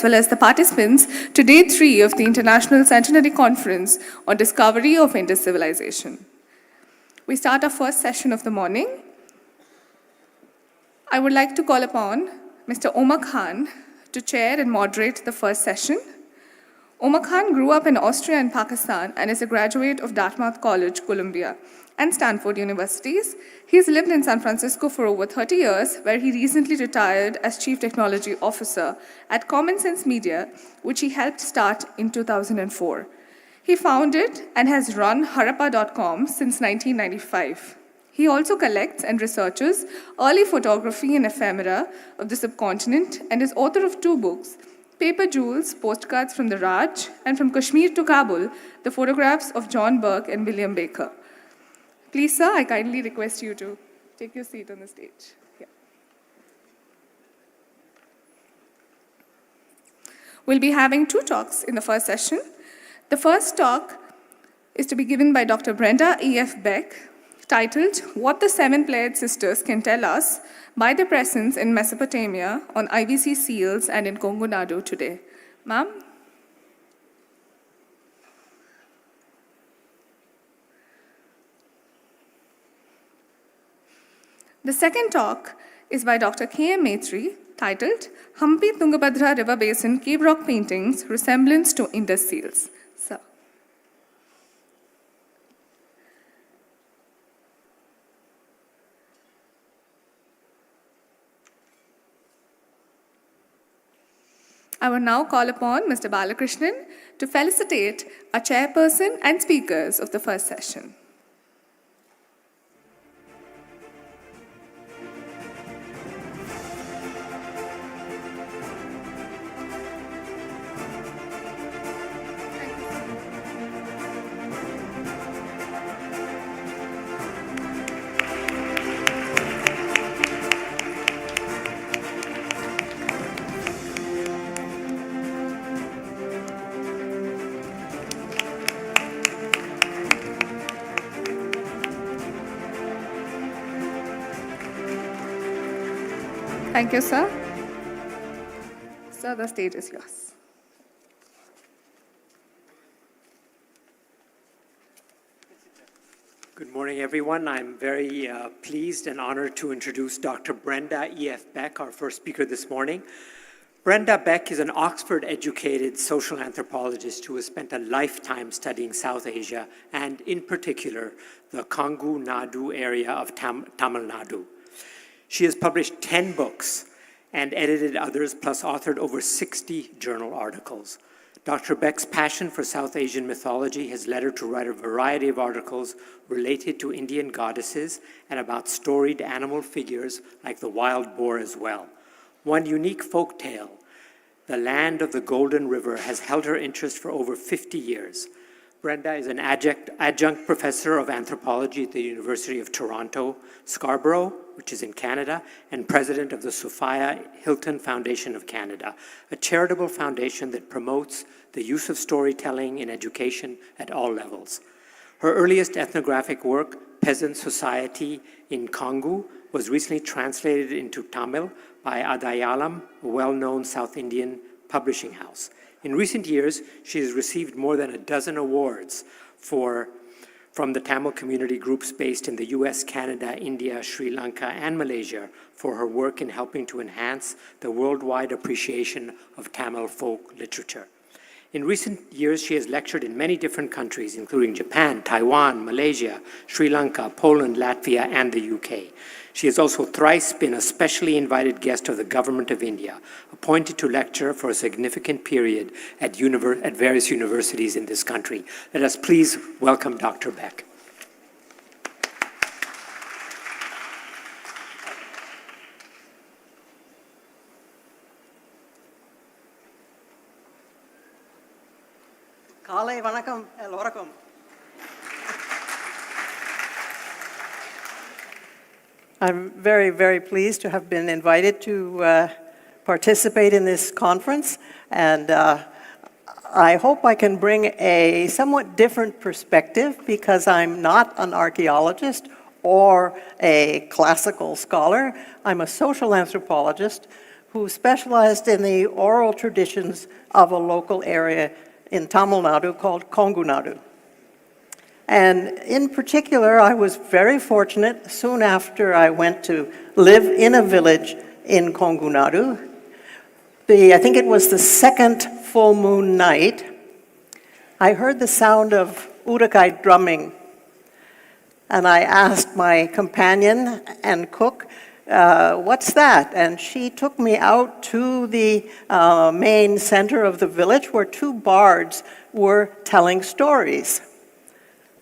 as well as the participants to Day 3 of the International Centenary Conference on Discovery of Indus Civilization. We start our first session of the morning. I would like to call upon Mr. Omar Khan to chair and moderate the first session. Omar Khan grew up in Austria and Pakistan and is a graduate of Dartmouth College, Columbia, and Stanford Universities. He's lived in San Francisco for over 30 years, where he recently retired as Chief Technology Officer at Common Sense Media, which he helped start in 2004. He founded and has run Harappa.com since 1995. He also collects and researches early photography and ephemera of the subcontinent and is author of 2 books, Paper Jewels, Postcards from the Raj, and From Kashmir to Kabul, the photographs of John Burke and William Baker. Please, sir, I kindly request you to take your seat on the stage. Yeah. We'll be having 2 talks in the first session. The first talk is to be given by Dr. Brenda E.F. Beck, titled What the Seven Pleiad Sisters Can Tell Us by Their Presence in Mesopotamia on IVC Seals and in Kongo Nadu Today. Ma'am? The second talk is by Dr. K.M. Maitri, titled Hampi Tungabhadra River Basin Cave Rock Paintings, Resemblance to Indus Seals. Sir. I will now call upon Mr. Balakrishnan to felicitate our chairperson and speakers of the first session. Thank you, sir. Sir, the stage is yours. Good morning, everyone. I'm very pleased and honored to introduce Dr. Brenda E.F. Beck, our first speaker this morning. Brenda Beck is an Oxford-educated social anthropologist who has spent a lifetime studying South Asia and, in particular, the Kongo Nadu area of Tamil Nadu. She has published 10 books and edited others, plus authored over 60 journal articles. Dr. Beck's passion for South Asian mythology has led her to write a variety of articles related to Indian goddesses and about storied animal figures like the wild boar as well. One unique folk tale, The Land of the Golden River, has held her interest for over 50 years. Brenda is an adjunct professor of anthropology at the University of Toronto, Scarborough, which is in Canada, and president of the Sophia Hilton Foundation of Canada, a charitable foundation that promotes the use of storytelling in education at all levels. Her earliest ethnographic work, Peasant Society in Kongo, was recently translated into Tamil by Adayalam, a well-known South Indian publishing house. In recent years, she has received more than a dozen awards from the Tamil community groups based in the US, Canada, India, Sri Lanka, and Malaysia for her work in helping to enhance the worldwide appreciation of Tamil folk literature. In recent years, she has lectured in many different countries, including Japan, Taiwan, Malaysia, Sri Lanka, Poland, Latvia, and the UK. She has also thrice been a specially invited guest of the Government of India, appointed to lecture for a significant period at various universities in this country. Let us please welcome Dr. Beck. Kale vanakkam elorakkum. I'm very, very pleased to have been invited to participate in this conference, and I hope I can bring a somewhat different perspective because I'm not an archaeologist or a classical scholar. I'm a social anthropologist who specialized in the oral traditions of a local area in Tamil Nadu called Kongu Nadu. And in particular, I was very fortunate soon after I went to live in a village in Kongu Nadu. I think it was the second full moon night, I heard the sound of Urukai drumming. And I asked my companion and cook, what's that? And she took me out to the main center of the village where two bards were telling stories.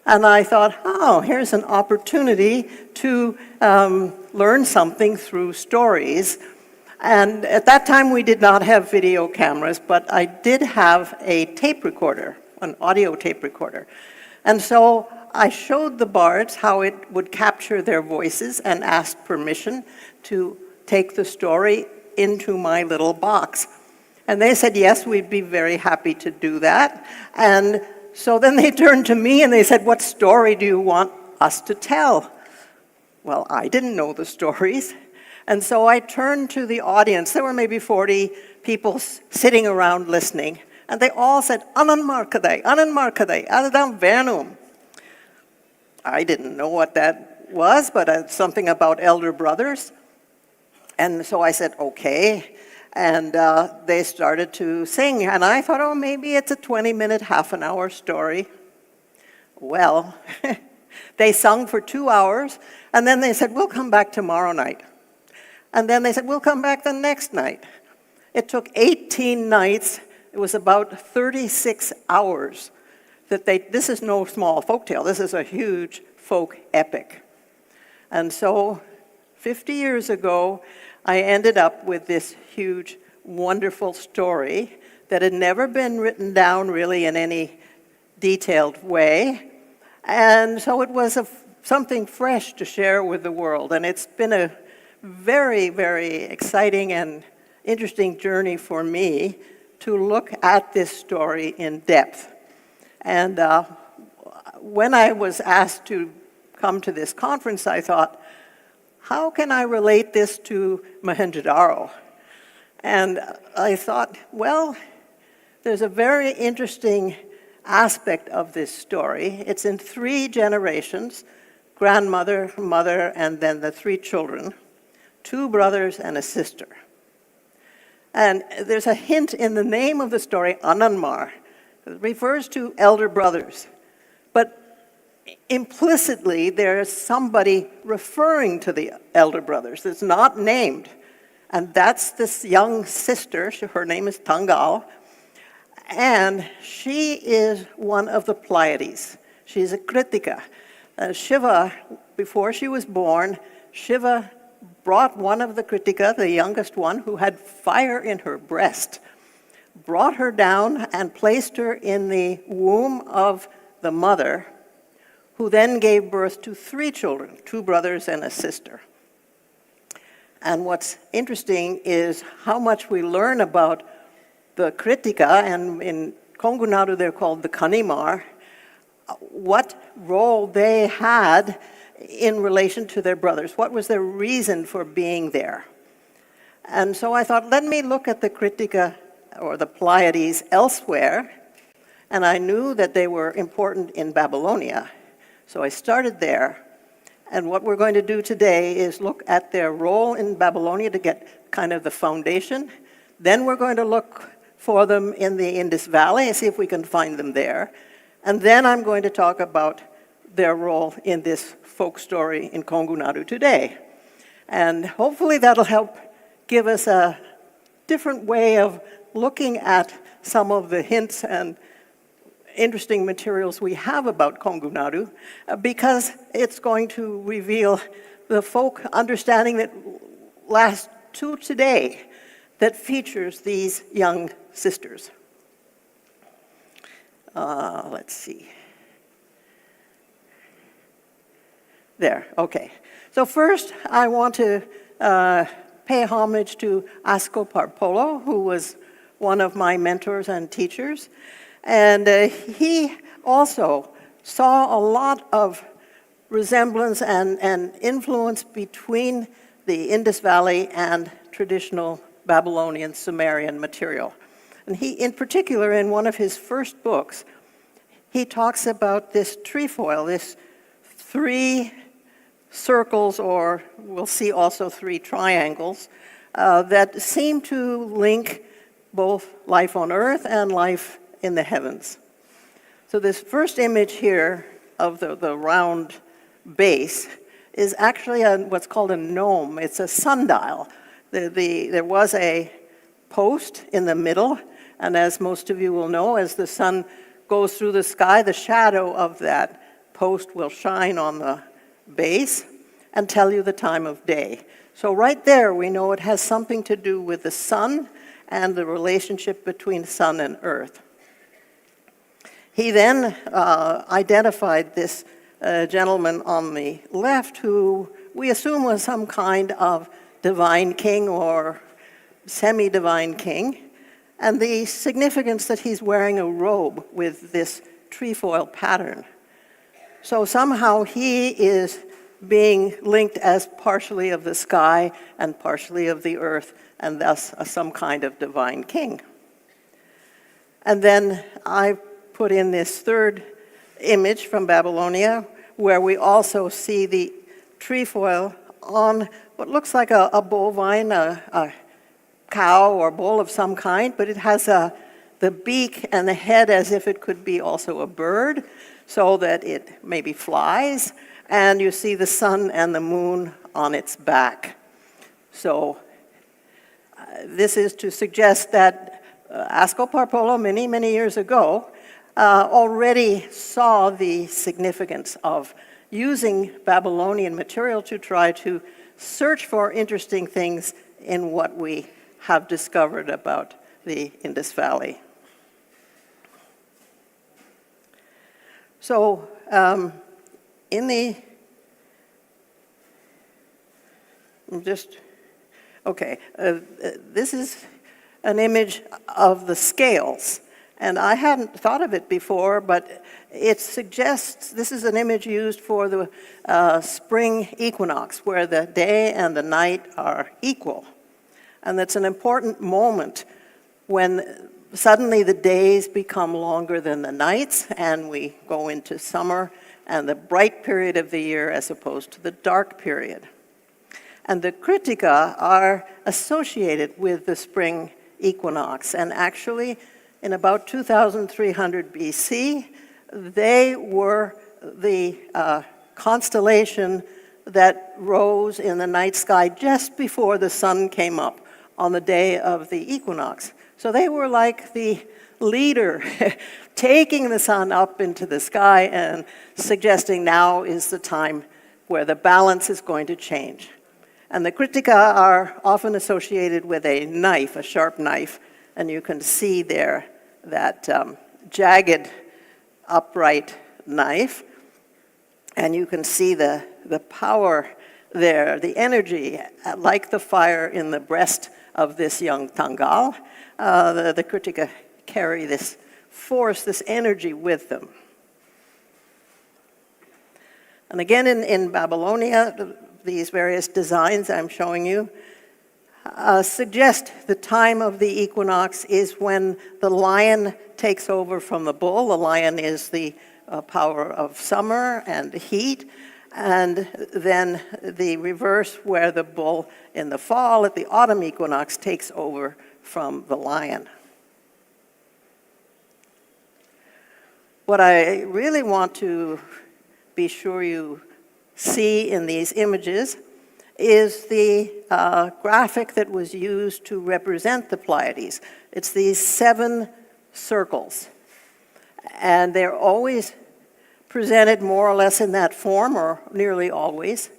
And I thought, oh, here's an opportunity to learn something through stories. And at that time, we did not have video cameras, but I did have a tape recorder, an audio tape recorder. And so I showed the bards how it would capture their voices and asked permission to take the story into my little box. And they said, yes, we'd be very happy to do that. And so then they turned to me and they said, what story do you want us to tell? Well, I didn't know the stories. And so I turned to the audience. There were maybe 40 people sitting around listening. And they all said, Anan Markadai, Adadam Venum. I didn't know what that was, but it's something about elder brothers. And so I said, okay. And they started to sing. And I thought, oh, maybe it's a 20-minute, half-an-hour story. Well, they sung for 2 hours. And then they said, we'll come back tomorrow night. And then they said, we'll come back the next night. It took 18 nights. It was about 36 hours that this is no small folktale. This is a huge folk epic. And so 50 years ago, I ended up with this huge, wonderful story that had never been written down really in any detailed way. And so it was something fresh to share with the world. And it's been a very, very exciting and interesting journey for me to look at this story in depth. And when I was asked to come to this conference, I thought, how can I relate this to Mohenjo-Daro? And I thought, well, there's a very interesting aspect of this story. It's in 3 generations, grandmother, mother, and then the 3 children, 2 brothers and a sister. And there's a hint in the name of the story, Ananmar. It refers to elder brothers. But implicitly, there's somebody referring to the elder brothers that's not named. And that's this young sister. Her name is Tangal. And she is one of the Pleiades. She's a Kritika. Shiva, before she was born, Shiva brought one of the Kritika, the youngest one, who had fire in her breast, brought her down and placed her in the womb of the mother, who then gave birth to 3 children, 2 brothers and a sister. And what's interesting is how much we learn about the Kritika, and in Kongu Nadu they're called the Kanimar, what role they had in relation to their brothers. What was their reason for being there? And so I thought, let me look at the Kritika, or the Pleiades, elsewhere. And I knew that they were important in Babylonia. So I started there. And what we're going to do today is look at their role in Babylonia to get kind of the foundation. Then we're going to look for them in the Indus Valley and see if we can find them there. And then I'm going to talk about their role in this folk story in Kongu Nadu today. And hopefully that'll help give us a different way of looking at some of the hints and interesting materials we have about Kongu Nadu, because it's going to reveal the folk understanding that lasts to today that features these young sisters. Let's see. There, okay. So first, I want to pay homage to Asko Parpolo, who was one of my mentors and teachers. And he also saw a lot of resemblance and influence between the Indus Valley and traditional Babylonian Sumerian material. And he, in particular, in one of his first books, he talks about this trefoil, this 3 circles, or we'll see also 3 triangles, that seem to link both life on earth and life in the heavens. So this first image here of the round base is actually what's called a gnome. It's a sundial. There was a post in the middle, and as most of you will know, as the sun goes through the sky, the shadow of that post will shine on the base and tell you the time of day. So right there, we know it has something to do with the sun and the relationship between sun and earth. He then identified this gentleman on the left, who we assume was some kind of divine king or semi-divine king, and the significance that he's wearing a robe with this trefoil pattern. So somehow he is being linked as partially of the sky and partially of the earth, and thus some kind of divine king. And then I put in this third image from Babylonia, where we also see the trefoil on what looks like a bovine, a cow or bull of some kind, but it has the beak and the head as if it could be also a bird, so that it maybe flies, and you see the sun and the moon on its back. So this is to suggest that Ascoparpolo, many, many years ago, already saw the significance of using Babylonian material to try to search for interesting things in what we have discovered about the Indus Valley. So this is an image of the scales. And I hadn't thought of it before, but it suggests this is an image used for the spring equinox, where the day and the night are equal. And that's an important moment when suddenly the days become longer than the nights, and we go into summer and the bright period of the year as opposed to the dark period. And the Kritika are associated with the spring equinox, and actually, in about 2300 BC, they were the constellation that rose in the night sky just before the sun came up on the day of the equinox. So they were like the leader, taking the sun up into the sky and suggesting now is the time where the balance is going to change. And the Kritika are often associated with a knife, a sharp knife, and you can see there that jagged, upright knife. And you can see the power there, the energy, like the fire in the breast of this young Tangal. The Kritika carry this force, this energy with them. And again, in Babylonia, these various designs I'm showing you suggest the time of the equinox is when the lion takes over from the bull. The lion is the power of summer and heat, and then the reverse, where the bull in the fall at the autumn equinox takes over from the lion. What I really want to be sure you see in these images is the graphic that was used to represent the Pleiades. It's these 7 circles, and they're always presented more or less in that form, or nearly always,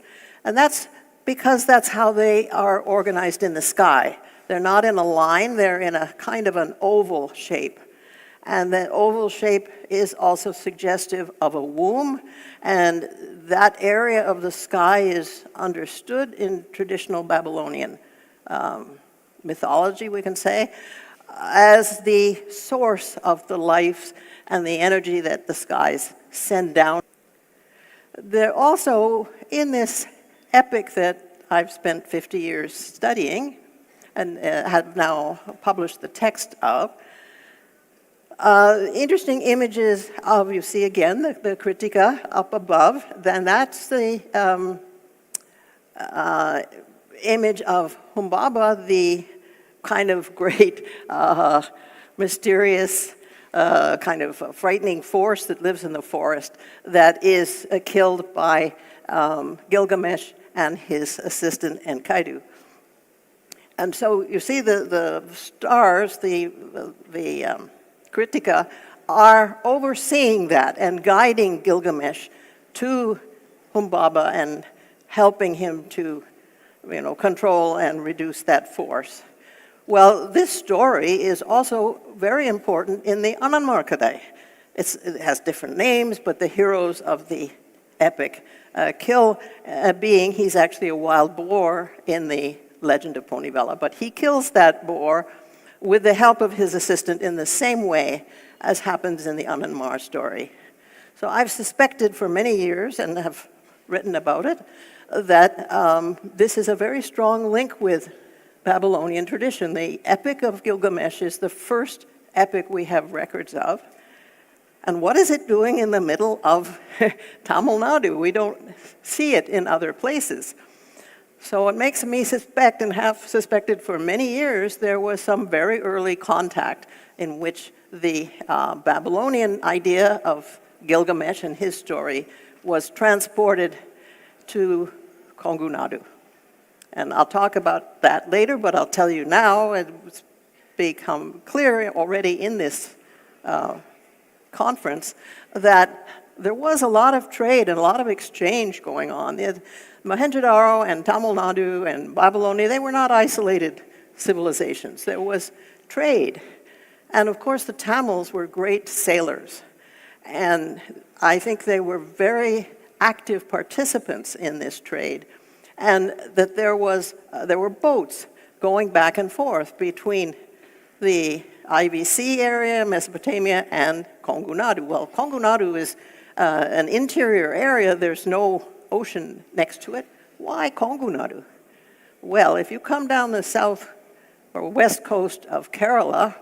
and that's because that's how they are organized in the sky. They're not in a line, they're in a kind of an oval shape. And the oval shape is also suggestive of a womb, and that area of the sky is understood in traditional Babylonian mythology, we can say, as the source of the life and the energy that the skies send down. They're also, in this epic that I've spent 50 years studying, and have now published the text of. Interesting images of, you see again, the Kritika up above. Then that's the image of Humbaba, the kind of great, mysterious, kind of frightening force that lives in the forest that is killed by Gilgamesh and his assistant Enkidu. And so you see the stars, the Kritika, are overseeing that and guiding Gilgamesh to Humbaba and helping him to, control and reduce that force. Well, this story is also very important in the Anandmarkadai. It has different names, but the heroes of the epic kill a being. He's actually a wild boar in the legend of Ponivela, but he kills that boar with the help of his assistant in the same way as happens in the Anandmar story. So I've suspected for many years, and have written about it, that this is a very strong link with Babylonian tradition. The Epic of Gilgamesh is the first epic we have records of. And what is it doing in the middle of Tamil Nadu? We don't see it in other places. So it makes me suspect, and have suspected for many years, there was some very early contact in which the Babylonian idea of Gilgamesh and his story was transported to Kongu Nadu. And I'll talk about that later, but I'll tell you now, it's become clear already in this conference that there was a lot of trade and a lot of exchange going on. Mohenjo-daro and Tamil Nadu and Babylonia, they were not isolated civilizations. There was trade. And of course, the Tamils were great sailors. And I think they were very active participants in this trade. And that there were boats going back and forth between the IVC area, Mesopotamia, and Kongu Nadu. Well, Kongu Nadu is an interior area. There's no ocean next to it. Why Kongu Nadu? Well, if you come down the south or west coast of Kerala,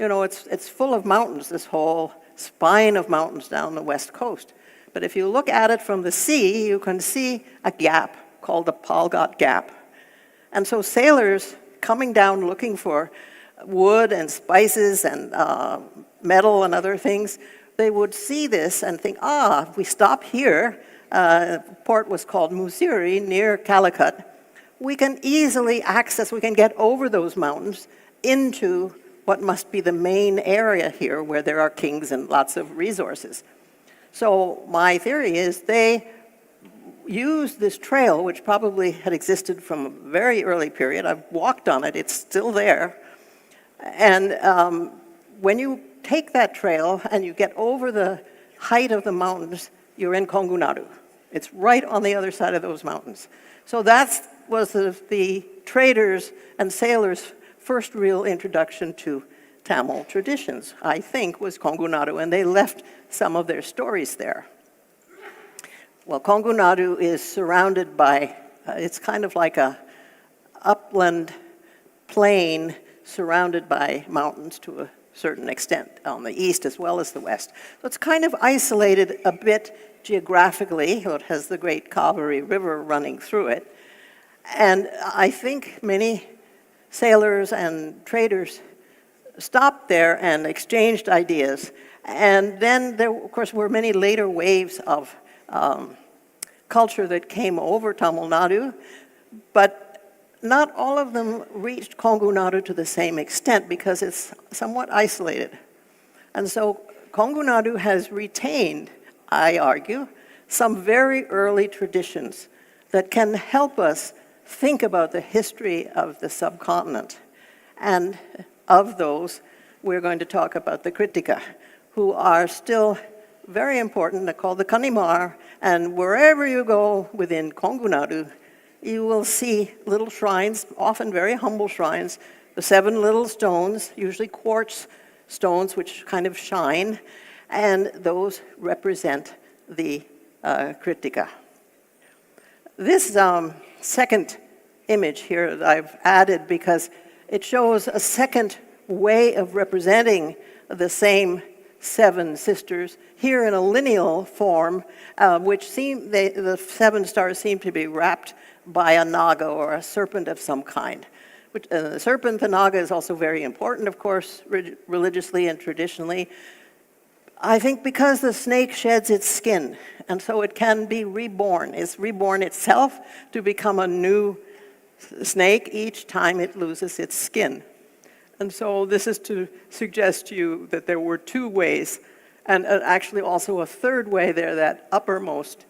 it's full of mountains, this whole spine of mountains down the west coast. But if you look at it from the sea, you can see a gap called the Palghat Gap. And so sailors coming down looking for wood and spices and metal and other things, they would see this and think, if we stop here, the port was called Musiri, near Calicut, we can easily access, we can get over those mountains into what must be the main area here where there are kings and lots of resources. So my theory is they used this trail, which probably had existed from a very early period. I've walked on it, it's still there. And when you take that trail and you get over the height of the mountains, you're in Kongu Nadu. It's right on the other side of those mountains. So that was the traders' and sailors' first real introduction to Tamil traditions, I think, was Kongu Nadu, and they left some of their stories there. Well, Kongu Nadu is surrounded by, it's kind of like a upland plain surrounded by mountains to a certain extent on the east as well as the west. So it's kind of isolated a bit geographically. It has the great Kaveri River running through it. And I think many sailors and traders stopped there and exchanged ideas. And then there, of course, were many later waves of culture that came over Tamil Nadu, but not all of them reached Kongu Nadu to the same extent because it's somewhat isolated. And so Kongu Nadu has retained, I argue, some very early traditions that can help us think about the history of the subcontinent. And of those, we're going to talk about the Kritika, who are still very important. They're called the Kanimar, and wherever you go within Kongu Nadu, you will see little shrines, often very humble shrines, the 7 little stones, usually quartz stones which kind of shine, and those represent the Kritika. This second image here that I've added because it shows a second way of representing the same 7 sisters, here in a lineal form, which the 7 stars seem to be wrapped by a naga or a serpent of some kind. The serpent, the naga, is also very important, of course, religiously and traditionally. I think because the snake sheds its skin, and so it can be reborn. It's reborn itself to become a new snake each time it loses its skin. And so this is to suggest to you that there were 2 ways, and actually also a third way there, that uppermost,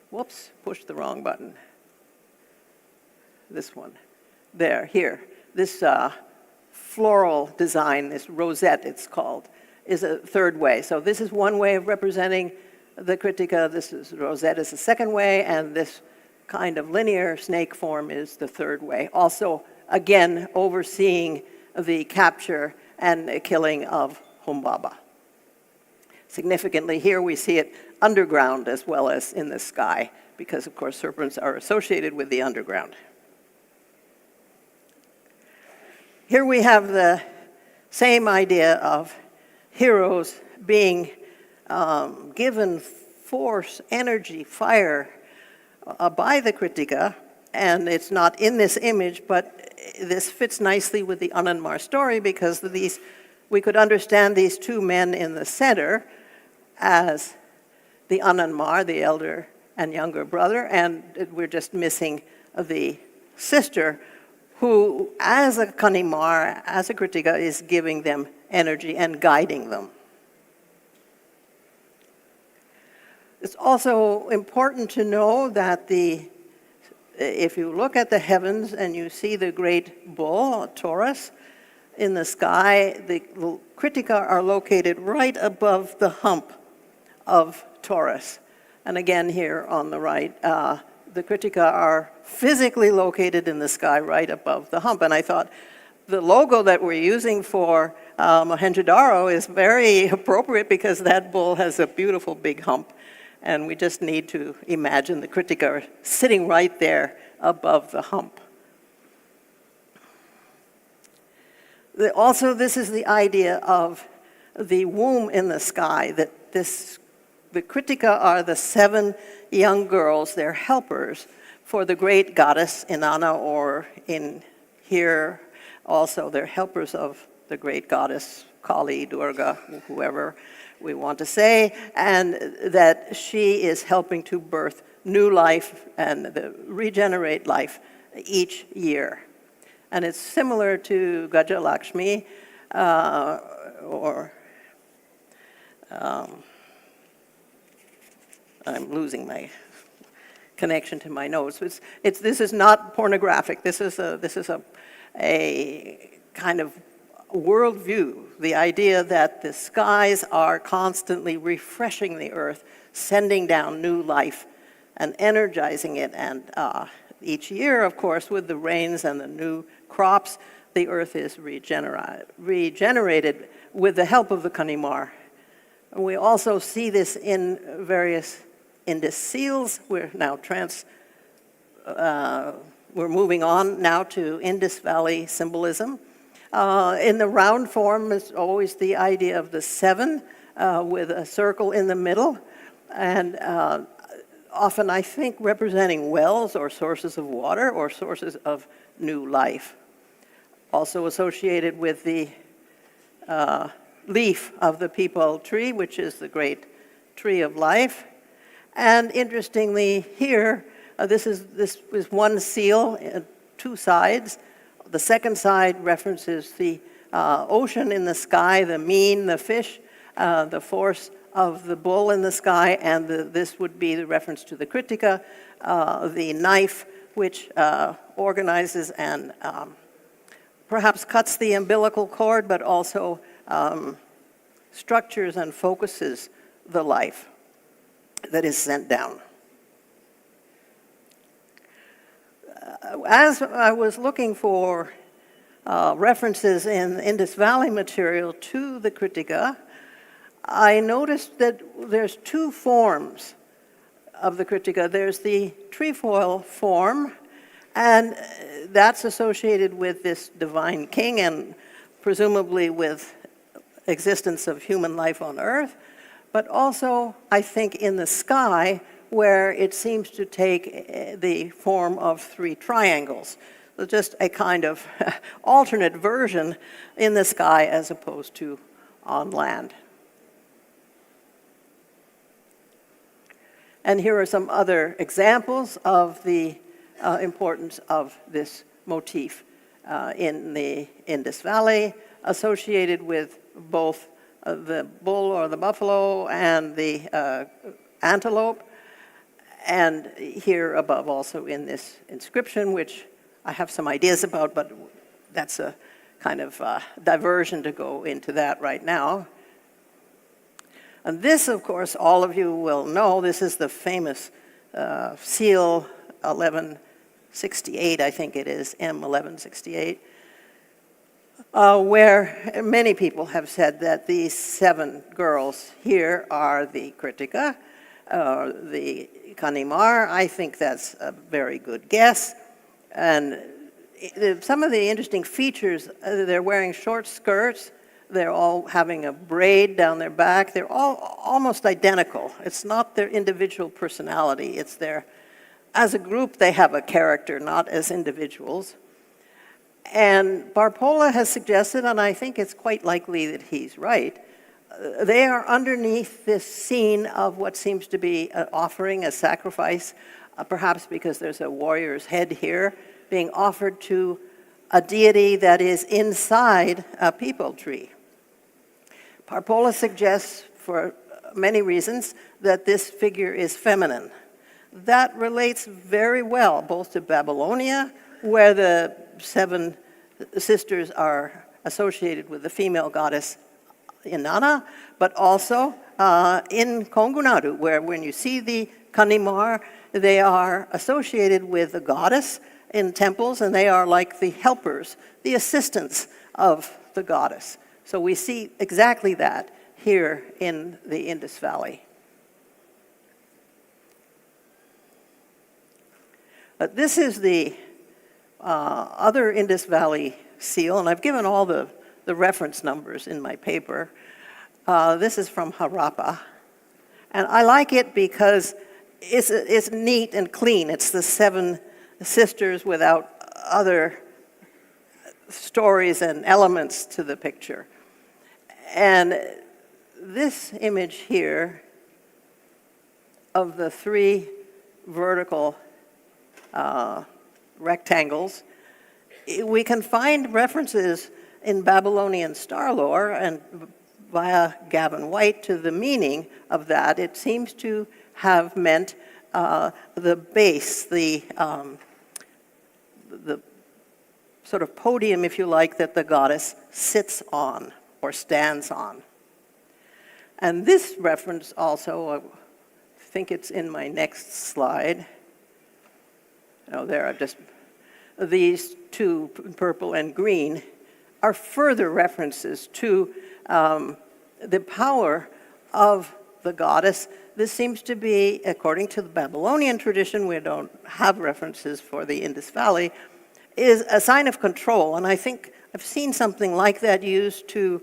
whoops, pushed the wrong button. This one, there, here. This floral design, this rosette it's called, is a third way. So this is one way of representing the Kritika, rosette is the second way, and this kind of linear snake form is the third way. Also, again, overseeing the capture and killing of Humbaba. Significantly, here we see it underground as well as in the sky, because of course serpents are associated with the underground. Here we have the same idea of heroes being given force, energy, fire by the Kritika, and it's not in this image, but this fits nicely with the Anandmar story because we could understand these 2 men in the center as the Anandmar, the elder and younger brother, and we're just missing the sister who, as a Kanimar, as a Kritika, is giving them energy and guiding them. It's also important to know that if you look at the heavens and you see the great bull, Taurus, in the sky, the Kritika are located right above the hump of Taurus. And again, here on the right, the Kritika are physically located in the sky right above the hump. And I thought the logo that we're using for Mohenjo-Daro is very appropriate because that bull has a beautiful big hump. And we just need to imagine the Kritika sitting right there above the hump. Also, this is the idea of the womb in the sky, that the Kritika are the 7 young girls, they're helpers for the great goddess Inanna, or in here also they're helpers of the great goddess Kali, Durga, whoever we want to say, and that she is helping to birth new life and regenerate life each year. And it's similar to Gajalakshmi, I'm losing my connection to my notes. This is not pornographic. This is a kind of worldview, the idea that the skies are constantly refreshing the earth, sending down new life and energizing it. And each year, of course, with the rains and the new crops, the earth is regenerated with the help of the Kanimar. And we also see this in various Indus seals. We're now we're moving on now to Indus Valley symbolism. In the round form is always the idea of the 7 with a circle in the middle, and often I think representing wells or sources of water or sources of new life. Also associated with the leaf of the peepal tree, which is the great tree of life. And interestingly here, this is one seal, 2 sides. The second side references the ocean in the sky, the mean, the fish, the force of the bull in the sky, and this would be the reference to the Kritika, the knife, which organizes and perhaps cuts the umbilical cord, but also structures and focuses the life that is sent down. As I was looking for references in Indus Valley material to the Kritika, I noticed that there's 2 forms of the Kritika. There's the trefoil form, And that's associated with this divine king and presumably with existence of human life on earth, but also, I think, in the sky, where it seems to take the form of 3 triangles. So just a kind of alternate version in the sky as opposed to on land. And here are some other examples of the importance of this motif in the Indus Valley, associated with both the bull or the buffalo and the antelope, and here above also in this inscription, which I have some ideas about, but that's a kind of diversion to go into that right now. And this, of course, all of you will know, this is the famous seal 1168, I think it is, M1168, where many people have said that these 7 girls here are the Kritika, the Kanimar. I think that's a very good guess. And some of the interesting features, they're wearing short skirts, they're all having a braid down their back, they're all almost identical. It's not their individual personality, it's their, as a group they have a character, not as individuals. And Barpola has suggested, and I think it's quite likely that he's right, they are underneath this scene of what seems to be an offering, a sacrifice, perhaps because there's a warrior's head here, being offered to a deity that is inside a peepal tree. Barpola suggests, for many reasons, that this figure is feminine. That relates very well both to Babylonia, where the 7 sisters are associated with the female goddess Inanna, but also in Kongu Nadu, where when you see the Kanimar, they are associated with the goddess in temples, and they are like the helpers, the assistants of the goddess. So we see exactly that here in the Indus Valley. But this is the other Indus Valley seal, and I've given all the reference numbers in my paper. This is from Harappa, and I like it because it's neat and clean. It's the 7 sisters without other stories and elements to the picture. And this image here of the 3 vertical rectangles, we can find references in Babylonian star lore and via Gavin White to the meaning of that. It seems to have meant the base, the sort of podium, if you like, that the goddess sits on or stands on. And this reference also, I think it's in my next slide. No, there are just these 2, purple and green, are further references to the power of the goddess. This seems to be, according to the Babylonian tradition, we don't have references for the Indus Valley, is a sign of control. And I think I've seen something like that used to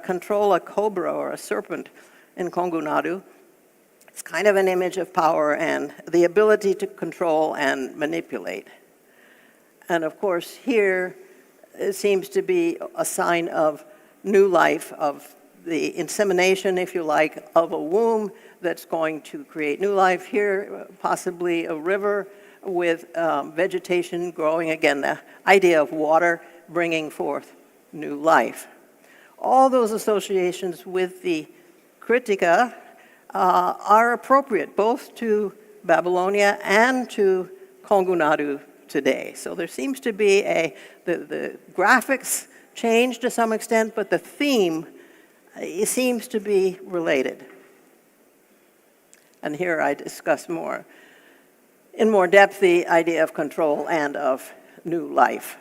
control a cobra or a serpent in Kongu Nadu. It's kind of an image of power and the ability to control and manipulate. And of course, here it seems to be a sign of new life, of the insemination, if you like, of a womb that's going to create new life. Here, possibly a river with vegetation growing, again, the idea of water bringing forth new life. All those associations with the Kritika are appropriate both to Babylonia and to Kongu Nadu today. So there seems to be the graphics changed to some extent, but the theme it seems to be related. And here I discuss more, in more depth, the idea of control and of new life.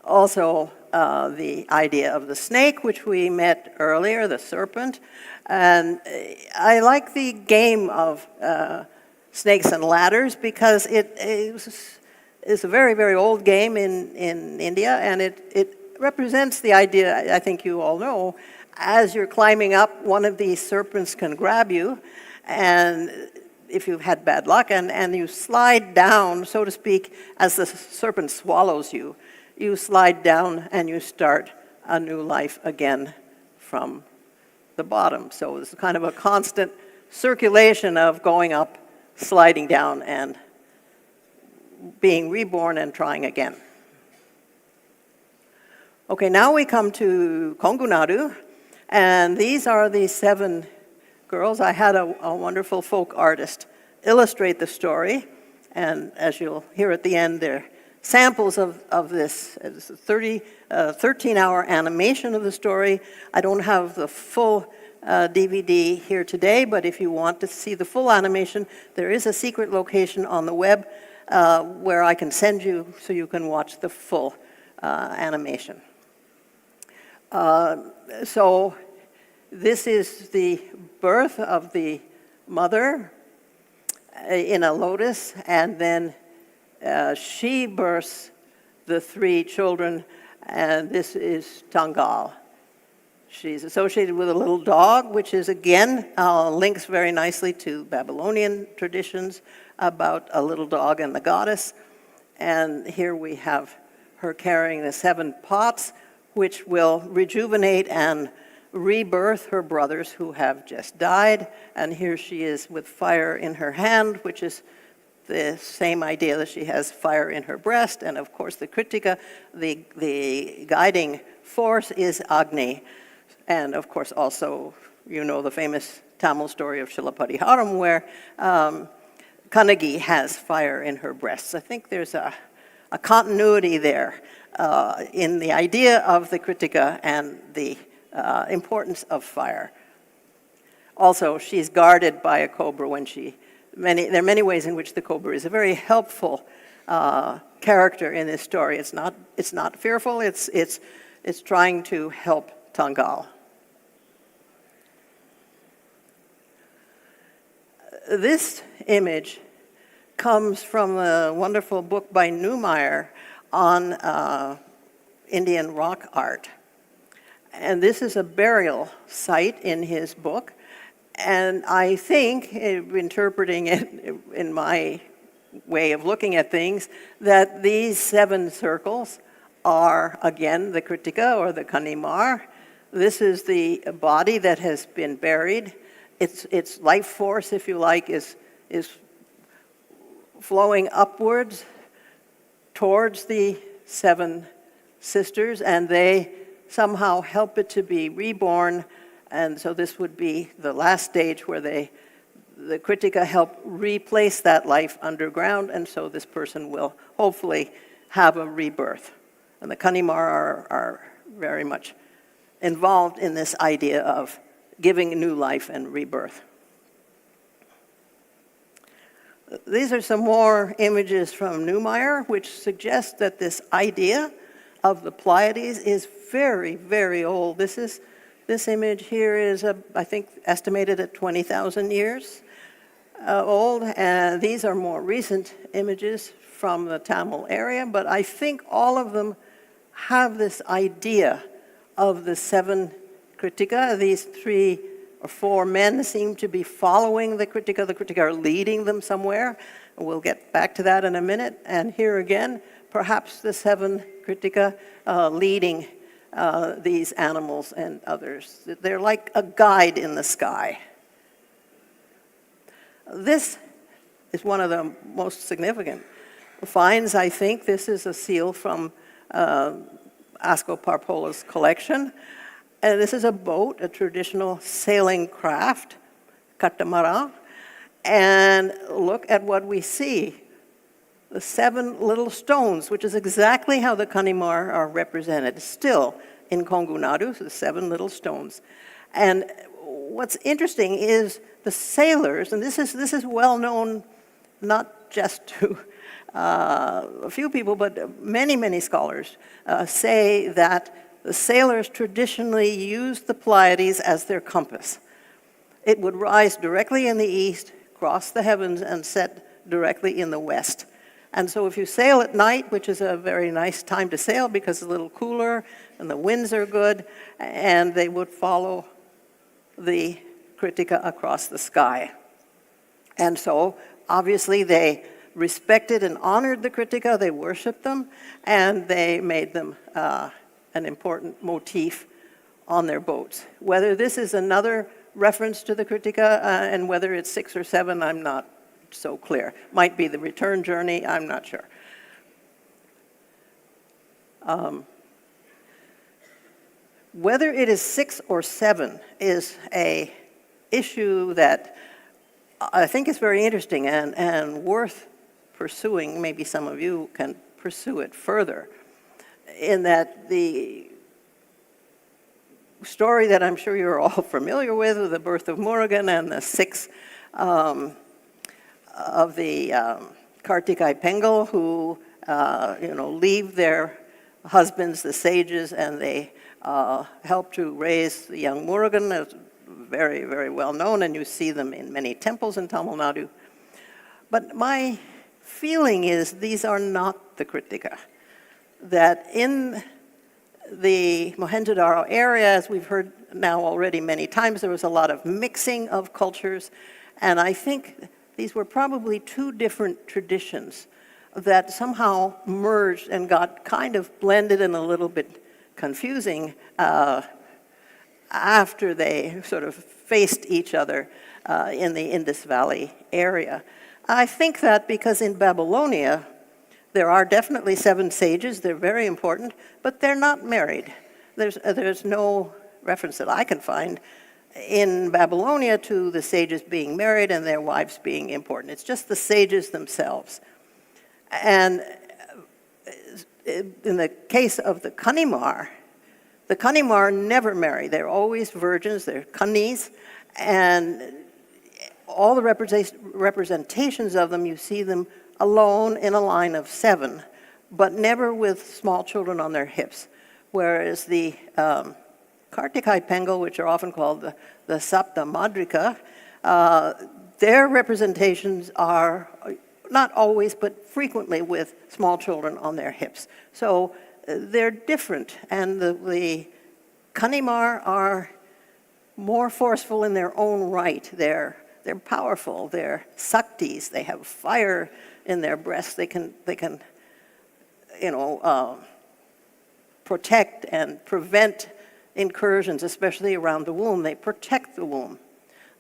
Also, the idea of the snake, which we met earlier, the serpent. And I like the game of Snakes and Ladders because it is a very, very old game in India, and it represents the idea, I think you all know, as you're climbing up, one of these serpents can grab you, and if you've had bad luck, and you slide down, so to speak, as the serpent swallows you, you slide down and you start a new life again from the bottom. So it's kind of a constant circulation of going up, sliding down, and being reborn and trying again. Okay, now we come to Kongu Nadu, and these are the 7 girls. I had a wonderful folk artist illustrate the story, and as you'll hear at the end, they're samples of this. It's a 13-hour animation of the story. I don't have the full DVD here today, but if you want to see the full animation, there is a secret location on the web where I can send you so you can watch the full animation. So this is the birth of the mother in a lotus, and then she births the 3 children, and this is Tangal. She's associated with a little dog, which is, again, links very nicely to Babylonian traditions about a little dog and the goddess. And here we have her carrying the 7 pots, which will rejuvenate and rebirth her brothers who have just died. And here she is with fire in her hand, which is the same idea that she has fire in her breast. And of course, the Kritika, the guiding force, is Agni. And of course, also, you know the famous Tamil story of Shilapariharam, where Kannagi has fire in her breasts. I think there's a continuity there in the idea of the Kritika and the importance of fire. Also, she's guarded by a cobra when there are many ways in which the cobra is a very helpful character in this story. It's not fearful, it's trying to help Tangal. This image comes from a wonderful book by Neumeier on Indian rock art. And this is a burial site in his book. And I think, interpreting it in my way of looking at things, that these 7 circles are, again, the Kritika or the Kanimar. This is the body that has been buried. Its life force, if you like, is flowing upwards towards the 7 sisters, and they somehow help it to be reborn. And so this would be the last stage where the Kritika help replace that life underground, and so this person will hopefully have a rebirth. And the Kanimar are very much involved in this idea of giving new life and rebirth. These are some more images from Neumeier, which suggest that this idea of the Pleiades is very, very old. This image here is, I think, estimated at 20,000 years old, and these are more recent images from the Tamil area, but I think all of them have this idea of the 7 Kritika. These 3 or 4 men seem to be following the Kritika. The Kritika are leading them somewhere. We'll get back to that in a minute. And here again, perhaps the 7 Kritika leading these animals and others. They're like a guide in the sky. This is one of the most significant finds, I think. This is a seal from Asko Parpola's collection. And this is a boat, a traditional sailing craft, katamara. And look at what we see. The 7 little stones, which is exactly how the Kanimar are represented, still in Kongu Nadu, so the 7 little stones. And what's interesting is the sailors, and this is well known not just to a few people, but many, many scholars say that the sailors traditionally used the Pleiades as their compass. It would rise directly in the east, cross the heavens and set directly in the west. And so if you sail at night, which is a very nice time to sail because it's a little cooler and the winds are good, and they would follow the Kritika across the sky. And so obviously they respected and honored the Kritika, they worshipped them, and they made them an important motif on their boats. Whether this is another reference to the Kritika and whether it's 6 or 7, I'm not so clear. Might be the return journey, I'm not sure. Whether it is 6 or 7 is a issue that I think is very interesting and worth pursuing. Maybe some of you can pursue it further, in that the story that I'm sure you're all familiar with the birth of Murugan and the 6 of the Kartikai Pengal who leave their husbands, the sages, and they help to raise the young Murugan. It's very, very well known, and you see them in many temples in Tamil Nadu. But my feeling is these are not the Kritika. That in the Mohenjo-Daro area, as we've heard now already many times, there was a lot of mixing of cultures, and I think these were probably 2 different traditions that somehow merged and got kind of blended and a little bit confusing after they sort of faced each other in the Indus Valley area. I think that because in Babylonia, there are definitely 7 sages, they're very important, but they're not married. There's no reference that I can find in Babylonia to the sages being married and their wives being important. It's just the sages themselves. And in the case of the Kanimar never marry. They're always virgins, they're Kanis, and all the representations of them, you see them alone in a line of 7, but never with small children on their hips. Whereas the Kartikai Pengal, which are often called the Sapta Madrika, their representations are not always, but frequently with small children on their hips. So they're different, and the Kanimar are more forceful in their own right. They're powerful, they're Saktis, they have fire in their breasts, they can protect and prevent incursions, especially around the womb. They protect the womb.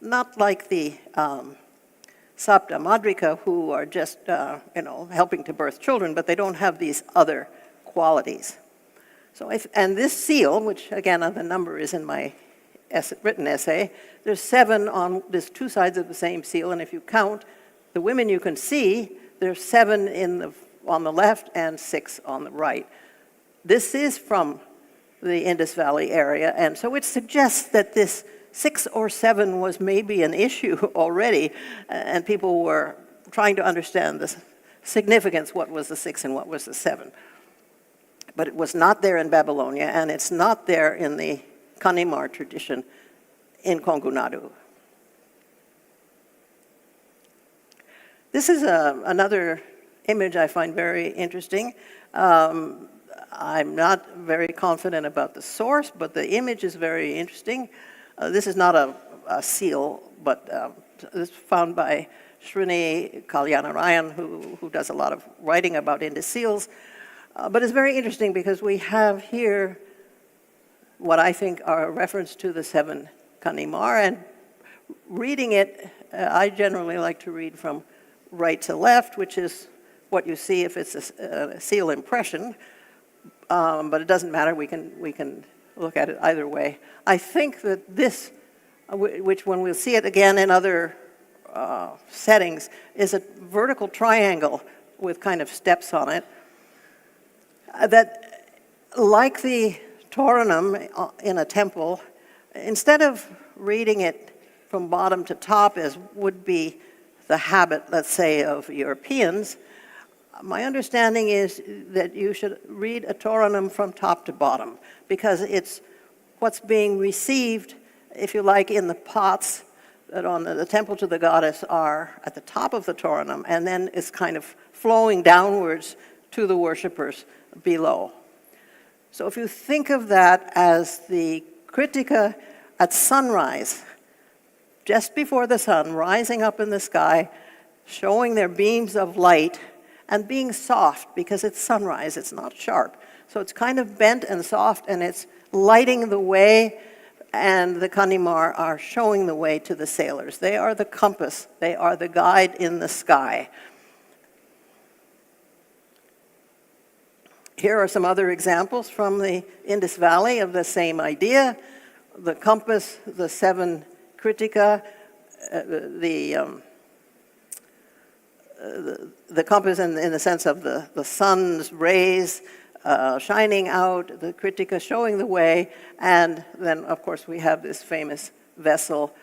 Not like the Sapta Madrika, who are just helping to birth children, but they don't have these other qualities. So and this seal, which again the number is in my written essay, there's 7 on there's 2 sides of the same seal, and if you count the women you can see, there's 7 on the left and 6 on the right. This is from the Indus Valley area, and so it suggests that this 6 or 7 was maybe an issue already, and people were trying to understand the significance, what was the 6 and what was the 7. But it was not there in Babylonia, and it's not there in the Kanimar tradition in Kongu Nadu. This is another image I find very interesting. I'm not very confident about the source, but the image is very interesting. This is not a seal, but this was found by Srini Kalyanarayan, who does a lot of writing about Indus seals. But it's very interesting because we have here what I think are a reference to the 7 Kanimar, and reading it, I generally like to read from right to left, which is what you see if it's a seal impression, but it doesn't matter, we can look at it either way. I think that this, which when we'll see it again in other settings, is a vertical triangle with kind of steps on it, that like the Toranam in a temple, instead of reading it from bottom to top as would be the habit, let's say, of Europeans, my understanding is that you should read a Toranam from top to bottom, because it's what's being received, if you like, in the pots that on the temple to the goddess are at the top of the Toranum, and then is kind of flowing downwards to the worshippers below. So if you think of that as the Kritika at sunrise, just before the sun, rising up in the sky, showing their beams of light, and being soft, because it's sunrise, it's not sharp. So it's kind of bent and soft, and it's lighting the way, and the Kanimar are showing the way to the sailors. They are the compass, they are the guide in the sky. Here are some other examples from the Indus Valley of the same idea. The compass, the 7 Kritika, the compass in the sense of the sun's rays shining out, the Kritika showing the way, and then, of course, we have this famous vessel,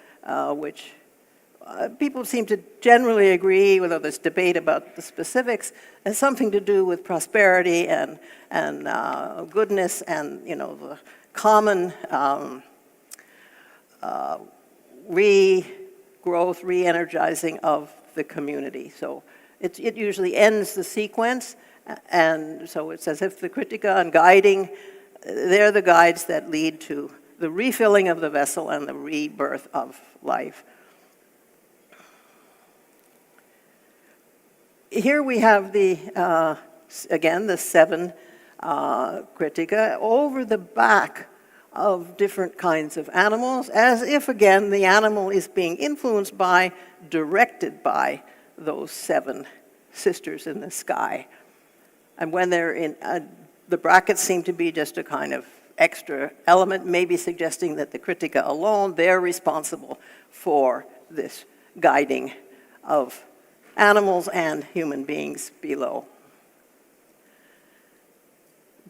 which people seem to generally agree, although there's debate about the specifics, has something to do with prosperity and goodness and, the common regrowth, re-energizing of the community. So it usually ends the sequence, and so it's as if the Kritika and guiding, they're the guides that lead to the refilling of the vessel and the rebirth of life. Here we have again, the 7 Kritika over the back of different kinds of animals, as if, again, the animal is being influenced by, directed by those 7 sisters in the sky. And when they're in, the brackets seem to be just a kind of extra element, maybe suggesting that the Kritika alone, they're responsible for this guiding of animals and human beings below.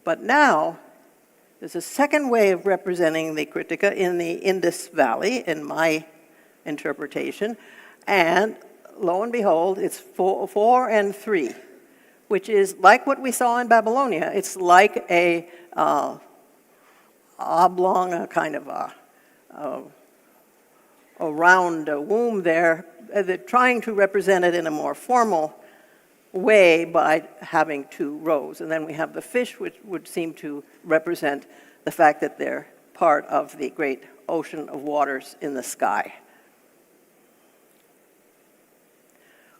But now, there's a second way of representing the Kritika in the Indus Valley, in my interpretation, and lo and behold, it's 4 and 3, which is like what we saw in Babylonia. It's like a oblong, a kind of a round womb there. They're trying to represent it in a more formal way by having 2 rows. And then we have the fish, which would seem to represent the fact that they're part of the great ocean of waters in the sky.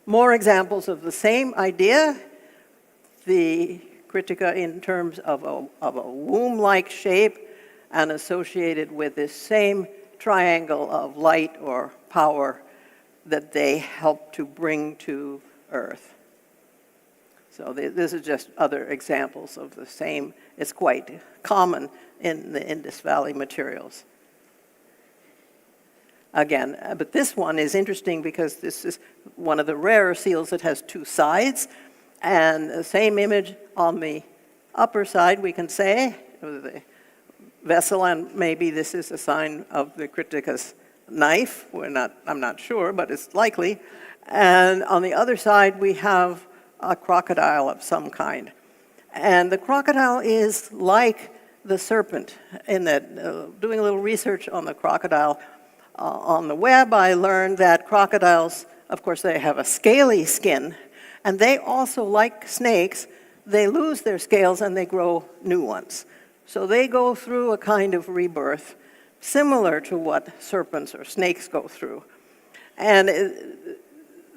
More examples of the same idea. The Kritika in terms of a womb-like shape and associated with this same triangle of light or power that they help to bring to earth. So this is just other examples of the same. It's quite common in the Indus Valley materials. Again, but this one is interesting because this is one of the rarer seals that has 2 sides, and the same image on the upper side, we can say, of the vessel, and maybe this is a sign of the Kritika's knife. I'm not sure, but it's likely. And on the other side, we have a crocodile of some kind. And the crocodile is like the serpent in that, doing a little research on the crocodile on the web, I learned that crocodiles, of course, they have a scaly skin, and they also, like snakes, they lose their scales and they grow new ones. So they go through a kind of rebirth similar to what serpents or snakes go through. And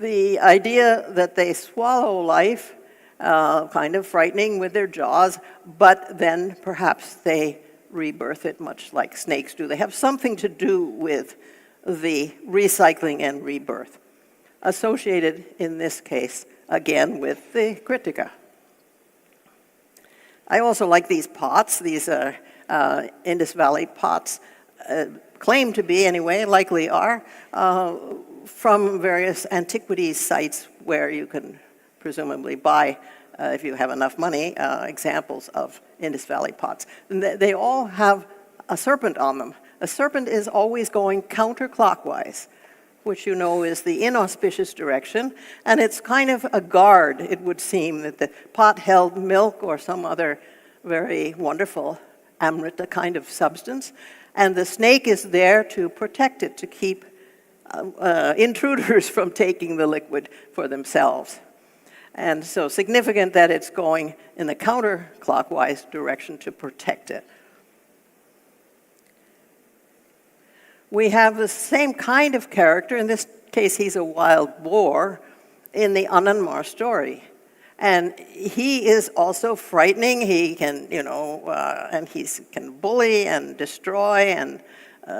the idea that they swallow life, kind of frightening with their jaws, but then perhaps they rebirth it much like snakes do. They have something to do with the recycling and rebirth, associated in this case, again, with the Kritika. I also like these pots. These are Indus Valley pots, claim to be anyway, likely are, from various antiquities sites where you can presumably buy, if you have enough money, examples of Indus Valley pots. And they all have a serpent on them. A serpent is always going counterclockwise, which you know is the inauspicious direction, and it's kind of a guard, it would seem, that the pot held milk or some other very wonderful amrita kind of substance, and the snake is there to protect it, to keep intruders from taking the liquid for themselves. And so significant that it's going in the counterclockwise direction to protect it. We have the same kind of character, in this case he's a wild boar, in the Anand story. And he is also frightening. He can, and he can bully and destroy and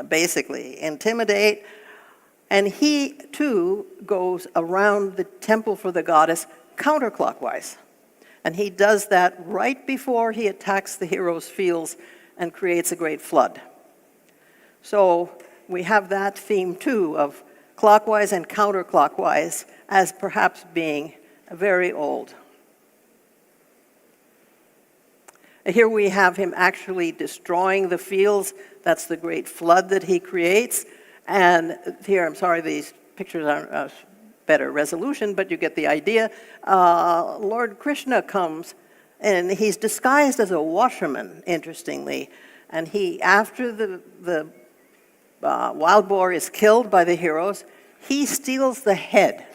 basically intimidate. And he, too, goes around the temple for the goddess counterclockwise. And he does that right before he attacks the heroes' fields and creates a great flood. So we have that theme, too, of clockwise and counterclockwise as perhaps being very old. Here we have him actually destroying the fields. That's the great flood that he creates. And here, I'm sorry, these pictures aren't better resolution, but you get the idea. Lord Krishna comes, and he's disguised as a washerman, interestingly. And he, after the wild boar is killed by the heroes, he steals the head.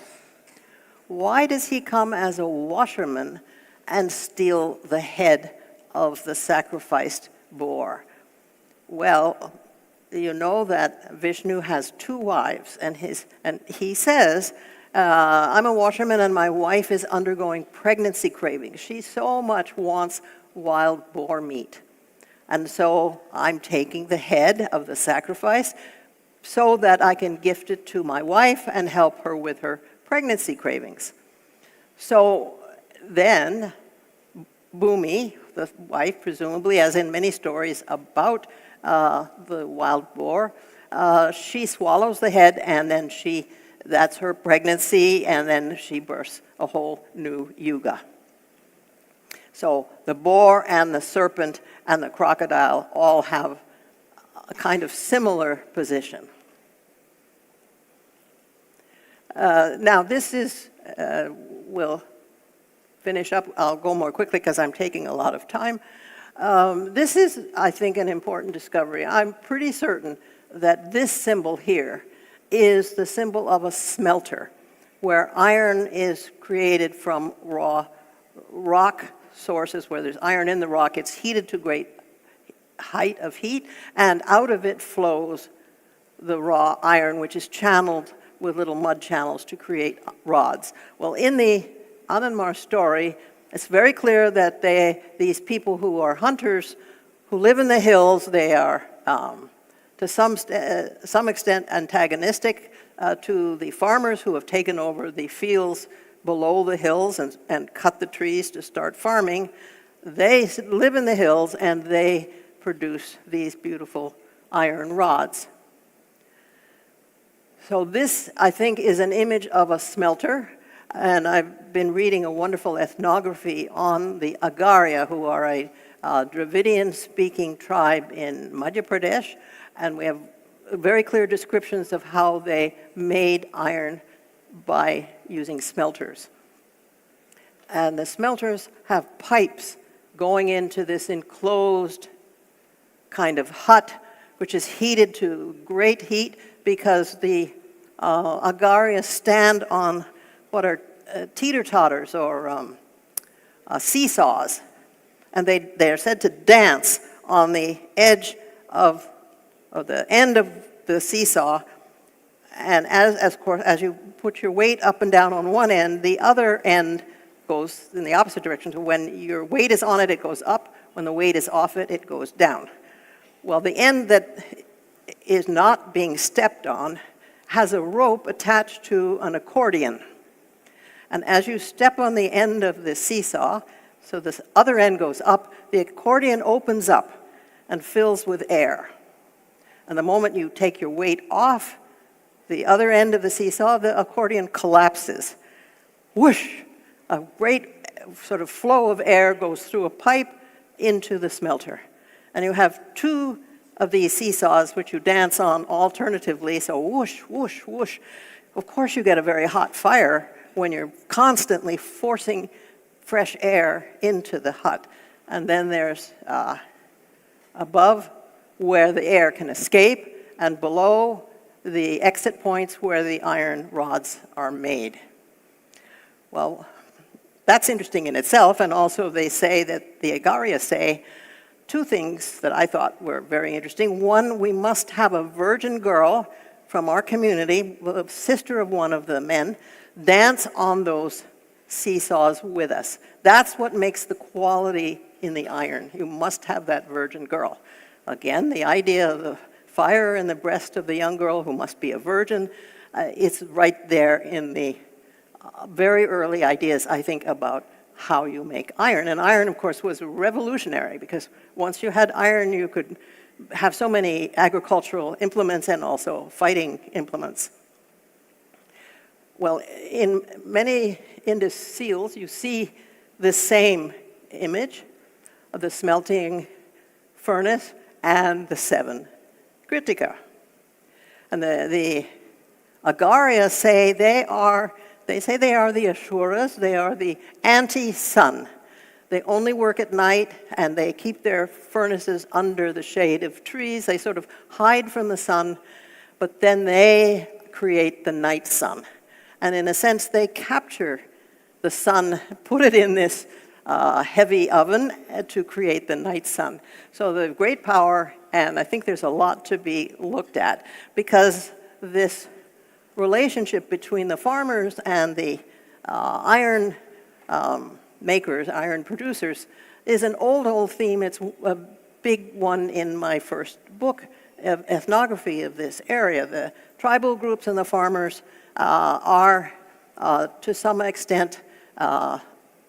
Why does he come as a washerman and steal the head of the sacrificed boar? Well, you know that Vishnu has 2 wives, and he says, I'm a washerman and my wife is undergoing pregnancy cravings. She so much wants wild boar meat. And so I'm taking the head of the sacrifice so that I can gift it to my wife and help her with her pregnancy cravings. So then Bhumi, the wife, presumably, as in many stories about the wild boar, she swallows the head, and then that's her pregnancy, and then she births a whole new yuga. So the boar and the serpent and the crocodile all have a kind of similar position. Now this is, we'll finish up. I'll go more quickly because I'm taking a lot of time. This is, I think, an important discovery. I'm pretty certain that this symbol here is the symbol of a smelter, where iron is created from raw rock sources, where there's iron in the rock. It's heated to great height of heat, and out of it flows the raw iron, which is channeled with little mud channels to create rods. Well, in the Anand story, it's very clear that these people who are hunters, who live in the hills, they are to some extent antagonistic to the farmers who have taken over the fields below the hills and cut the trees to start farming. They live in the hills and they produce these beautiful iron rods. So this, I think, is an image of a smelter. And I've been reading a wonderful ethnography on the Agarya, who are a Dravidian-speaking tribe in Madhya Pradesh. And we have very clear descriptions of how they made iron by using smelters. And the smelters have pipes going into this enclosed kind of hut, which is heated to great heat because the Agarya stand on what are teeter-totters or seesaws. And they are said to dance on the edge of the end of the seesaw. And as you put your weight up and down on one end, the other end goes in the opposite direction. So when your weight is on it, it goes up. When the weight is off it, it goes down. Well, the end that is not being stepped on has a rope attached to an accordion. And as you step on the end of the seesaw, so this other end goes up, the accordion opens up and fills with air. And the moment you take your weight off the other end of the seesaw, the accordion collapses. Whoosh! A great sort of flow of air goes through a pipe into the smelter. And you have 2 of these seesaws which you dance on alternatively, so whoosh, whoosh, whoosh. Of course you get a very hot fire when you're constantly forcing fresh air into the hut. And then there's above where the air can escape, and below the exit points where the iron rods are made. Well, that's interesting in itself, and also they say that the Agaria say two things that I thought were very interesting. One, we must have a virgin girl from our community, the sister of one of the men, dance on those seesaws with us. That's what makes the quality in the iron. You must have that virgin girl. Again, the idea of the fire in the breast of the young girl who must be a virgin, it's right there in the very early ideas, I think, about how you make iron. And iron, of course, was revolutionary because once you had iron, you could have so many agricultural implements and also fighting implements. Well, in many Indus seals, you see the same image of the smelting furnace and the 7 Kritika. And the Agaria say they are the Asuras, they are the anti-sun. They only work at night, and they keep their furnaces under the shade of trees. They sort of hide from the sun, but then they create the night sun. And in a sense, they capture the sun, put it in this heavy oven to create the night sun. So the great power, and I think there's a lot to be looked at, because this relationship between the farmers and the iron makers, iron producers, is an old theme. It's a big one in my first book of ethnography of this area. The tribal groups and the farmers are, to some extent,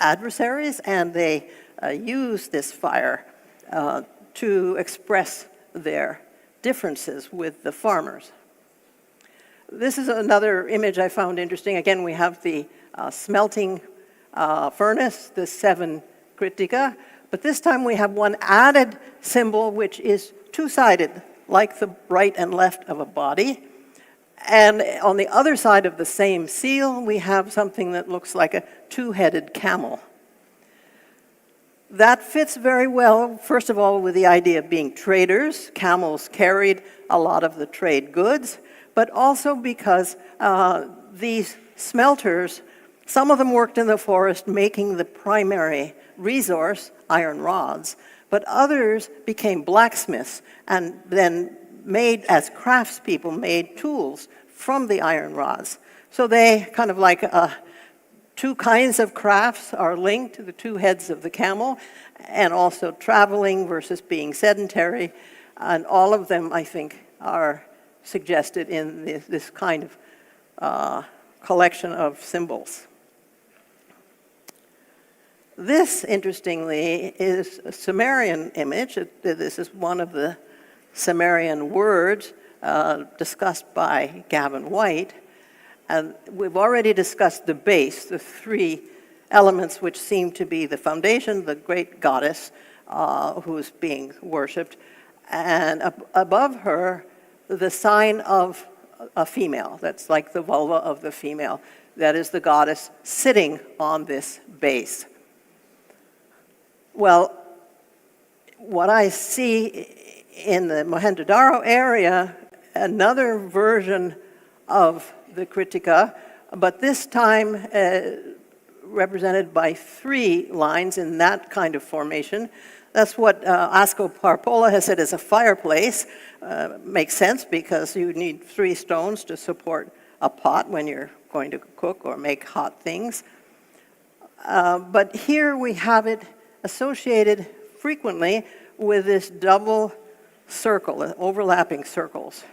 adversaries, and they use this fire to express their differences with the farmers. This is another image I found interesting. Again, we have the smelting furnace, the 7 Kritika, but this time we have one added symbol which is two-sided, like the right and left of a body. And on the other side of the same seal, we have something that looks like a two-headed camel. That fits very well, first of all, with the idea of being traders. Camels carried a lot of the trade goods, but also because these smelters, some of them worked in the forest making the primary resource, iron rods, but others became blacksmiths and then made, as craftspeople, made tools from the iron rods. So they kind of like two kinds of crafts are linked to the two heads of the camel, and also traveling versus being sedentary, and all of them, I think, are suggested in this kind of collection of symbols. This, interestingly, is a Sumerian image. This is one of the Sumerian words discussed by Gavin White. And we've already discussed the base, the 3 elements which seem to be the foundation, the great goddess who is being worshipped, and above her, the sign of a female. That's like the vulva of the female. That is the goddess sitting on this base. Well, what I see in the Mohenjo-Daro area, another version of the Kritika, but this time represented by 3 lines in that kind of formation. That's what Asko Parpola has said is a fireplace. Makes sense because you need 3 stones to support a pot when you're going to cook or make hot things. But here we have it associated frequently with this double circle, overlapping circles,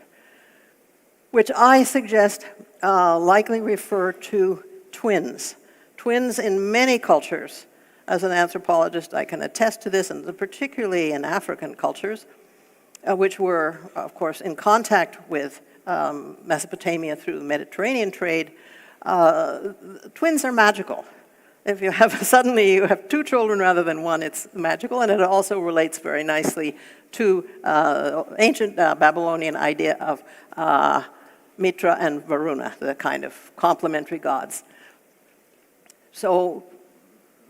which I suggest likely refer to twins. Twins in many cultures. As an anthropologist, I can attest to this, and particularly in African cultures, which were, of course, in contact with Mesopotamia through the Mediterranean trade. Twins are magical. If you have, suddenly you have 2 children rather than 1, it's magical, and it also relates very nicely to ancient Babylonian idea of Mitra and Varuna, the kind of complementary gods. So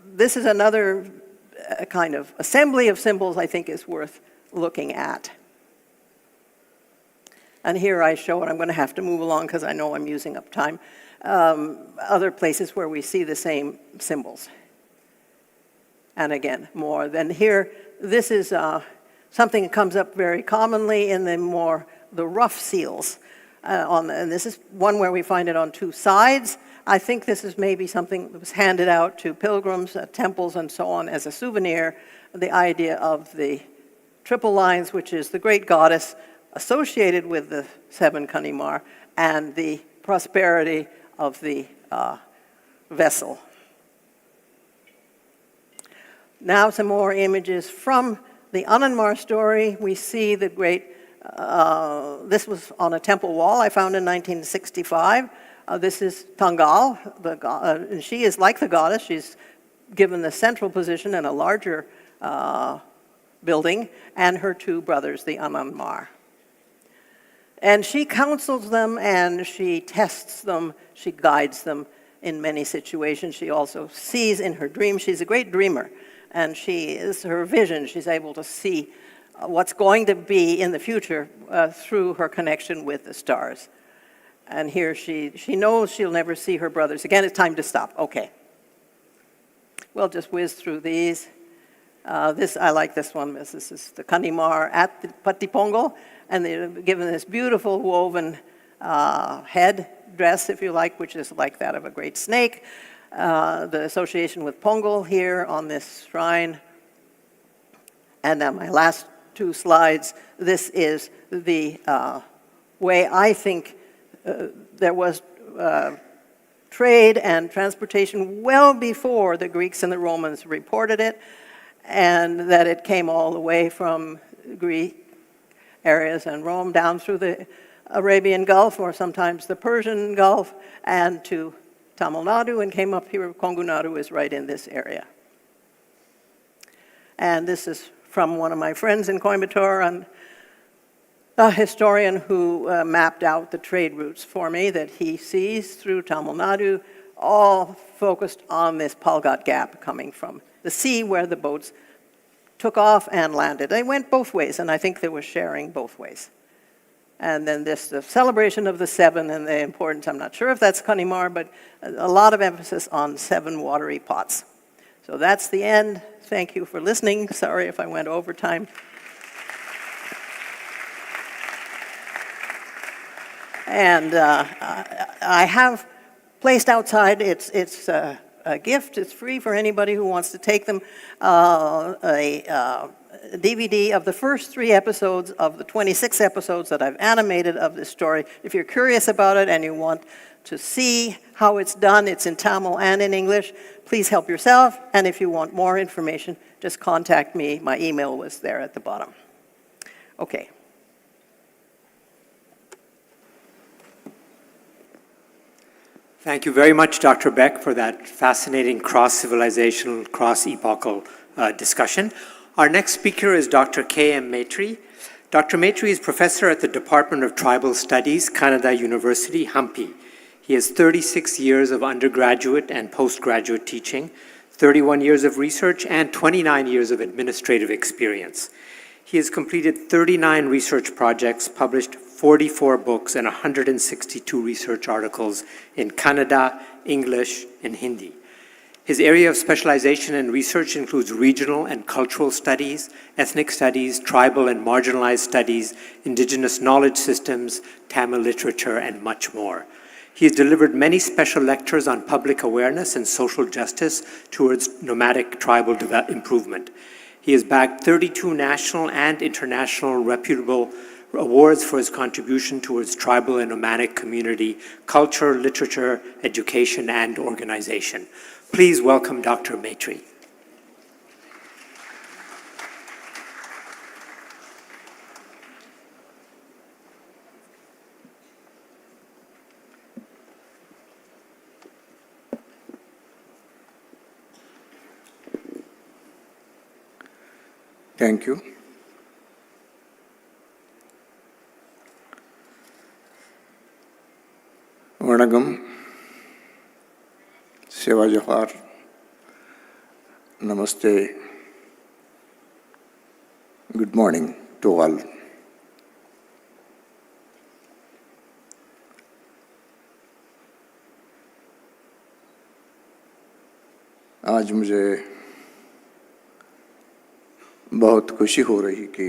this is another kind of assembly of symbols I think is worth looking at. And here I show, and I'm going to have to move along because I know I'm using up time, other places where we see the same symbols. And again, more. Then here, this is something that comes up very commonly in the rough seals. And this is one where we find it on two sides. I think this is maybe something that was handed out to pilgrims at temples and so on as a souvenir, the idea of the triple lines, which is the great goddess associated with the seven Kanimar, and the prosperity of the vessel. Now some more images from the Anandmar story. We see the great, this was on a temple wall I found in 1965. This is Tangal. And she is like the goddess. She's given the central position in a larger building, and her two brothers, the Anandmar. And she counsels them, and she tests them, she guides them in many situations. She also sees in her dreams. She's a great dreamer, and she is her vision. She's able to see what's going to be in the future through her connection with the stars. And here she knows she'll never see her brothers again. It's time to stop. Okay. We'll just whiz through these. I like this one. This is the Kanimar at the Patipongo, and they're given this beautiful woven head dress, if you like, which is like that of a great snake. The association with Pongal here on this shrine. And now my last two slides. This is the way I think there was trade and transportation well before the Greeks and the Romans reported it, and that it came all the way from Greek areas and Rome down through the Arabian Gulf, or sometimes the Persian Gulf, and to Tamil Nadu, and came up here. Kongu Nadu is right in this area. And this is from one of my friends in Coimbatore, and a historian who mapped out the trade routes for me that he sees through Tamil Nadu, all focused on this Palghat Gap coming from the sea where the boats took off and landed. They went both ways, and I think they were sharing both ways. And then the celebration of the seven and the importance, I'm not sure if that's Kanimar, but a lot of emphasis on 7 watery pots. So that's the end. Thank you for listening. Sorry if I went over time. And I have placed outside, it's a gift, it's free for anybody who wants to take them, a DVD of the first 3 episodes of the 26 episodes that I've animated of this story. If you're curious about it and you want to see how it's done, it's in Tamil and in English. Please help yourself, and if you want more information, just contact me. My email was there at the bottom. Okay. Thank you very much, Dr. Beck, for that fascinating cross-civilizational, cross-epochal discussion. Our next speaker is Dr. K.M. Maitri. Dr. Maitri is professor at the Department of Tribal Studies, Kannada University, Hampi. He has 36 years of undergraduate and postgraduate teaching, 31 years of research, and 29 years of administrative experience. He has completed 39 research projects, published 44 books, and 162 research articles in Kannada, English, and Hindi. His area of specialization and research includes regional and cultural studies, ethnic studies, tribal and marginalized studies, indigenous knowledge systems, Tamil literature, and much more. He has delivered many special lectures on public awareness and social justice towards nomadic tribal improvement. He has bagged 32 national and international reputable awards for his contribution towards tribal and nomadic community, culture, literature, education, and organization. Please welcome Dr. Maitri. Thank you. Vanakkam, Seva Johar, Namaste, good morning to all. आज मुझे बहुत खुशी हो रही कि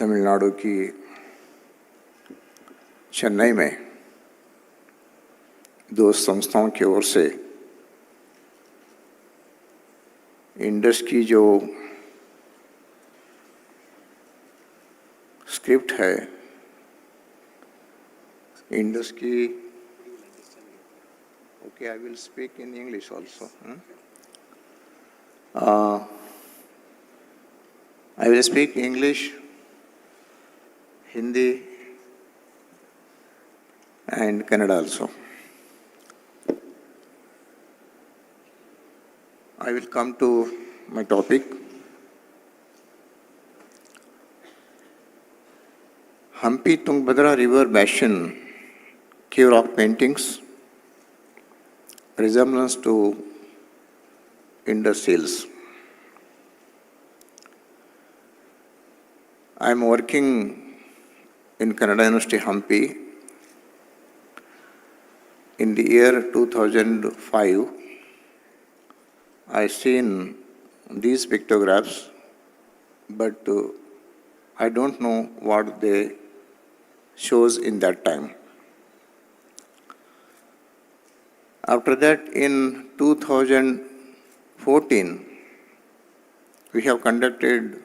तमिलनाडु की चेन्नई में दो संस्थाओं की ओर से इंडस की जो स्क्रिप्ट है, इंडस की, okay, I will speak in English also. I will speak English, Hindi, and Kannada also. I will come to my topic. Hampi Tungabhadra River Basin, cave rock paintings, resemblance to Indus seals. I am working in Kannada University, Hampi. In the year 2005, I seen these pictographs, but I don't know what they shows in that time. After that, in 2014, we have conducted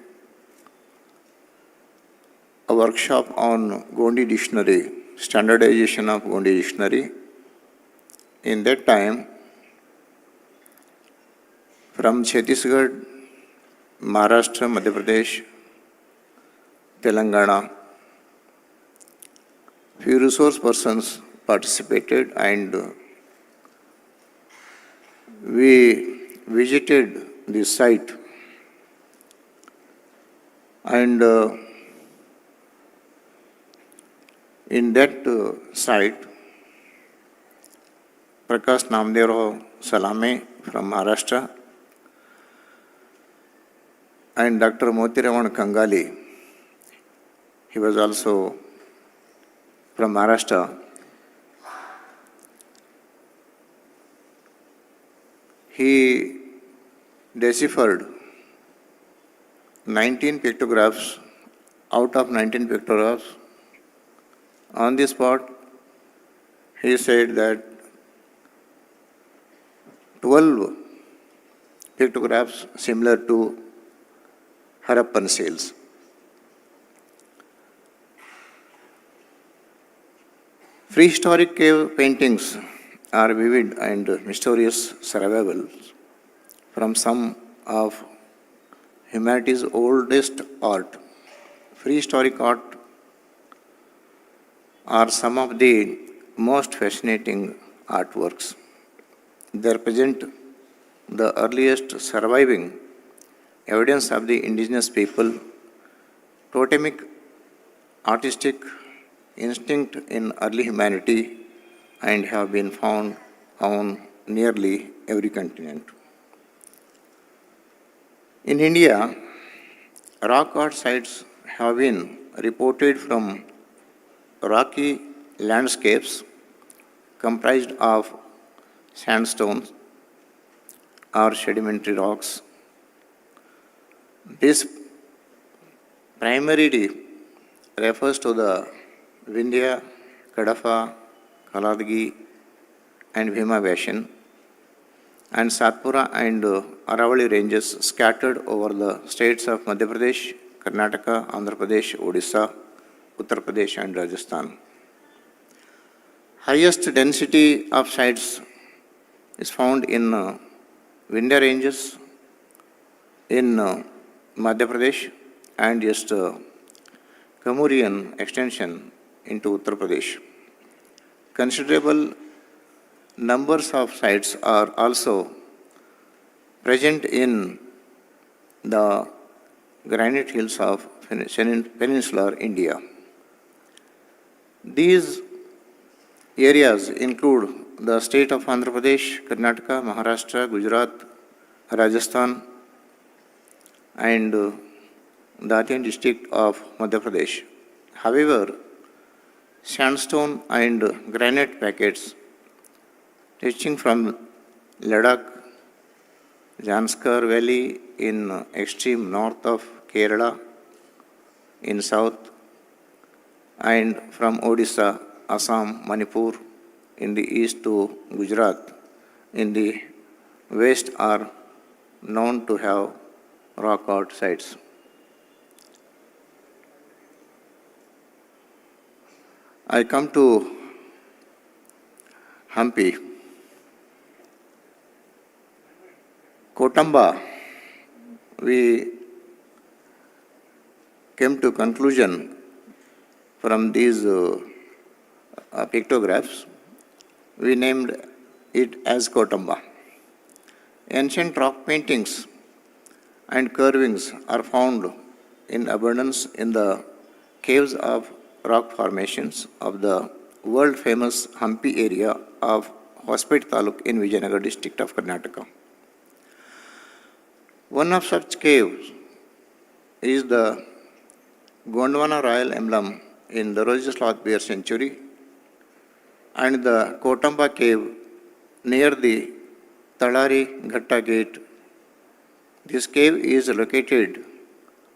a workshop on Gondi Dictionary, standardization of Gondi Dictionary. In that time, from Chhattisgarh, Maharashtra, Madhya Pradesh, Telangana, few resource persons participated, and we visited the site, and in that site, Prakash Namdev Salame from Maharashtra and Dr. Motiraman Kangali, he was also from Maharashtra. He deciphered 19 pictographs. Out of 19 pictographs, on the spot, he said that 12 pictographs similar to Harappan seals. Prehistoric cave paintings are vivid and mysterious survivals from some of humanity's oldest art. Prehistoric art are some of the most fascinating artworks. They represent the earliest surviving evidence of the indigenous people, totemic artistic instinct in early humanity, and have been found on nearly every continent. In India, rock art sites have been reported from rocky landscapes comprised of sandstones or sedimentary rocks. This primarily refers to the Vindhya, Kadapa, Kaladgi, and Bhima Basin, and Satpura and Aravalli ranges scattered over the states of Madhya Pradesh, Karnataka, Andhra Pradesh, Odisha, Uttar Pradesh, and Rajasthan. Highest density of sites is found in Vindhya ranges in Madhya Pradesh and Kamurian extension into Uttar Pradesh. Considerable numbers of sites are also present in the granite hills of peninsular India. These areas include the state of Andhra Pradesh, Karnataka, Maharashtra, Gujarat, Rajasthan, and the Datian district of Madhya Pradesh. However, sandstone and granite packets stretching from Ladakh, Janskar Valley in extreme north of Kerala in south, and from Odisha, Assam, Manipur in the east to Gujarat in the west are known to have rock art sites. I come to Hampi. Kotamba, we came to conclusion from these pictographs, we named it as Kotamba. Ancient rock paintings and carvings are found in abundance in the caves of rock formations of the world-famous Hampi area of Hospet Taluk in Vijayanagar district of Karnataka. One of such caves is the Gondwana Royal Emblem in the Royal Sloth Bear Sanctuary and the Kotamba cave near the Talari Ghatta Gate. This cave is located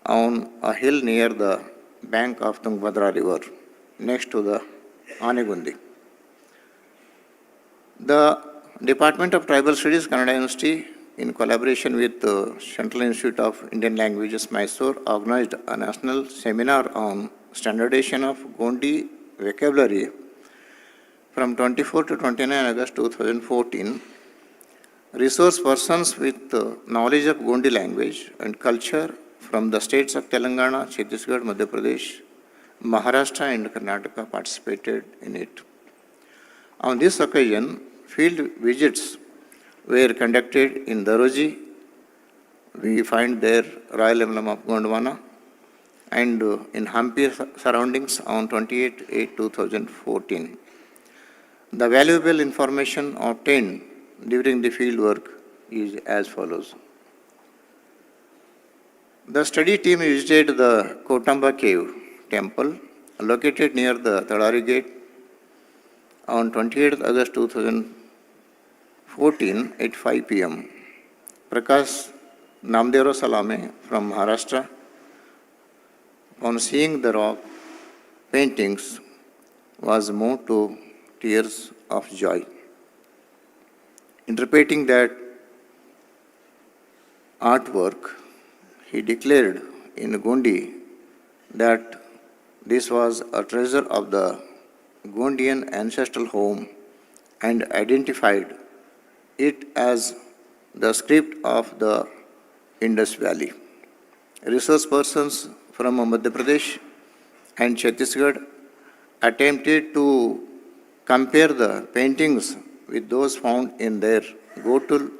on a hill near the bank of Tungabhadra River, next to the Anegundi. The Department of Tribal Studies, Kannada University, in collaboration with the Central Institute of Indian Languages, Mysore, organized a national seminar on standardization of Gondi vocabulary from 24 to 29 August 2014. Resource persons with knowledge of Gondi language and culture from the states of Telangana, Chhattisgarh, Madhya Pradesh, Maharashtra and Karnataka participated in it. On this occasion, field visits were conducted in Daroji. We find there Royal Emblem of Gondwana, and in Hampi surroundings on 28/8/2014. The valuable information obtained during the field work is as follows. The study team visited the Kotamba Cave temple located near the Talari Gate on 28th August 2014 at 5 p.m. Prakash Namdero Salame from Maharashtra, on seeing the rock paintings, was moved to tears of joy. Interpreting that artwork, he declared in Gondi that this was a treasure of the Gondian ancestral home and identified it as the script of the Indus Valley. Research persons from Madhya Pradesh and Chhattisgarh attempted to compare the paintings with those found in their Gotul.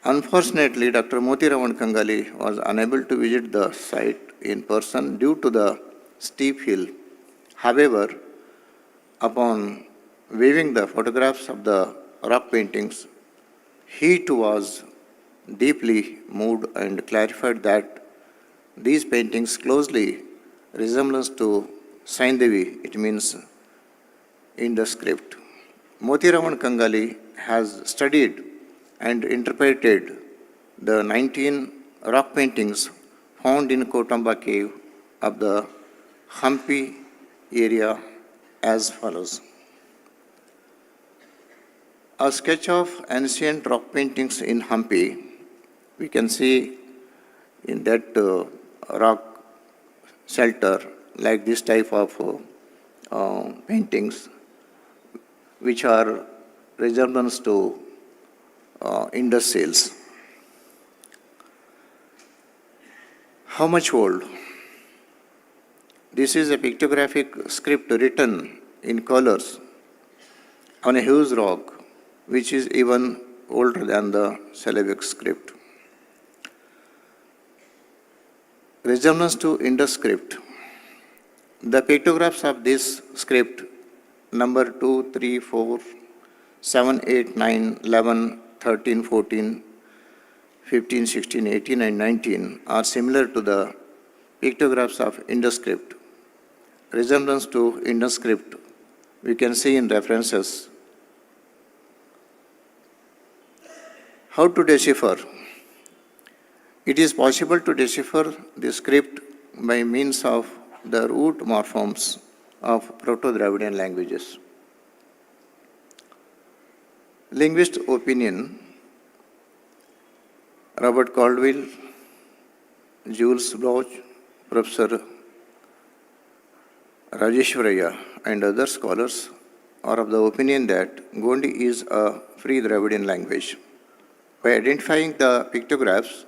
Unfortunately, Dr. Moti Raman Kangali was unable to visit the site in person due to the steep hill. However, upon viewing the photographs of the rock paintings, he too was deeply moved and clarified that these paintings closely resemblance to Saindevi, it means in the script. Moti Raman Kangali has studied and interpreted the 19 rock paintings found in Kotamba cave of the Hampi area as follows. A sketch of ancient rock paintings in Hampi. We can see in that rock shelter like this type of paintings which are resemblance to Indus seals. How much old? This is a pictographic script written in colors on a huge rock which is even older than the syllabic script. Resemblance to Indus script. The pictographs of this script, number 2, 3, 4, 7, 8, 9, 11, 13, 14, 15, 16, 18, and 19 are similar to the pictographs of Indus script. Resemblance to Indus script we can see in references How to decipher? It is possible to decipher the script by means of the root morphemes of Proto-Dravidian languages. Linguist opinion, Robert Caldwell, Jules Bloch, Professor Rajeshwaraya, and other scholars are of the opinion that Gondi is a free Dravidian language. By identifying the pictographs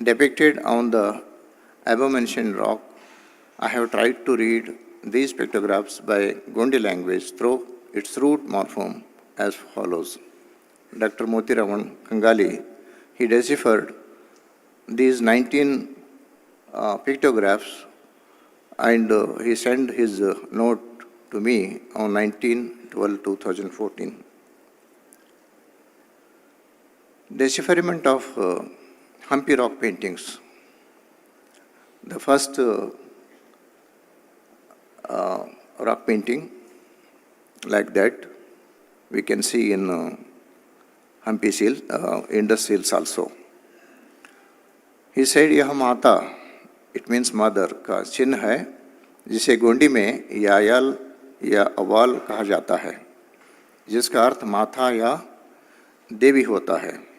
depicted on the above-mentioned rock, I have tried to read these pictographs by Gondi language through its root morpheme as follows. Dr. Motiraman Kangali, he deciphered these 19 pictographs and he sent his note to me on 19/12/2014. Decipherment of Hampi rock paintings. The first rock painting like that we can see in Hampi Seal, Indus Seals also. He said, यह माता, it means mother, का चिन्ह है जिसे गोंडी में यायल या अवाल कहा जाता है, जिसका अर्थ माता या देवी होता है.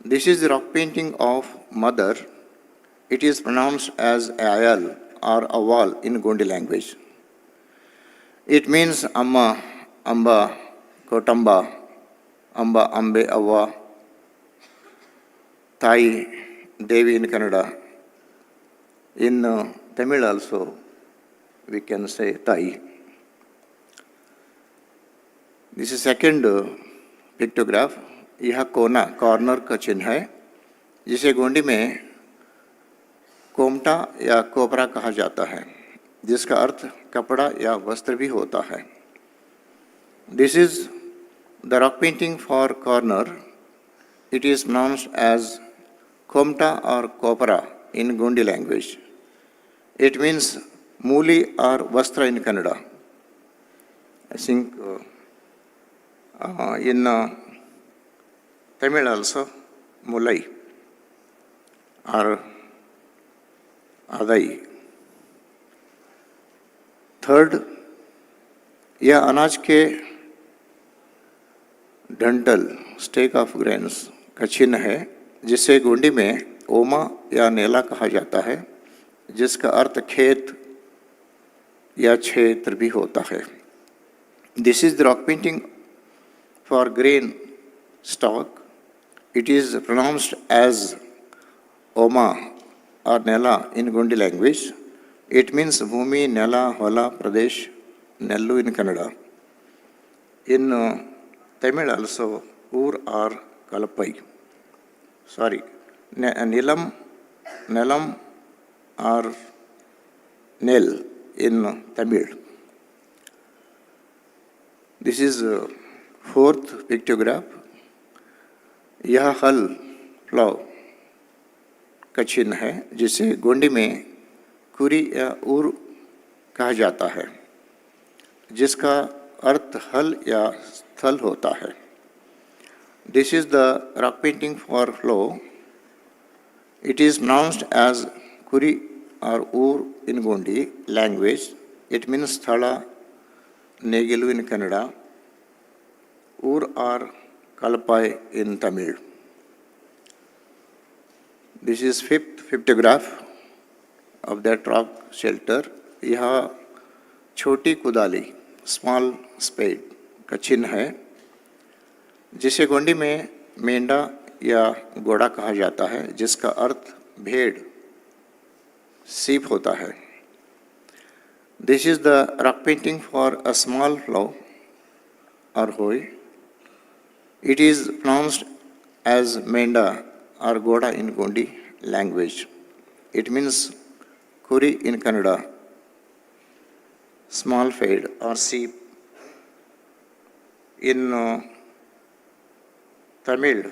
This is the rock painting of mother. It is pronounced as ayal or aval in Gondi language. It means amma, amba, kotamba, amba, ambe, ava, tai, devi in Kannada. In Tamil also we can say tai. This is second pictograph. यह कोना corner का चिन्ह है जिसे गोंडी में कोमटा या कोपरा कहा जाता है, जिसका अर्थ कपड़ा या वस्त्र भी होता है. This is the rock painting for corner. It is pronounced as komta or kopara in Gondi language. It means muli or vastra in Kannada. I think in Tamil also, mulai or adai. Third, यह अनाज के dental stake of grains का चिन्ह है जिसे गोंडी में ओमा या नेला कहा जाता है, जिसका अर्थ खेत या क्षेत्र भी होता है. This is the rock painting for grain stalk. It is pronounced as Oma or Nella in Gondi language. It means Bhumi, Nella, Hola, Pradesh, Nellu in Kannada. In Tamil also, Ur or Kalapai. Sorry, Nilam, Nelam or Nel in Tamil. This is fourth pictograph. यह हल plough का चिन्ह है जिसे गोंडी में कुरी या उर कहा जाता है, जिसका अर्थ हल या स्थल होता है. This is the rock painting for flow. It is pronounced as kuri or ur in Gondi language. It means thala, negelu in Kannada, ur or Kalapai in Tamil. This is fifth pictograph of that rock shelter. यह छोटी कुदाली small spade का चिन्ह है जिसे गोंडी में मेंढा या घोड़ा कहा जाता है, जिसका अर्थ भेड़ सीप होता है. This is the rock painting for a small plough or hoe. It is pronounced as Menda or Goda in Gondi language. It means Kuri in Kannada, small fade or sheep. In Tamil,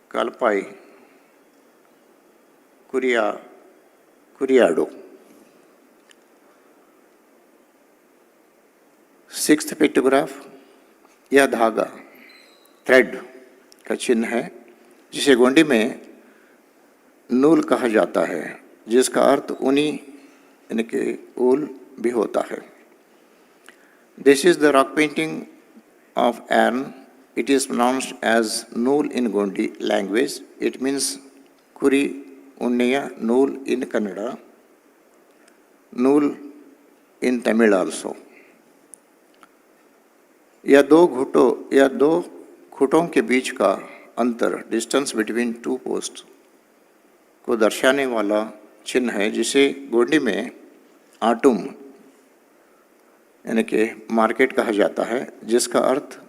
Kalpai, Kuriado. Sixth pictograph, यह धागा thread का चिन्ह है, जिसे गोंडी में नूल कहा जाता है, जिसका अर्थ ऊनी यानी कि ऊल भी होता है. This is the rock painting of Ern. It is pronounced as Nool in Gondi language. It means Kuri Unniya Nool in Kannada, Nool in Tamil also. यह दो खुटों के बीच का अंतर, डिस्टेंस बिटवीन टू पोस्ट, को दर्शाने वाला चिन्ह है, जिसे गोंडी में आटुम यानी कि मार्केट कहा जाता है, जिसका अर्थ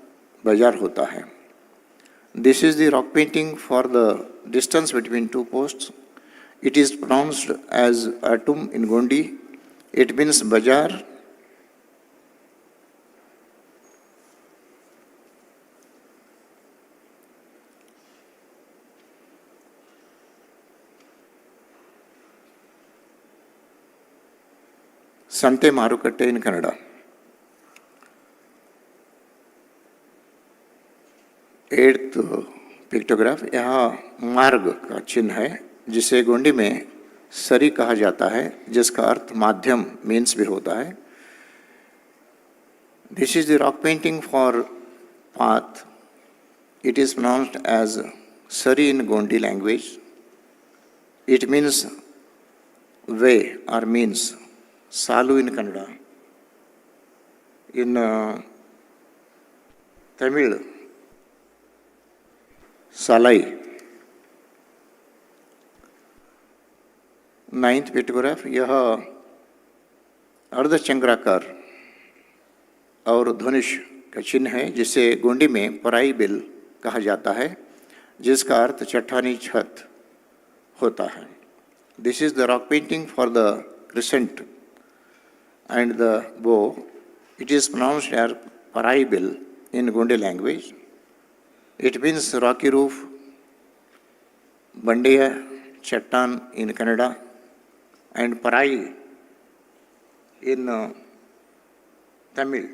बाजार होता है. This is the rock painting for the distance between two posts. It is pronounced as atum in Gondi. It means bazaar. Sante marukatte in Kannada. Eighth pictograph, यह मार्ग का चिन्ह है, जिसे गोंडी में सरी कहा जाता है, जिसका अर्थ माध्यम मीन्स भी होता है. This is the rock painting for path. It is pronounced as sari in Gondi language. It means way और means saalu in Kannada. In Tamil salai. Ninth pictograph, यह अर्धचंद्राकार और धनुष का चिन्ह है, जिसे गोंडी में पराई बिल कहा जाता है, जिसका अर्थ चट्टानी छत होता है. This is the rock painting for the crescent and the bow. It is pronounced as Parai Bill in Gondi language. It means rocky roof, Bandiya, Chattan in Kannada, and Parai in Tamil.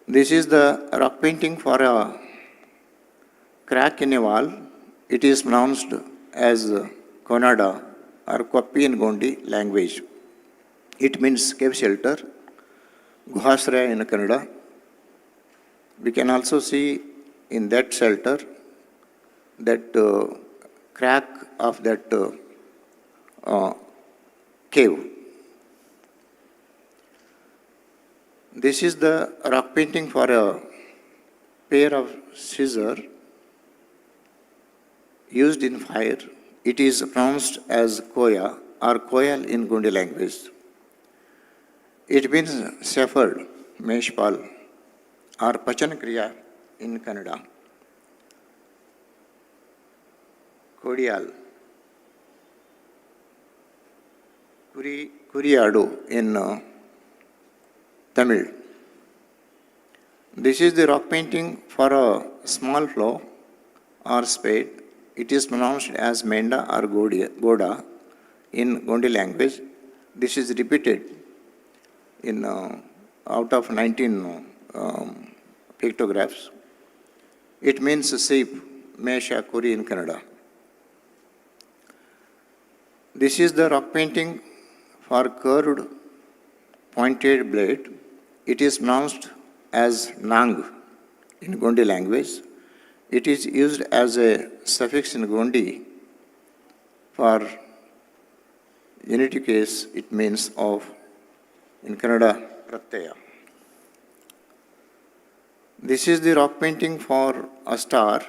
This is the rock painting for a crack in a wall. It is pronounced as Konada or Kwappi in Gondi language. It means cave shelter, Guhasraya in Kannada. We can also see in that shelter that crack of that cave. This is the rock painting for a pair of scissors used in fire. It is pronounced as koya or koyal in Gondi language. It means shepherd, meshpal or pachan kriya in Kannada. Kodiyal, kuriyadu in Tamil. This is the rock painting for a small plough or spade. It is pronounced as Menda or Goda in Gondi language. This is repeated in out of 19 pictographs. It means sheep, Mesha, Kuri in Kannada. This is the rock painting for curved pointed blade. It is pronounced as Nang in Gondi language. It is used as a suffix in Gondi for unity case. It means of, in Kannada, pratyaya. This is the rock painting for a star.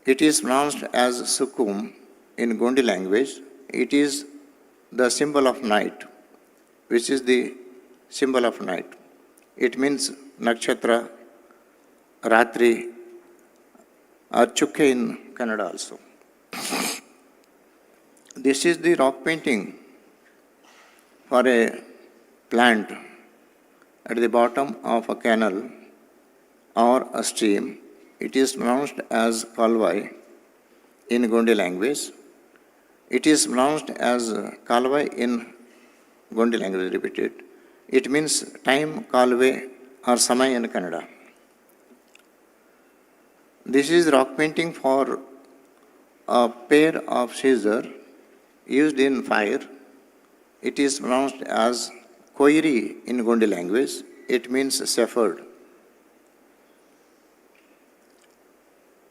It is pronounced as Sukum in Gondi language. It is the symbol of night, which is the symbol of night. It means nakshatra, ratri, or chukke in Kannada also. This is the rock painting for a plant at the bottom of a canal or a stream. It is pronounced as Kalvai in Gondi language. It is pronounced as Kalvai in Gondi language, repeated. It means time, Kalve, or Samay in Kannada. This is rock painting for a pair of scissors used in fire. It is pronounced as Koiri in Gondi language. It means shepherd.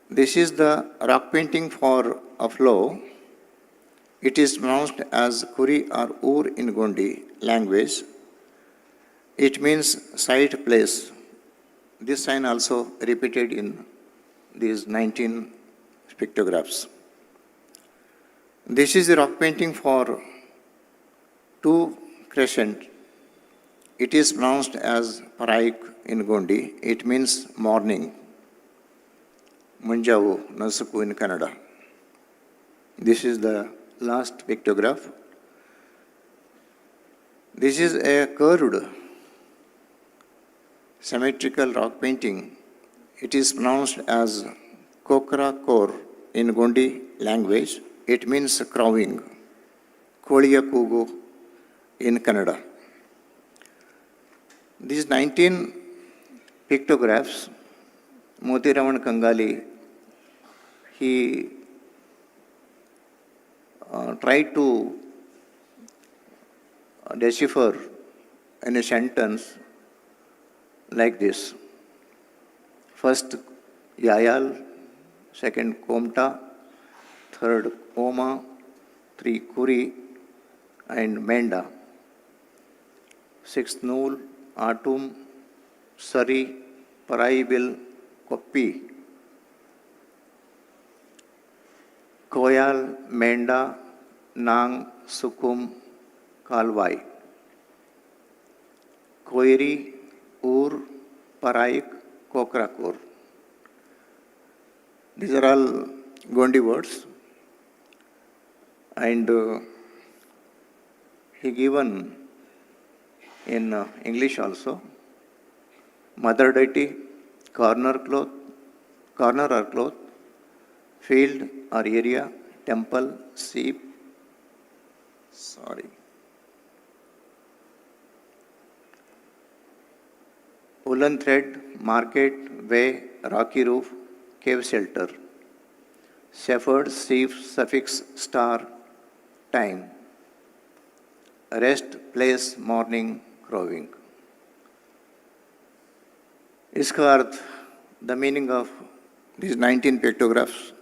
This is the rock painting for a flow. It is pronounced as Kuri or Ur in Gondi language. It means site place. This sign also repeated in these 19 pictographs. This is the rock painting for two crescent. It is pronounced as Paraik in Gondi. It means morning. Munjavu, Nasuku in Kannada. This is the last pictograph. This is a curved symmetrical rock painting. It is pronounced as Kokra Kor in Gondi language. It means crowing. Koliya Kugu in Kannada. These 19 pictographs, Motiraman Kangali, he tried to decipher in a sentence like this. First, Yayal, second, Komta, third, Oma, three, Kuri, and Menda. Sixth, Nool, Atum, Sari, Paraibil, Koppi, Koyal, Menda, Nang, Sukum, Kalwai, Koiri, Ur, Paraik, Kokrakur. These are all Gondi words. And he given in English also, mother deity, corner or cloth, field or area, temple, sheep, woolen thread, market, way, rocky roof, cave shelter, shepherd, sheep, suffix, star, time, rest, place, morning, crowing. इसका अर्थ, the meaning of these 19 pictographs,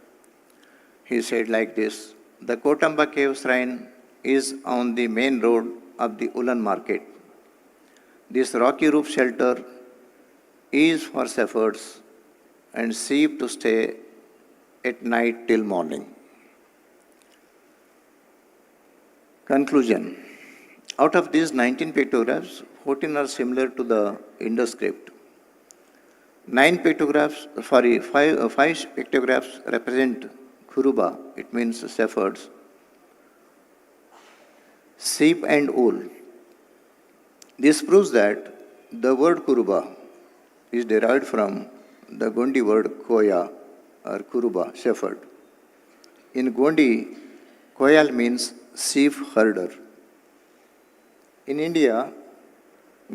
he said like this: the Kotamba cave shrine is on the main road of the Ulan market. This rocky roof shelter is for shepherds and sheep to stay at night till morning. Conclusion. Out of these 19 pictographs, 14 are similar to the Indus script. 5 pictographs represent Kuruba, it means shepherds, sheep and wool. This proves that the word Kuruba is derived from the Gondi word Koya or Kuruba, shepherd. In Gondi, Koyal means sheep herder. In India,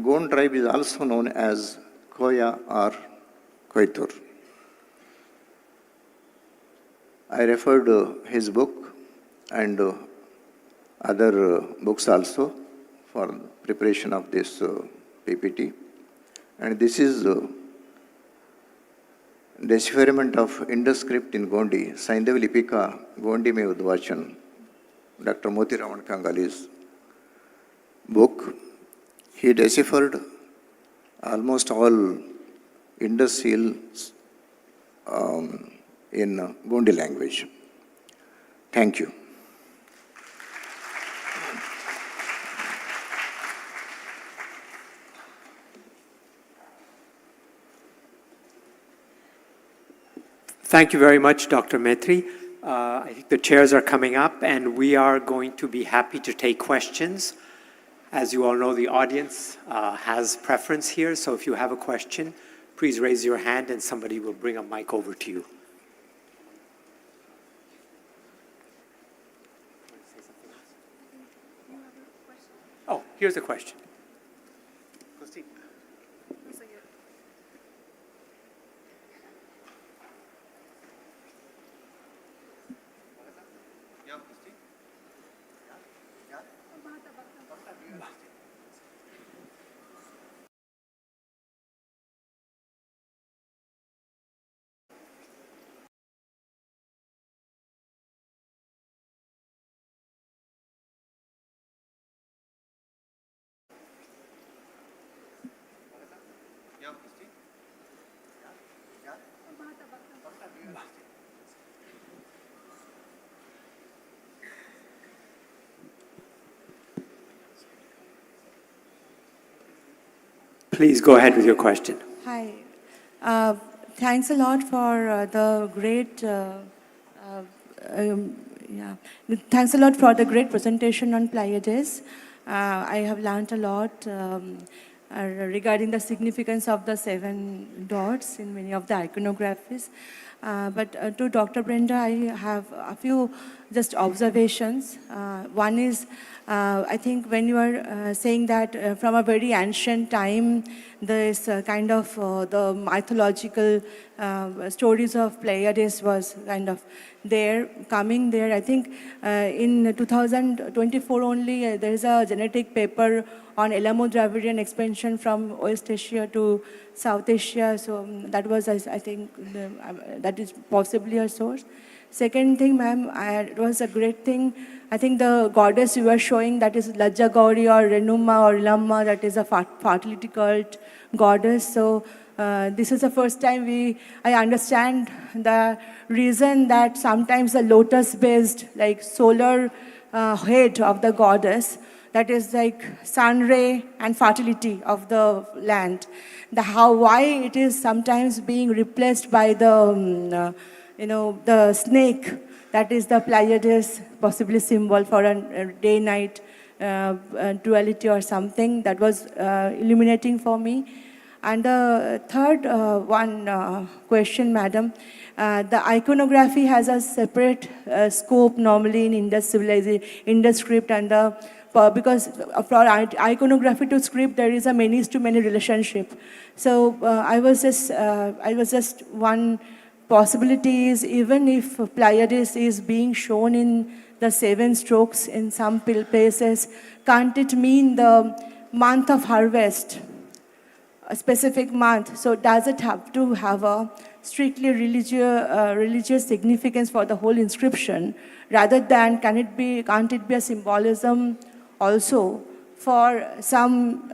Gond tribe is also known as Koya or Koitur. I referred his book and other books also for preparation of this PPT. And this is decipherment of Indus script in Gondi, Saindav Lipika, Gondi Me Udvachan, Dr. Motiraman Kangali's book. He deciphered almost all Indus seals in Gondi language. Thank you. Thank you very much, Dr. Maitri. I think the chairs are coming up, and we are going to be happy to take questions. As you all know, the audience has preference here, so if you have a question, please raise your hand and somebody will bring a mic over to you. Oh, here's a question. Please go ahead with your question. Hi. Thanks a lot for the great, yeah. Thanks a lot for the great presentation on Pleiades. I have learned a lot regarding the significance of the 7 dots in many of the iconographies. But to Dr. Brenda, I have a few just observations. One is, I think when you are saying that from a very ancient time, this kind of the mythological stories of Pleiades was kind of coming there. I think in 2024 only, there is a genetic paper on Elamo-Dravidian expansion from West Asia to South Asia. So that was, I think, that is possibly a source. Second thing, ma'am, it was a great thing. I think the goddess you were showing, that is Lajja Gauri or Renuma or Lamma, that is a fertility cult goddess. So this is the first time I understand the reason that sometimes the lotus-based, like solar head of the goddess, that is like sun ray and fertility of the land. Why it is sometimes being replaced by the, the snake, that is the Pleiades, possibly symbol for a day-night duality or something. That was illuminating for me. And the third question, madam, the iconography has a separate scope normally in Indus civilization, Indus script, and because for iconography to script, there is a many-to-many relationship. So I was just one possibility is, even if Pleiades is being shown in the 7 strokes in some places, can't it mean the month of harvest, a specific month? So does it have to have a strictly religious significance for the whole inscription, rather than can't it be a symbolism also for some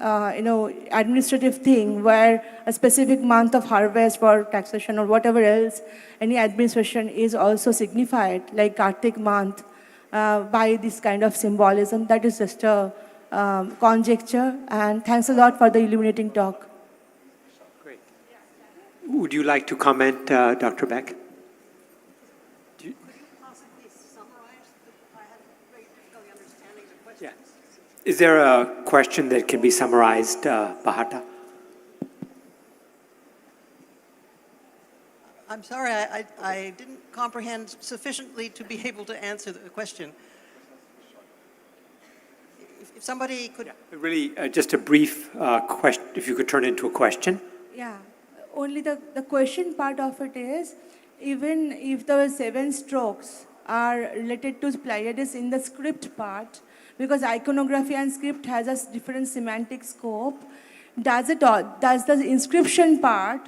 administrative thing where a specific month of harvest for taxation or whatever else, any administration is also signified, like Kartik month, by this kind of symbolism? That is just a conjecture. And thanks a lot for the illuminating talk. Great. Would you like to comment, Dr. Beck? Is there a question that can be summarized, Bahata? I'm sorry, I didn't comprehend sufficiently to be able to answer the question. If somebody could... Really, just a brief question, if you could turn it into a question. Yeah, only the question part of it is, even if the 7 strokes are related to Pleiades in the script part, because iconography and script has a different semantic scope, does the inscription part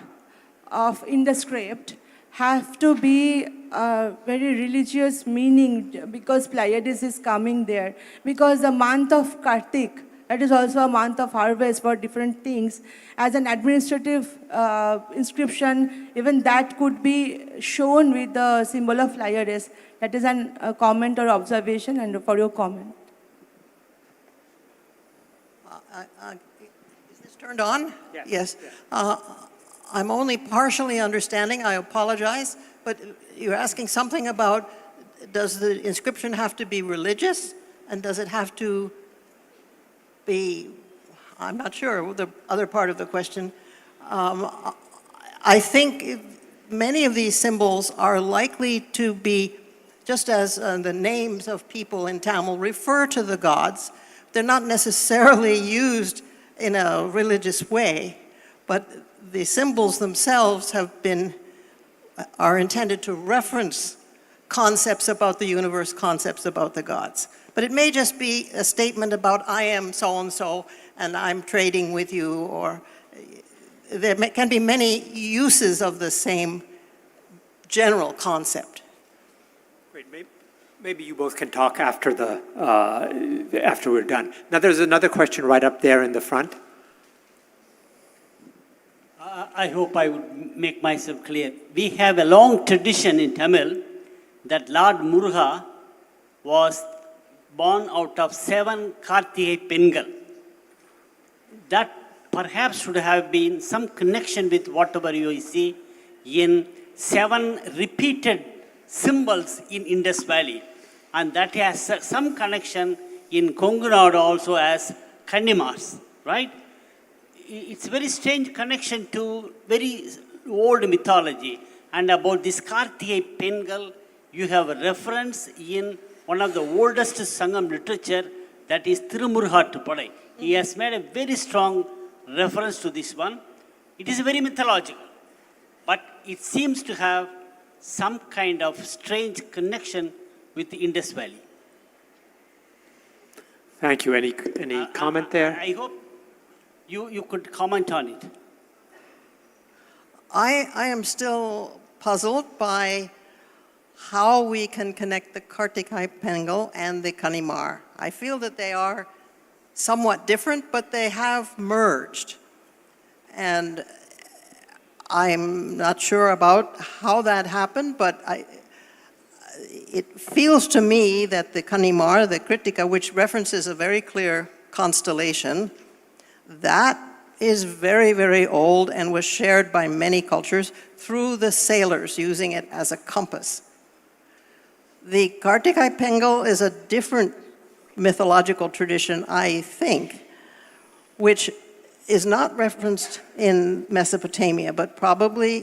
in the script have to be a very religious meaning because Pleiades is coming there? Because the month of Kartik, that is also a month of harvest for different things, as an administrative inscription, even that could be shown with the symbol of Pleiades. That is a comment or observation, and for your comment. Is this turned on? Yes. Yes. I'm only partially understanding, I apologize, but you're asking something about, does the inscription have to be religious? And does it have to be, I'm not sure, the other part of the question. I think many of these symbols are likely to be, just as the names of people in Tamil refer to the gods, they're not necessarily used in a religious way, but the symbols themselves are intended to reference concepts about the universe, concepts about the gods. But it may just be a statement about, I am so-and-so, and I'm trading with you, or there can be many uses of the same general concept. Great. Maybe you both can talk after after we're done. Now, there's another question right up there in the front. I hope I would make myself clear. We have a long tradition in Tamil that Lord Muruga was born out of 7 Karthikei Pengal. That perhaps should have been some connection with whatever you see in 7 repeated symbols in Indus Valley. And that has some connection in Kongu Nadu also as Kannimars, right? It's a very strange connection to very old mythology. And about this Karthikey Pengal, you have a reference in one of the oldest Sangam literature, that is Tirumurugattupadai. He has made a very strong reference to this one. It is very mythological, but it seems to have some kind of strange connection with the Indus Valley. Thank you. Any comment there? I hope you could comment on it. I am still puzzled by how we can connect the Karthikey Pengal and the Kannimar. I feel that they are somewhat different, but they have merged. And I'm not sure about how that happened, but it feels to me that the Kannimar, the Kritika, which references a very clear constellation, that is very, very old and was shared by many cultures through the sailors using it as a compass. The Karthikey Pengal is a different mythological tradition, I think, which is not referenced in Mesopotamia, but probably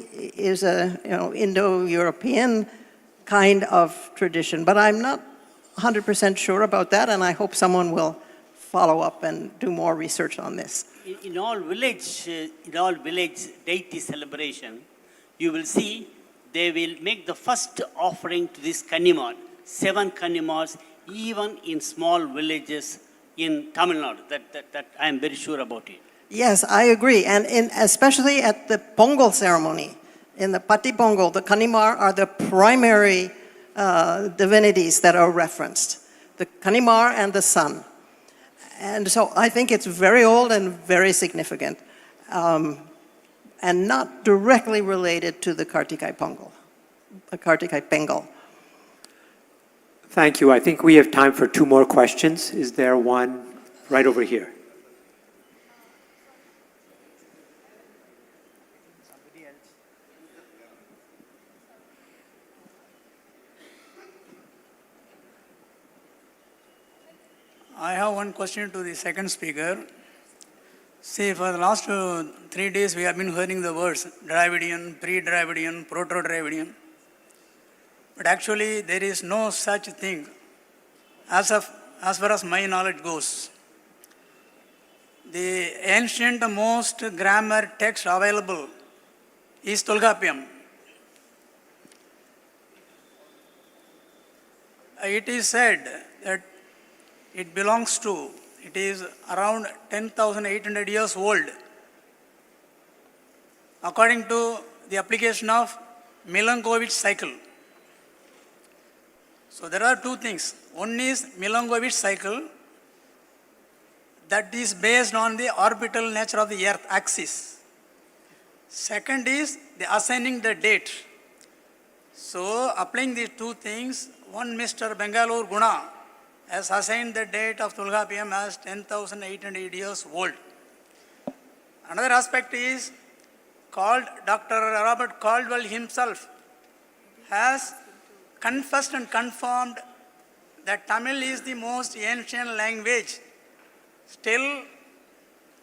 is a Indo-European kind of tradition. But I'm not 100% sure about that, and I hope someone will follow up and do more research on this. In all village deity celebration, you will see they will make the first offering to this Kannimar, 7 Kannimars, even in small villages in Tamil Nadu. That I am very sure about it. Yes, I agree. And especially at the Pongal ceremony, in the Patti Pongal, the Kannimar are the primary divinities that are referenced. The Kannimar and the sun. And so I think it's very old and very significant, and not directly related to the Karthikey Pengal. Thank you. I think we have time for 2 more questions. Is there one right over here? I have one question to the second speaker. See, for the last 3 days, we have been hearing the words Dravidian, pre-Dravidian, proto-Dravidian. But actually, there is no such thing as far as my knowledge goes. The ancient most grammar text available is Tolkappiyam. It is said that it is around 10,800 years old, according to the application of Milankovitch cycle. So there are 2 things. One is Milankovitch cycle, that is based on the orbital nature of the Earth axis. Second is the assigning the date. So applying these 2 things, one Mr. Bengaluru Guna has assigned the date of Tolkappiyam as 10,800 years old. Another aspect is Dr. Robert Caldwell himself has confessed and confirmed that Tamil is the most ancient language. Still,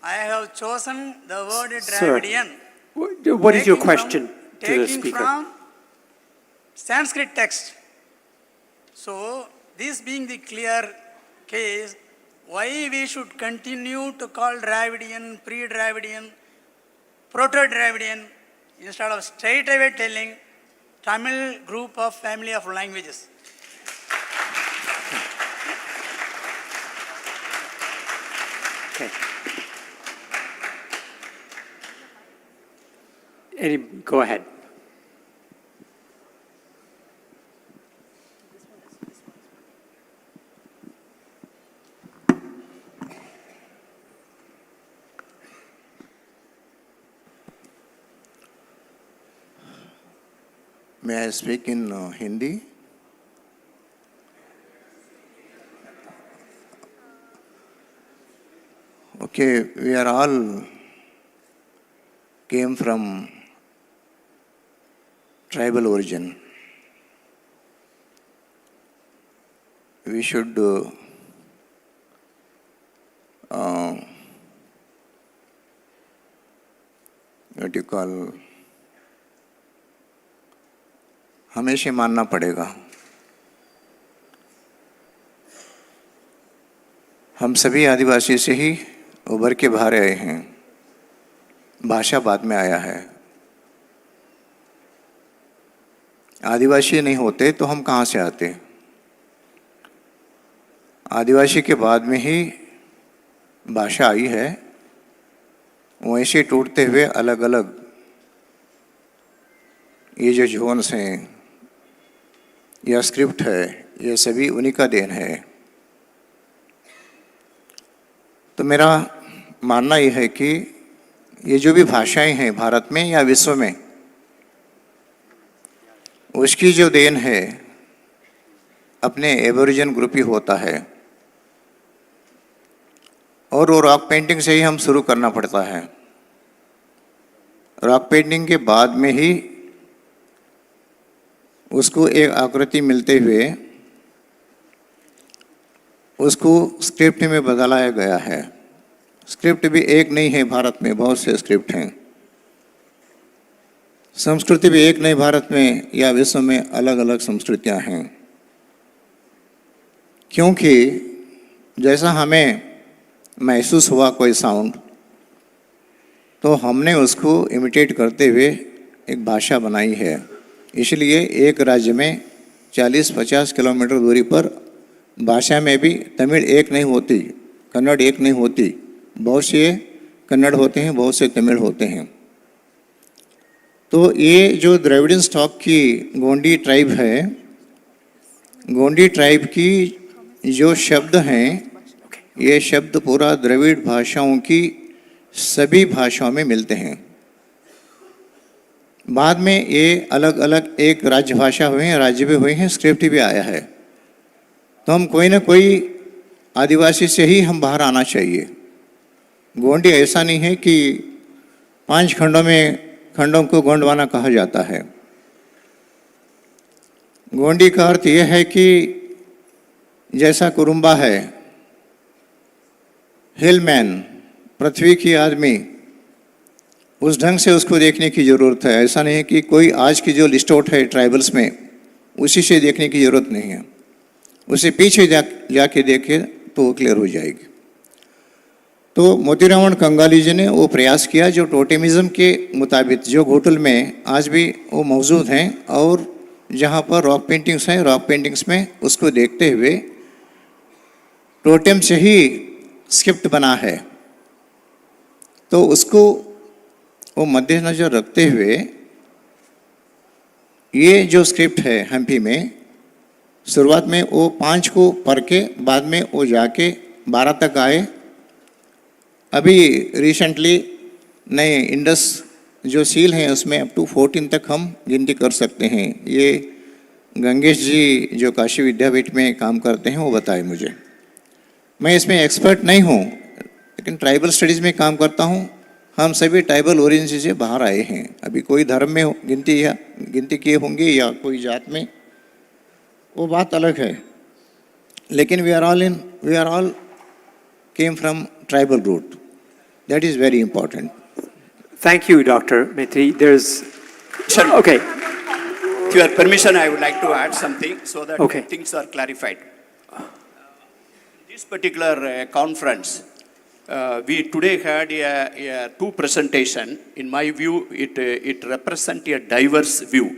I have chosen the word Dravidian. What is your question to the Taking speaker? from Sanskrit text. So, this being the clear case, why we should continue to call Dravidian, pre-Dravidian, proto-Dravidian, instead of straight away telling Tamil group of family of languages. Okay. Go ahead. May I speak in Hindi? Okay, we are all came from tribal origin. We should what you call, हमेशा मानना पड़ेगा। हम सभी आदिवासी से ही उभर के बाहर आए हैं, भाषा बाद में आया है। आदिवासी नहीं होते तो हम कहाँ से आते? आदिवासी के बाद में ही भाषा आई है, वहीं से टूटते हुए अलग अलग ये जो जोन्स हैं या स्क्रिप्ट है, ये सभी उन्हीं का देन है। तो मेरा मानना ये है कि ये जो भी भाषाएं हैं भारत में या विश्व में, उसकी जो देन है अपने एबोरिजिन ग्रुप ही होता है, और वो रॉक पेंटिंग से ही हम शुरू करना पड़ता है। रॉक पेंटिंग के बाद में ही उसको एक आकृति मिलते हुए उसको स्क्रिप्ट में बदलाया गया है। स्क्रिप्ट भी एक नहीं है, भारत में बहुत से स्क्रिप्ट हैं। संस्कृति भी एक नहीं, भारत में या विश्व में अलग अलग संस्कृतियां हैं। क्योंकि जैसा हमें महसूस हुआ कोई साउंड, तो हमने उसको इमिटेट करते हुए एक भाषा बनाई है। इसलिए एक राज्य में 40-50 किलोमीटर दूरी पर भाषा में भी तमिल एक नहीं होती, कन्नड़ एक नहीं होती, बहुत से कन्नड़ होते हैं, बहुत से तमिल होते हैं। तो ये जो द्रविडियन स्टॉक की गोंडी ट्राइब है, गोंडी ट्राइब की जो शब्द हैं, ये शब्द पूरा द्रविड़ भाषाओं की सभी भाषाओं में मिलते हैं। बाद में ये अलग अलग एक राज्य भाषा हुए हैं, राज्य भी हुए हैं, स्क्रिप्ट भी आया है। तो हम कोई ना कोई आदिवासी से ही हम बाहर आना चाहिए। गोंडी ऐसा नहीं है कि 5 खंडों को गोंडवाना कहा जाता है। गोंडी का अर्थ यह है कि जैसा कुरुम्बा है, हिलमैन, पृथ्वी की आदमी, उस ढंग से उसको देखने की ज़रूरत है। ऐसा नहीं है कि कोई आज की जो लिस्ट आउट है ट्राइबल्स में, उसी से देखने की ज़रूरत नहीं है। उसे पीछे जाके देखे तो वो क्लियर हो जाएगी। तो मोतीराम कंगाली जी ने वो प्रयास किया जो टोटेमिज्म के मुताबिक जो घोटल में आज भी वो मौजूद हैं, और जहाँ पर रॉक पेंटिंग्स हैं, रॉक पेंटिंग्स में उसको देखते हुए टोटेम से ही स्क्रिप्ट बना है। तो उसको वो मद्देनजर रखते हुए ये जो स्क्रिप्ट है हम्पी में, शुरुआत में वो 5 को पढ़ के बाद में वो जाके 12 तक आए। अभी रिसेंटली नए इंडस जो सील हैं उसमें अप टू 14 तक हम गिनती कर सकते हैं। ये गंगेश जी जो काशी विद्यापीठ में काम करते हैं वो बताए मुझे। मैं इसमें एक्सपर्ट नहीं हूँ, लेकिन ट्राइबल स्टडीज़ में काम करता हूँ। हम सभी ट्राइबल ओरिजिन से बाहर आए हैं। अभी कोई धर्म में गिनती किए होंगे या कोई जात में, वो बात अलग है, लेकिन we are all came from tribal root. That is very important. Thank you, Dr. Maitri. There's... Okay. With your permission, I would like to add something so that Okay. things are clarified. This particular conference, we today had a 2 presentation. In my view, it represents a diverse view.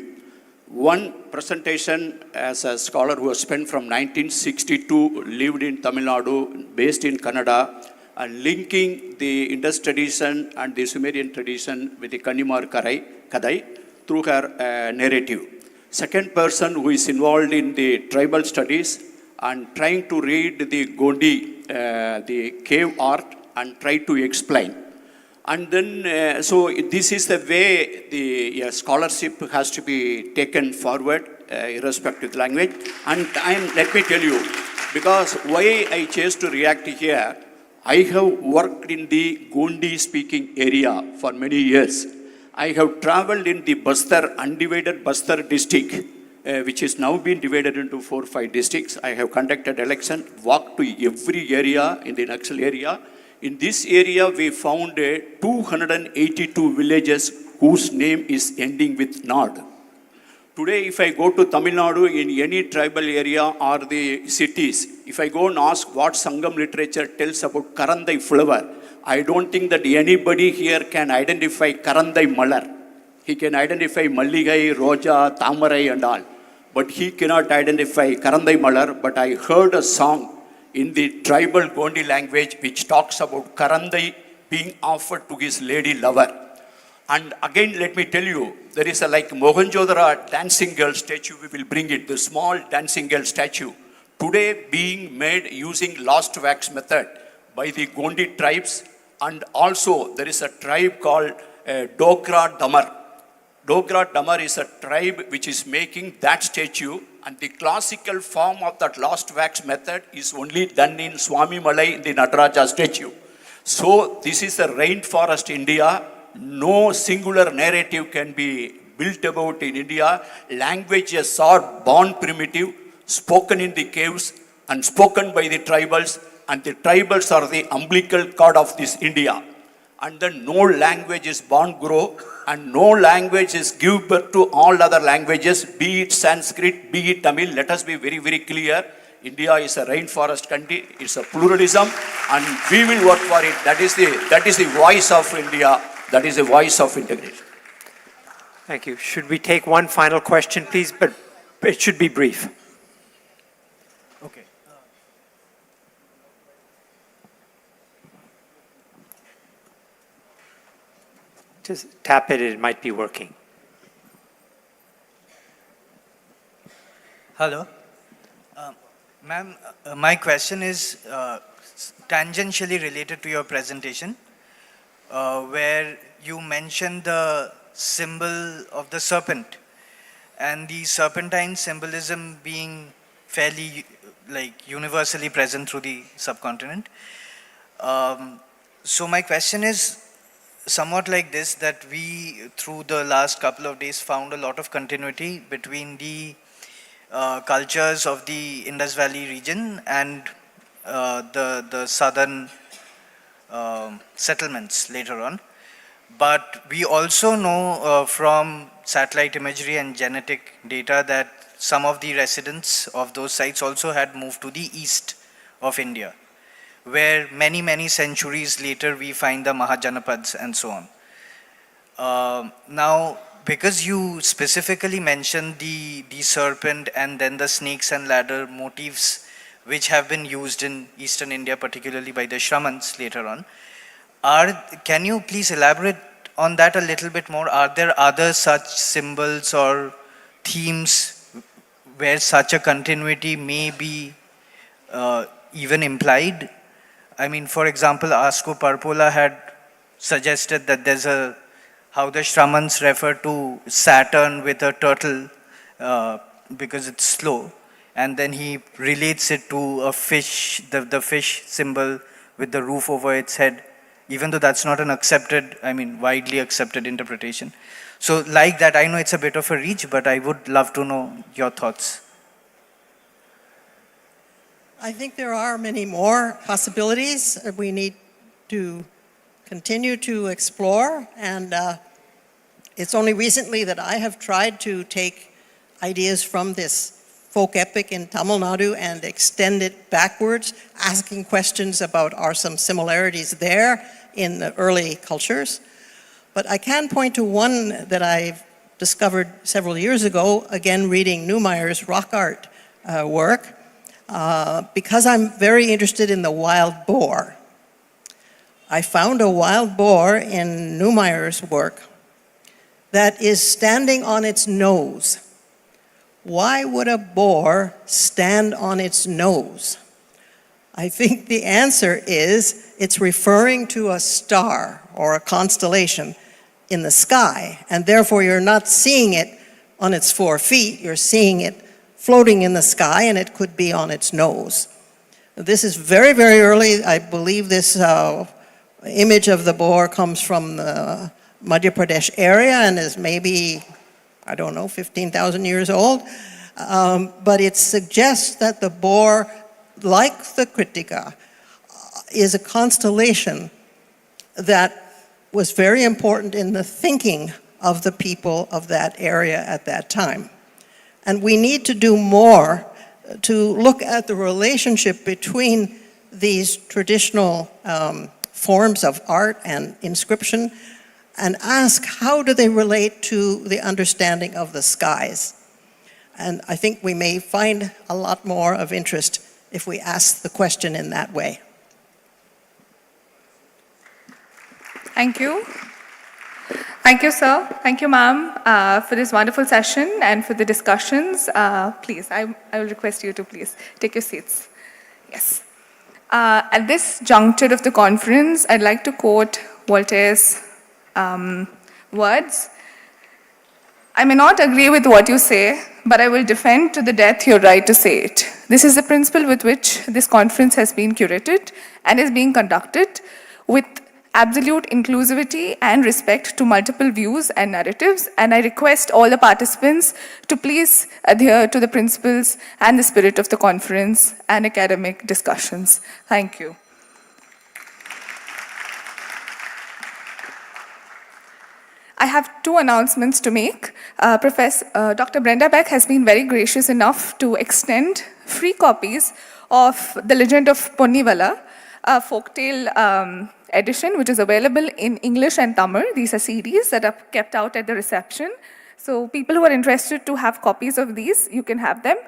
One presentation as a scholar who has spent from 1962, lived in Tamil Nadu, based in Canada, and linking the Indus tradition and the Sumerian tradition with the Kanimar Kadai through her narrative. Second person who is involved in the tribal studies and trying to read the Gondi, the cave art, and try to explain. And then, so this is the way the scholarship has to be taken forward, irrespective of the language. And let me tell you, because why I chose to react here, I have worked in the Gondi speaking area for many years. I have traveled in the Bastar, undivided Bastar district, which is now been divided into 4 or 5 districts. I have conducted election, walked to every area in the Naxal area. In this area, we found 282 villages whose name is ending with Nod. Today, if I go to Tamil Nadu in any tribal area or the cities, if I go and ask what Sangam literature tells about Karandai flower, I don't think that anybody here can identify Karandai Malar. He can identify Malligai, Roja, Tamarai and all. But he cannot identify Karandai Malar. But I heard a song in the tribal Gondi language which talks about Karandai being offered to his lady lover. And again, let me tell you, there is a like Mohenjo-daro dancing girl statue, we will bring it, the small dancing girl statue. Today being made using lost wax method by the Gondi tribes, and also there is a tribe called Dogra Damar. Dogra Damar is a tribe which is making that statue, and the classical form of that lost wax method is only done in Swami Malai in the Nataraja statue. So this is a rainforest India. No singular narrative can be built about in India. Languages are born primitive, spoken in the caves and spoken by the tribals, and the tribals are the umbilical cord of this India. And then no language is born grow, and no language is give birth to all other languages, be it Sanskrit, be it Tamil. Let us be very, very clear. India is a rainforest country, it's a pluralism, and we will work for it. That is the voice of India. That is the voice of integration. Thank you. Should we take one final question, please? But it should be brief. Okay. Just tap it, it might be working. Hello. Ma'am, my question is tangentially related to your presentation, where you mentioned the symbol of the serpent and the serpentine symbolism being fairly like universally present through the subcontinent. So my question is somewhat like this, that we through the last couple of days found a lot of continuity between the cultures of the Indus Valley region and the southern settlements later on. But we also know from satellite imagery and genetic data that some of the residents of those sites also had moved to the east of India, where many centuries later we find the Mahajanapads and so on. Now, because you specifically mentioned the serpent and then the snakes and ladder motifs which have been used in eastern India, particularly by the Shramans later on, can you please elaborate on that a little bit more? Are there other such symbols or themes where such a continuity may be even implied? I mean, for example, Asko Parpola had suggested that there's how the Shramans refer to Saturn with a turtle because it's slow, and then he relates it to a fish, the fish symbol with the roof over its head, even though that's not an widely accepted interpretation. So like that, I know it's a bit of a reach, but I would love to know your thoughts. I think there are many more possibilities we need to continue to explore, and it's only recently that I have tried to take ideas from this folk epic in Tamil Nadu and extend it backwards, asking questions about are some similarities there in the early cultures. But I can point to one that I've discovered several years ago, again reading Neumayer's rock art work, because I'm very interested in the wild boar. I found a wild boar in Neumeyer's work that is standing on its nose. Why would a boar stand on its nose? I think the answer is it's referring to a star or a constellation in the sky, and therefore you're not seeing it on its 4 feet, you're seeing it floating in the sky, and it could be on its nose. This is very, very early. I believe this image of the boar comes from the Madhya Pradesh area and is maybe, I don't know, 15,000 years old. But it suggests that the boar, like the Kritika, is a constellation that was very important in the thinking of the people of that area at that time. And we need to do more to look at the relationship between these traditional forms of art and inscription and ask how do they relate to the understanding of the skies. And I think we may find a lot more of interest if we ask the question in that way. Thank you. Thank you, sir. Thank you, ma'am, for this wonderful session and for the discussions. Please, I will request you to please take your seats. Yes. At this juncture of the conference, I'd like to quote Voltaire's words. I may not agree with what you say, but I will defend to the death your right to say it. This is the principle with which this conference has been curated and is being conducted, with absolute inclusivity and respect to multiple views and narratives, and I request all the participants to please adhere to the principles and the spirit of the conference and academic discussions. Thank you. I have two announcements to make. Dr. Brenda Beck has been very gracious enough to extend free copies of The Legend of Ponnivala, a folktale edition, which is available in English and Tamil. These are CDs that are kept out at the reception. So people who are interested to have copies of these, you can have them.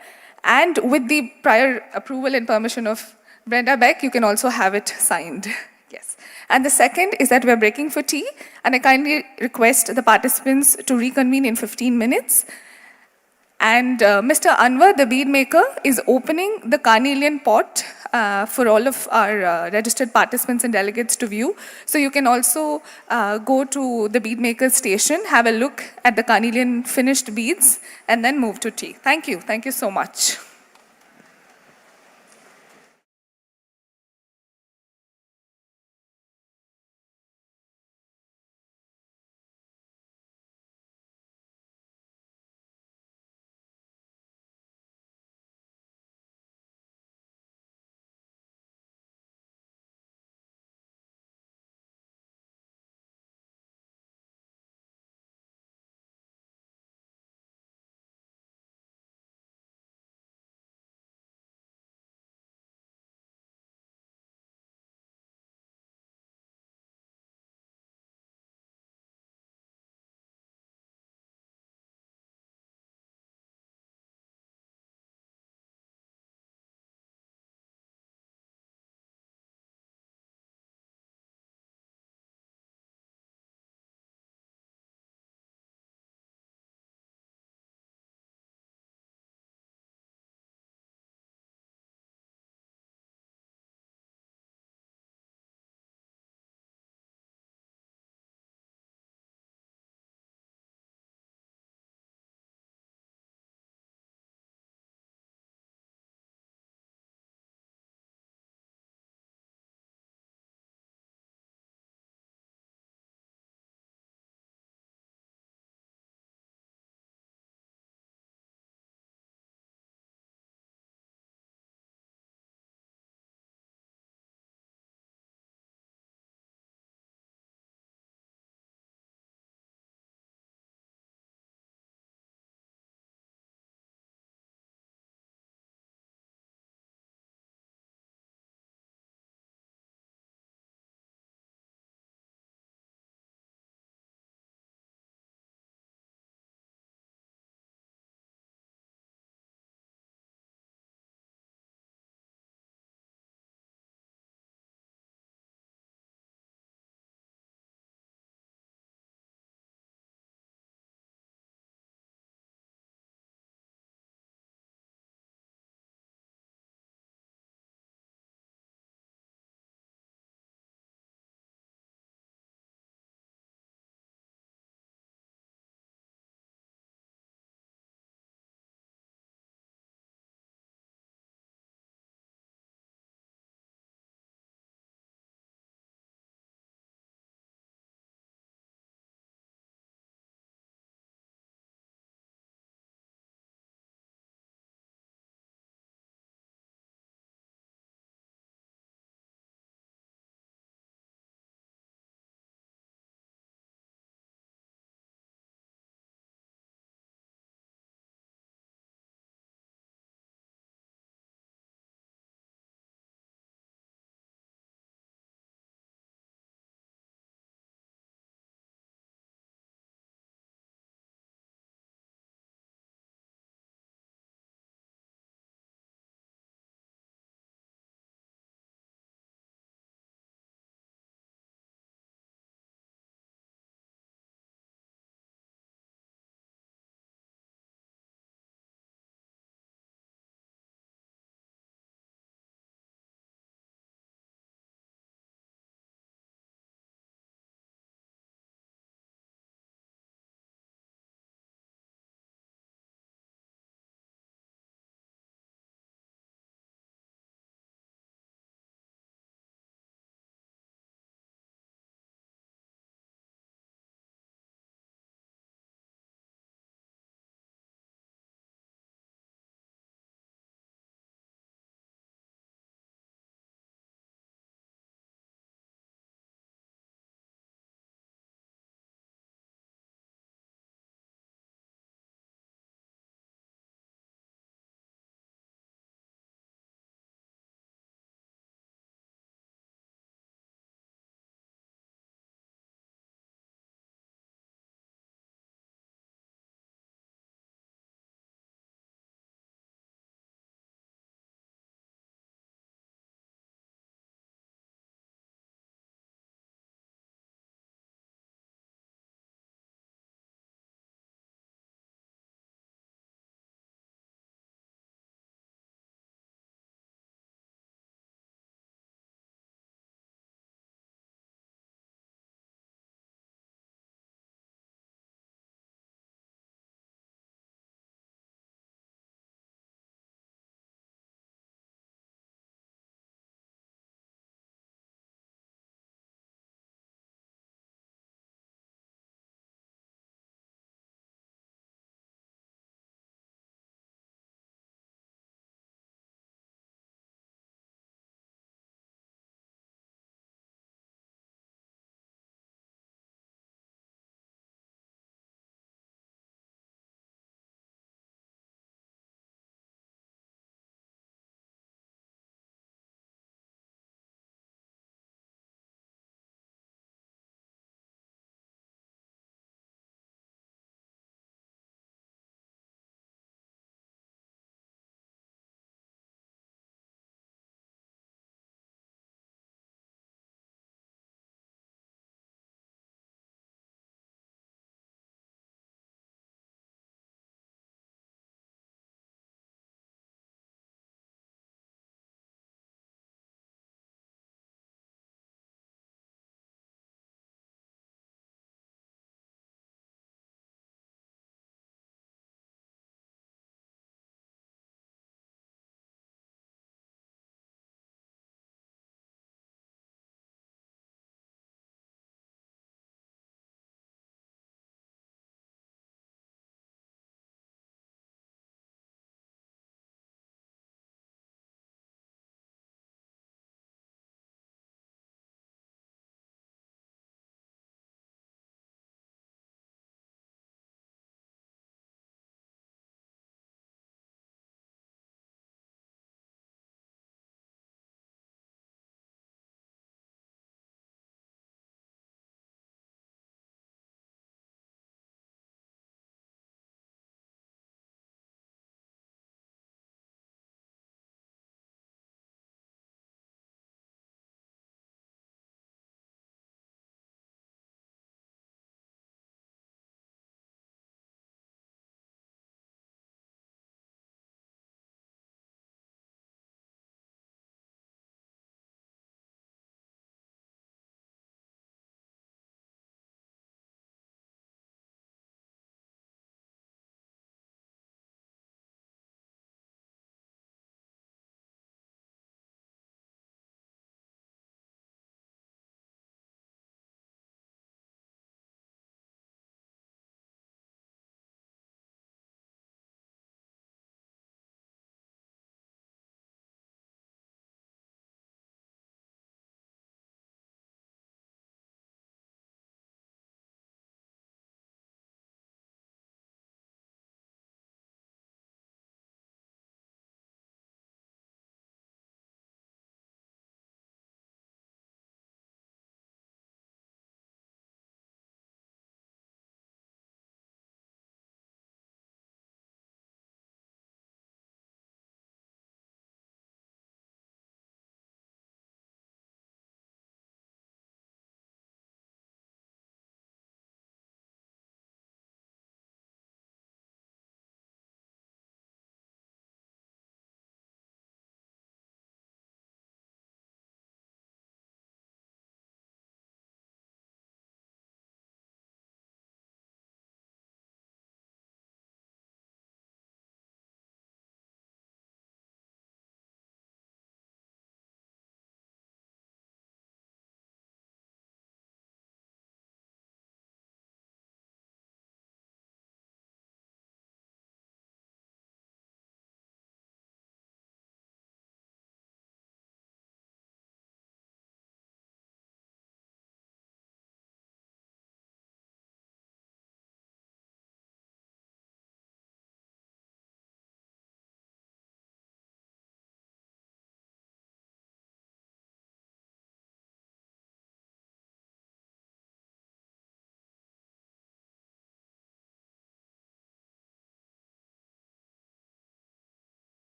And with the prior approval and permission of Brenda Beck, you can also have it signed. Yes. And the second is that we're breaking for tea, and I kindly request the participants to reconvene in 15 minutes. And Mr. Anwar, the bead maker, is opening the carnelian pot for all of our registered participants and delegates to view. So you can also go to the bead maker station, have a look at the carnelian finished beads, and then move to tea. Thank you. Thank you so much.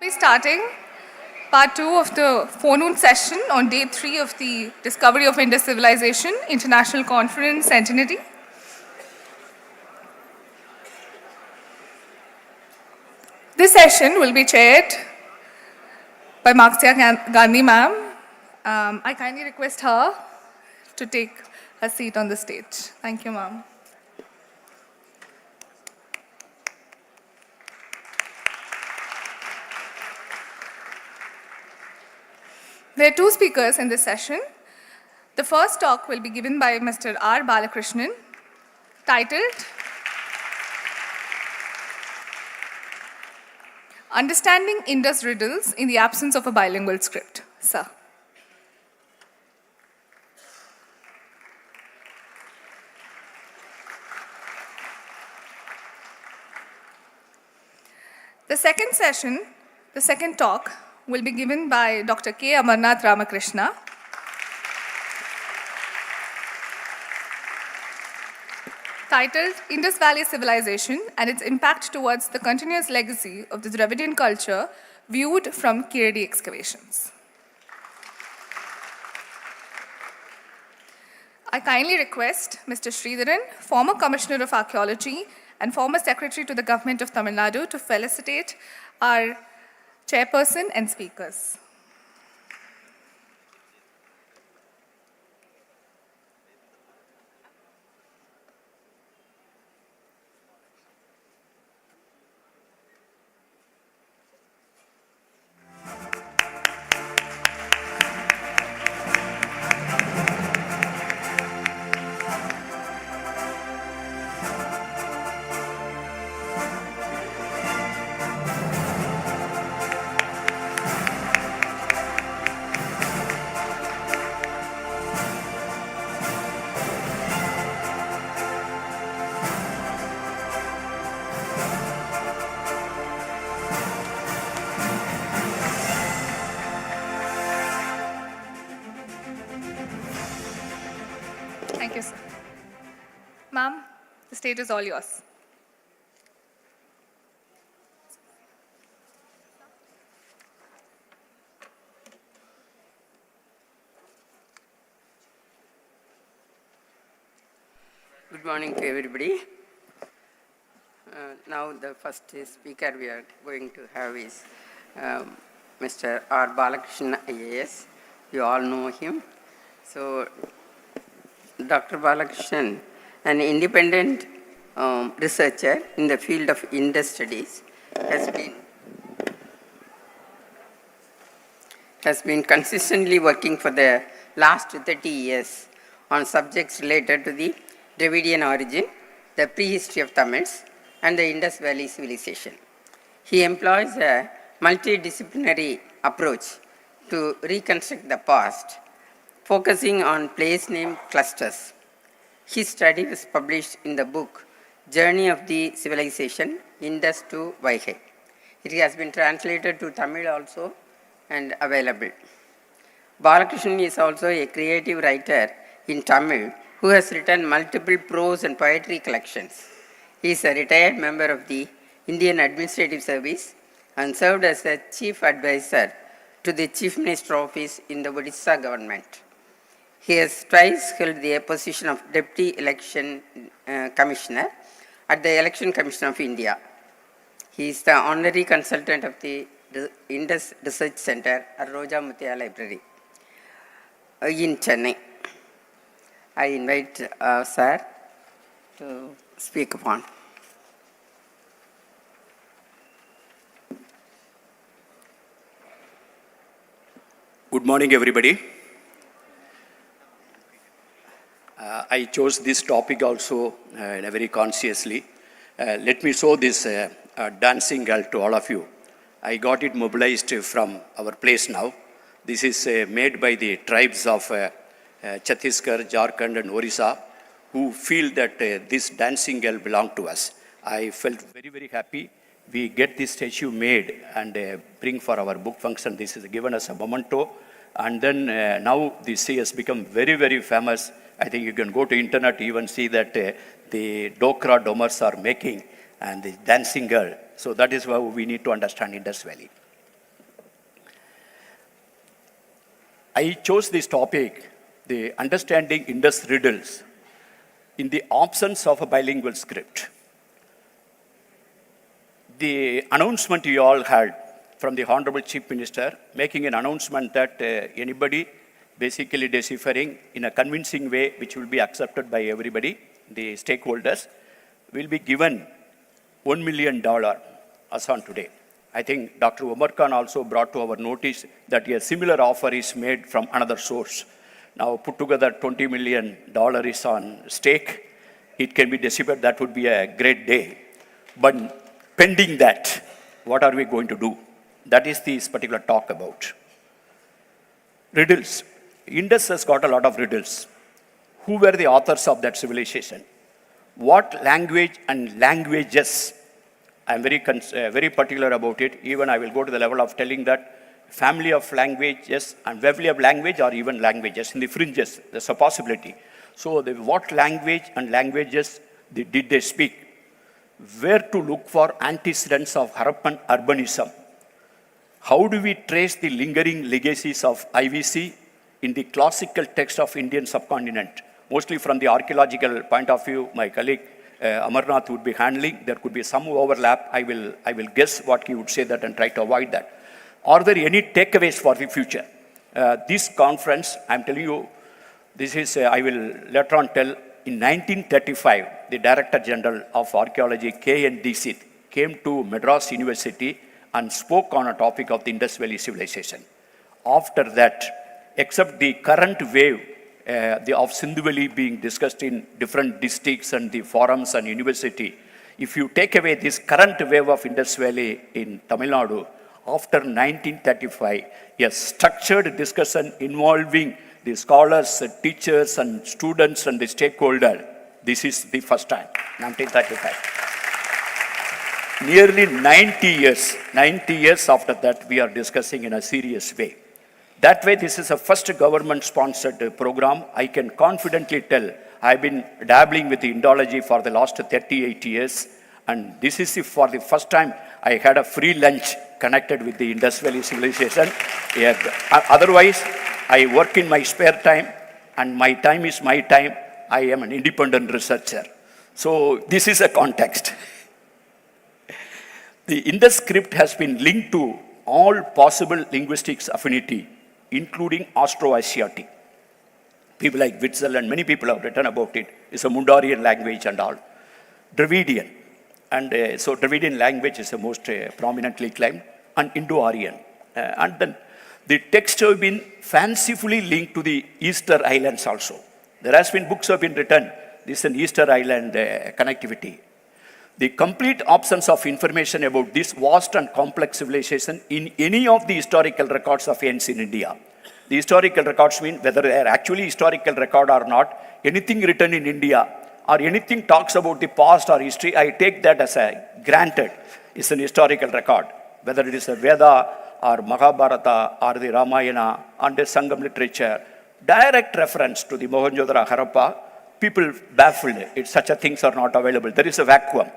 We'll be starting part 2 of the forenoon session on day 3 of the Discovery of Indus Civilization International Conference Centenary. This session will be chaired by Marksya Gandhi ma'am. I kindly request her to take a seat on the stage. Thank you, ma'am. There are 2 speakers in this session. The first talk will be given by Mr. R. Balakrishnan, titled Understanding Indus Riddles in the Absence of a Bilingual Script. Sir. The second talk, will be given by Dr. K. Amarnath Ramakrishna, titled Indus Valley Civilization and its Impact Towards the Continuous Legacy of the Dravidian Culture Viewed from Kirdi Excavations. I kindly request Mr. Sridharan, former Commissioner of Archaeology and former Secretary to the Government of Tamil Nadu, to felicitate our chairperson and speakers. Thank you, sir. Ma'am, the stage is all yours. Good morning to everybody. Now the first speaker we are going to have is Mr. R. Balakrishnan IAS. You all know him. So Dr. Balakrishnan, an independent researcher in the field of Indus studies, has been consistently working for the last 30 years on subjects related to the Dravidian origin, the prehistory of Tamils, and the Indus Valley civilization. He employs a multidisciplinary approach to reconstruct the past, focusing on place name clusters. His study was published in the book Journey of the Civilization, Indus to Vaigai. It has been translated to Tamil also and available. Balakrishnan is also a creative writer in Tamil who has written multiple prose and poetry collections. He is a retired member of the Indian Administrative Service and served as a chief advisor to the Chief Minister Office in the Odisha government. He has twice held the position of Deputy Election Commissioner at the Election Commission of India. He is the honorary consultant of the Indus Research Center at Roja Muthiah Library in Chennai. I invite sir to speak upon. Good morning, everybody. I chose this topic also very consciously. Let me show this dancing girl to all of you. I got it mobilized from our place now. This is made by the tribes of Chhattisgarh, Jharkhand, and Orissa, who feel that this dancing girl belonged to us. I felt very, very happy. We get this statue made and bring for our book function. This is given as a memento. And then now this has become very, very famous. I think you can go to internet, even see that the Dokra Domers are making and the dancing girl. So that is how we need to understand Indus Valley. I chose this topic, the understanding Indus riddles, in the absence of a bilingual script. The announcement you all had from the Honorable Chief Minister making an announcement that anybody basically deciphering in a convincing way which will be accepted by everybody, the stakeholders, will be given $1 million as on today. I think Dr. Omar Khan also brought to our notice that a similar offer is made from another source. Now put together $20 million is on stake. It can be deciphered. That would be a great day. But pending that, what are we going to do? That is this particular talk about. Riddles. Indus has got a lot of riddles. Who were the authors of that civilization? What language and languages? I'm very particular about it. Even I will go to the level of telling that family of languages and family of language or even languages in the fringes. There's a possibility. So what language and languages did they speak? Where to look for antecedents of Harappan urbanism? How do we trace the lingering legacies of IVC in the classical text of Indian subcontinent? Mostly from the archaeological point of view, my colleague Amarnath would be handling. There could be some overlap. I will guess what he would say that and try to avoid that. Are there any takeaways for the future? This conference, I'm telling you, this is, I will later on tell, in 1935, the Director General of Archaeology, K.N. Dixit, came to Madras University and spoke on a topic of the Indus Valley civilization. After that, except the current wave of Sindhu Valley being discussed in different districts and the forums and university, if you take away this current wave of Indus Valley in Tamil Nadu, after 1935, a structured discussion involving the scholars, teachers and students and the stakeholder, this is the first time, 1935. Nearly 90 years after that, we are discussing in a serious way. That way, this is a first government-sponsored program. I can confidently tell, I've been dabbling with the Indology for the last 38 years, and this is for the first time I had a free lunch connected with the Indus Valley civilization. Yeah, otherwise, I work in my spare time, and my time is my time. I am an independent researcher. So this is a context. The Indus script has been linked to all possible linguistics affinity, including Austroasiatic. People like Witzel and many people have written about it. It's a Mundarian language and all. Dravidian. And so Dravidian language is the most prominently claimed. And Indo-Aryan. And then the texts have been fancifully linked to the Easter Islands also. There has been books have been written. This is an Easter Island connectivity. The complete absence of information about this vast and complex civilization in any of the historical records of ancient India. The historical records mean whether they are actually historical record or not, anything written in India or anything talks about the past or history, I take that as a granted. It's an historical record. Whether it is a Veda or Mahabharata or the Ramayana and the Sangam literature, direct reference to the Mohenjo-daro Harappa, people baffled. Such a things are not available. There is a vacuum.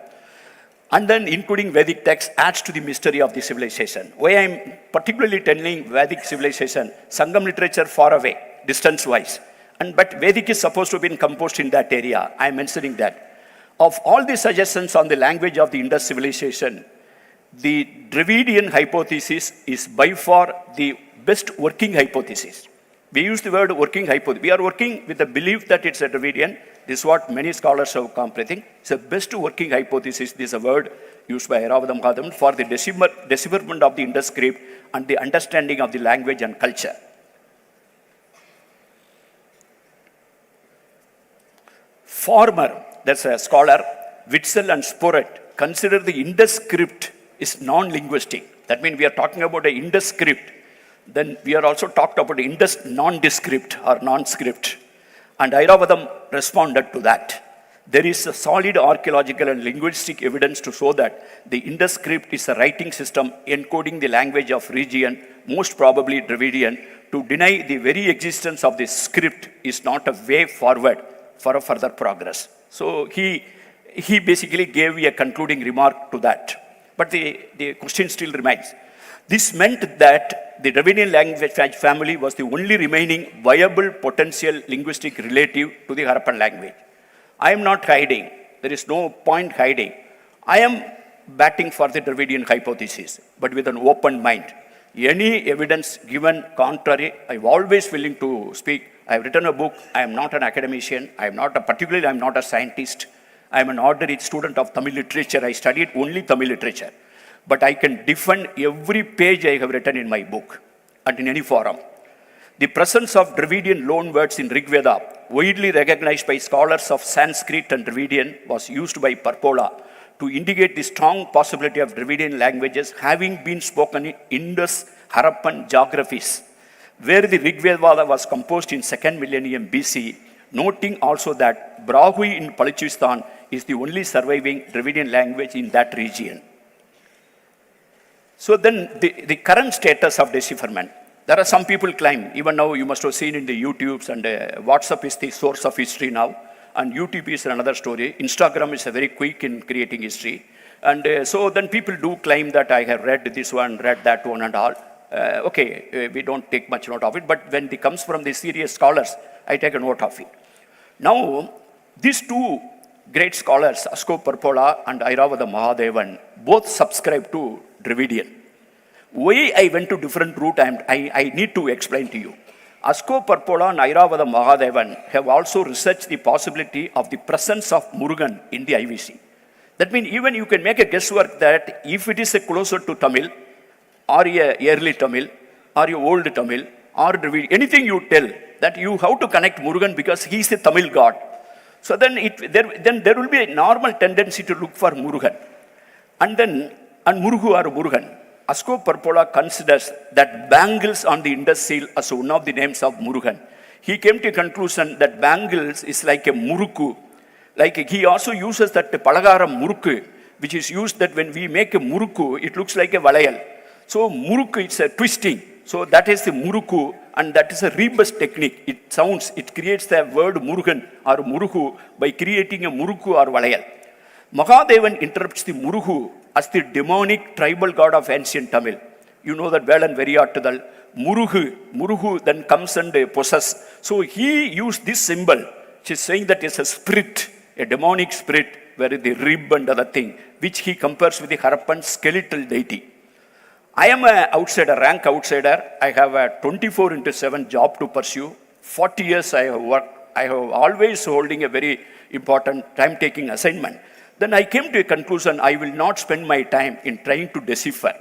And then including Vedic text adds to the mystery of the civilization. Why I'm particularly telling Vedic civilization, Sangam literature far away, distance-wise. But Vedic is supposed to have been composed in that area. I'm mentioning that. Of all the suggestions on the language of the Indus civilization, the Dravidian hypothesis is by far the best working hypothesis. We use the word working hypothesis. We are working with the belief that it's a Dravidian. This is what many scholars have come to think. It's the best working hypothesis. This is a word used by Airavata Mahadevan for the decipherment of the Indus script and the understanding of the language and culture. Former, that's a scholar, Witzel and Sporet, consider the Indus script is non-linguistic. That means we are talking about the Indus script. Then we are also talked about the Indus non-descript or non-script. And Airavadam responded to that. There is a solid archaeological and linguistic evidence to show that the Indus script is a writing system encoding the language of region, most probably Dravidian. To deny the very existence of this script is not a way forward for a further progress. So he basically gave a concluding remark to that. But the question still remains. This meant that the Dravidian language family was the only remaining viable potential linguistic relative to the Harappan language. I am not hiding. There is no point hiding. I am batting for the Dravidian hypothesis, but with an open mind. Any evidence given contrary, I'm always willing to speak. I've written a book. I am not an academician. I'm not a scientist. I'm an ordinary student of Tamil literature. I studied only Tamil literature. But I can defend every page I have written in my book and in any forum. The presence of Dravidian loanwords in Rig Veda, widely recognized by scholars of Sanskrit and Dravidian, was used by Parpola to indicate the strong possibility of Dravidian languages having been spoken in Indus Harappan geographies, where the Rig Veda was composed in 2nd millennium BC, noting also that Brahui in Balochistan is the only surviving Dravidian language in that region. So then the current status of decipherment. There are some people claim, even now you must have seen in the YouTubes and WhatsApp is the source of history now, and YouTube is another story. Instagram is very quick in creating history. And so then people do claim that I have read this one, read that one and all. We don't take much note of it, but when it comes from the serious scholars, I take a note of it. Now, these two great scholars, Asko Parpola and Airavada Mahadevan, both subscribe to Dravidian. Why I went to different route, I need to explain to you. Asko Parpola and Airavada Mahadevan have also researched the possibility of the presence of Murugan in the IVC. That means even you can make a guesswork that if it is a closer to Tamil, or a early Tamil, or a old Tamil, or Dravidian, anything you tell, that you have to connect Murugan because he is a Tamil god. So then there will be a normal tendency to look for Murugan. And Murugu or Murugan. Asko Parpola considers that Bangles on the Indus seal as one of the names of Murugan. He came to a conclusion that Bangles is like a Muruku. Like he also uses that Palagaram Murukku, which is used that when we make a Muruku, it looks like a Valayal. So Murukku, it's a twisting. So that is the Muruku, and that is a rebus technique. It creates the word Murugan or Murugu by creating a Muruku or Valayal. Mahadevan interprets the Murugu as the demonic tribal god of ancient Tamil. You know that well and very artidal. Murugu then comes and possesses. So he used this symbol, which is saying that it's a spirit, a demonic spirit, where the rib and other thing, which he compares with the Harappan skeletal deity. I am an outsider, rank outsider. I have a 24/7 job to pursue. 40 years I have worked. I have always holding a very important time-taking assignment. Then I came to a conclusion, I will not spend my time in trying to decipher,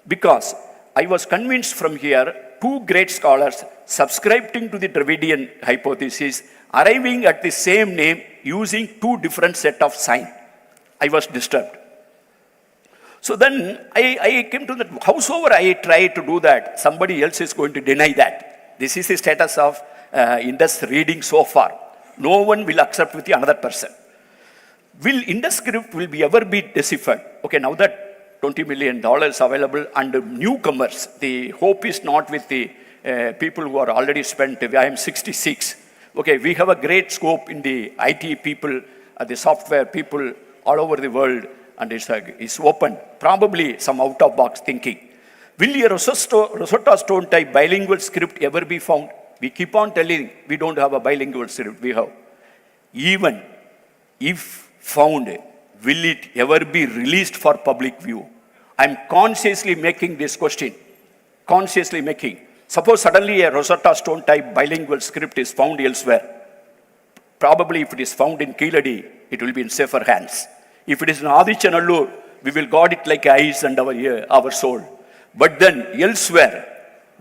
because I was convinced from here, two great scholars subscribing to the Dravidian hypothesis, arriving at the same name using two different set of signs. I was disturbed. So then I came to that, howsoever I try to do that, somebody else is going to deny that. This is the status of Indus reading so far. No one will accept with the another person. Will Indus script will be ever be deciphered? Okay, now that $20 million available and newcomers, the hope is not with the people who are already spent. I am 66. Okay, we have a great scope in the IT people, the software people all over the world, and it's open. Probably some out-of-box thinking. Will a Rosetta Stone type bilingual script ever be found? We keep on telling we don't have a bilingual script. We have. Even if found, will it ever be released for public view? I'm consciously making this question. Consciously making. Suppose suddenly a Rosetta Stone type bilingual script is found elsewhere. Probably if it is found in Keeladi, it will be in safer hands. If it is in Adichanallur, we will guard it like eyes and our soul. But then elsewhere,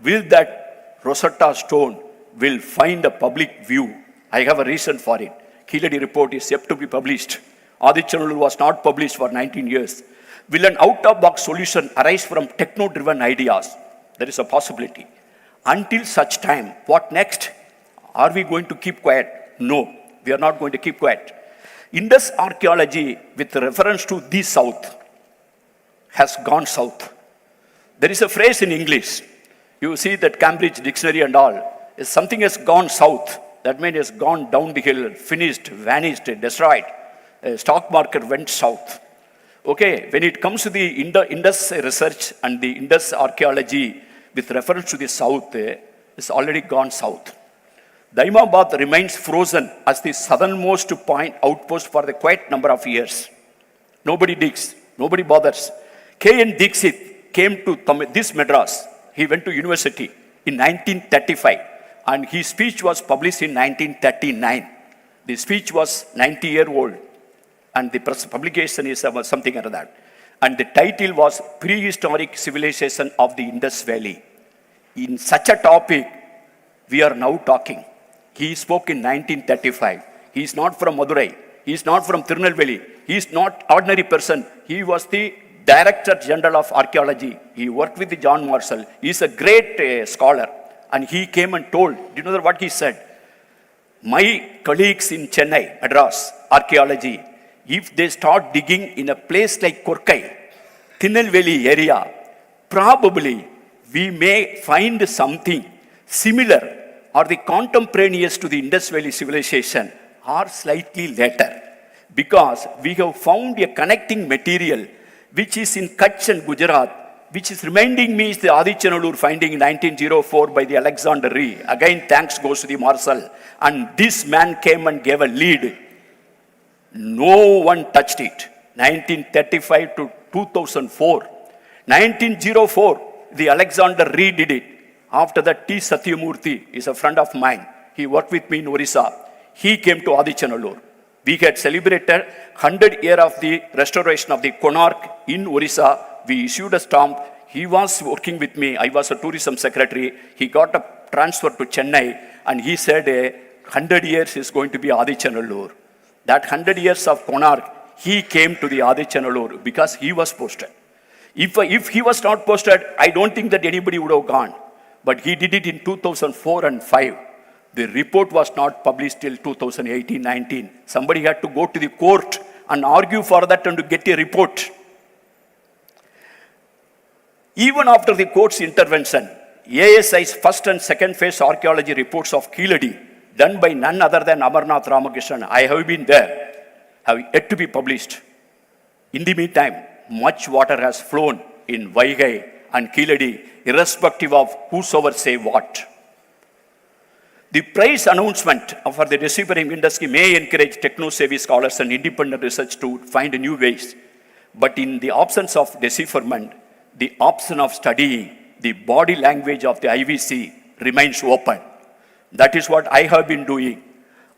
will that Rosetta Stone will find a public view? I have a reason for it. Keeladi report is yet to be published. Adichanallur was not published for 19 years. Will an out-of-box solution arise from techno-driven ideas? There is a possibility. Until such time, what next? Are we going to keep quiet? No, we are not going to keep quiet. Indus archaeology, with reference to the south, has gone south. There is a phrase in English. You see that Cambridge Dictionary and all. If something has gone south, that means it's gone down the hill, finished, vanished, destroyed. Stock market went south. Okay, when it comes to the Indus research and the Indus archaeology with reference to the south, it's already gone south. Daimabad remains frozen as the southernmost point outpost for the quite number of years. Nobody digs, nobody bothers. K.N. Dixit came to this Madras. He went to university in 1935 and his speech was published in 1939. The speech was 90-year-old and the publication is something like that. And the title was Prehistoric Civilization of the Indus Valley. In such a topic, we are now talking. He spoke in 1935. He is not from Madurai. He is not from Tirunelveli. He is not ordinary person. He was the Director General of Archaeology. He worked with John Marshall. He is a great scholar. And he came and told, do you know what he said? My colleagues in Chennai, Madras, archaeology, if they start digging in a place like Korkai, Tirunelveli area, probably we may find something similar or the contemporaneous to the Indus Valley civilization or slightly later. Because we have found a connecting material which is in Kutch and Gujarat, which is reminding me is the Adichanallur finding in 1904 by the Alexander Ree. Again, thanks goes to the Marshall. And this man came and gave a lead. No one touched it. 1935 to 2004. 1904, the Alexander Ree did it. After that, T. Satyamurthy is a friend of mine. He worked with me in Orissa. He came to Adichanallur. We had celebrated 100 years of the restoration of the Konark in Orissa. We issued a stamp. He was working with me. I was a tourism secretary. He got a transfer to Chennai and he said 100 years is going to be Adichanallur. That 100 years of Konark, he came to the Adichanallur because he was posted. If he was not posted, I don't think that anybody would have gone. But he did it in 2004 and 5. The report was not published till 2018-19. Somebody had to go to the court and argue for that and to get a report. Even after the court's intervention, ASI's first and second phase archaeology reports of Keeladi, done by none other than Amarnath Ramakrishnan, I have been there, have yet to be published. In the meantime, much water has flown in Vaigai and Keeladi, irrespective of whosoever say what. The prize announcement for the deciphering industry may encourage techno-savvy scholars and independent research to find new ways. But in the absence of decipherment, the option of studying the body language of the IVC remains open. That is what I have been doing.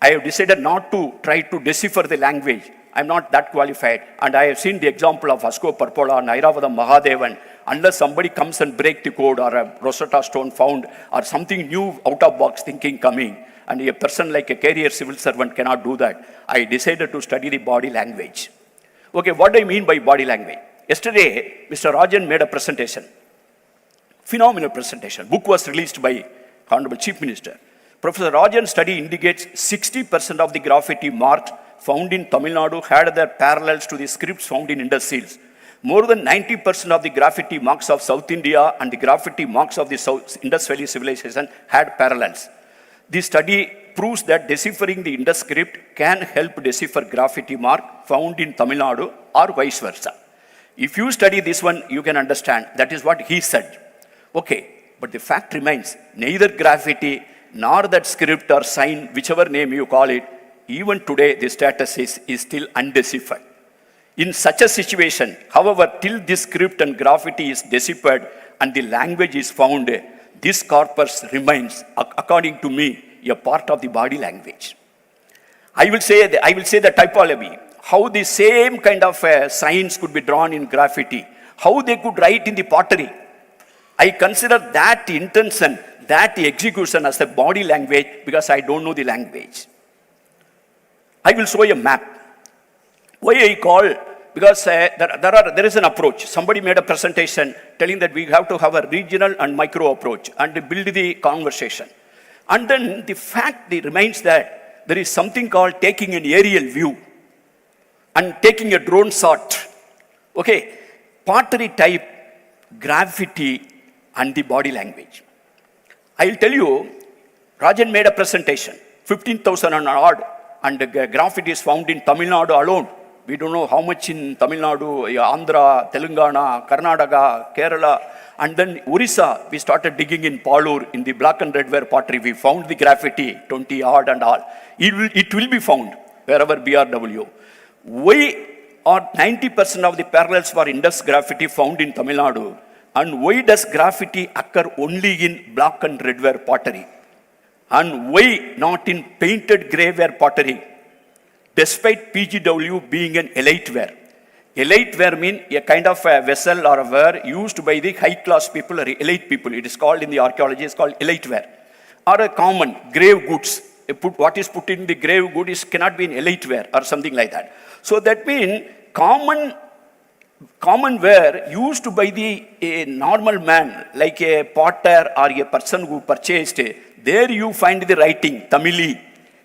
I have decided not to try to decipher the language. I'm not that qualified. And I have seen the example of Asko Parpola and Airavadam Mahadevan. Unless somebody comes and break the code or a Rosetta Stone found or something new out of box thinking coming, and a person like a career civil servant cannot do that, I decided to study the body language. Okay, what do I mean by body language? Yesterday, Mr. Rajan made a presentation. Phenomenal presentation. Book was released by Honorable Chief Minister. Professor Rajan's study indicates 60% of the graffiti marks found in Tamil Nadu had their parallels to the scripts found in Indus Seals. More than 90% of the graffiti marks of South India and the graffiti marks of the Indus Valley civilization had parallels. This study proves that deciphering the Indus script can help decipher graffiti mark found in Tamil Nadu or vice versa. If you study this one, you can understand. That is what he said. Okay, but the fact remains, neither graffiti nor that script or sign, whichever name you call it, even today the status is still undeciphered. In such a situation, however, till this script and graffiti is deciphered and the language is found, this corpus remains, according to me, a part of the body language. I will say the typology, how the same kind of signs could be drawn in graffiti, how they could write in the pottery. I consider that intention, that execution as a body language because I don't know the language. I will show you a map. Why I call? Because there is an approach. Somebody made a presentation telling that we have to have a regional and micro approach and build the conversation. And then the fact remains that there is something called taking an aerial view and taking a drone shot. Okay, pottery type, graffiti, and the body language. I will tell you, Rajan made a presentation, 15,000 and odd, and graffiti is found in Tamil Nadu alone. We don't know how much in Tamil Nadu, Andhra, Telangana, Karnataka, Kerala, and then Orissa, we started digging in Palur, in the black and red ware pottery. We found the graffiti, 20 odd and all. It will be found wherever BRW. Why are 90% of the parallels for Indus graffiti found in Tamil Nadu? And why does graffiti occur only in black and red ware pottery? And why not in painted grey ware pottery? Despite PGW being an elite ware. Elite ware means a kind of a vessel or a ware used by the high class people or elite people. It is called in the archaeology, it's called elite ware. Or a common grave goods. What is put in the grave good cannot be in elite ware or something like that. So that means common ware used by a normal man, like a potter or a person who purchased, there you find the writing, Tamili,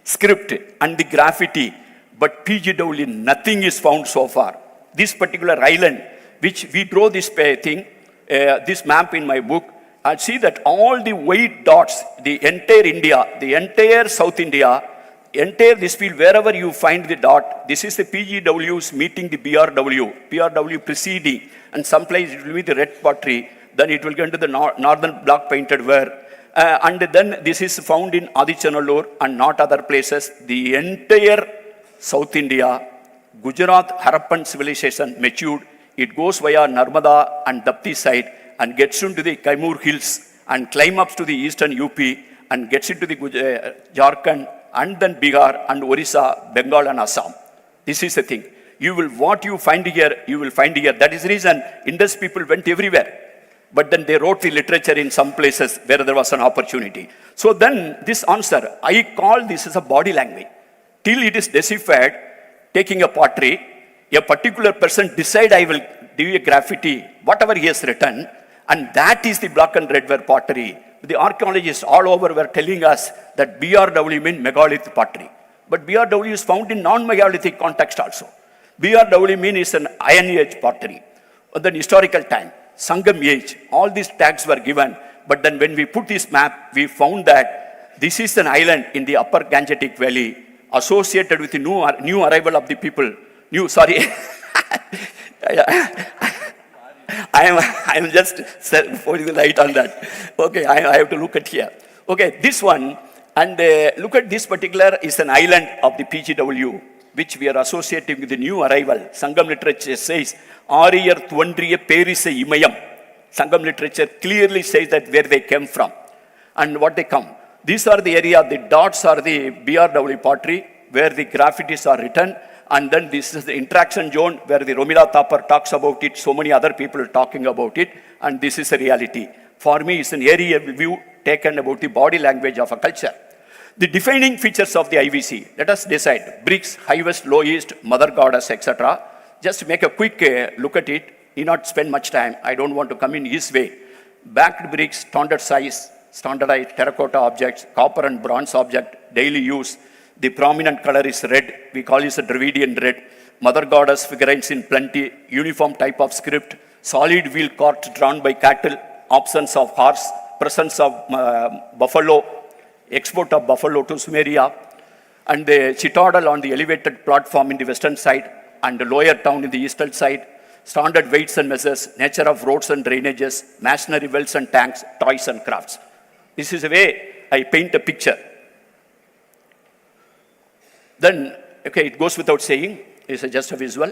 script and the graffiti. But PGW, nothing is found so far. This particular island, which we draw this thing, this map in my book, I see that all the white dots, the entire India, the entire South India, entire this field, wherever you find the dot, this is the PGW's meeting the BRW preceding, and someplace it will be the red pottery, then it will go into the northern block painted ware, and then this is found in Adichanallur and not other places. The entire South India, Gujarat Harappan civilization matured. It goes via Narmada and Dapti side and gets into the Kaimur hills and climb up to the eastern UP and gets into the Jharkhand and then Bihar and Orissa, Bengal and Assam. This is the thing. What you find here, you will find here. That is the reason Indus people went everywhere. But then they wrote the literature in some places where there was an opportunity. So then this answer, I call this as a body language. Till it is deciphered, taking a pottery, a particular person decide I will do a graffiti, whatever he has written, and that is the black and red ware pottery. The archaeologists all over were telling us that BRW means megalithic pottery. But BRW is found in non-megalithic context also. BRW means is an Iron Age pottery. Then historical time, Sangam age, all these tags were given. But then when we put this map, we found that this is an island in the upper Gangetic Valley associated with the new arrival of the people. I am just putting the light on that. Okay, I have to look at here. Okay, this one, and look at this particular is an island of the PGW, which we are associating with the new arrival. Sangam literature says, Ariyar Thundriya Perisa Imayam. Sangam literature clearly says that where they came from and what they come. These are the area, the dots are the BRW pottery, where the graffitis are written. And then this is the interaction zone where the Romila Thapar talks about it, so many other people are talking about it, and this is a reality. For me, it's an area view taken about the body language of a culture. The defining features of the IVC, let us decide. Bricks, highest, lowest, mother goddess, etc. Just make a quick look at it. Need not spend much time. I don't want to come in his way. Backed bricks, standard size, standardized terracotta objects, copper and bronze object, daily use. The prominent color is red. We call it a Dravidian red. Mother goddess figurines in plenty. Uniform type of script. Solid wheel cart drawn by cattle. Absence of horse. Presence of buffalo. Export of buffalo to Sumeria. And the citadel on the elevated platform in the western side. And the lower town in the eastern side. Standard weights and measures. Nature of roads and drainages. Masonry wells and tanks. Toys and crafts. This is the way I paint a picture. Then, okay, it goes without saying, it's just a visual.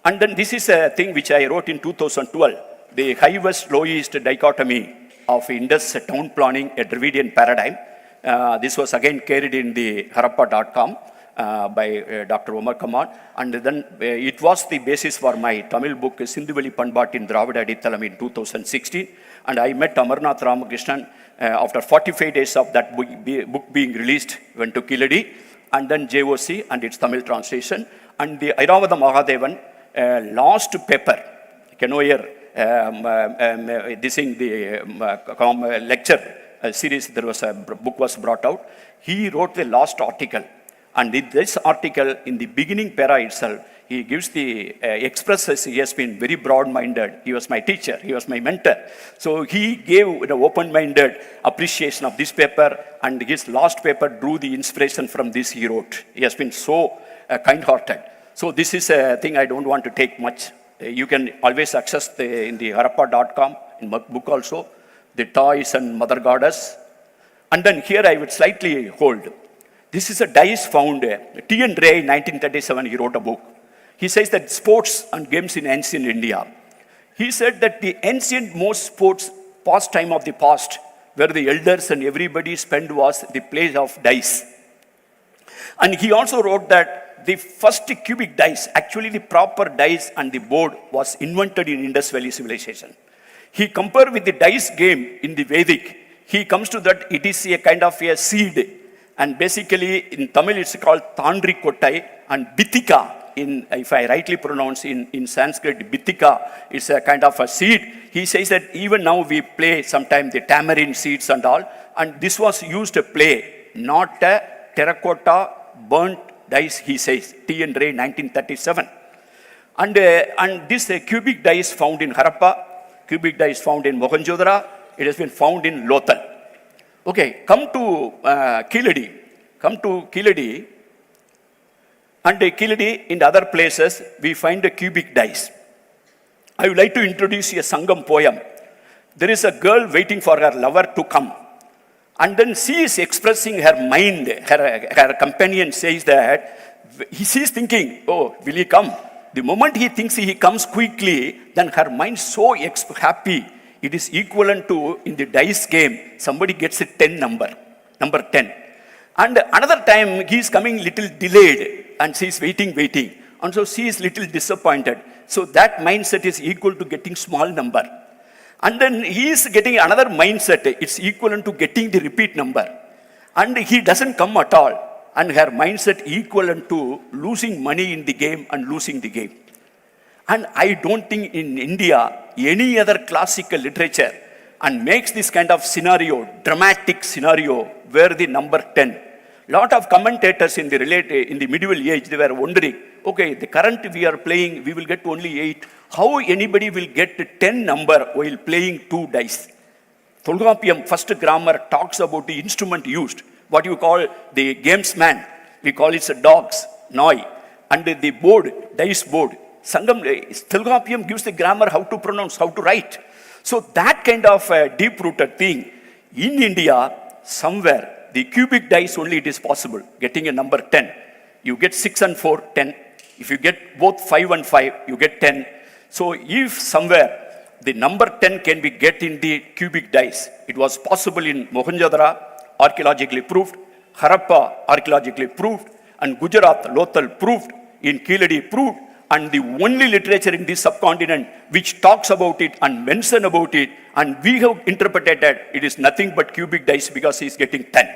And then this is a thing which I wrote in 2012, the high-west, low-east dichotomy of Indus town planning, a Dravidian paradigm. This was again carried in the Harappa.com by Dr. Omar Kamal. And then it was the basis for my Tamil book, Sindhuveli Panbat in Dravida Adithalam in 2016. And I met Amarnath Ramakrishnan after 45 days of that book being released, went to Kiladi. And then JOC and its Tamil translation, and the Airavada Mahadevan last paper, Kenoyer, this in the lecture series, there was a book was brought out. He wrote the last article, and in this article, in the beginning para itself, he gives the expresses he has been very broad-minded. He was my teacher. He was my mentor. So he gave an open-minded appreciation of this paper, and his last paper drew the inspiration from this he wrote. He has been so kind-hearted. So this is a thing I don't want to take much. You can always access in the harappa.com, in my book also, the toys and mother goddess. And then here I would slightly hold. This is a dice found, T.N. Ray, 1937, he wrote a book. He says that sports and games in ancient India. He said that the ancient most sports pastime of the past, where the elders and everybody spent, was the play of dice. And he also wrote that the first cubic dice, actually the proper dice and the board, was invented in Indus Valley civilization. He compared with the dice game in the Vedic. He comes to that it is a kind of a seed. And basically in Tamil it's called Tandri Kottai, and Bithika, if I rightly pronounce in Sanskrit, Bithika is a kind of a seed. He says that even now we play sometimes the tamarind seeds and all, and this was used to play, not a terracotta burnt dice, he says, T.N. Ray, 1937. And this cubic dice found in Harappa, cubic dice found in Mohenjo-daro, it has been found in Lothal. Okay, come to Kiladi. And Kiladi, in other places, we find the cubic dice. I would like to introduce a Sangam poem. There is a girl waiting for her lover to come. And then she is expressing her mind. Her companion says that, she is thinking, oh, will he come? The moment he thinks he comes quickly, then her mind is so happy. It is equivalent to, in the dice game, somebody gets a 10 number 10. And another time, he is coming little delayed, and she is waiting. And so she is little disappointed. So that mindset is equal to getting small number. And then he is getting another mindset, it's equivalent to getting the repeat number. And he doesn't come at all. And her mindset equivalent to losing money in the game and losing the game. And I don't think in India, any other classical literature and makes this kind of scenario, dramatic scenario, where the number 10. Lot of commentators in the medieval age, they were wondering, okay, the current we are playing, we will get only 8. How anybody will get 10 number while playing 2 dice? Tolkappiyam, first grammar, talks about the instrument used. What you call the gamesman, we call it a dogs, noi. And the board, dice board. Sangam, Tolkappiyam gives the grammar, how to pronounce, how to write. So that kind of deep-rooted thing, in India, somewhere, the cubic dice only it is possible, getting a number 10. You get 6 and 4, 10. If you get both 5 and 5, you get 10. So if somewhere the number 10 can be get in the cubic dice, it was possible in Mohenjo-daro, archaeologically proved, Harappa, archaeologically proved, and Gujarat, Lothal proved, in Kiladi proved, and the only literature in this subcontinent which talks about it and mentions about it, and we have interpreted that it is nothing but cubic dice because he is getting 10.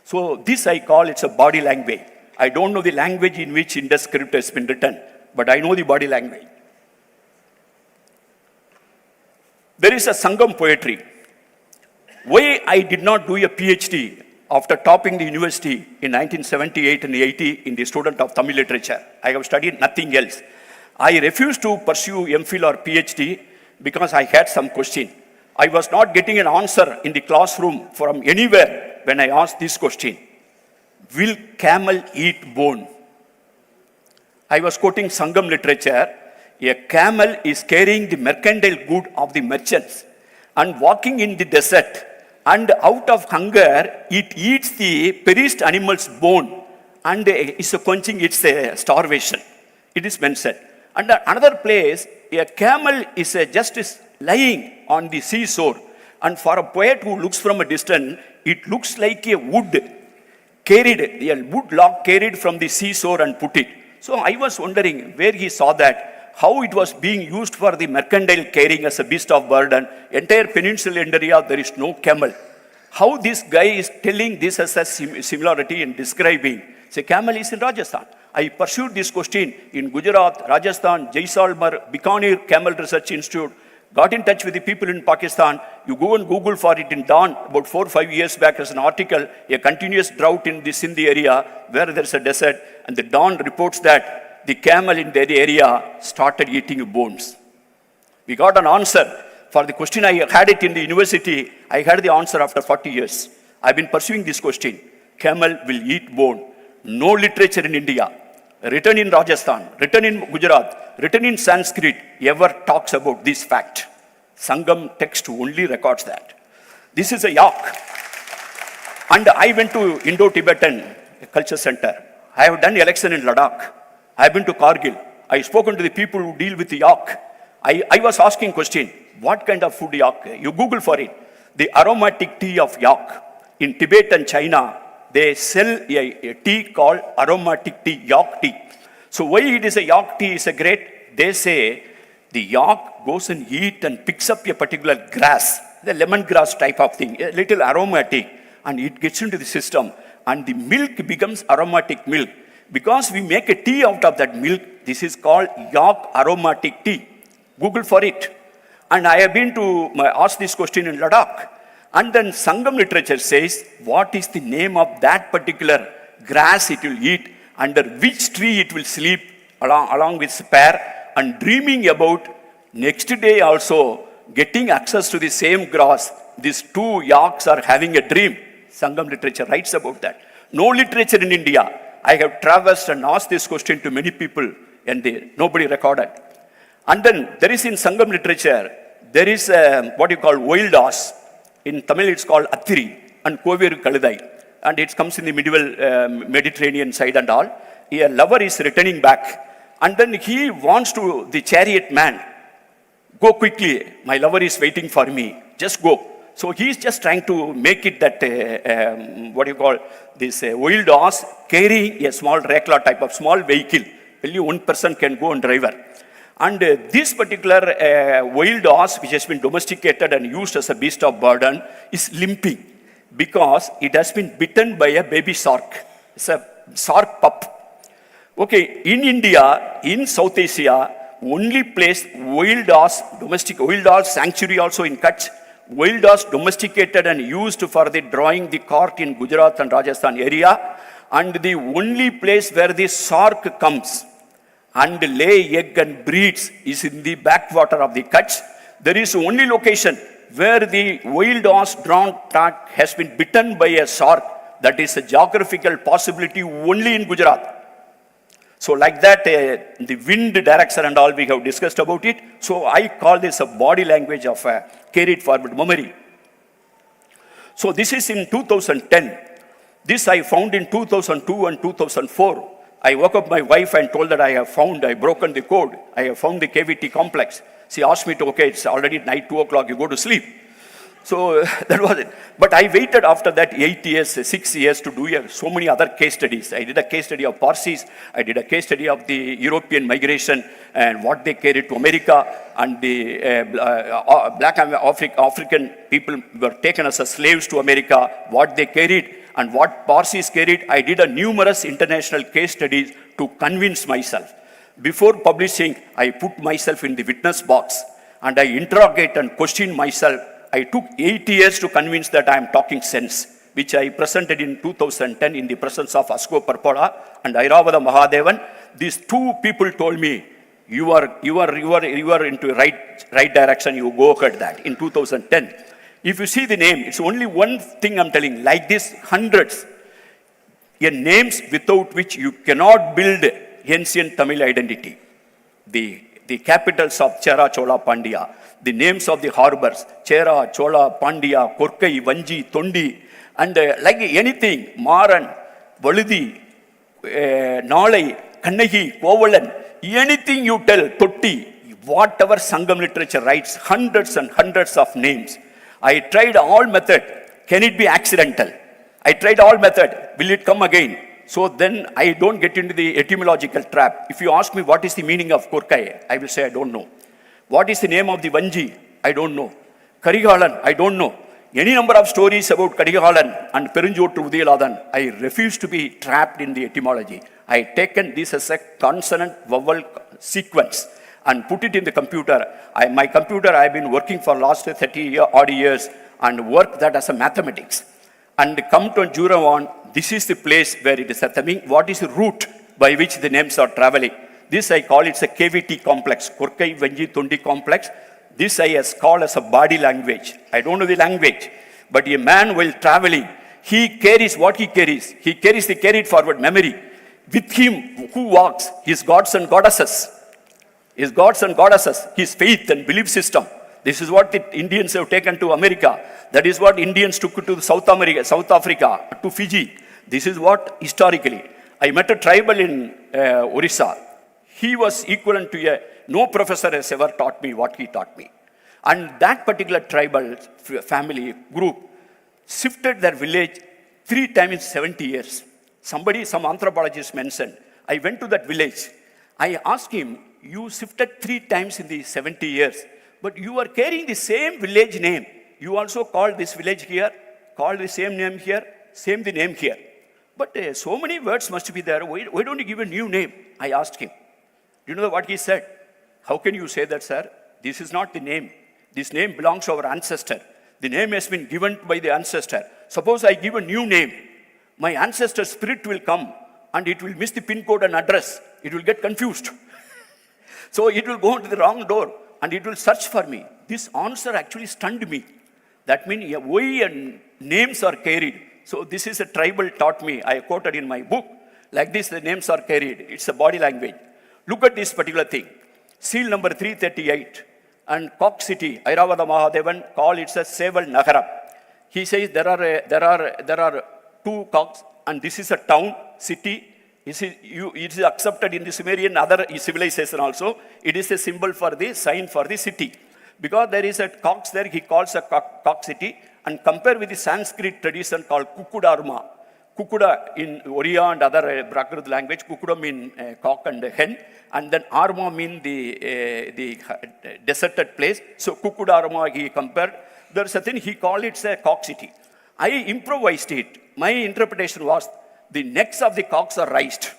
So this I call it's a body language. I don't know the language in which Indus script has been written, but I know the body language. There is a Sangam poetry. Why I did not do a PhD after topping the university in 1978 and 80 in the student of Tamil literature. I have studied nothing else. I refused to pursue MPhil or PhD because I had some question. I was not getting an answer in the classroom from anywhere when I asked this question. Will camel eat bone? I was quoting Sangam literature. A camel is carrying the mercantile good of the merchants and walking in the desert, and out of hunger, it eats the perished animal's bone and is quenching its starvation. It is mentioned. And another place, a camel is just lying on the seashore, and for a poet who looks from a distance, it looks like a wood carried, a wood log carried from the seashore and put it. So I was wondering where he saw that, how it was being used for the mercantile carrying as a beast of burden. Entire peninsular area, there is no camel. How this guy is telling this as a similarity in describing. Say, camel is in Rajasthan. I pursued this question in Gujarat, Rajasthan, Jaisalmer, Bikaner Camel Research Institute, got in touch with the people in Pakistan. You go and Google for it in Dawn, about 4 or 5 years back, as an article, a continuous drought in the Sindhi area where there's a desert, and the Dawn reports that the camel in that area started eating bones. We got an answer. For the question I had it in the university, I had the answer after 40 years. I've been pursuing this question. Camel will eat bone. No literature in India. written in Rajasthan, written in Gujarat, written in Sanskrit, ever talks about this fact. Sangam text only records that. This is a yak. And I went to Indo-Tibetan Culture Center. I have done election in Ladakh. I have been to Kargil. I have spoken to the people who deal with the yak. I was asking question, what kind of food yak? You Google for it. The aromatic tea of yak. In Tibet and China, they sell a tea called aromatic tea, yak tea. So why it is a yak tea is a great, they say the yak goes and eat and picks up a particular grass, the lemongrass type of thing, a little aromatic, and it gets into the system, and the milk becomes aromatic milk. Because we make a tea out of that milk, this is called yak aromatic tea. Google for it. And I have been to ask this question in Ladakh. And then Sangam literature says, what is the name of that particular grass it will eat, under which tree it will sleep along with pair, and dreaming about next day also getting access to the same grass. These two yaks are having a dream. Sangam literature writes about that. No literature in India. I have traversed and asked this question to many people, and nobody recorded. And then there is in Sangam literature, there is what you call wild horse. In Tamil, it's called Athiri and Kovir Kaludai. And it comes in the medieval Mediterranean side and all. A lover is returning back. And then he wants to, the chariot man, go quickly. My lover is waiting for me. Just go. So he's just trying to make it that, what you call, this wild horse carrying a small rekla type of small vehicle. Only one person can go and driver. And this particular wild horse, which has been domesticated and used as a beast of burden, is limping because it has been bitten by a baby shark. It's a shark pup. Okay, in India, in South Asia, only place wild horse, domestic wild horse sanctuary also in Kutch, wild horse domesticated and used for the drawing the cart in Gujarat and Rajasthan area, and the only place where the shark comes and lay egg and breeds is in the backwater of the Kutch. There is only location where the wild horse drawn track has been bitten by a shark. That is a geographical possibility only in Gujarat. So like that, the wind direction and all we have discussed about it. So I call this a body language of carried forward memory. So this is in 2010. This I found in 2002 and 2004. I woke up my wife and told that I broken the code. I have found the KVT complex. She asked me to, okay, it's already night 2 o'clock, you go to sleep. So that was it. But I waited after that 8 years, 6 years to do so many other case studies. I did a case study of Parsis. I did a case study of the European migration and what they carried to America, and the black African people were taken as slaves to America, what they carried and what Parsis carried. I did a numerous international case studies to convince myself. Before publishing, I put myself in the witness box and I interrogate and question myself. I took 8 years to convince that I am talking sense, which I presented in 2010 in the presence of Asko Parpoda and Airavada Mahadevan. These two people told me, you are into right direction, you go at that in 2010. If you see the name, it's only one thing I'm telling, like this, hundreds. Names without which you cannot build ancient Tamil identity. The capitals of Chera, Chola, Pandya, the names of the harbors, Chera, Chola, Pandya, Korkai, Vanji, Tondi, and like anything, Maran, Valudi, Nalai, Kannagi, Kovalan, anything you tell, Totti, whatever Sangam literature writes, hundreds and hundreds of names. I tried all method. Can it be accidental? I tried all method. Will it come again? So then I don't get into the etymological trap. If you ask me what is the meaning of Korkai, I will say I don't know. What is the name of the Vanji? I don't know. Karigalan, I don't know. Any number of stories about Karigalan and Perinjottu Udiyaladan, I refuse to be trapped in the etymology. I taken this as a consonant vowel sequence and put it in the computer. My computer, I have been working for last 30 odd years and work that as a mathematics. And come to Juravan, this is the place where it is happening. What is the route by which the names are traveling? This I call it a KVT complex, Korkai Vanji Tundi complex. This I call as a body language. I don't know the language, but a man while traveling, he carries what he carries. He carries the carried forward memory. With him, who walks, his gods and goddesses. His gods and goddesses, his faith and belief system. This is what the Indians have taken to America. That is what Indians took to South America, South Africa, to Fiji. This is what historically. I met a tribal in Orissa. He was equivalent to no professor has ever taught me what he taught me. And that particular tribal family group shifted their village 3 times in 70 years. Some anthropologist mentioned, I went to that village. I asked him, you shifted 3 times in the 70 years, but you are carrying the same village name. You also call this village here, call the same name here, same the name here. But so many words must be there. Why don't you give a new name? I asked him. Do you know what he said? How can you say that, sir? This is not the name. This name belongs to our ancestor. The name has been given by the ancestor. Suppose I give a new name, my ancestor's spirit will come and it will miss the pin code and address. It will get confused. So it will go into the wrong door and it will search for me. This answer actually stunned me. That means why and names are carried. So this is a tribal taught me. I quoted in my book. Like this, the names are carried. It's a body language. Look at this particular thing. Seal number 338. And Cock City, Airavada Mahadevan call it a Seval Nagara. He says there are 2 cocks and this is a town, city. It is accepted in the Sumerian other civilization also. It is a symbol for the sign for the city. Because there is a cocks there, he calls a cock city. And compare with the Sanskrit tradition called Kukudarma. Kukuda in Oriya and other Prakrit language, Kukuda mean cock and hen. And then Arma mean the deserted place. So Kukudarma he compared. There's a thing he called it a cock city. I improvised it. My interpretation was the necks of the cocks are raised.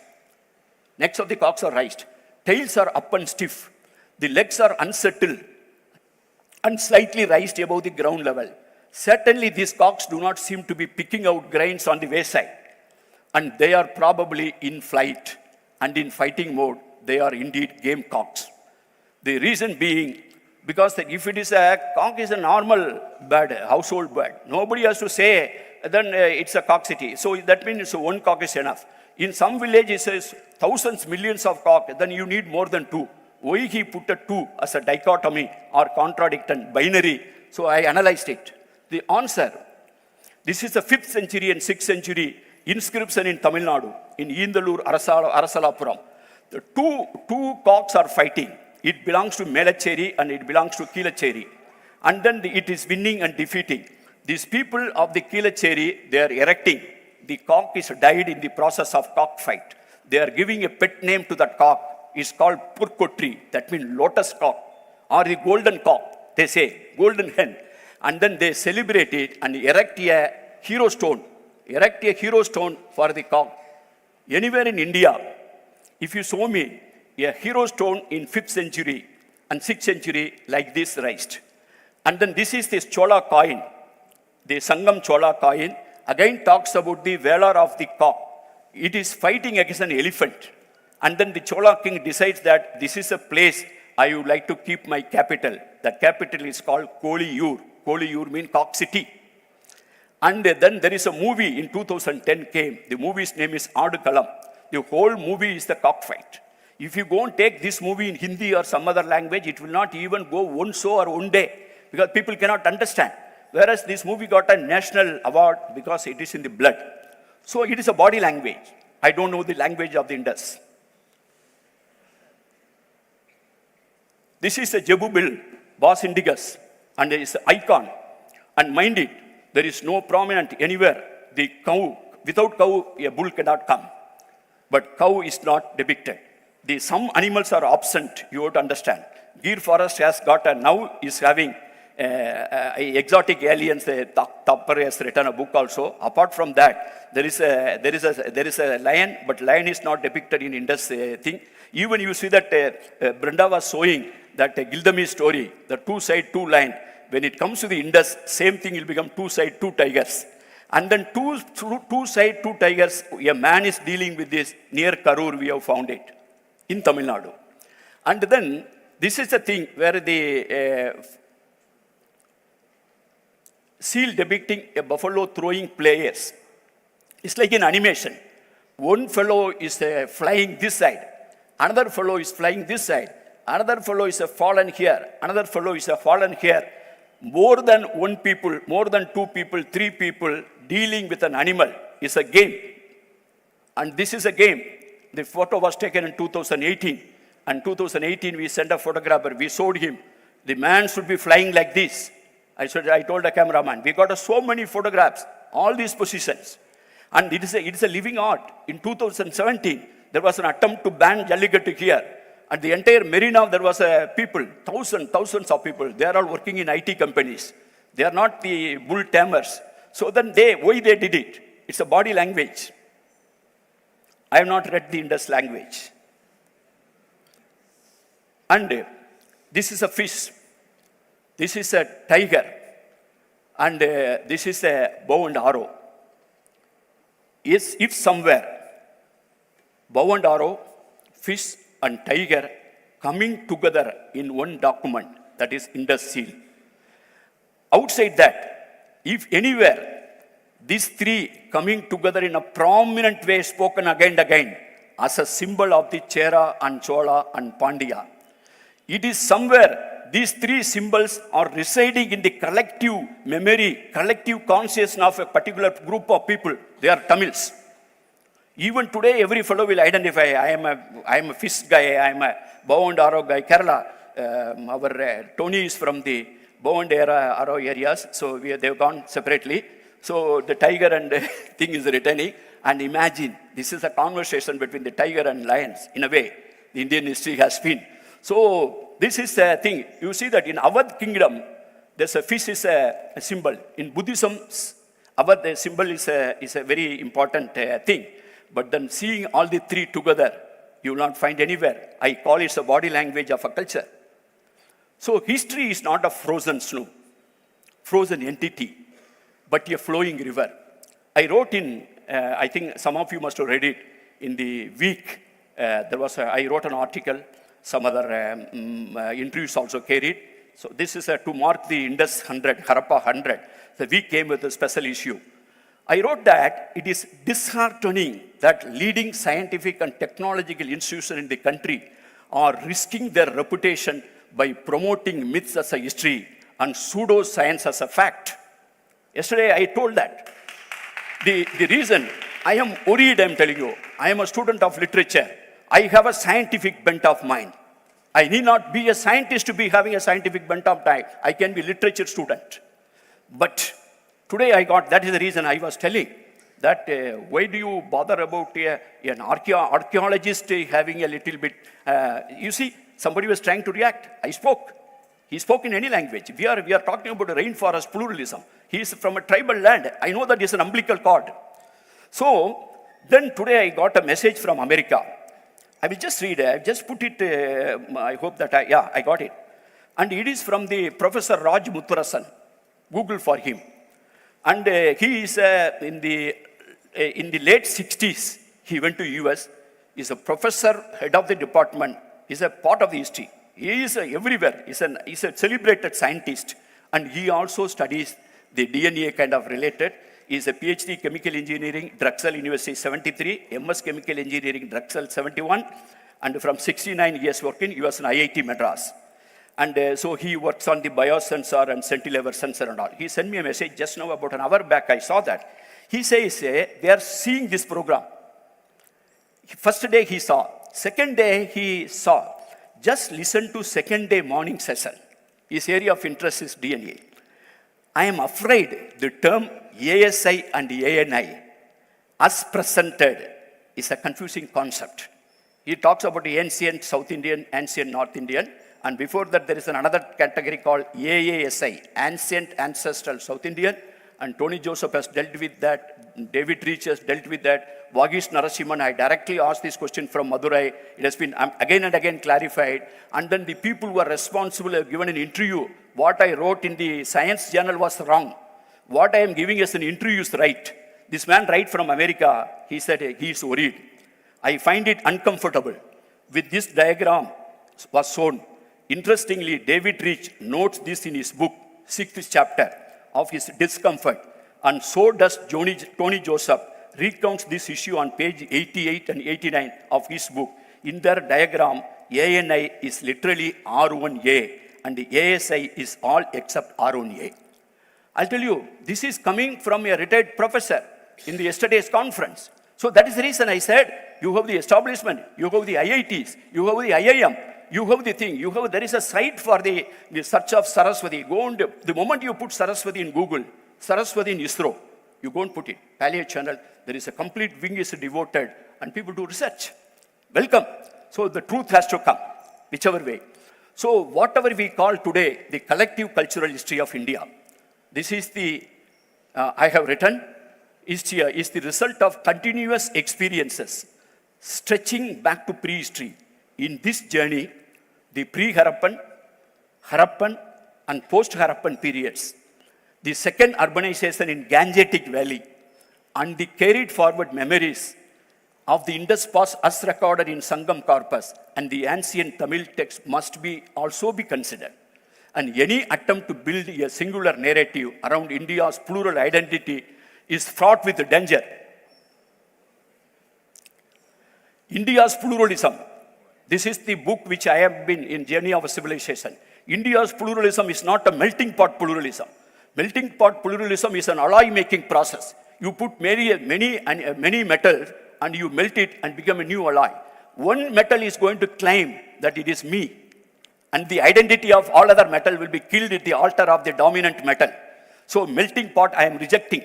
Necks of the cocks are raised. Tails are up and stiff. The legs are unsettled and slightly raised above the ground level. Certainly these cocks do not seem to be picking out grains on the wayside. And they are probably in flight and in fighting mode. They are indeed game cocks. The reason being, because if it is a cock is a normal bird, household bird, nobody has to say, then it's a cock city. So that means one cock is enough. In some villages, it says thousands, millions of cock, then you need more than 2. Why he put a 2 as a dichotomy or contradiction, binary? So I analyzed it. The answer, this is the 5th century and 6th century inscription in Tamil Nadu, in Indalur, Arasalapuram. The two cocks are fighting. It belongs to Melacheri and it belongs to Kilacheri. And then it is winning and defeating. These people of the Kilacheri, they are erecting. The cock is died in the process of cockfight. They are giving a pet name to that cock. It's called Purkotri, that means lotus cock, or the golden cock, they say, golden hen. And then they celebrate it and erect a hero stone. Erect a hero stone for the cock. Anywhere in India, if you show me a hero stone in 5th century and 6th century like this raised. And then this is this Chola coin. The Sangam Chola coin again talks about the valor of the cock. It is fighting against an elephant. And then the Chola king decides that this is a place I would like to keep my capital. The capital is called Koliyur. Koliyur means cock city. And then there is a movie in 2010 came. The movie's name is Adukalam. The whole movie is the cockfight. If you go and take this movie in Hindi or some other language, it will not even go one show or one day because people cannot understand. Whereas this movie got a national award because it is in the blood. So it is a body language. I don't know the language of the Indus. This is a Jebubil, Bos Indicus, and it is an icon. And mind it, there is no prominent anywhere. The cow, without cow, a bull cannot come. But cow is not depicted. Some animals are absent, you have to understand. Gir forest has got now is having exotic aliens. Tapper has written a book also. Apart from that, there is a lion, but lion is not depicted in Indus thing. Even you see that Brenda was showing that Gilgamesh story, the 2 side, 2 line. When it comes to the Indus, same thing will become 2 side, 2 tigers. And then two side, 2 tigers, a man is dealing with this near Karur, we have found it in Tamil Nadu. And then this is the thing where the seal depicting a buffalo throwing players. It's like an animation. one fellow is flying this side, another fellow is flying this side, another fellow is fallen here, another fellow is fallen here. More than one people, more than two people, three people dealing with an animal is a game. And this is a game. The photo was taken in 2018. And 2018, we sent a photographer, we showed him. The man should be flying like this. I told the cameraman, we got so many photographs, all these positions. And it is a living art. In 2017, there was an attempt to ban Jallikattu here. At the entire marina, there was people, thousands of people. They are all working in IT companies. They are not the bull tamers. So then why they did it? It's a body language. I have not read the Indus language. And this is a fish. This is a tiger. And this is a bow and arrow. If somewhere, bow and arrow, fish and tiger coming together in one document, that is Indus seal. Outside that, if anywhere, these three coming together in a prominent way spoken again and again as a symbol of the Chera and Chola and Pandya. It is somewhere these three symbols are residing in the collective memory, collective consciousness of a particular group of people. They are Tamils. Even today, every fellow will identify, I am a fish guy, I am a bow and arrow guy. Kerala, our Tony is from the bow and arrow areas, so they've gone separately. So the tiger and thing is returning. And imagine, this is a conversation between the tiger and lions. In a way, the Indian history has been. So this is a thing. You see that in Awadh kingdom, there's a fish is a symbol. In Buddhism, Awadh the symbol is a very important thing. But then seeing all the three together, you will not find anywhere. I call it the body language of a culture. So history is not a frozen snow, frozen entity, but a flowing river. I wrote in, I think some of you must have read it, in the week, I wrote an article, some other interviews also carried. So this is to mark the Indus 100, Harappa 100. The week came with a special issue. I wrote that it is disheartening that leading scientific and technological institutions in the country are risking their reputation by promoting myths as a history and pseudoscience as a fact. Yesterday I told that. The reason I am worried, I am telling you, I am a student of literature. I have a scientific bent of mind. I need not be a scientist to be having a scientific bent of mind. I can be a literature student. But today that is the reason I was telling that why do you bother about an archaeologist having a little bit, you see, somebody was trying to react. I spoke. He spoke in any language. We are talking about a rainforest pluralism. He is from a tribal land. I know that is an umbilical cord. So then today I got a message from America. I will just read it. I just put it, I hope that I got it. And it is from the Professor Raj Muthurasan. Google for him. And he is in the late 60s, he went to US. He's a professor, head of the department. He's a part of the history. He is everywhere. He's a celebrated scientist. And he also studies the DNA kind of related. He's a PhD chemical engineering, Drexel University 73, MS chemical engineering, Drexel 71. And from 69 years working, he was in IIT Madras. And so he works on the biosensor and cantilever sensor and all. He sent me a message just now about an hour back. I saw that. He says they are seeing this program. First day he saw. Second day he saw. Just listen to second day morning session. His area of interest is DNA. I am afraid the term ASI and ANI as presented is a confusing concept. He talks about the ancient South Indian, ancient North Indian. And before that, there is another category called AASI, Ancient Ancestral South Indian. And Tony Joseph has dealt with that. David Reich has dealt with that. Vagish Narasimhan, I directly asked this question from Madurai. It has been again and again clarified. And then the people who are responsible have given an interview. What I wrote in the Science Journal was wrong. What I am giving as an interview is right. This man right from America, he said he is worried. I find it uncomfortable. With this diagram was shown. Interestingly, David Reich notes this in his book, 6th chapter, of his discomfort. And so does Tony Joseph. recounts this issue on page 88 and 89 of his book. In their diagram, ANI is literally R1A and the ASI is all except R1A. I'll tell you, this is coming from a retired professor in the yesterday's conference. So that is the reason I said, you have the establishment, you have the IITs, you have the IIM, you have the thing, there is a site for the search of Saraswati. Go and, the moment you put Saraswati in Google, Saraswati in ISRO, you go and put it, Pallier Channel, there is a complete wing is devoted and people do research. Welcome. So the truth has to come, whichever way. So whatever we call today the collective cultural history of India, this is the, I have written, is the result of continuous experiences stretching back to prehistory. In this journey, the pre-Harappan, Harappan and post-Harappan periods, the second urbanization in Gangetic Valley, and the carried forward memories of the Indus past as recorded in Sangam corpus and the ancient Tamil text must be also be considered. And any attempt to build a singular narrative around India's plural identity is fraught with danger. India's pluralism. This is the book which I have been in Journey of a Civilization. India's pluralism is not a melting pot pluralism. Melting pot pluralism is an alloy-making process. You put many metals and you melt it and become a new alloy. One metal is going to claim that it is me, and the identity of all other metal will be killed at the altar of the dominant metal. So melting pot I am rejecting.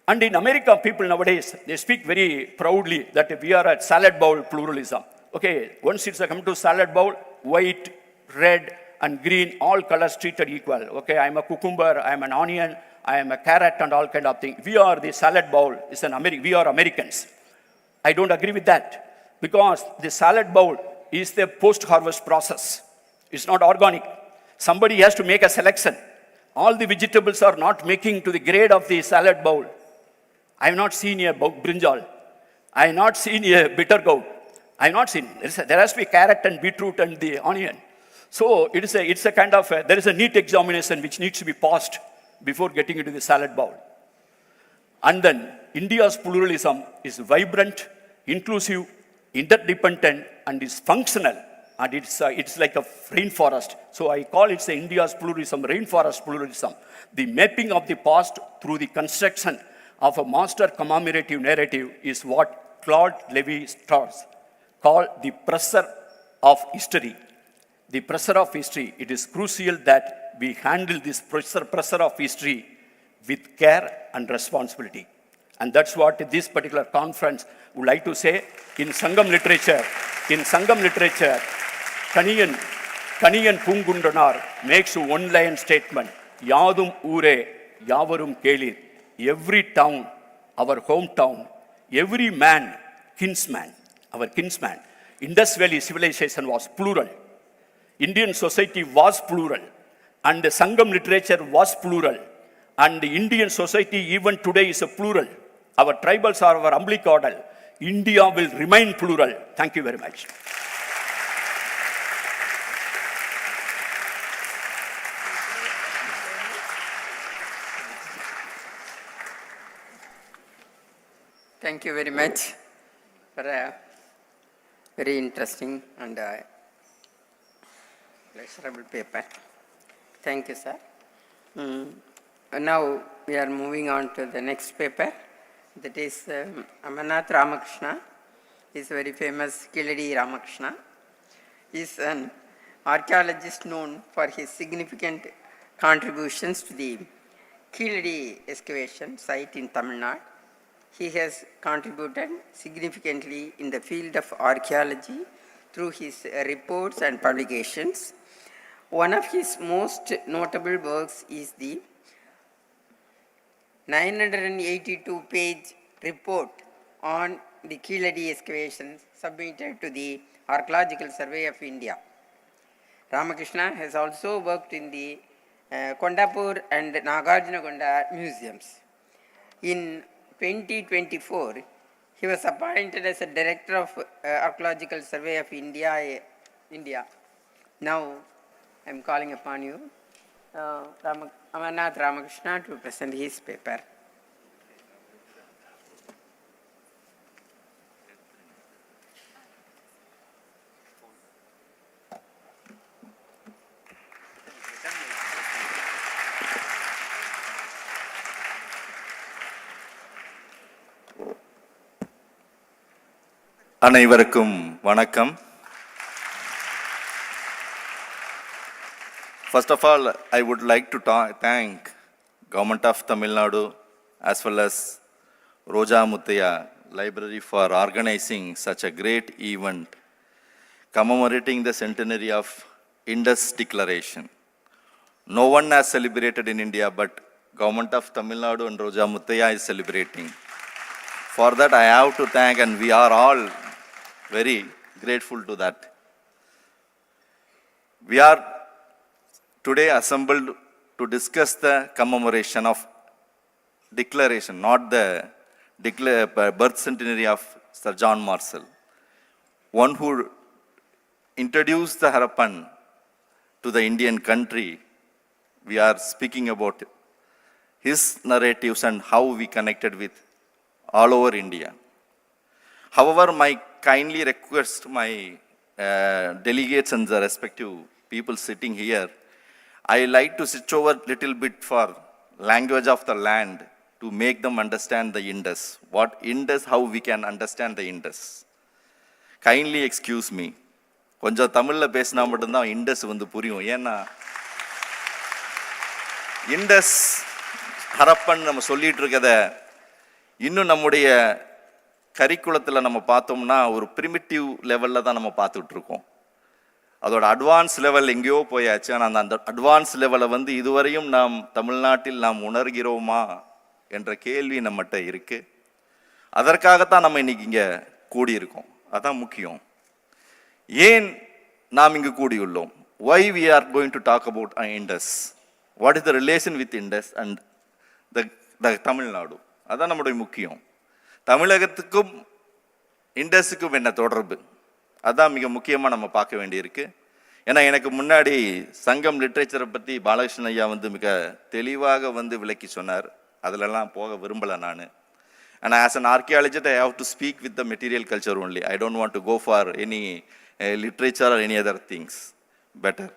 And in America, people nowadays, they speak very proudly that we are at salad bowl pluralism. Okay, once it's come to salad bowl, white, red, and green, all colors treated equal. Okay, I'm a cucumber, I'm an onion, I am a carrot, and all kind of things. We are the salad bowl, we are Americans. I don't agree with that, because the salad bowl is the post-harvest process. It's not organic. Somebody has to make a selection. All the vegetables are not making to the grade of the salad bowl. I have not seen a brinjal. I have not seen a bitter gourd. I have not seen. There has to be carrot and beetroot and the onion. So it's a kind of, there is a neat examination which needs to be passed before getting into the salad bowl. And then India's pluralism is vibrant, inclusive, interdependent, and is functional. And it's like a rainforest. So I call it India's pluralism, rainforest pluralism. The mapping of the past through the construction of a master commemorative narrative is what Claude Lévi-Strauss called the pressure of history. The pressure of history. It is crucial that we handle this pressure of history with care and responsibility. And that's what this particular conference would like to say. In Sangam literature, Kaniyan Pungundanar makes one line statement, Yadum Ure, Yavarum Kelir. Every town, our hometown, every man, kinsman, our kinsman. Indus Valley civilization was plural. Indian society was plural. And the Sangam literature was plural. And the Indian society even today is a plural. Our tribals are our umbilical. India will remain plural. Thank you very much. Thank you very much for a very interesting and pleasurable paper. Thank you, sir. Now we are moving on to the next paper. That is Amarnath Ramakrishna. He is very famous Kiladi Ramakrishna. He is an archaeologist known for his significant contributions to the Kiladi excavation site in Tamil Nadu. He has contributed significantly in the field of archaeology through his reports and publications. One of his most notable works is the 982-page report on the Kiladi excavations submitted to the Archaeological Survey of India. Ramakrishna has also worked in the Kondapur and Nagarjunakonda museums. In 2024, he was appointed as a Director of Archaeological Survey of India. Now, I am calling upon you, Amarnath Ramakrishna, to present his paper. அனைவருக்கும் வணக்கம். First of all, I would like to thank Government of Tamil Nadu as well as Roja Muthaiya Library for organizing such a great event commemorating the centenary of Indus Declaration. No one has celebrated in India, but Government of Tamil Nadu and Roja Muthaiya is celebrating. For that, I have to thank, and we are all very grateful to that. We are today assembled to discuss the commemoration of declaration, not the birth centenary of Sir John Marshall, one who introduced the Harappan to the Indian country. We are speaking about his narratives and how we connected with all over India. However, my kindly request my delegates and the respective people sitting here, I like to switch over little bit for language of the land to make them understand the Indus. What Indus, how we can understand the Indus. Kindly excuse me. கொஞ்சம் தமிழில் பேசினா மட்டும்தான் Indies வந்து புரியும். ஏன்னா Indies Harappan நம்ம சொல்லிட்டு இருக்கத இன்னும் நம்முடைய கரிக்குலத்தில் நம்ம பார்த்தோம்னா ஒரு பிரிமிட்டிவ் லெவலில் தான் நம்ம பார்த்துட்டு இருக்கோம். அதோட அட்வான்ஸ் லெவல் எங்கேயோ போயாச்சு. ஆனால் அந்த அட்வான்ஸ் லெவலை வந்து இதுவரையும் நாம் தமிழ்நாட்டில் நாம் உணர்கிறோமா என்ற கேள்வி நம்மகிட்ட இருக்கு. அதற்காகத்தான் நம்ம இன்னைக்கு இங்கே கூடியிருக்கோம். அதான் முக்கியம். ஏன் நாம் இங்கு கூடியுள்ளோம்? Why we are going to talk about Indus? What is the relation with Indus and the Tamil Nadu? அதான் நம்முடைய முக்கியம். தமிழகத்துக்கும் இண்டஸுக்கும் என்ன தொடர்பு? அதான் மிக முக்கியமாக நம்ம பார்க்க வேண்டியிருக்கு. ஏன்னா எனக்கு முன்னாடி சங்கம் லிட்ரேச்சரை பற்றி பாலகிருஷ்ணன் ஐயா வந்து மிக தெளிவாக வந்து விளக்கி சொன்னார். அதிலெல்லாம் போக விரும்பலை நான். And as an archaeologist, I have to speak with the material culture only. I don't want to go for any literature or any other things. Better.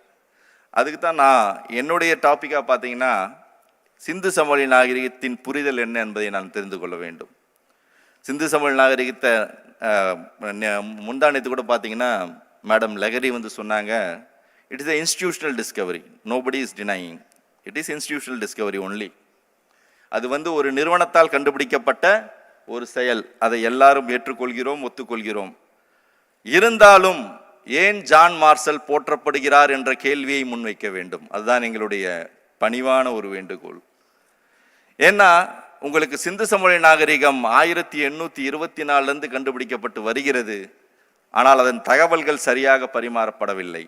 அதுக்கு தான் நான் என்னுடைய டாப்பிக்காக பார்த்தீங்கன்னா சிந்து சமவெளி நாகரிகத்தின் புரிதல் என்ன என்பதை நான் தெரிந்து கொள்ள வேண்டும். சிந்து சமவெளி நாகரிகத்தை முந்தானத்து கூட பார்த்தீங்கன்னா மேடம் லெகரி வந்து சொன்னாங்க, it is a institutional Discovery. Nobody is denying. It is institutional Discovery only. அது வந்து ஒரு நிறுவனத்தால் கண்டுபிடிக்கப்பட்ட ஒரு செயல். அதை எல்லாரும் ஏற்றுக்கொள்கிறோம், ஒத்துக்கொள்கிறோம். இருந்தாலும் ஏன் ஜான் மார்ஷல் போற்றப்படுகிறார் என்ற கேள்வியை முன்வைக்க வேண்டும். அதுதான் எங்களுடைய பணிவான ஒரு வேண்டுகோள். ஏன்னா உங்களுக்கு சிந்து சமவெளி நாகரிகம் 1824 கண்டுபிடிக்கப்பட்டு வருகிறது. ஆனால் அதன் தகவல்கள் சரியாக பரிமாறப்படவில்லை.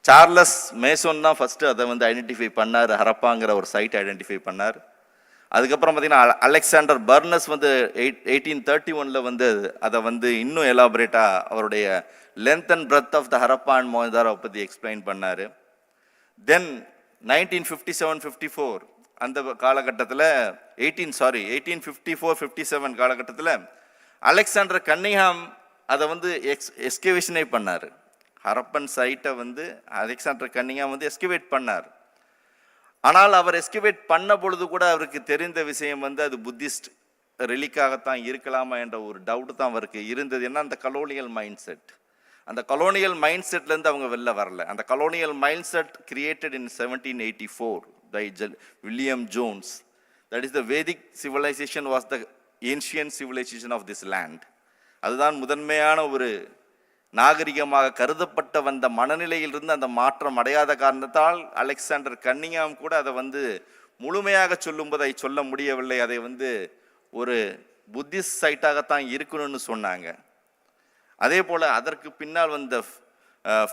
சார்லஸ் மேசோன் தான் ஃபர்ஸ்ட் அதை வந்து ஐடென்டிஃபை பண்ணார். ஹரப்பாங்கிற ஒரு சைட் ஐடென்டிஃபை பண்ணார். அதுக்கப்புறம் பார்த்தீங்கன்னா அலெக்சாண்டர் பர்னஸ் வந்து 1831 வந்து அதை வந்து இன்னும் எலாபரேட்டாக அவருடைய length and breadth of the Harappa and மொஹஞ்சதாரோவை பற்றி எக்ஸ்பிளைன் பண்ணார். தென் 1957-54 அந்த காலகட்டத்தில் 1854-57 காலகட்டத்தில் அலெக்சாண்டர் கன்னிங்ஹாம் அதை வந்து எஸ்கவேஷனே பண்ணார். ஹரப்பன் சைட்டை வந்து அலெக்சாண்டர் கன்னிங்ஹாம் வந்து எஸ்கவேட் பண்ணார். ஆனால் அவர் எஸ்கவேட் பண்ண பொழுது கூட அவருக்கு தெரிந்த விஷயம் வந்து அது புத்திஸ்ட் ரிலிக்காகத்தான் இருக்கலாமா என்ற ஒரு டவுட் தான் அவருக்கு இருந்தது. ஏன்னா அந்த கலோனியல் மைண்ட் செட், அந்த கலோனியல் மைண்ட் செட்லேருந்து அவங்க வெளில வரல. அந்த colonial mind set created in 1784 by William Jones. That is the Vedic civilization was the ancient civilization of this land. அதுதான் முதன்மையான ஒரு நாகரிகமாக கருதப்பட்ட வந்த மனநிலையிலிருந்து அந்த மாற்றம் அடையாத காரணத்தால் அலெக்சாண்டர் கன்னிங்ஹாம் கூட அதை வந்து முழுமையாக சொல்லும்போது அதை சொல்ல முடியவில்லை. அதை வந்து ஒரு புத்திஸ்ட் சைட்டாகத்தான் இருக்கணும்னு சொன்னாங்க. அதே போல் அதற்கு பின்னால் வந்த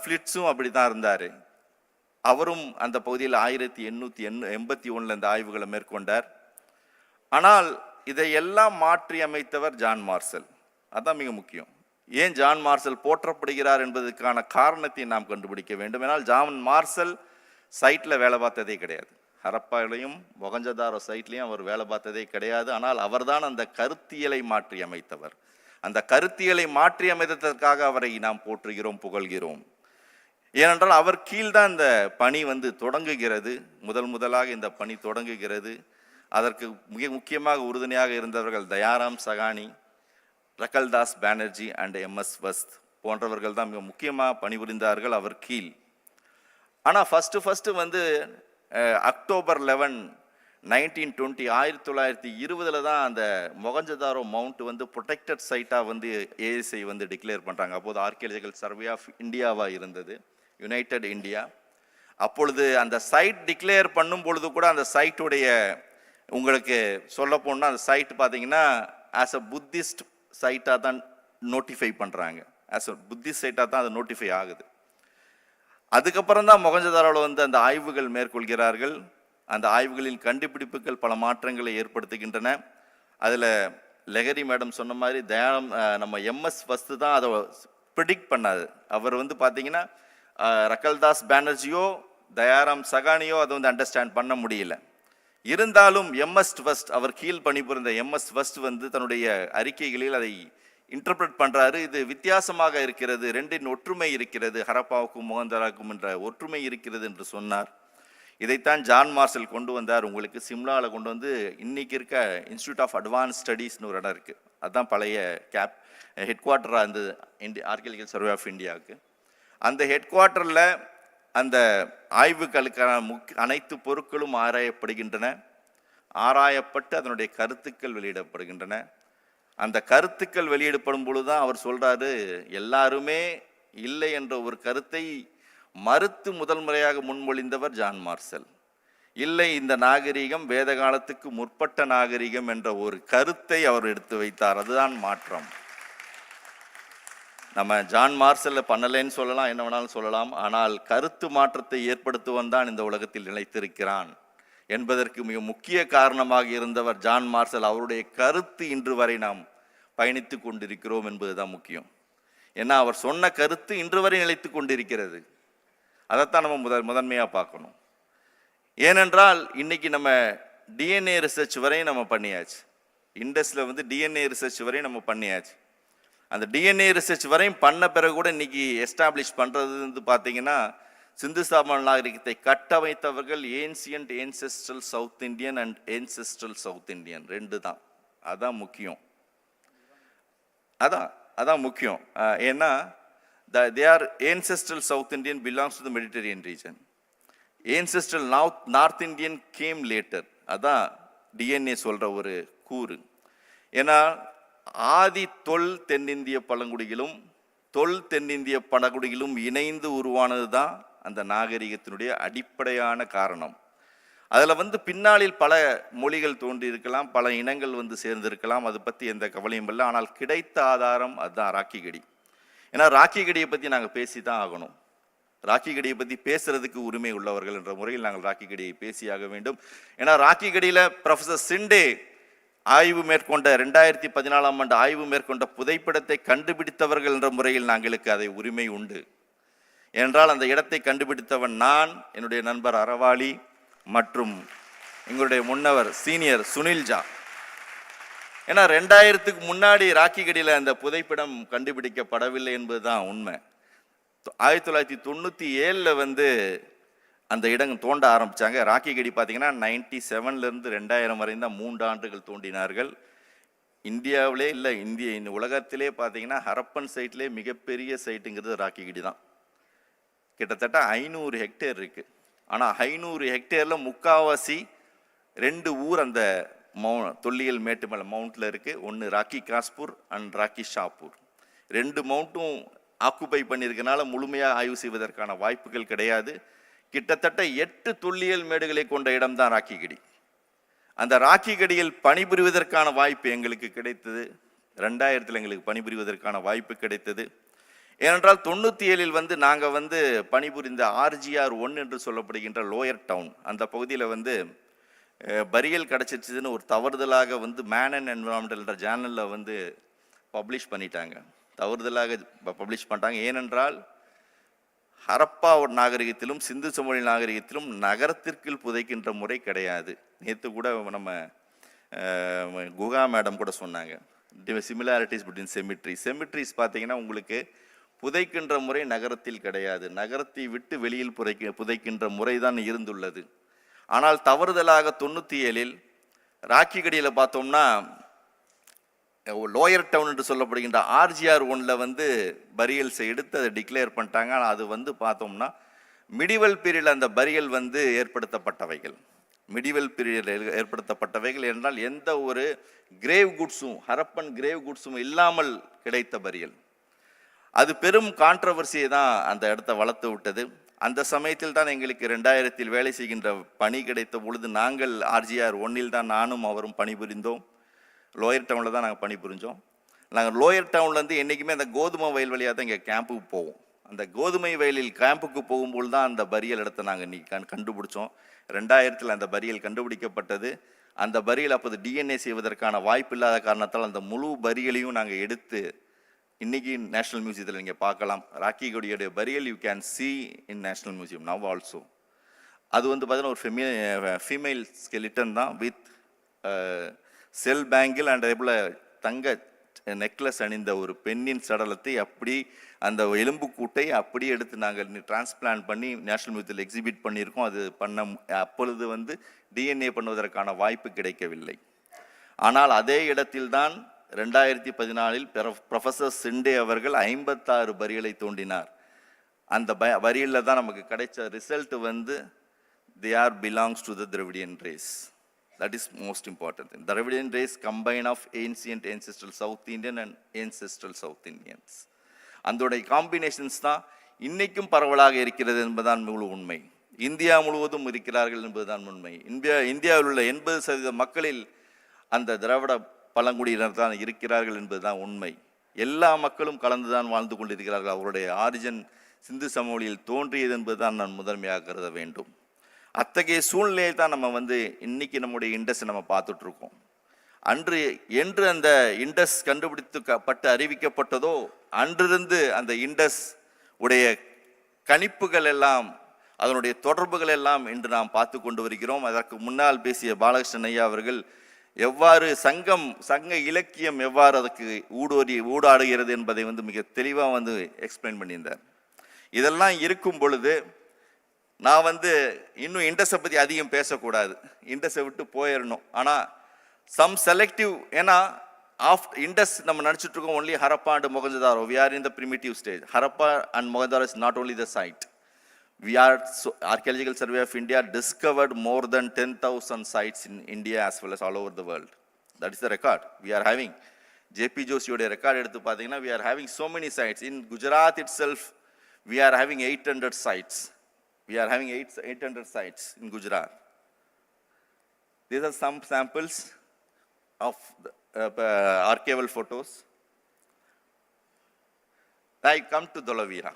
ஃப்ளிட்ஸும் அப்படி தான் இருந்தார். அவரும் அந்த பகுதியில் 1881 இந்த ஆய்வுகளை மேற்கொண்டார். ஆனால் இதையெல்லாம் மாற்றி அமைத்தவர் ஜான் மார்ஷல். அதுதான் மிக முக்கியம். ஏன் ஜான் மார்ஷல் போற்றப்படுகிறார் என்பதற்கான காரணத்தை நாம் கண்டுபிடிக்க வேண்டும். ஏன்னால் ஜான் மார்ஷல் சைட்டில் வேலை பார்த்ததே கிடையாது. ஹரப்பாலையும் மொஹஞ்சதாரோ சைட்லையும் அவர் வேலை பார்த்ததே கிடையாது. ஆனால் அவர்தான் அந்த கருத்தியலை மாற்றி அமைத்தவர். அந்த கருத்தியலை மாற்றி அமைத்ததற்காக அவரை நாம் போற்றுகிறோம், புகழ்கிறோம். ஏனென்றால் அவர் கீழ்தான் இந்த பணி வந்து தொடங்குகிறது. முதலாக இந்த பணி தொடங்குகிறது. அதற்கு மிக முக்கியமாக உறுதுணையாக இருந்தவர்கள் தயாராம் சகானி, ரக்கல்தாஸ் பானர்ஜி அண்ட் எம்எஸ் வஸ்த் போன்றவர்கள் தான் மிக முக்கியமாக பணிபுரிந்தார்கள் அவர் கீழ். ஆனால் ஃபஸ்ட்டு வந்து அக்டோபர் 11, 1920 1920 தான் அந்த மொகஞ்சதாரோ மவுண்ட் வந்து ப்ரொடெக்டட் சைட்டாக வந்து ஏஎஸ்ஐ வந்து டிக்ளேர் பண்ணுறாங்க. அப்போது ஆர்கியாலஜிக்கல் சர்வே ஆஃப் இந்தியாவாக இருந்தது, யுனைடெட் இந்தியா. அப்பொழுது அந்த சைட் டிக்ளேர் பண்ணும் பொழுது கூட அந்த சைட்டுடைய உங்களுக்கு சொல்ல போனால் அந்த சைட் பார்த்தீங்கன்னா ஆஸ் அ புத்திஸ்ட் சைட்டாக தான் நோட்டிஃபை பண்ணுறாங்க. ஆஸ் அ புத்திஸ்ட் சைட்டாக தான் அது நோட்டிஃபை ஆகுது. அதுக்கப்புறம் தான் மொகஞ்சதாரோவில் வந்து அந்த ஆய்வுகள் மேற்கொள்கிறார்கள். அந்த ஆய்வுகளின் கண்டுபிடிப்புகள் பல மாற்றங்களை ஏற்படுத்துகின்றன. அதில் லெஹரி மேடம் சொன்ன மாதிரி நம்ம எம்எஸ் வஸ்து தான் அதை ப்ரிடிக்ட் பண்ணாது. அவர் வந்து பார்த்தீங்கன்னா ரக்கல்தாஸ் பானர்ஜியோ தயாராம் சகானியோ அதை வந்து அண்டர்ஸ்டாண்ட் பண்ண முடியல. இருந்தாலும் எம்எஸ் வஸ்ட் அவர் கீழ் பணிபுரிந்த எம்எஸ் வஸ்ட் வந்து தன்னுடைய அறிக்கைகளில் அதை இன்டர்பிரட் பண்ணுறாரு. இது வித்தியாசமாக இருக்கிறது, ரெண்டின் ஒற்றுமை இருக்கிறது, ஹரப்பாவுக்கும் மொகந்தராவுக்கும் என்ற ஒற்றுமை இருக்கிறது என்று சொன்னார். இதைத்தான் ஜான் மார்சல் கொண்டு வந்தார். உங்களுக்கு சிம்லாவில் கொண்டு வந்து இன்னைக்கு இருக்க இன்ஸ்டியூட் ஆஃப் அட்வான்ஸ் ஸ்டடீஸ்னு ஒரு இடம் இருக்குது. அதுதான் பழைய ஹெட் குவார்ட்டராக இருந்தது ஆர்கியாலஜிக்கல் சர்வே ஆஃப் இந்தியாவுக்கு. அந்த ஹெட் குவார்ட்டரில் அந்த ஆய்வுகளுக்கான அனைத்து பொருட்களும் ஆராயப்படுகின்றன. ஆராயப்பட்டு அதனுடைய கருத்துக்கள் வெளியிடப்படுகின்றன. அந்த கருத்துக்கள் வெளியிடப்படும் பொழுது தான் அவர் சொல்கிறாரு, எல்லாருமே இல்லை என்ற ஒரு கருத்தை மறுத்து முதல் முறையாக முன்மொழிந்தவர் ஜான் மார்சல். இல்லை, இந்த நாகரிகம் வேத காலத்துக்கு முற்பட்ட நாகரிகம் என்ற ஒரு கருத்தை அவர் எடுத்து வைத்தார். அதுதான் மாற்றம். நம்ம ஜான் மார்சல்ல பண்ணலைன்னு சொல்லலாம், என்ன வேணாலும் சொல்லலாம். ஆனால் கருத்து மாற்றத்தை ஏற்படுத்துவன் தான் இந்த உலகத்தில் நிலைத்திருக்கிறான் என்பதற்கு மிக முக்கிய காரணமாக இருந்தவர் ஜான் மார்சல். அவருடைய கருத்து இன்று வரை நாம் பயணித்து கொண்டிருக்கிறோம் என்பதுதான் முக்கியம். ஏன்னா அவர் சொன்ன கருத்து இன்று வரை நிலைத்து கொண்டிருக்கிறது. அதைத்தான் நம்ம முதன்மையாக பார்க்கணும். ஏனென்றால் இன்னைக்கு நம்ம டிஎன்ஏ ரிசர்ச் வரையும் நம்ம பண்ணியாச்சு. இண்டஸ்ல வந்து டிஎன்ஏ ரிசர்ச் வரையும் நம்ம பண்ணியாச்சு. அந்த டிஎன்ஏ ரிசர்ச் வரையும் பண்ண பிறகு கூட இன்னைக்கு எஸ்டாப்ளிஷ் பண்ணுறது வந்து பார்த்தீங்கன்னா சிந்து சமவெளி நாகரிகத்தை கட்டமைத்தவர்கள் ancient ancestral South Indian and ancestral South Indian ரெண்டு தான். அதான் முக்கியம். அதான் முக்கியம். ஏன்னா they are ancestral South Indian belongs to the Mediterranean region. Ancestral North Indian came later. அதான் டிஎன்ஏ சொல்ற ஒரு கூறு. ஏன்னா ஆதி தொல் தென்னிந்திய பழங்குடிகளும் தொல் தென்னிந்திய பழங்குடிகளும் இணைந்து உருவானது தான் அந்த நாகரிகத்தினுடைய அடிப்படையான காரணம். அதில் வந்து பின்னாளில் பல மொழிகள் தோன்றி இருக்கலாம், பல இனங்கள் வந்து சேர்ந்திருக்கலாம், அதை பற்றி எந்த கவலையும் இல்லை. ஆனால் கிடைத்த ஆதாரம் அதுதான் ராக்கிகடி. ஏன்னா ராக்கிகடியை பற்றி நாங்கள் பேசி தான் ஆகணும். ராக்கிகடியை பற்றி பேசுறதுக்கு உரிமை உள்ளவர்கள் என்ற முறையில் நாங்கள் ராக்கிகடியை பேசியாக வேண்டும். ஏன்னா ராக்கிகடியில் ப்ரொஃபசர் சிண்டே ஆய்வு மேற்கொண்ட 2014 ஆண்டு ஆய்வு மேற்கொண்ட புதைப்படத்தை கண்டுபிடித்தவர்கள் என்ற முறையில் நாங்களுக்கு அதை உரிமை உண்டு. என்றால் அந்த இடத்தை கண்டுபிடித்தவன் நான், என்னுடைய நண்பர் அரவாளி மற்றும் எங்களுடைய முன்னவர் சீனியர் சுனில்ஜா. ஏன்னா 2000க்கு முன்னாடி ராக்கிகடியில் அந்த புதைப்படம் கண்டுபிடிக்கப்படவில்லை என்பதுதான் உண்மை. 1997 வந்து அந்த இடம் தோண்ட ஆரம்பித்தாங்க. ராக்கிகடி பார்த்தீங்கன்னா 97லேருந்து 2000 வரையும் தான் 3 ஆண்டுகள் தோண்டினார்கள். இந்தியாவிலே இல்லை, இந்த உலகத்திலே பார்த்தீங்கன்னா ஹரப்பன் சைட்லே மிகப்பெரிய சைட்டுங்கிறது ராக்கிகடி தான். கிட்டத்தட்ட 500 ஹெக்டேர் இருக்குது. ஆனால் 500 ஹெக்டேரில் முக்காவாசி 2 ஊர் அந்த தொல்லியல் மேட்டுமலை மவுண்ட்ல இருக்கு. ஒன்று ராக்கி காஸ்பூர் அண்ட் ராக்கி ஷாப்பூர். 2 மவுண்ட்டும் ஆக்குபை பண்ணியிருக்கனால முழுமையாக ஆய்வு செய்வதற்கான வாய்ப்புகள் கிடையாது. கிட்டத்தட்ட 8 தொல்லியல் மேடுகளை கொண்ட இடம்தான் ராக்கிகடி. அந்த ராக்கிகடியில் பணிபுரிவதற்கான வாய்ப்பு எங்களுக்கு கிடைத்தது. 2000 எங்களுக்கு பணிபுரிவதற்கான வாய்ப்பு கிடைத்தது. ஏனென்றால் 97 வந்து நாங்கள் வந்து பணிபுரிந்த RGR 1 என்று சொல்லப்படுகின்ற லோயர் டவுன் அந்த பகுதியில் வந்து பரியல் கிடச்சிச்சுன்னு ஒரு தவறுதலாக வந்து மேன் அண்ட் என்விரான்மெண்டல் என்ற ஜேர்னலில் வந்து பப்ளிஷ் பண்ணிட்டாங்க. தவறுதலாக பப்ளிஷ் பண்ணிட்டாங்க. ஏனென்றால் ஹரப்பா நாகரிகத்திலும் சிந்து சமவெளி நாகரிகத்திலும் நகரத்திற்குள் புதைக்கின்ற முறை கிடையாது. நேற்று கூட நம்ம குகா மேடம் கூட சொன்னாங்க சிமிலாரிட்டிஸ் பிட்வீன் செமிட்ரிஸ் பார்த்தீங்கன்னா உங்களுக்கு புதைக்கின்ற முறை நகரத்தில் கிடையாது. நகரத்தை விட்டு வெளியில் புதைக்கின்ற முறை தான் இருந்துள்ளது. ஆனால் தவறுதலாக 97 ராக்கிகடியில் பார்த்தோம்னா லோயர் டவுன் என்று சொல்லப்படுகின்ற ஆர்ஜிஆர் ஒன்ல வந்து பரியல்ஸை எடுத்து அதை டிக்ளேர் பண்ணிட்டாங்க. ஆனால் அது வந்து பார்த்தோம்னா மிடிவல் பீரியட் அந்த பரியல் வந்து ஏற்படுத்தப்பட்டவைகள். மிடிவல் பீரியட் ஏற்படுத்தப்பட்டவைகள் என்றால் எந்த ஒரு கிரேவ் குட்ஸும் ஹரப்பன் கிரேவ் குட்ஸும் இல்லாமல் கிடைத்த பரியல். அது பெரும் கான்ட்ரவர்சியை தான் அந்த இடத்த வளர்த்து விட்டது. அந்த சமயத்தில் தான் எங்களுக்கு 2000 வேலை செய்கின்ற பணி கிடைத்த பொழுது நாங்கள் ஆர்ஜிஆர் ஒன்னில் தான் நானும் அவரும் பணிபுரிந்தோம். லோயர் டவுனில் தான் நாங்கள் பணிபுரிஞ்சோம். நாங்கள் லோயர் டவுன்லேருந்து என்றைக்குமே அந்த கோதுமை வயல் வழியாக தான் இங்கே கேம்புக்கு போவோம். அந்த கோதுமை வயலில் கேம்புக்கு போகும்போது தான் அந்த பரியல் இடத்தை நாங்கள் இன்னைக்கு கண்டுபிடிச்சோம். 2000 அந்த பரியல் கண்டுபிடிக்கப்பட்டது. அந்த பரியல் அப்போது டிஎன்ஏ செய்வதற்கான வாய்ப்பு இல்லாத காரணத்தால் அந்த முழு பரியலையும் நாங்கள் எடுத்து இன்னைக்கு நேஷனல் மியூசியத்தில் நீங்கள் பார்க்கலாம். ராக்கி கொடியோடைய burial you can see in national museum now also. அது வந்து பார்த்தீங்கன்னா ஒரு ஃபீமேல் ஸ்கெலிட்டன் தான் வித் செல் பேங்கிள் அண்ட் அதேபோல் தங்க நெக்லஸ் அணிந்த ஒரு பெண்ணின் சடலத்தை அப்படி அந்த எலும்பு கூட்டை அப்படியே எடுத்து நாங்கள் டிரான்ஸ்பிளான்ட் பண்ணி நேஷனல் மியூசியத்தில் எக்ஸிபிட் பண்ணியிருக்கோம். அது அப்பொழுது வந்து டிஎன்ஏ பண்ணுவதற்கான வாய்ப்பு கிடைக்கவில்லை. ஆனால் அதே இடத்தில்தான் 2014 ப்ரொஃபஸர் சிண்டே அவர்கள் 56 பரியலை தோண்டினார். அந்த பரியலில் தான் நமக்கு கிடைச்ச ரிசல்ட் வந்து they are belongs to the Dravidian race. That is most important. The Dravidian race combine of ancient ancestral South Indian and ancestral South Indians. அந்தோடைய காம்பினேஷன்ஸ் தான் இன்னைக்கும் பரவலாக இருக்கிறது என்பதுதான் முழு உண்மை. இந்தியா முழுவதும் இருக்கிறார்கள் என்பதுதான் உண்மை. இந்தியாவில் உள்ள 80% மக்களில் அந்த திராவிட பழங்குடியினர் தான் இருக்கிறார்கள் என்பதுதான் உண்மை. எல்லா மக்களும் கலந்துதான் வாழ்ந்து கொண்டிருக்கிறார்கள். அவருடைய ஆரிஜின் சிந்து சமவெளியில் தோன்றியது என்பதுதான் நான் முதன்மையாக கருத வேண்டும். அத்தகைய சூழ்நிலையை தான் நம்ம வந்து இன்னைக்கு நம்முடைய இண்டஸ் நம்ம பார்த்துட்டு இருக்கோம். என்று அந்த இண்டஸ் கண்டுபிடித்து அறிவிக்கப்பட்டதோ அன்றிருந்து அந்த இண்டஸ் உடைய கணிப்புகள் எல்லாம் அதனுடைய தொடர்புகள் எல்லாம் இன்று நாம் பார்த்து கொண்டு வருகிறோம். அதற்கு முன்னால் பேசிய பாலகிருஷ்ணன் ஐயா அவர்கள் எவ்வாறு சங்க இலக்கியம் எவ்வாறு அதுக்கு ஊடாடுகிறது என்பதை வந்து மிக தெளிவாக வந்து எக்ஸ்பிளைன் பண்ணியிருந்தார். இதெல்லாம் இருக்கும் பொழுது நான் வந்து இன்னும் இண்டஸை பற்றி அதிகம் பேசக்கூடாது, இண்டஸை விட்டு போயிடணும். ஆனால் சம் செலக்டிவ், ஏன்னா இண்டஸ் நம்ம நினச்சிட்டு இருக்கோம் only Harappa and Mohenjodaro. We are in the primitive stage. Harappa and Mohenjodaro is not only the site. Archaeological Survey of India discovered more than 10,000 sites in India as well as all over the world. That is the record we are having. JP Joshiyoda record எடுத்து பார்த்தீங்கன்னா we are having so many sites. In Gujarat itself we are having 800 sites. We are having 800 sites in Gujarat. These are some samples of the, archival photos. I come to Dolavira.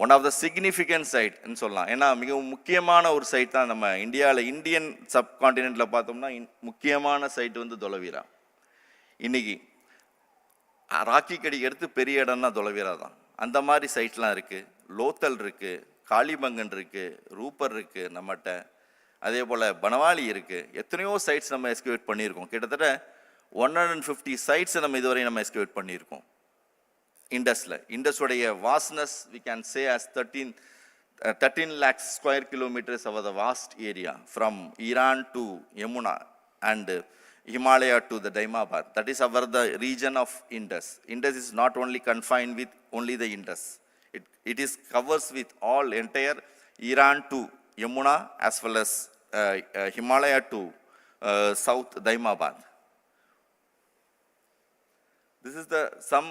One of the significant site சொல்லலாம். ஏன்னா மிகவும் முக்கியமான ஒரு side தான் நம்ம இந்தியாவில் Indian சப்கான்டினென்ட்டில் பார்த்தோம்னா முக்கியமான சைட் வந்து தொலவீரா. இன்னைக்கு ராக்கி கடி எடுத்து பெரிய இடம்னா தொலவீரா தான். அந்த மாதிரி சைட்லாம் இருக்குது. லோத்தல் இருக்குது, காளிபங்கன் இருக்குது, ரூப்பர் இருக்குது நம்மகிட்ட. அதே போல் பனவாலி இருக்குது. எத்தனையோ சைட்ஸ் நம்ம எஸ்கவேட் பண்ணியிருக்கோம். கிட்டத்தட்ட 150 சைட்ஸை நம்ம இதுவரை நம்ம எஸ்கவேட் பண்ணியிருக்கோம் இண்டஸ்ல. இண்டஸுடைய vastness we can say as 13 lakh square kilometers over the vast area from Iran to Yamuna and Himalaya to the Daimabad. That is our the region of Indus. Indus is not only confined with only the Indus. It is covers with all entire Iran to Yamuna as well as Himalaya to South Daimabad. This is the some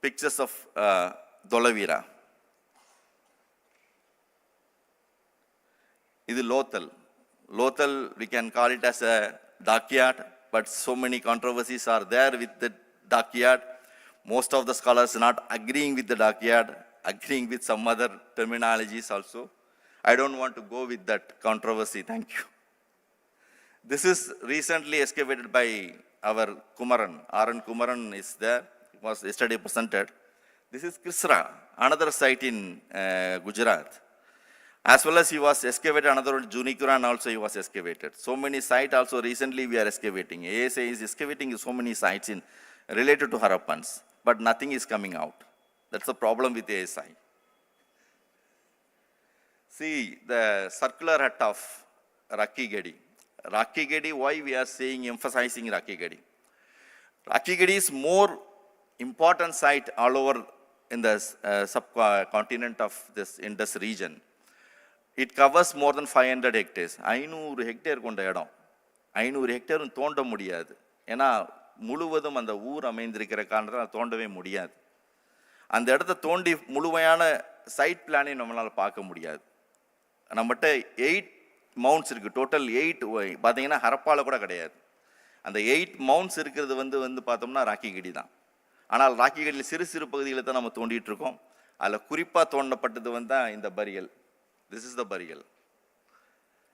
pictures of Dolavira. This is Lothal. Lothal, we can call it as a dockyard, but so many controversies are there with the dockyard. Most of the scholars are not agreeing with the dockyard, agreeing with some other terminologies also. I don't want to go with that controversy. Thank you. This is recently excavated by our Kumaran. R.N. Kumaran is there. Was yesterday presented. This is Krisra, another site in Gujarat. As well as he was excavated, another Junikuran also he was excavated. So many sites also recently we are excavating. ASI is excavating so many sites in related to Harappans, but nothing is coming out. That's the problem with ASI. See the circular hut of Rakki Gedi. Rakki Gedi, why we are saying emphasizing Rakki Gedi? Rakigadi is more important site all over in the subcontinent of this Indus region. It covers more than 500 hectares. 500 hectare கொண்ட இடம். 500 ஹெக்டேரும் தோண்ட முடியாது. ஏன்னா முழுவதும் அந்த ஊர் அமைந்திருக்கிற காரணத்தால் தோண்டவே முடியாது. அந்த இடத்த தோண்டி முழுமையான சைட் பிளானை நம்மளால் பார்க்க முடியாது. நம்மகிட்ட 8 மவுண்ட்ஸ் இருக்குது. டோட்டல் 8 பார்த்தீங்கன்னா ஹரப்பாவில் கூட கிடையாது. அந்த 8 மவுண்ட்ஸ் இருக்கிறது வந்து பார்த்தோம்னா ராக்கிகடி தான். ஆனால் ராக்கிகடியில் சிறு சிறு பகுதிகளை தான் நம்ம தோண்டிட்டு இருக்கோம். அதில் குறிப்பாக தோண்டப்பட்டது வந்து இந்த பரியல். This is the burial.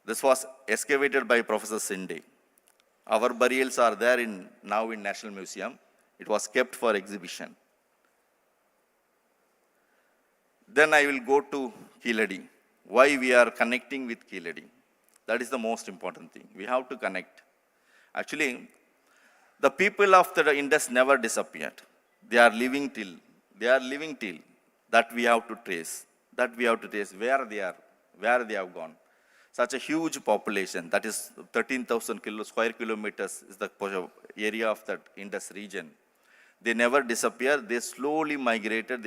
This was excavated by Professor Sinde. Our burials are there now in National Museum. It was kept for exhibition. Then I will go to Keeladi. Why we are connecting with Keeladi? That is the most important thing. We have to connect. Actually, the people of the Indus never disappeared. They are living till. That we have to trace. Where they have gone. Such a huge population, that is 13,000 square kilometers is the area of that Indus region. They never disappeared. They slowly migrated,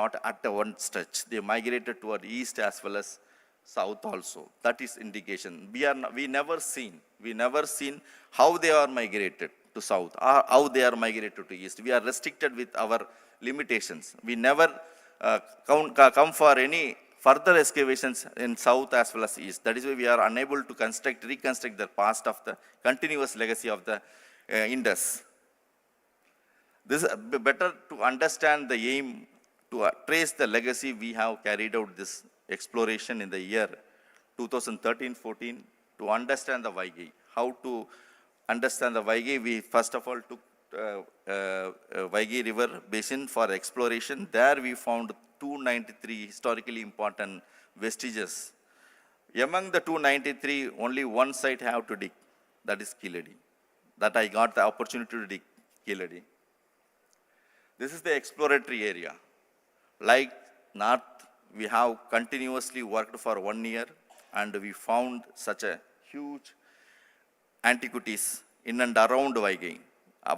not at one stretch. They migrated toward east as well as south also. That is indication. We never seen how they are migrated to south or how they are migrated to east. We are restricted with our limitations. We never come for any further excavations in south as well as east. That is why we are unable to reconstruct the past of the continuous legacy of the Indus. This is better to understand the aim, to trace the legacy. We have carried out this exploration in the year 2013-14 to understand the Vaigai. How to understand the Vaigai? We first of all took Vaigai River Basin for exploration. There we found 293 historically important vestiges. Among the 293, only one site have to dig, that is Keeladi. That I got the opportunity to dig Keeladi. This is the exploratory area. Like north, we have continuously worked for 1 year and we found such a huge antiquities in and around Vaigai.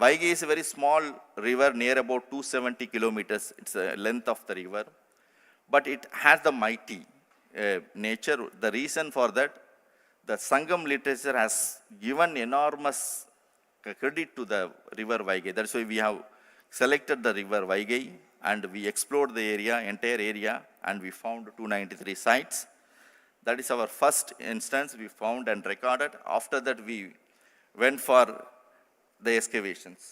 Vaigai is a very small river near about 270 kilometers. It's the length of the river, but it has the mighty nature. The reason for that, the Sangam literature has given enormous credit to the river Vaigai. That's why we have selected the river Vaigai and we explored the entire area, and we found 293 sites. That is our first instance we found and recorded. After that, we went for the excavations.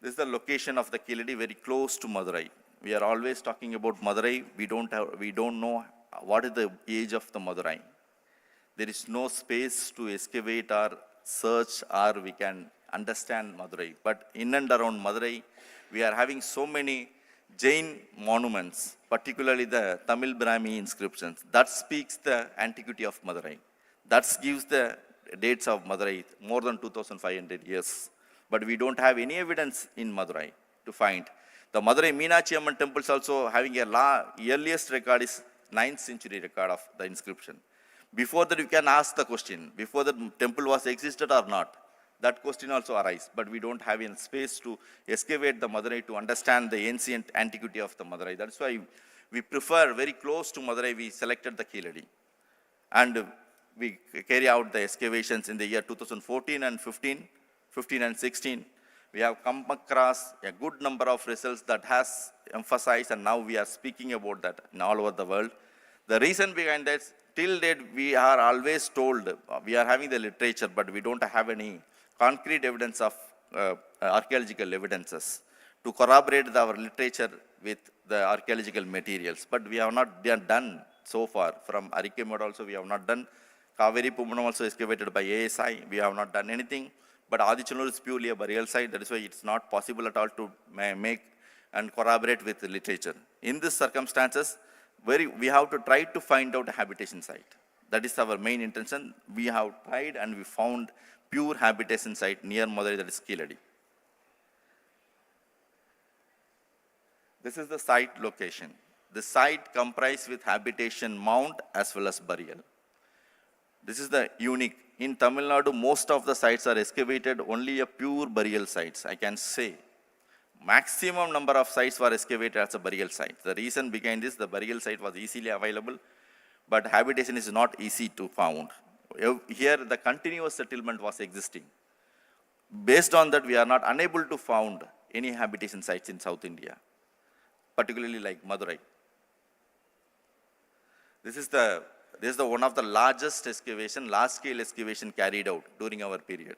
This is the location of the Keeladi, very close to Madurai. We are always talking about Madurai. We don't know what is the age of the Madurai. There is no space to excavate or search or we can understand Madurai. But in and around Madurai, we are having so many Jain monuments, particularly the Tamil Brahmi inscriptions. That speaks the antiquity of Madurai. That gives the dates of Madurai, more than 2,500 years. But we don't have any evidence in Madurai to find. The Madurai Meenakshi Amman temples also having a earliest record is 9th century record of the inscription. Before that, you can ask the question, before the temple was existed or not. That question also arises, but we don't have any space to excavate the Madurai to understand the ancient antiquity of the Madurai. That's why we prefer very close to Madurai, we selected the Keeladi. And we carry out the excavations in the year 2014 and 15 and 16. We have come across a good number of results that has emphasized, and now we are speaking about that in all over the world. The reason behind that, till date, we are always told, we are having the literature, but we don't have any concrete evidence of archaeological evidences to corroborate our literature with the archaeological materials. But we have not done so far. From Arikemod also we have not done. Kaveri Pumanam also excavated by ASI. We have not done anything. But Adichanur is purely a burial site. That is why it's not possible at all to make and corroborate with the literature. In these circumstances, we have to try to find out a habitation site. That is our main intention. We have tried and we found pure habitation site near Madurai, that is Keeladi. This is the site location. The site comprised with habitation mound as well as burial. This is the unique. In Tamil Nadu, most of the sites are excavated only a pure burial sites, I can say. Maximum number of sites were excavated as a burial site. The reason behind this, the burial site was easily available, but habitation is not easy to found. Here, the continuous settlement was existing. Based on that, we are not unable to found any habitation sites in South India, particularly like Madurai. This is the one of the largest excavation, large-scale excavation carried out during our period.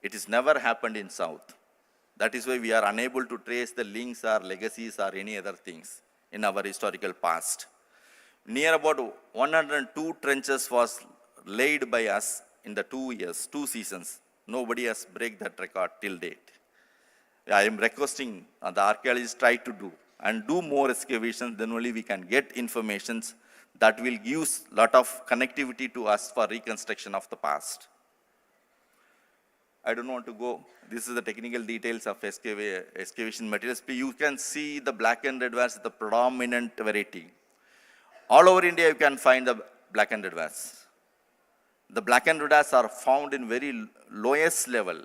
It has never happened in South. That is why we are unable to trace the links or legacies or any other things in our historical past. Near about 102 trenches was laid by us in the 2 seasons. Nobody has break that record till date. I am requesting the archaeologists try to do more excavations, then only we can get informations that will give lot of connectivity to us for reconstruction of the past. I don't want to go. This is the technical details of excavation materials. You can see the black and red ware is the predominant variety. All over India, you can find the black and red wares. The black and red wares are found in very lowest level,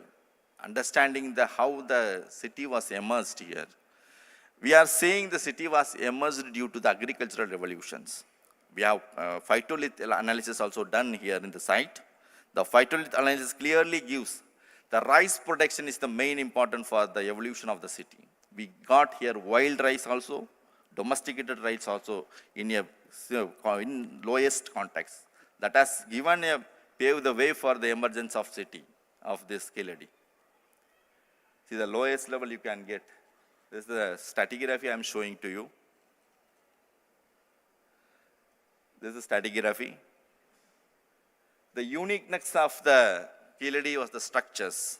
understanding how the city was emerged here. We are saying the city was emerged due to the agricultural revolutions. We have phytolith analysis also done here in the site. The phytolith analysis clearly gives the rice production is the main important for the evolution of the city. We got here wild rice also, domesticated rice also in lowest context. That has paved the way for the emergence of city of this Keladi. See the lowest level you can get. This is the stratigraphy I am showing to you. This is stratigraphy. The uniqueness of the Keladi was the structures.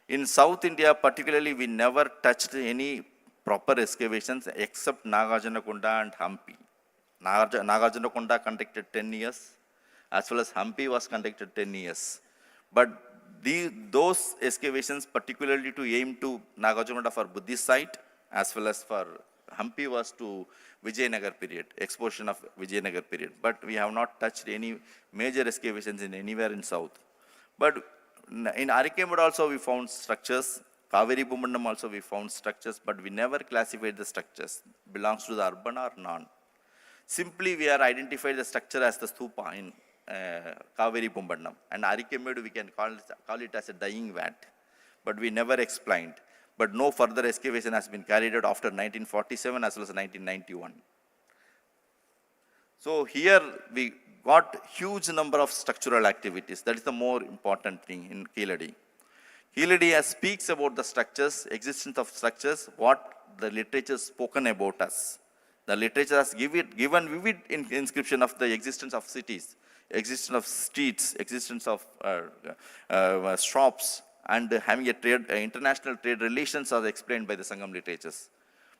In South India particularly, we never touched any proper excavations except Nagarjunakonda and Hampi. Nagarjunakonda conducted 10 years, as well as Hampi was conducted 10 years. But those excavations particularly to aim to Nagarjunakonda for Buddhist site, as well as for Hampi was to Vijayanagar period, exposition of Vijayanagar period. But we have not touched any major excavations in anywhere in South. But in Arikemud also we found structures, Kaveri Bumandam also we found structures, but we never classified the structures, belongs to the urban or non. Simply we are identified the structure as the stupa in Kaveri Bumandam, and Arikemud we can call it as a dying vat, but we never explained. But no further excavation has been carried out after 1947 as well as 1991. So here we got huge number of structural activities. That is the more important thing in Keladi. Keladi speaks about the structures, existence of structures, what the literature has spoken about us. The literature has given vivid inscription of the existence of cities, existence of streets, existence of shops, and having a international trade relations are explained by the Sangam literatures.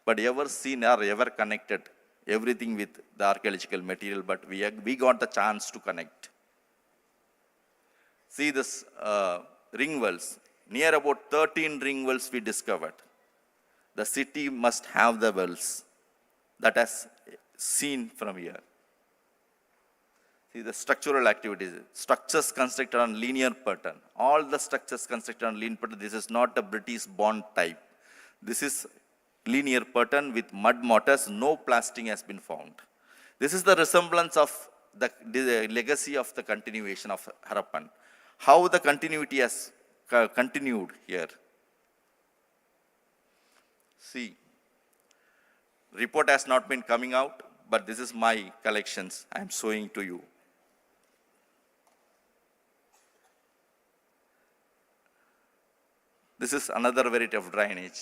But ever seen or ever connected everything with the archaeological material, but we got the chance to connect. See this ring wells. Near about 13 ring wells we discovered. The city must have the wells. That has seen from here. See the structural activities. Structures constructed on linear pattern. All the structures constructed on linear pattern. This is not a British bond type. This is linear pattern with mud mortars. No plastering has been found. This is the resemblance of the legacy of the continuation of Harappan. How the continuity has continued here. See, report has not been coming out, but this is my collections I am showing to you. This is another variety of drainage.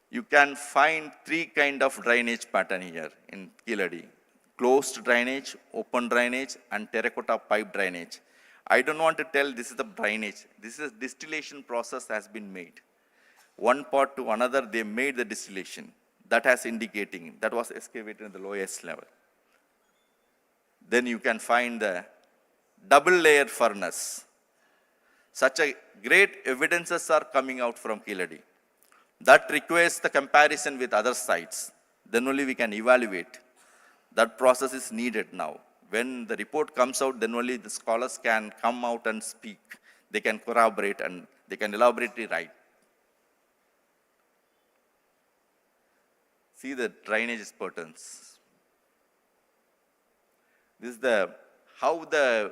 You can find 3 kinds of drainage pattern here in Keladi. Closed drainage, open drainage, and terracotta pipe drainage. I don't want to tell this is the drainage. This is distillation process has been made. One part to another, they made the distillation. That has indicating, that was excavated in the lowest level. Then you can find the double layer furnace. Such a great evidences are coming out from Keladi. That requires the comparison with other sites. Then only we can evaluate. That process is needed now. When the report comes out, then only the scholars can come out and speak. They can corroborate and they can elaborately write. See the drainage patterns. This is how the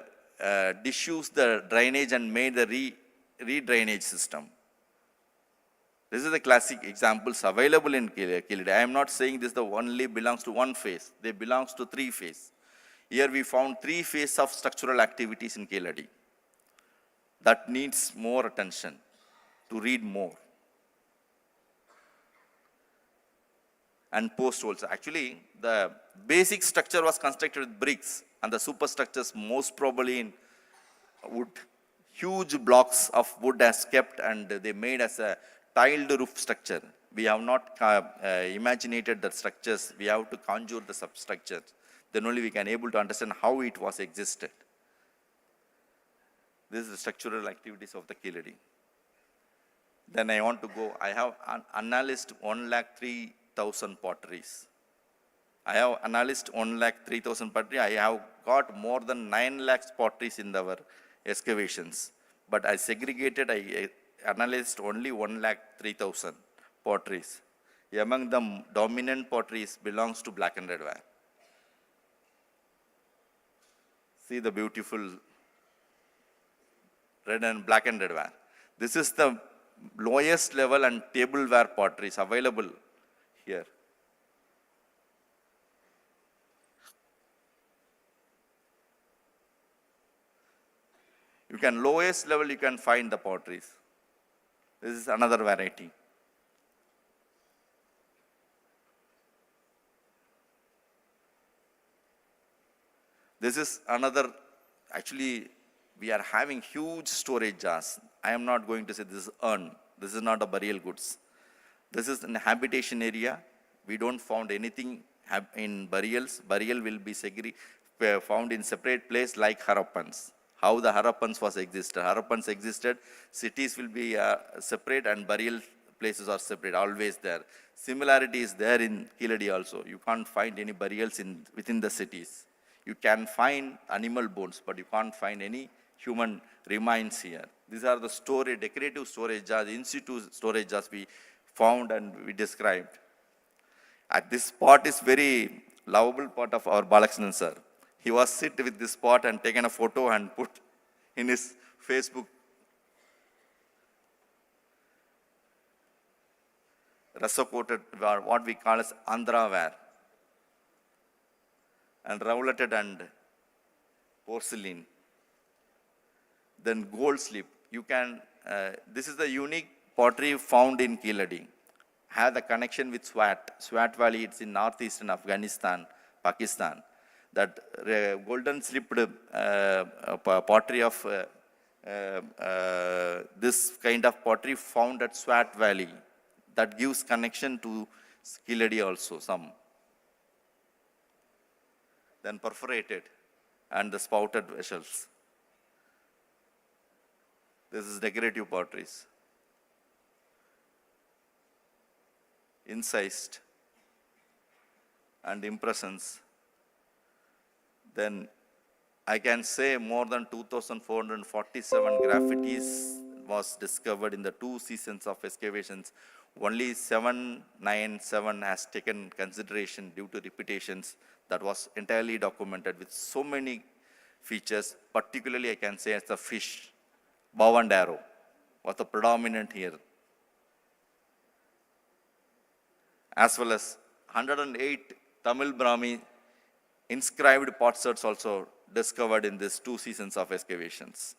diffused the drainage and made the re-drainage system. This is the classic examples available in Kilidi. I am not saying this only belongs to one phase. They belongs to 3 phases. Here we found 3 phases of structural activities in Kilidi. That needs more attention to read more. And post also. Actually, the basic structure was constructed with bricks and the superstructures most probably in wood. Huge blocks of wood as kept and they made as a tiled roof structure. We have not imaginated the structures. We have to conjure the substructures. Then only we can able to understand how it was existed. This is the structural activities of the Kilidi. Then I want to go. I have analyzed 1,03,000 potteries. I have analyzed 1,03,000 pottery. I have got more than 9 lakhs potteries in our excavations. But I segregated, I analyzed only 1,03,000 potteries. Among them, dominant potteries belongs to black and red ware. See the beautiful red and black and red ware. This is the lowest level and tableware potteries available here. You can lowest level you can find the potteries. This is another variety. This is another, actually we are having huge storage jars. I am not going to say this is urn. This is not a burial goods. This is an habitation area. We don't found anything in burials. Burial will be found in separate place like Harappans. How the Harappans was existed. Harappans existed, cities will be separate and burial places are separate, always there. Similarity is there in Kilidi also. You can't find any burials within the cities. You can find animal bones, but you can't find any human remains here. These are the storage, decorative storage jars, in situ storage jars we found and we described. At this spot is very lovable part of our Balakrishnan sir. He was sit with this spot and taken a photo and put in his Facebook. Rasa coated, what we call as Andhra ware. And rouleted and porcelain. Then gold slip. You can, this is the unique pottery found in Kiladi. Have the connection with Swat. Swat Valley, it's in northeastern Afghanistan, Pakistan. That golden slipped pottery of this kind of pottery found at Swat Valley. That gives connection to Kiladi also some. Then perforated and the spouted vessels. This is decorative potteries. Incised and impressions. Then I can say more than 2,447 graffitis was discovered in the 2 seasons of excavations. Only 797 has taken consideration due to repetitions. That was entirely documented with so many features. Particularly I can say as the fish, bow and arrow was the predominant here. As well as 108 Tamil Brahmi inscribed potsherds also discovered in these 2 seasons of excavations.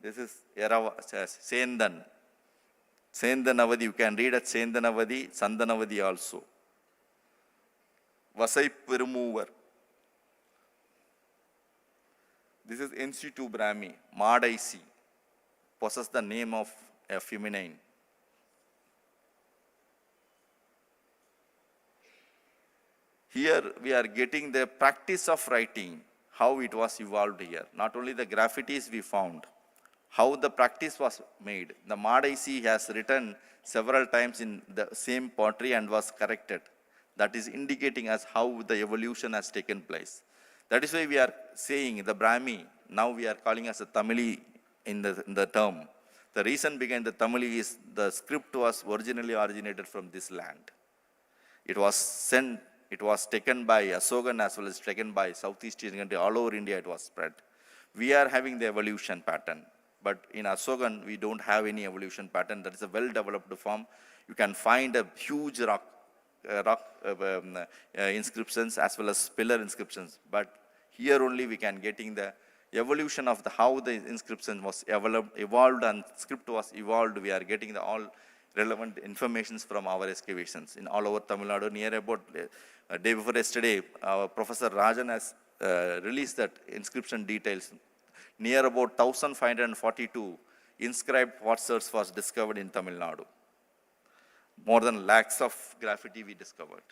This is Sendan. Sendanavadi, you can read at Sendanavadi, Sandanavadi also. Vasai Perumover. This is in situ Brahmi, Madaisi, possesses the name of a feminine. Here we are getting the practice of writing, how it was evolved here. Not only the graffitis we found, how the practice was made. The Madaisi has written several times in the same pottery and was corrected. That is indicating us how the evolution has taken place. That is why we are saying the Brahmi, now we are calling as a Tamili in the term. The reason behind the Tamili is the script was originally originated from this land. It was sent, it was taken by Asokan as well as taken by Southeast Asian country, all over India it was spread. We are having the evolution pattern, but in Asokan we don't have any evolution pattern. That is a well-developed form. You can find a huge rock inscriptions as well as pillar inscriptions, but here only we can getting the evolution of how the inscription was evolved and script was evolved. We are getting the all relevant informations from our excavations in all over Tamil Nadu. Near about a day before yesterday, our Professor Rajan has released that inscription details. Near about 1542 inscribed potsherds was discovered in Tamil Nadu. More than lakhs of graffiti we discovered.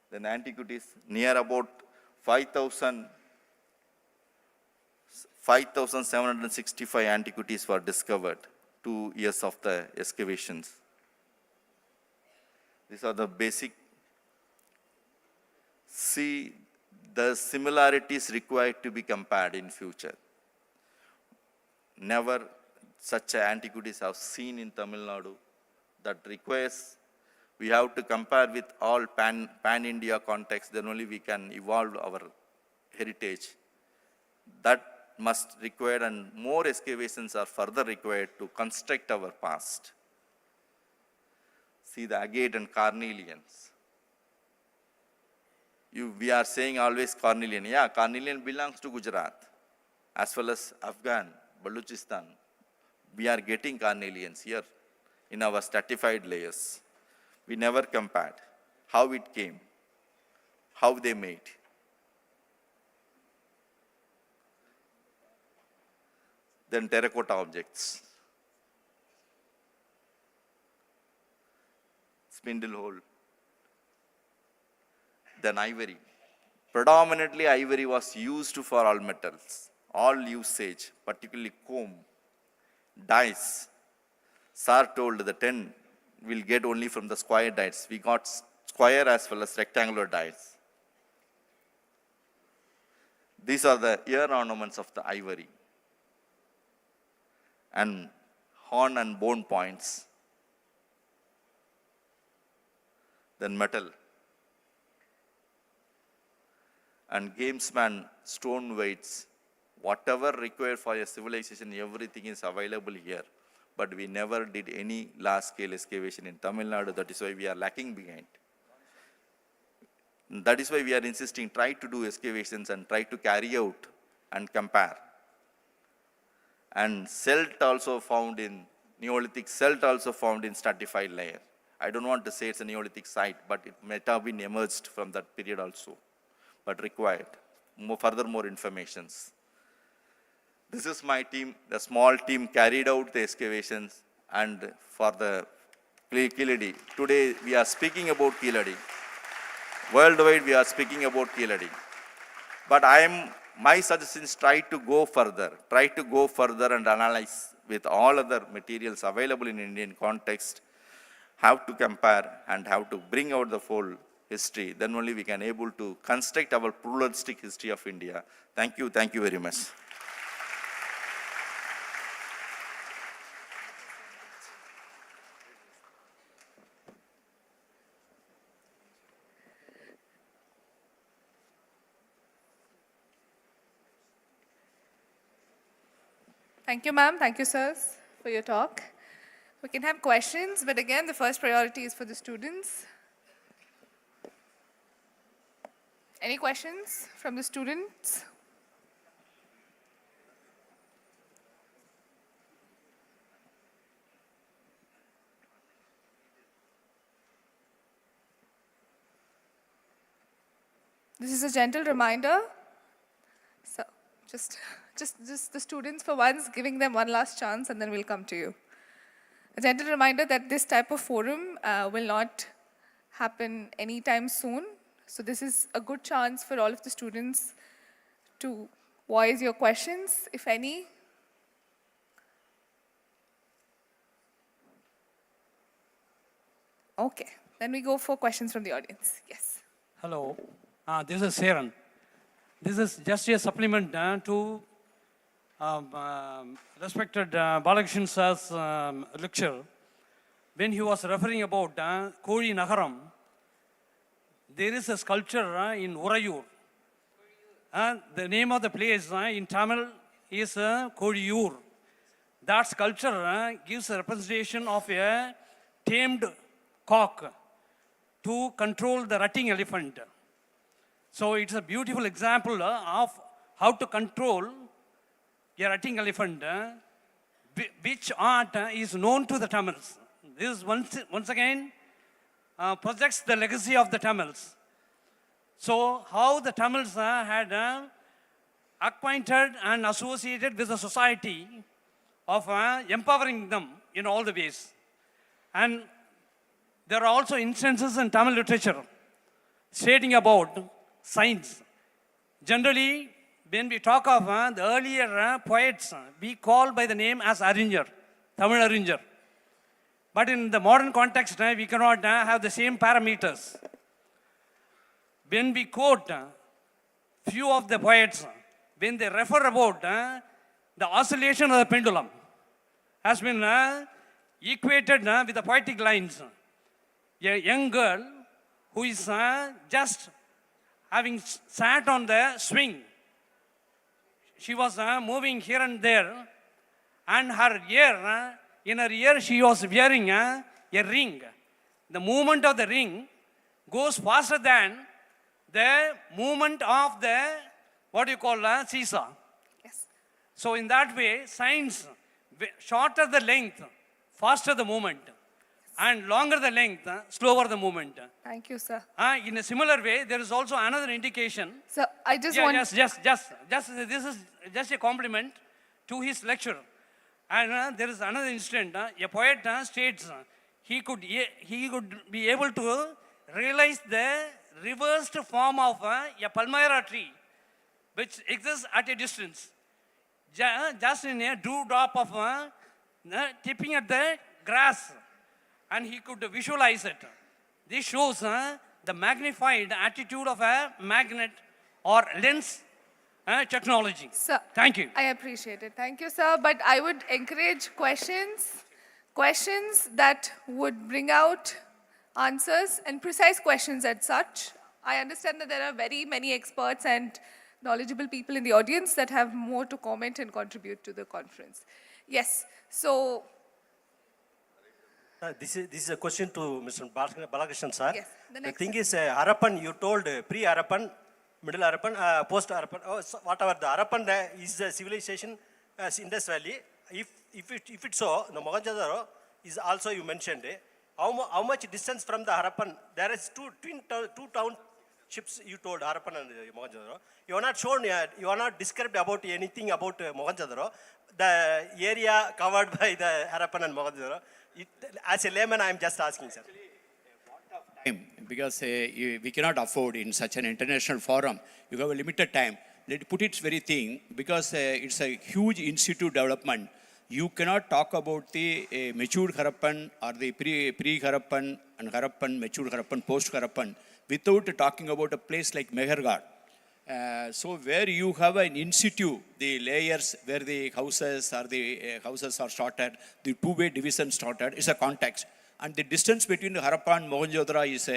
Then antiquities, near about 5,765 antiquities were discovered 2 years of the excavations. These are the basic. See the similarities required to be compared in future. Never such antiquities have seen in Tamil Nadu. That requires, we have to compare with all pan-India context, then only we can evolve our heritage. That must require, and more excavations are further required to construct our past. See the agate and carnelians. We are saying always carnelian. Yeah, carnelian belongs to Gujarat, as well as Afghan, Baluchistan. We are getting carnelians here in our stratified layers. We never compared how it came, how they made. Then terracotta objects. Spindle hole. Then ivory. Predominantly ivory was used for all metals, all usage, particularly comb, dice. Sir told the 10 will get only from the square dice. We got square as well as rectangular dice. These are the ear ornaments of the ivory. And horn and bone points. Then metal. And gamesman stone weights. Whatever required for a civilization, everything is available here. But we never did any large-scale excavation in Tamil Nadu. That is why we are lacking behind. That is why we are insisting, try to do excavations and try to carry out and compare. And silt also found in Neolithic, silt also found in stratified layer. I don't want to say it's a Neolithic site, but it might have been emerged from that period also, but required further informations. This is my team, the small team carried out the excavations and for the Keeladi. Today we are speaking about Keeladi. Worldwide we are speaking about Keeladi. But my suggestion is try to go further and analyze with all other materials available in Indian context, how to compare and how to bring out the whole history. Then only we can able to construct our pluralistic history of India. Thank you very much. Thank you, ma'am. Thank you, sirs, for your talk. We can have questions, but again, the first priority is for the students. Any questions from the students? This is a gentle reminder. So, just the students for once, giving them one last chance, and then we'll come to you. A gentle reminder that this type of forum will not happen anytime soon. So this is a good chance for all of the students to voice your questions, if any. Okay. Then we go for questions from the audience. Yes. Hello, this is Saran. This is just a supplement to respected Balakrishnan sir's lecture. When he was referring about Koli Nagaram, there is a sculpture in Urayur. The name of the place in Tamil is Koliyur. That sculpture gives a representation of a tamed cock to control the rutting elephant. So it's a beautiful example of how to control a rutting elephant, which art is known to the Tamils. This once again projects the legacy of the Tamils. So how the Tamils had acquainted and associated with the society of empowering them in all the ways. And there are also instances in Tamil literature stating about science. Generally, when we talk of the earlier poets, we call by the name as Aringer, Tamil Aringer. But in the modern context, we cannot have the same parameters. When we quote few of the poets, when they refer about the oscillation of the pendulum, has been equated with the poetic lines. A young girl who is just having sat on the swing, she was moving here and there, and her ear, in her ear she was wearing a ring. The movement of the ring goes faster than the movement of the, what you call seesaw. Yes. So in that way, science, shorter the length, faster the movement, and longer the length, slower the movement. Thank you, sir. In a similar way, there is also another indication. So I just Yeah, want... just, this is just a compliment to his lecture. And there is another incident. A poet states he could be able to realize the reversed form of a palmyra tree, which exists at a distance, just in a dewdrop of tipping at the grass, and he could visualize it. This shows the magnified attitude of a magnet or lens technology. Sir, Thank you. I appreciate it. Thank you, sir. But I would encourage questions that would bring out answers and precise questions as such. I understand that there are very many experts and knowledgeable people in the audience that have more to comment and contribute to the conference. Yes, so... This is a question to Mr. Balakrishnan, sir. Yes, the thing is, Harappan, you told pre-Harappan, middle Harappan, post-Harappan, whatever. The Harappan is a civilization as Indus Valley. If it's so, the Mohenjo-daro is also you mentioned. How much distance from the Harappan? There is two townships you told, Harappan and Mohenjo-daro. You are not shown, you are not described about anything about Mohenjo-daro. The area covered by the Harappan and Mohenjo-daro. As a layman, I am just asking, sir. Because we cannot afford in such an international forum. You have a limited time. Let put it very thing, because it's a huge institute development. You cannot talk about the matured Harappan or the pre-Harappan and Harappan, matured Harappan, post-Harappan without talking about a place like Mehergarh. So where you have an institute, the layers where the houses are started, the two-way division started, is a context. And the distance between Harappa and Mohenjo-daro is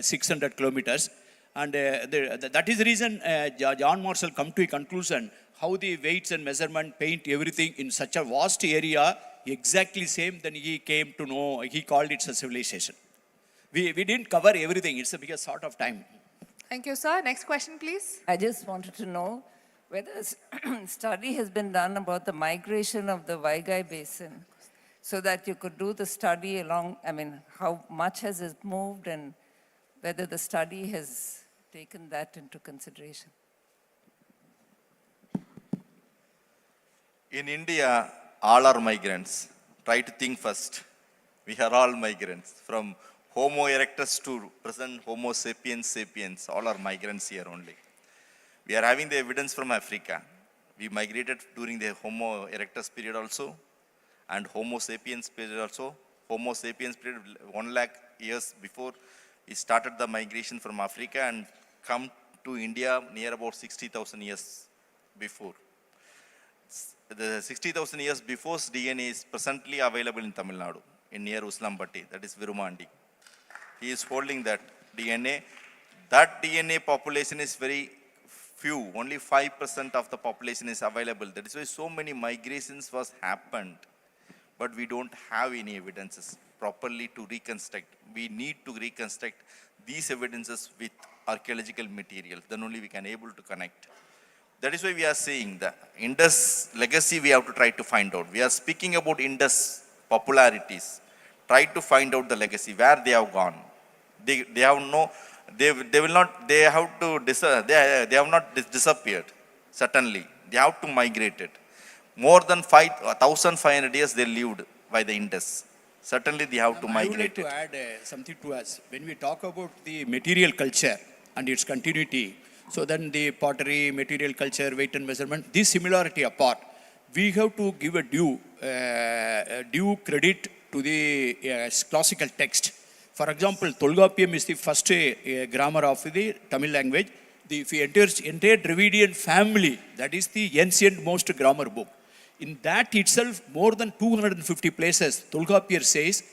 600 kilometers. And that is the reason John Marshall come to a conclusion how the weights and measurement, paint, everything in such a vast area, exactly same, then he came to know, he called it a civilization. We didn't cover everything, it's a bigger sort of time. Thank you, sir. Next question, please. I just wanted to know whether a study has been done about the migration of the Vaigai Basin so that you could do the study along, how much has it moved and whether the study has taken that into consideration. In India, all are migrants. Try to think first. We are all migrants. From Homo erectus to present Homo sapiens sapiens, all are migrants here only. We are having the evidence from Africa. We migrated during the Homo erectus period also, and Homo sapiens period also. Homo sapiens period 1 lakh years before he started the migration from Africa and come to India near about 60,000 years before. The 60,000 years before DNA is presently available in Tamil Nadu, in near Uslambatti, that is Virumandi. He is holding that DNA. That DNA population is very few, only 5% of the population is available. That is why so many migrations was happened, but we don't have any evidences properly to reconstruct. We need to reconstruct these evidences with archaeological material, then only we can able to connect. That is why we are saying the Indus legacy we have to try to find out. We are speaking about Indus popularities. Try to find out the legacy, where they have gone. They have no, they will not, they have to, they have not disappeared, certainly. They have to migrate it. More than 1,500 years they lived by the Indus. Certainly they have to migrate it. I would like to add something to us. When we talk about the material culture and its continuity, so then the pottery, material culture, weight and measurement, this similarity apart, we have to give a due credit to the classical text. For example, Tolgapiyam is the first grammar of the Tamil language. If you enter entire Dravidian family, that is the ancient most grammar book. In that itself, more than 250 places, Tolgapiyar says,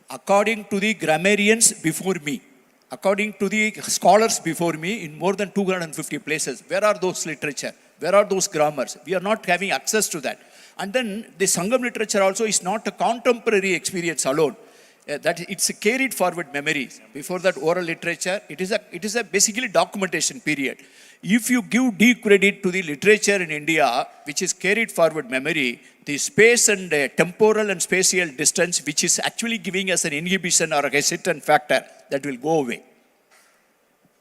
according to the grammarians before me, according to the scholars before me, in more than 250 places. Where are those literature? Where are those grammars? We are not having access to that. And then the Sangam literature also is not a contemporary experience alone. That it's a carried forward memories. Before that oral literature, it is a basically documentation period. If you give due credit to the literature in India, which is carried forward memory, the space and temporal and spatial distance, which is actually giving us an inhibition or a hesitant factor, that will go away.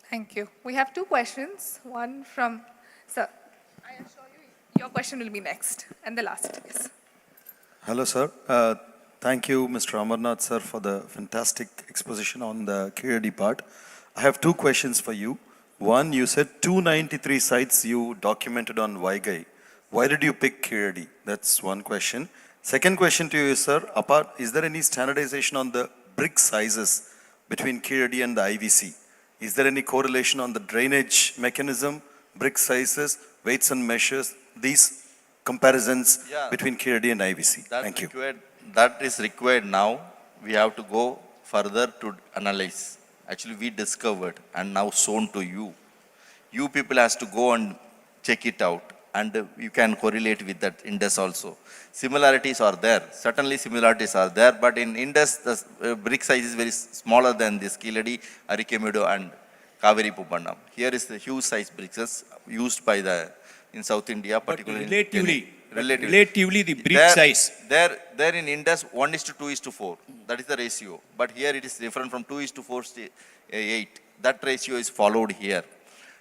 Thank you. We have two questions. One from, sir, I assure you, your question will be next and the last, yes. Hello, sir. Thank you, Mr. Amarnath, sir, for the fantastic exposition on the Kiradi part. I have two questions for you. One, you said 293 sites you documented on Vaigai. Why did you pick Kiradi? That's one question. Second question to you is, sir, is there any standardization on the brick sizes between Kiradi and the IVC? Is there any correlation on the drainage mechanism, brick sizes, weights and measures, these comparisons between Kiradi and IVC? Thank you. That is required now. We have to go further to analyze. Actually, we discovered and now shown to you. You people has to go and check it out, and you can correlate with that Indus also. Similarities are there. Certainly similarities are there, but in Indus, the brick size is very smaller than this Kiladi, Arikemedu and Kaveri Pupannam. Here is the huge size bricks used by in South India, particularly Relatively the brick size. There in Indus, 1:2:4. That is the ratio. But here it is different from 2:4:8. That ratio is followed here.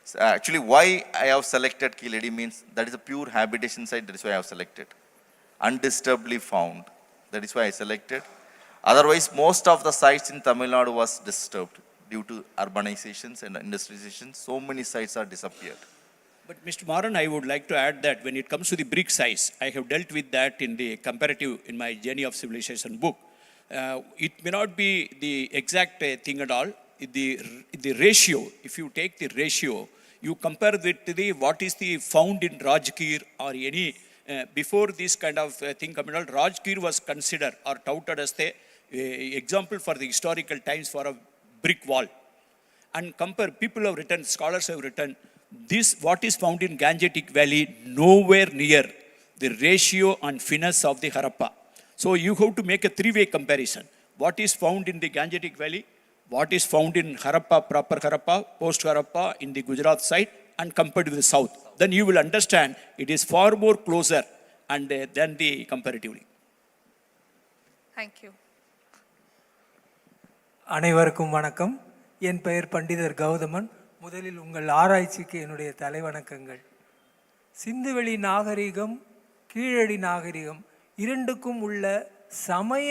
So actually, why I have selected Kiladi means that is a pure habitation site. That is why I have selected. Undisturbedly found. That is why I selected. Otherwise, most of the sites in Tamil Nadu was disturbed due to urbanizations and industrialization. So many sites are disappeared. But Mr. Maran, I would like to add that when it comes to the brick size, I have dealt with that in the comparative in my Journey of Civilization book. It may not be the exact thing at all. The ratio, if you take the ratio, you compare it to the what is the found in Rajgir or any, before this kind of thing coming out, Rajgir was considered or touted as the example for the historical times for a brick wall. And compare, people have written, scholars have written, this, what is found in Gangetic Valley, nowhere near the ratio and finesse of the Harappa. So you have to make a three-way comparison. What is found in the Gangetic Valley, what is found in Harappa, proper Harappa, post-Harappa in the Gujarat side, and compared with the south. Then you will understand it is far more closer and than the comparatively. Thank you. அனைவருக்கும் வணக்கம். என் பெயர் பண்டிதர் கௌதமன். முதலில் உங்கள் ஆராய்ச்சிக்கு என்னுடைய தலைவணக்கங்கள். சிந்துவெளி நாகரிகம், கீழடி நாகரிகம் இரண்டுக்கும் உள்ள சமய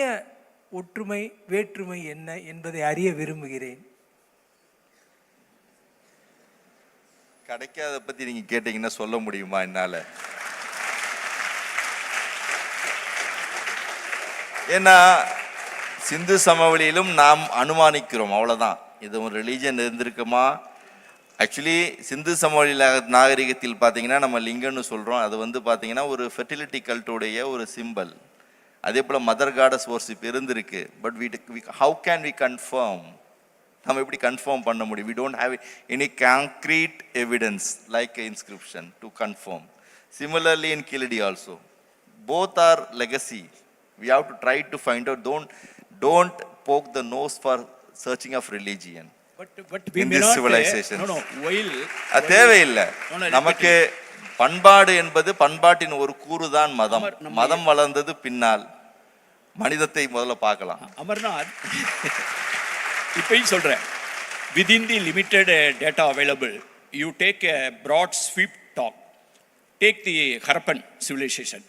ஒற்றுமை வேற்றுமை என்ன என்பதை அறிய விரும்புகிறேன். கிடைக்காத பத்தி நீங்க கேட்டீங்கன்னா சொல்ல முடியுமா என்னால? ஏன்னா சிந்து சமவெளியிலும் நாம் அனுமானிக்கிறோம், அவ்வளோதான். இது ஒரு ரிலீஜன் இருந்திருக்குமா? ஆக்சுவலி சிந்து சமவெளி நாகரிகத்தில் பார்த்தீங்கன்னா நம்ம லிங்கம்னு சொல்கிறோம். அது வந்து பார்த்தீங்கன்னா ஒரு ஃபெர்டிலிட்டி கல்ட்டுடைய ஒரு சிம்பல். அதே போல் மதர் காடஸ் வர்ஷிப் இருந்திருக்கு. But how can we confirm? நம்ம எப்படி கன்ஃபார்ம் பண்ண முடியும்? We don't have any concrete evidence like inscription to confirm. Similarly in Kilidi also. Both are legacy. We have to try to find out. Don't poke the nose for searching of religion. But we in may this not, civilization. no, while அது தேவையில்லை. நமக்கு பண்பாடு என்பது பண்பாட்டின் ஒரு கூறுதான் மதம். மதம் வளர்ந்தது பின்னால். மனிதத்தை முதல்ல பார்க்கலாம். அமர்நாத், இப்பயும் சொல்கிறேன், within the limited data available, you take a broad sweep talk. Take the Harappan civilization.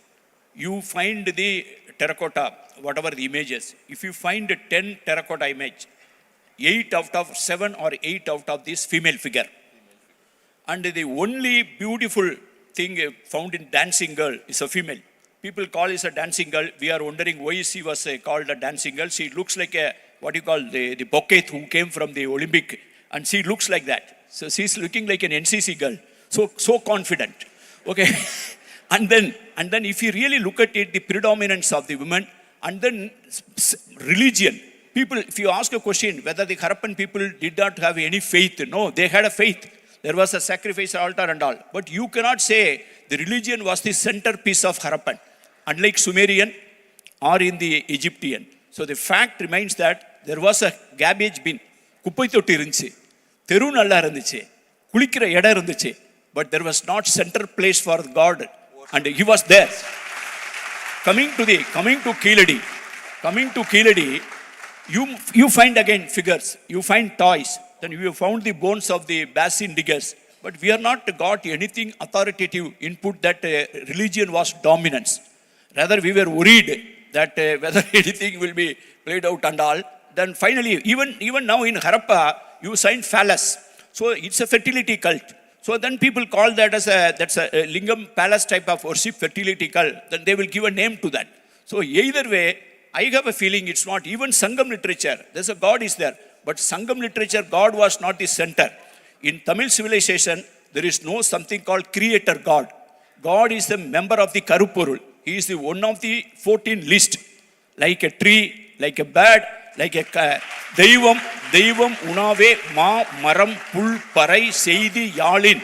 You find the terracotta, whatever the images. If you find 10 terracotta image, 8 out of 7 or 8 out of this female figure. And the only beautiful thing found in dancing girl is a female. People call it a dancing girl. We are wondering why she was called a dancing girl. She looks like a, what you call the bouquet who came from the Olympic. And she looks like that. So she's looking like an NCC girl. So confident. Okay. And then if you really look at it, the predominance of the women, and then religion. People, if you ask a question whether the Harappan people did not have any faith, no, they had a faith. There was a sacrifice altar and all. But you cannot say the religion was the centerpiece of Harappan, unlike Sumerian or in the Egyptian. So the fact remains that there was a garbage bin. குப்பை தொட்டி இருந்துச்சு, தெரு நல்லா இருந்துச்சு, குளிக்கிற இடம் இருந்துச்சு. But there was not center place for God. And he was there. Coming to Kilidi, you find again figures, you find toys, then you found the bones of the basin diggers. But we are not got anything authoritative input that religion was dominance. Rather, we were worried that whether anything will be played out and all. Then finally, even now in Harappa, you find phallus. So it's a fertility cult. So then people call that as that's a lingam palace type of worship, fertility cult. Then they will give a name to that. So either way, I have a feeling it's not. Even Sangam literature, there's a God is there. But Sangam literature, God was not the center. In Tamil civilization, there is no something called creator God. God is the member of the Karupurul. He is the one of the 14 list. Like a tree, like a bird, like a தெய்வம் உணவே மா மரம் புல் பறை செய்தி யாழின்.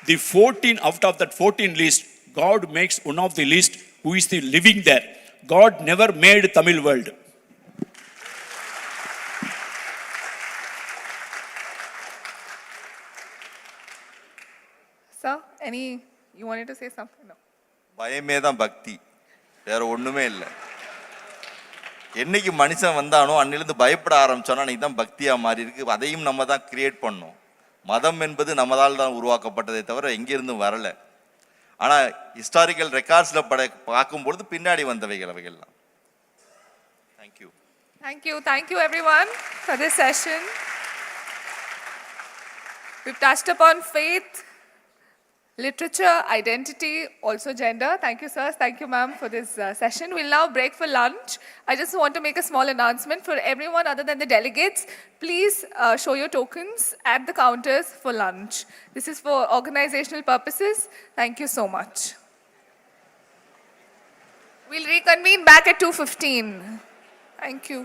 The 14 out of that 14 list, God makes one of the list who is the living there. God never made Tamil world. Sir, you wanted to say something? No. பயமே தான் பக்தி, வேற ஒண்ணுமே இல்லை. என்னைக்கு மனுஷன் வந்தானோ அன்னிலிருந்து பயப்பட ஆரம்பிச்சானோ அன்னைக்கு தான் பக்தியா மாறி இருக்கு. அதையும் நம்ம தான் கிரியேட் பண்ணோம். மதம் என்பது நம்மதால் தான் உருவாக்கப்பட்டதே தவிர எங்கிருந்தும் வரல. ஆனா ஹிஸ்டாரிக்கல் ரெக்கார்ட்ஸ்ல பார்க்கும்பொழுது பின்னாடி வந்தவைகள் அவைகள்லாம். Thank you everyone for this session. We've touched upon faith, literature, identity, also gender. Thank you, sirs. Thank you, ma'am, for this session. We'll now break for lunch. I just want to make a small announcement for everyone other than the delegates. Please show your tokens at the counters for lunch. This is for organizational purposes. Thank you so much. We'll reconvene back at 2:15. Thank you.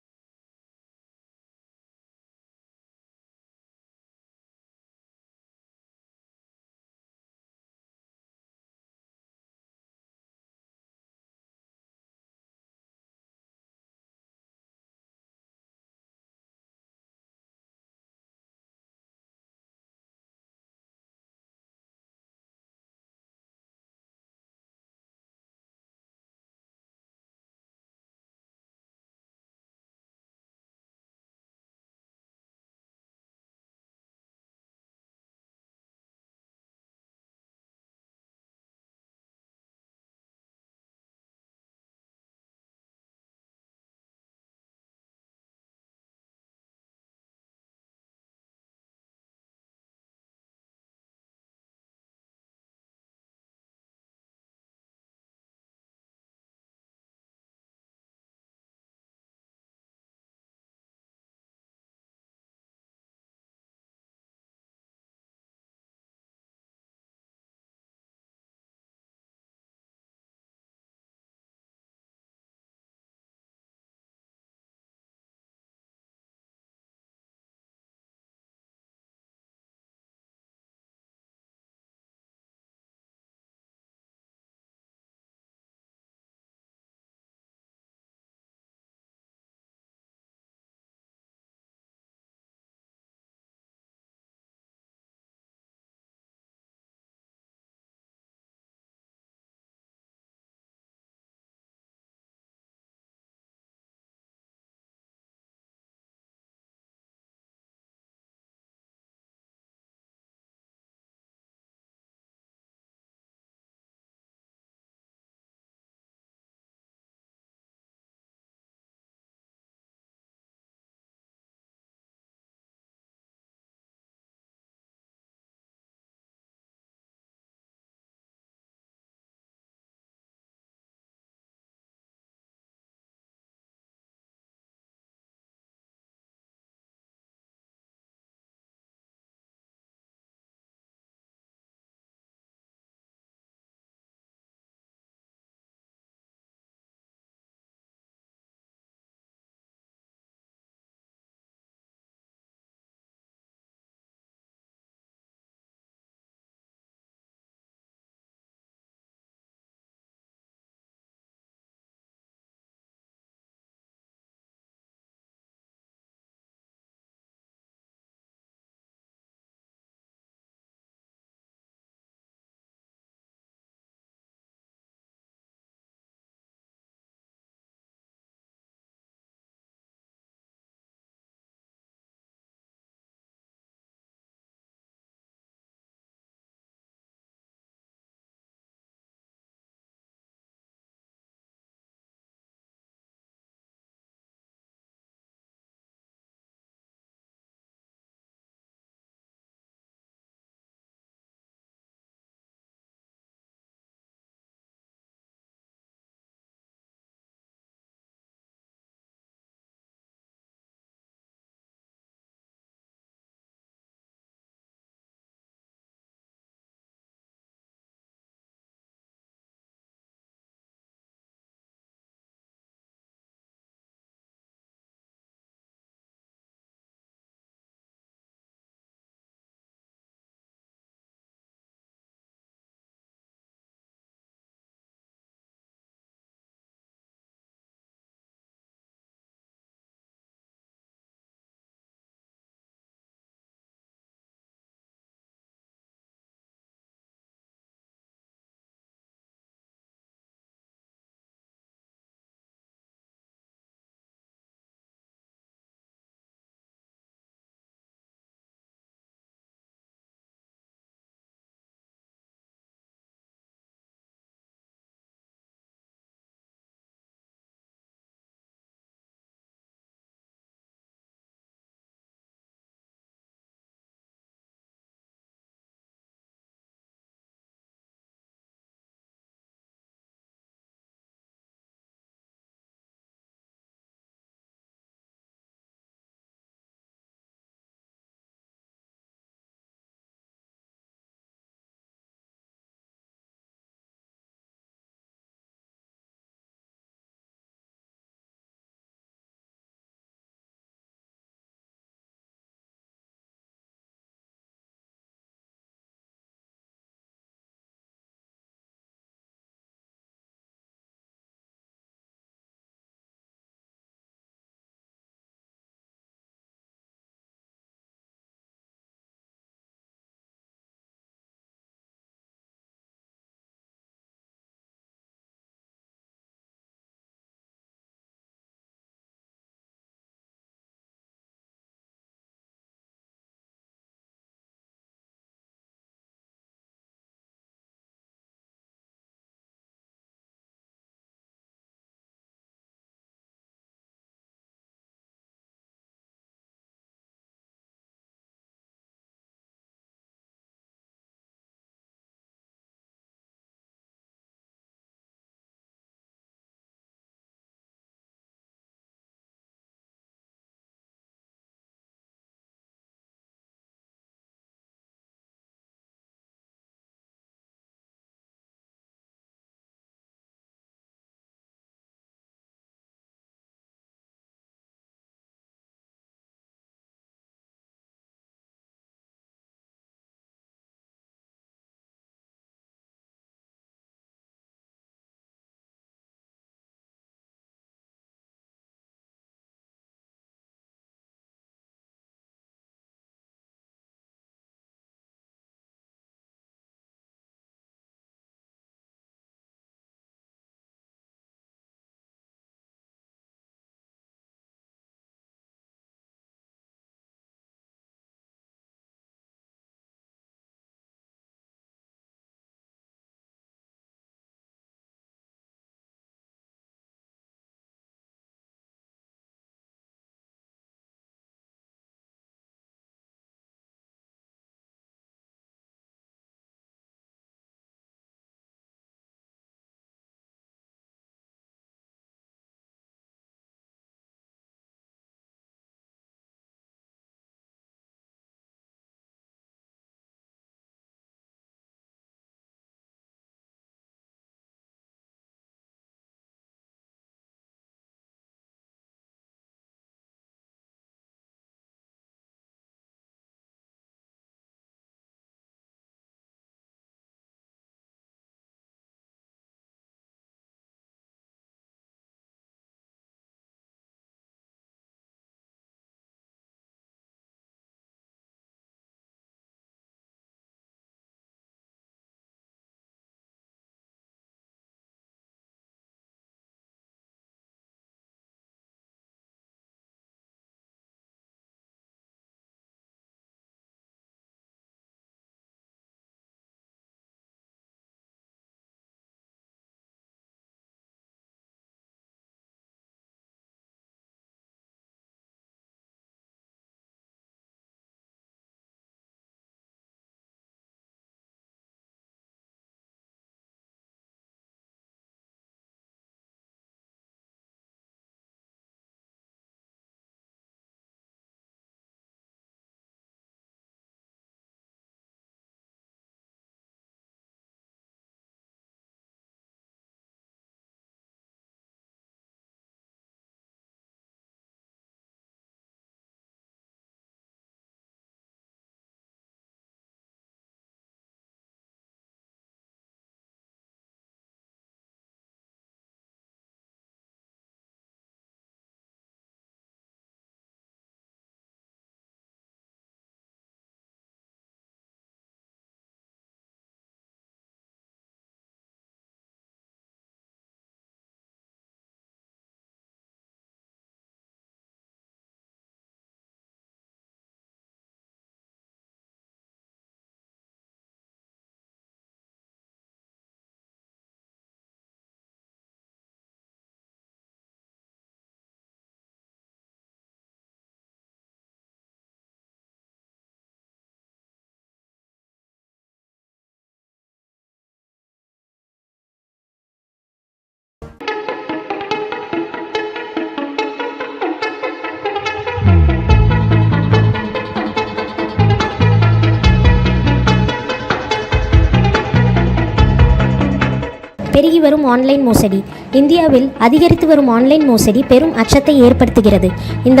பெருகி வரும் online மோசடி. இந்தியாவில் அதிகரித்து வரும் online மோசடி பெரும் அச்சத்தை ஏற்படுத்துகிறது. இந்த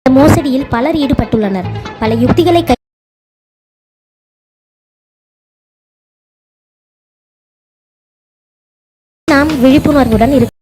மோசடியில் பலர் ஈடுபட்டுள்ளனர். பல யுக்திகளை நாம் விழிப்புணர்வுடன் இருக்க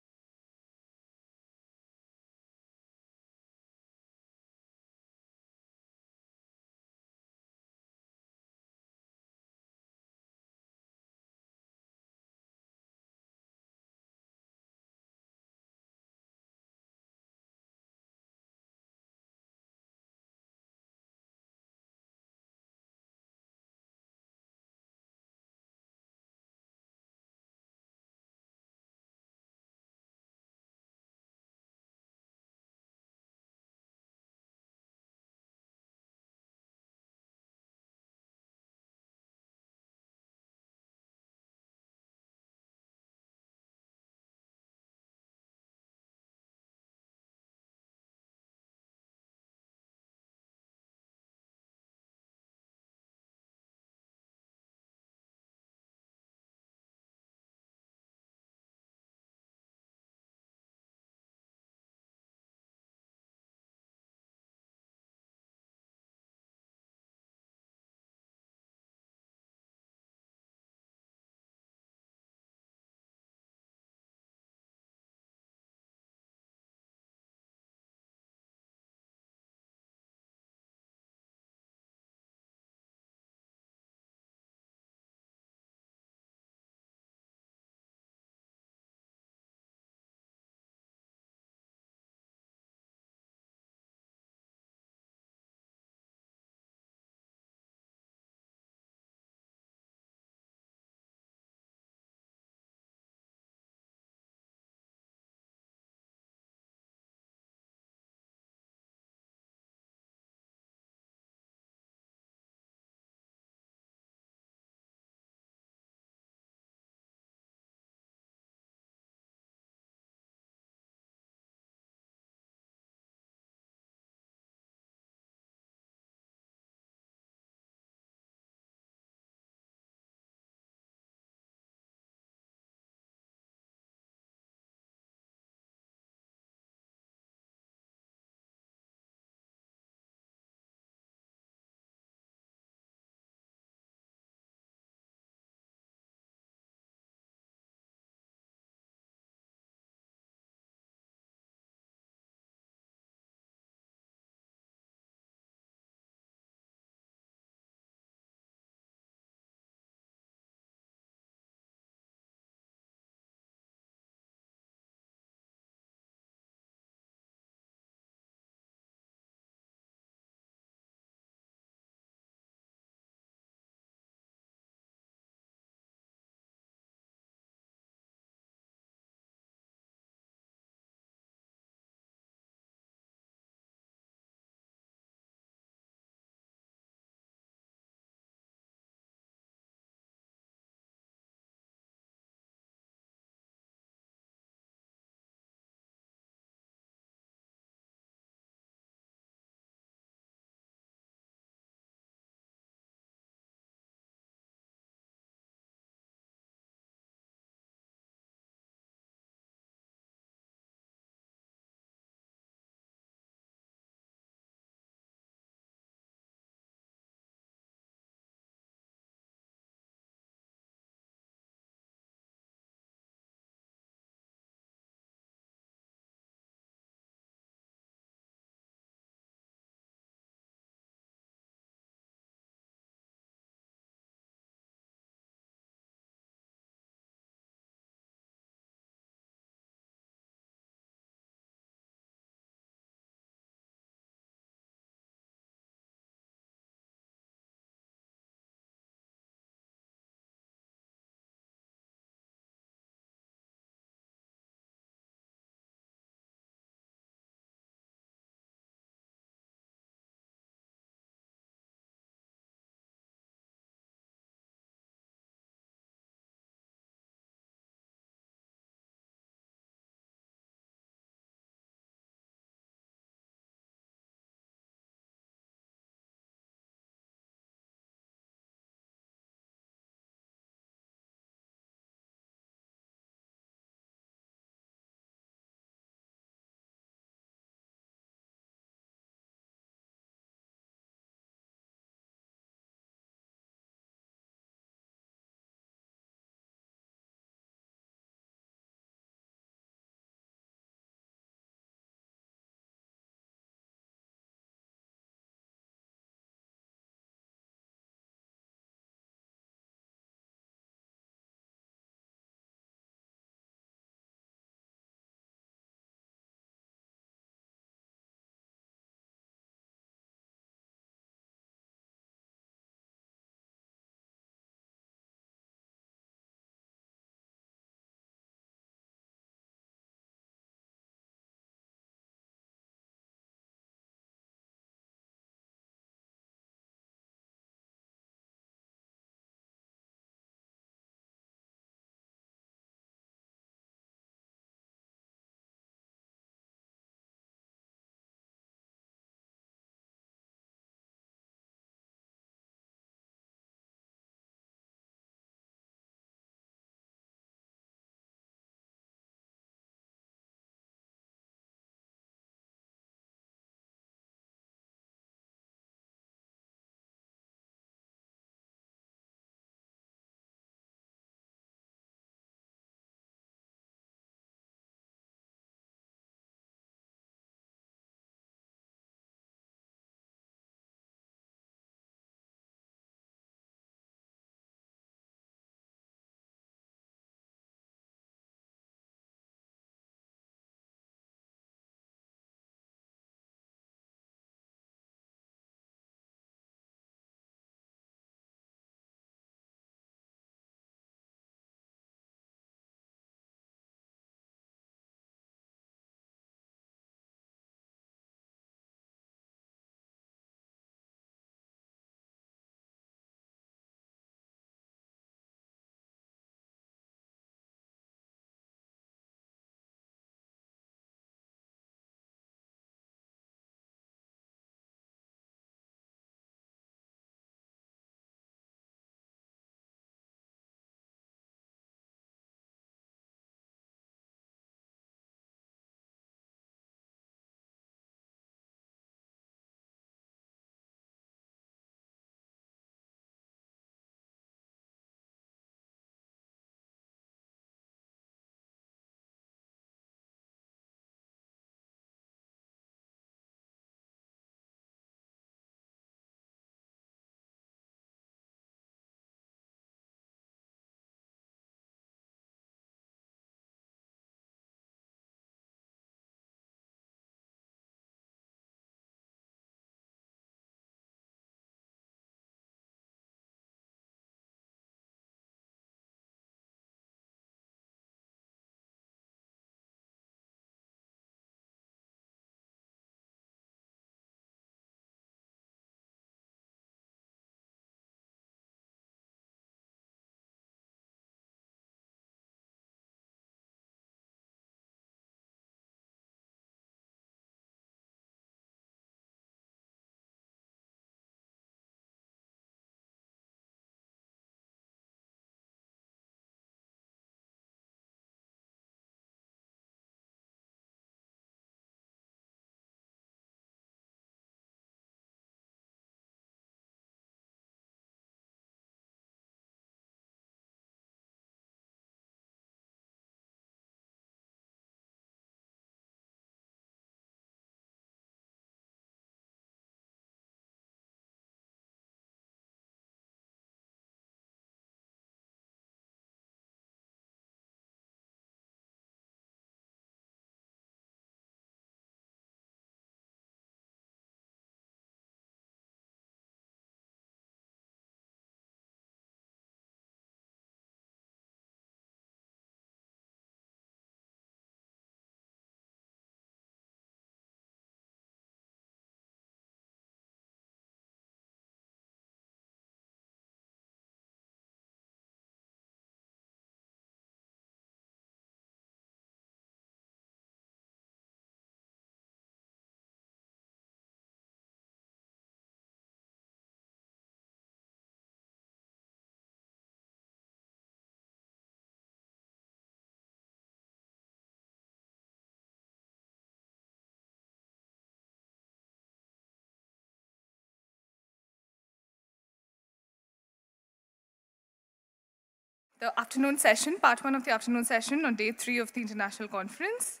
the afternoon session, part one of the afternoon session on day 3 of the international conference.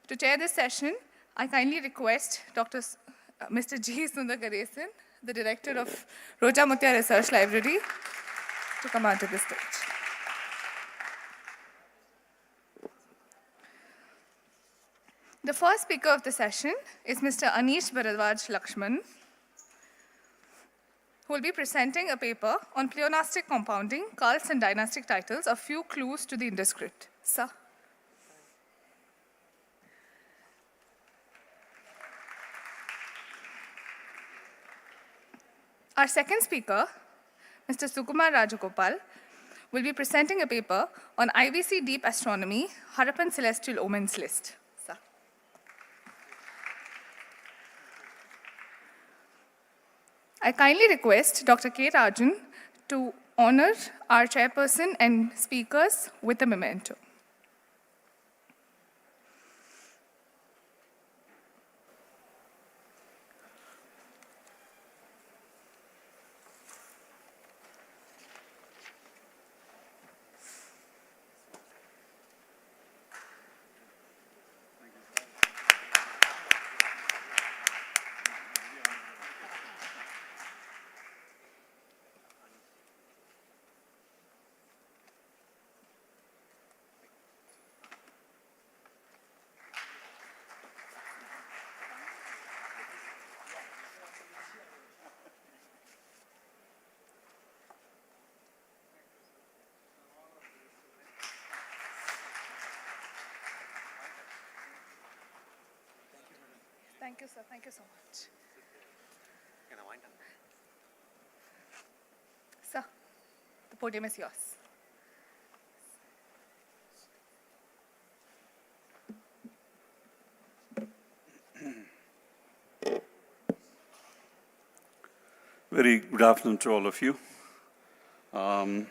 To chair this session, I kindly request Mr. G. Sundar Ganesan, the director of Roja Mutya Research Library, to come onto the stage. The first speaker of the session is Mr. Anish Bharadwaj Lakshman, who will be presenting a paper on pleonastic compounding, cults and dynastic titles, a few clues to the Indus script. Sir. Our second speaker, Mr. Sukumar Rajagopal, will be presenting a paper on IVC Deep Astronomy, Harappan Celestial Omens List. Sir. I kindly request Dr. K. Rajan to honor our chairperson and speakers with a memento. Thank you, sir. Thank you so much. Sir, the podium is yours. Very good afternoon to all of you. I'm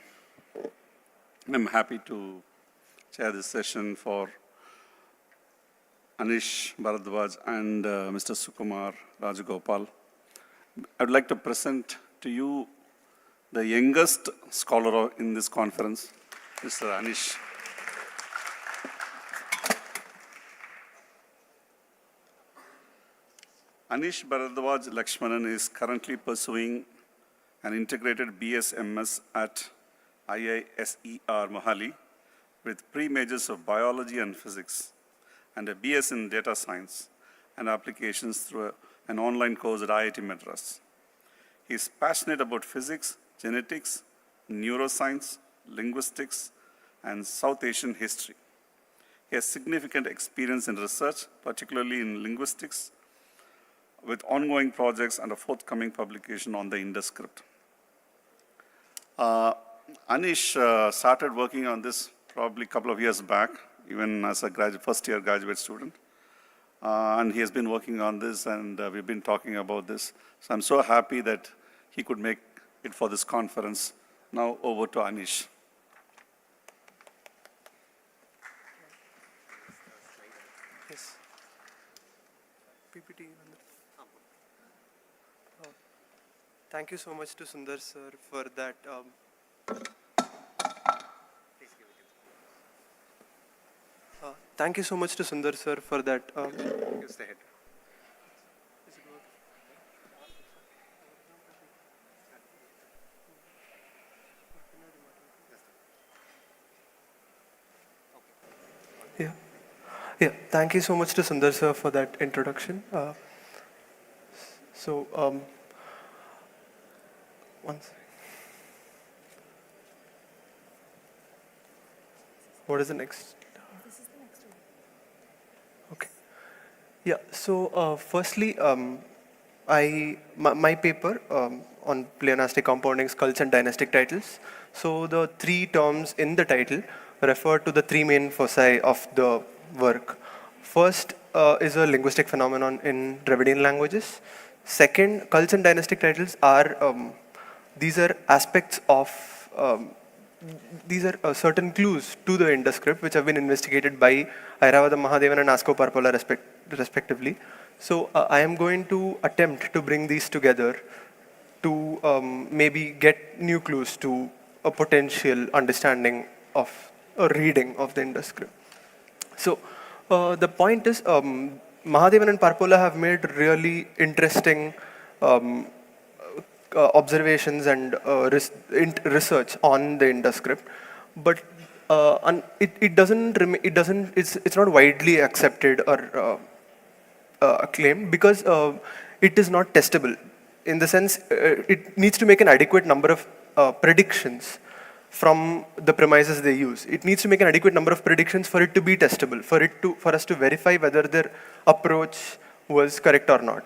happy to chair this session for Anish Bharadwaj and Mr. Sukumar Rajagopal. I'd like to present to you the youngest scholar in this conference, Mr. Anish. Anish Bharadwaj Lakshmanan is currently pursuing an integrated BS-MS at IISER Mohali with pre-majors of biology and physics, and a BS in data science and applications through an online course at IIT Madras. He is passionate about physics, genetics, neuroscience, linguistics, and South Asian history. He has significant experience in research, particularly in linguistics, with ongoing projects and a forthcoming publication on the Indus script. Anish started working on this probably a couple of years back, even as a first-year graduate student. And he has been working on this, and we've been talking about this. So I'm so happy that he could make it for this conference. Now over to Anish. Yes. PPT. Thank you so much to Sundar sir for that. Thank you so much to Sundar sir for that. Stay ahead. Yeah. Thank you so much to Sundar sir for that introduction. One second. What is the next? This is the next one. Okay. Yeah. So firstly, my paper on pleonastic compounding, cults and dynastic titles. So the three terms in the title refer to the three main foci of the work. First is a linguistic phenomenon in Dravidian languages. Second, cults and dynastic titles are these are aspects of these are certain clues to the Indus script which have been investigated by Airavata Mahadevan and Asko Parpola respectively. So I am going to attempt to bring these together to maybe get new clues to a potential understanding of a reading of the Indus script. So the point is, Mahadevan and Parpola have made really interesting observations and research on the Indus script, but it's not widely accepted or acclaimed because it is not testable. In the sense, it needs to make an adequate number of predictions from the premises they use. It needs to make an adequate number of predictions for it to be testable, for us to verify whether their approach was correct or not.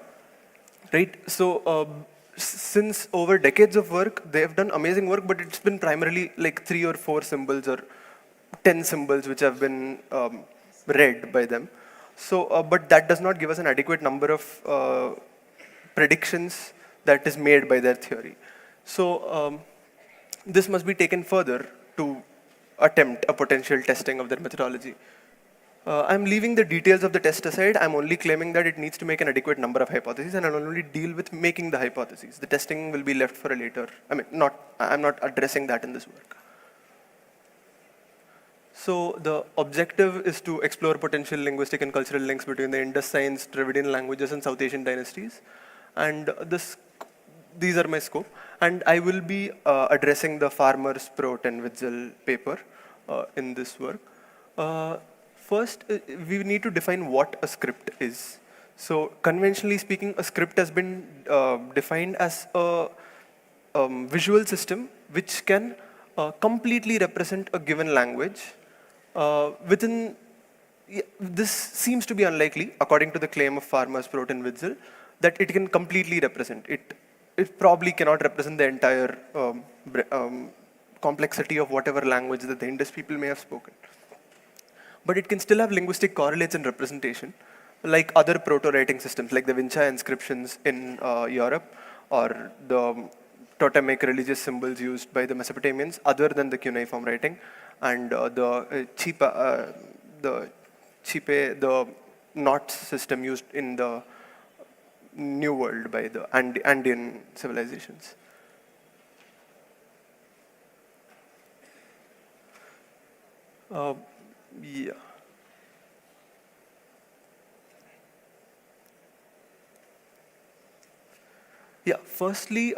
Right? So since over decades of work, they have done amazing work, but it's been primarily like 3 or 4 symbols or 10 symbols which have been read by them. So, but that does not give us an adequate number of predictions that is made by their theory. So this must be taken further to attempt a potential testing of their methodology. I'm leaving the details of the test aside. I'm only claiming that it needs to make an adequate number of hypotheses, and I'll only deal with making the hypotheses. The testing will be left for a later. I'm not addressing that in this work. So the objective is to explore potential linguistic and cultural links between the Indus Science, Dravidian languages, and South Asian dynasties. And these are my scope. And I will be addressing the Farmer, Sproat, and Witzel paper in this work. First, we need to define what a script is. So conventionally speaking, a script has been defined as a visual system which can completely represent a given language this seems to be unlikely, according to the claim of Farmer, Sproat, and Witzel, that it can completely represent. It probably cannot represent the entire complexity of whatever language that the Indus people may have spoken. But it can still have linguistic correlates and representation, like other proto-writing systems, like the Vinchai inscriptions in Europe, or the totemic religious symbols used by the Mesopotamians, other than the cuneiform writing, and the knot system used in the New World by the Andean civilizations. Yeah. Yeah, firstly,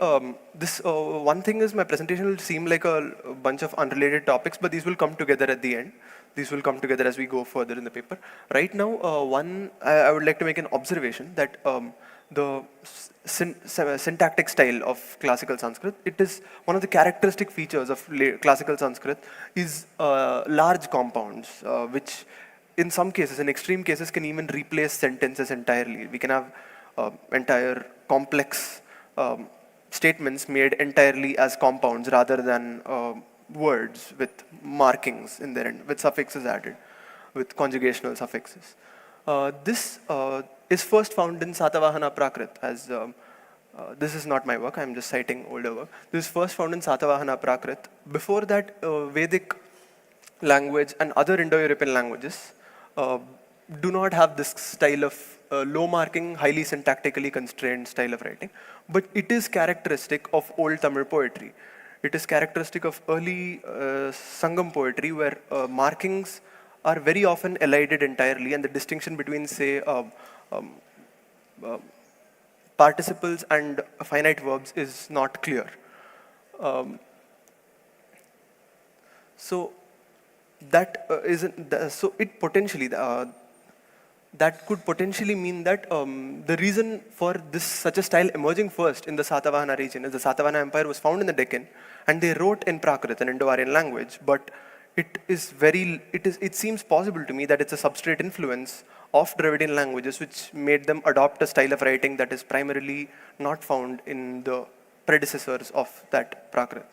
this one thing is my presentation will seem like a bunch of unrelated topics, but these will come together at the end. These will come together as we go further in the paper. Right now, I would like to make an observation that the syntactic style of classical Sanskrit, it is one of the characteristic features of classical Sanskrit is large compounds, which in some cases, in extreme cases, can even replace sentences entirely. We can have entire complex statements made entirely as compounds rather than words with markings in their end, with suffixes added, with conjugational suffixes. This is first found in Satavahana Prakrit, as this is not my work, I'm just citing older work. This is first found in Satavahana Prakrit. Before that, Vedic language and other Indo-European languages do not have this style of low marking, highly syntactically constrained style of writing, but it is characteristic of old Tamil poetry. It is characteristic of early Sangam poetry where markings are very often elided entirely, and the distinction between, say, participles and finite verbs is not clear. So that so it potentially that could potentially mean that the reason for this such a style emerging first in the Satavahana region is the Satavahana Empire was found in the Deccan, and they wrote in Prakrit, an Indo-Aryan language, but it seems possible to me that it's a substrate influence of Dravidian languages which made them adopt a style of writing that is primarily not found in the predecessors of that Prakrit.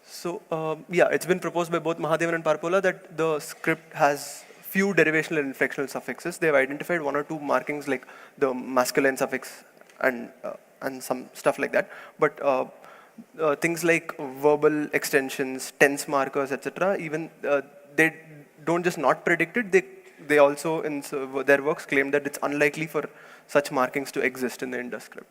So yeah, it's been proposed by both Mahadevan and Parpola that the script has few derivational and inflectional suffixes. They've identified 1 or 2 markings like the masculine suffix and some stuff like that. But things like verbal extensions, tense markers, etc., even they don't just not predict it, they also in their works claim that it's unlikely for such markings to exist in the Indus script.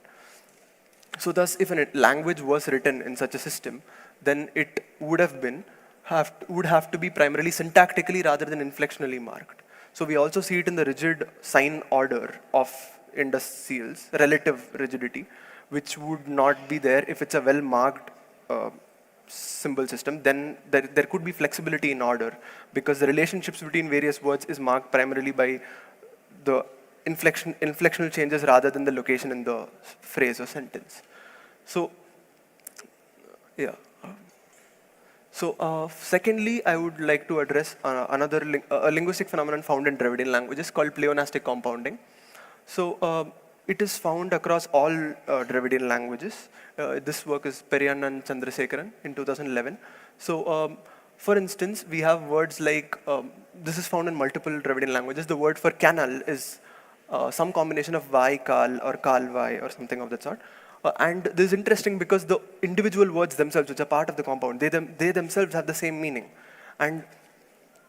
So thus, if a language was written in such a system, then it would have to be primarily syntactically rather than inflectionally marked. So we also see it in the rigid sign order of Indus seals, relative rigidity, which would not be there if it's a well-marked symbol system. Then there could be flexibility in order, because the relationships between various words is marked primarily by the inflectional changes rather than the location in the phrase or sentence. So, yeah. So, secondly, I would like to address another linguistic phenomenon found in Dravidian languages called pleonastic compounding. So, it is found across all Dravidian languages. This work is Periyan and Chandrasekaran in 2011. So, for instance, we have words like, this is found in multiple Dravidian languages. The word for canal is some combination of vai, kal, or kal vai, or something of that sort. And this is interesting because the individual words themselves, which are part of the compound, they themselves have the same meaning. And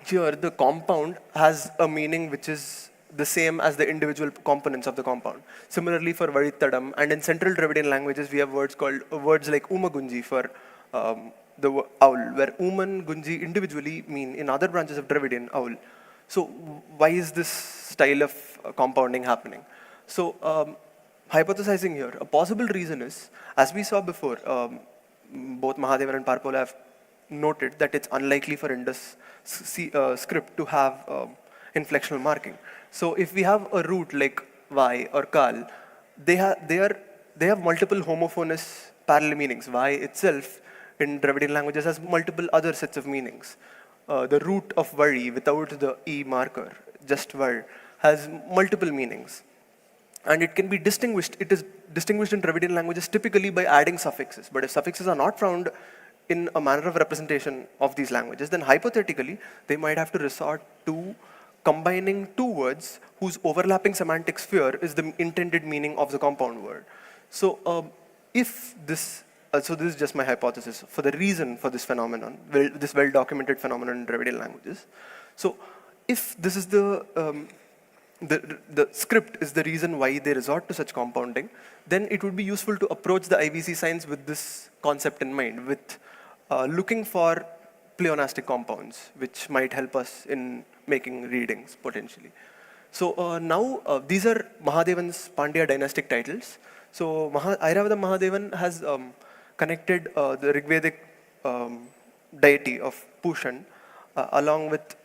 here, the compound has a meaning which is the same as the individual components of the compound. Similarly for Varittadam, and in Central Dravidian languages, we have words like Umagunji for the owl, where Uman, Gunji individually mean in other branches of Dravidian owl. So why is this style of compounding happening? So hypothesizing here, a possible reason is, as we saw before, both Mahadevan and Parpola have noted that it's unlikely for Indus script to have inflectional marking. So if we have a root like vai or kal, they have multiple homophonous parallel meanings. Vai itself in Dravidian languages has multiple other sets of meanings. The root of vari without the e marker, just var, has multiple meanings. And it can be distinguished, it is distinguished in Dravidian languages typically by adding suffixes. But if suffixes are not found in a manner of representation of these languages, then hypothetically, they might have to resort to combining two words whose overlapping semantic sphere is the intended meaning of the compound word. So so this is just my hypothesis for the reason for this phenomenon, this well-documented phenomenon in Dravidian languages. So if this is the script is the reason why they resort to such compounding, then it would be useful to approach the IVC signs with this concept in mind, with looking for pleonastic compounds, which might help us in making readings, potentially. So now, these are Mahadevan's Pandya dynastic titles. So Airavata Mahadevan has connected the Rigvedic deity of Pushan along with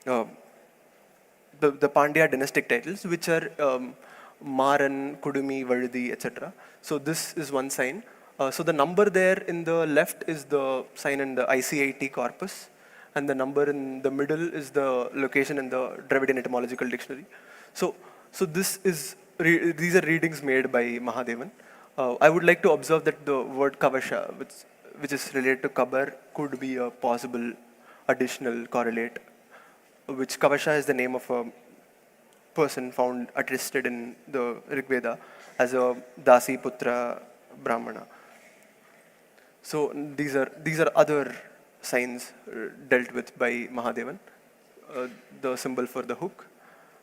the Pandya dynastic titles, which are Maran, Kudumi, Vadudi, etc. So this is one sign. So the number there in the left is the sign in the ICIT corpus, and the number in the middle is the location in the Dravidian etymological dictionary. So these are readings made by Mahadevan. I would like to observe that the word Kavasha, which is related to Kabar, could be a possible additional correlate, which Kavasha is the name of a person found attested in the Rig Veda as a Dasi Putra Brahmana. So these are other signs dealt with by Mahadevan. The symbol for the hook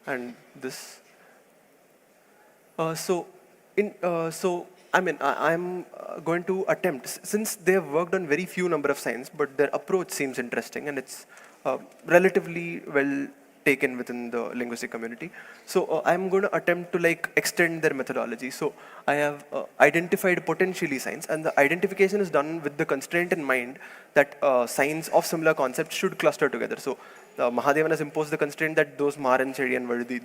and this. I'm going to attempt, since they have worked on very few number of signs, but their approach seems interesting and it's relatively well taken within the linguistic community. So I'm going to attempt to extend their methodology. So I have identified potentially signs, and the identification is done with the constraint in mind that signs of similar concepts should cluster together. So Mahadevan has imposed the constraint that those Maran, Chedi and Vadudi,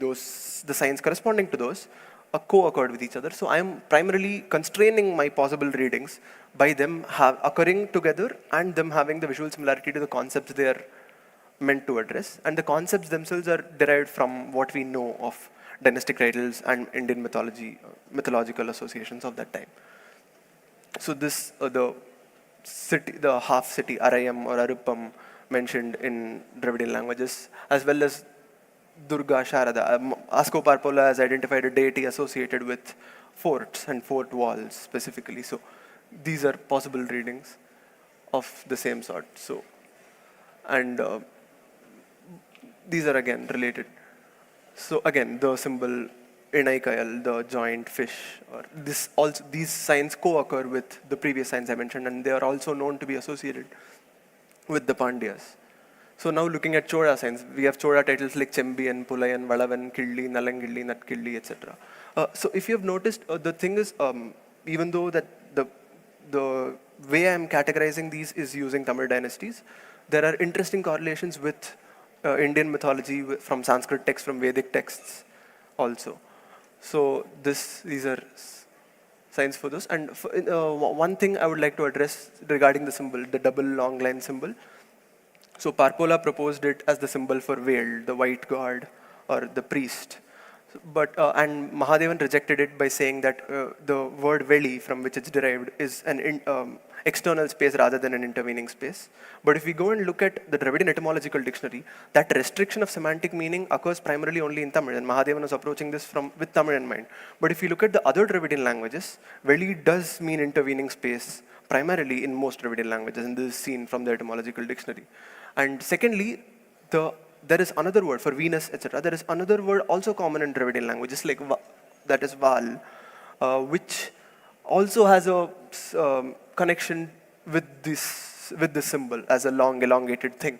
the signs corresponding to those co-occurred with each other. So I am primarily constraining my possible readings by them occurring together and them having the visual similarity to the concepts they are meant to address. And the concepts themselves are derived from what we know of dynastic titles and Indian mythology, mythological associations of that time. So this, the half city, Arayam or Aruppam, mentioned in Dravidian languages, as well as Durga Sharada. Asko Parpola has identified a deity associated with forts and fort walls specifically. So these are possible readings of the same sort. So, and these are again related. So again, the symbol Inaikayal, the joint fish, or this also, these signs co-occur with the previous signs I mentioned, and they are also known to be associated with the Pandyas. So now looking at Chola signs, we have Chola titles like Chembian, Pulayan, Valavan, Killi, Nalangilli, Natkilli, etc. So if you have noticed, the thing is, even though that the way I am categorizing these is using Tamil dynasties, there are interesting correlations with Indian mythology from Sanskrit texts, from Vedic texts also. So these are signs for this. And one thing I would like to address regarding the symbol, the double long line symbol. So Parpola proposed it as the symbol for veiled, the white god or the priest. But and Mahadevan rejected it by saying that the word veli, from which it's derived, is an external space rather than an intervening space. But if we go and look at the Dravidian etymological dictionary, that restriction of semantic meaning occurs primarily only in Tamil, and Mahadevan was approaching this with Tamil in mind. But if you look at the other Dravidian languages, veli does mean intervening space primarily in most Dravidian languages, and this is seen from the etymological dictionary. And secondly, there is another word for Venus, etc. There is another word also common in Dravidian languages, like that is Val, which also has a connection with this symbol as a long elongated thing.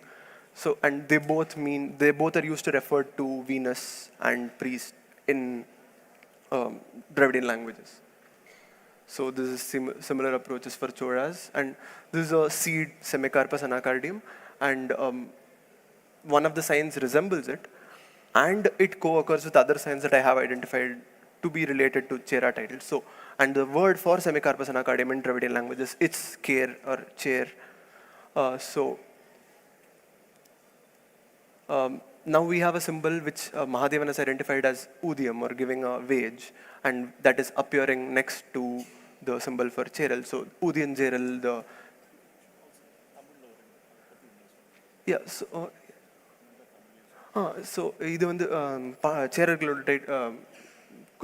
So, and they both are used to refer to Venus and priest in Dravidian languages. So this is similar approaches for Choras, and this is a seed Semicarpus anacardium, and one of the signs resembles it, and it co-occurs with other signs that I have identified to be related to Chera titles. So, and the word for Semicarpus anacardium in Dravidian languages, it's Ker or Chair. Now we have a symbol which Mahadevan has identified as Udiyam, or giving a wage, and that is appearing next to the symbol for Cheral. So Udiyan Cheral, the இது வந்து சேரர்களோட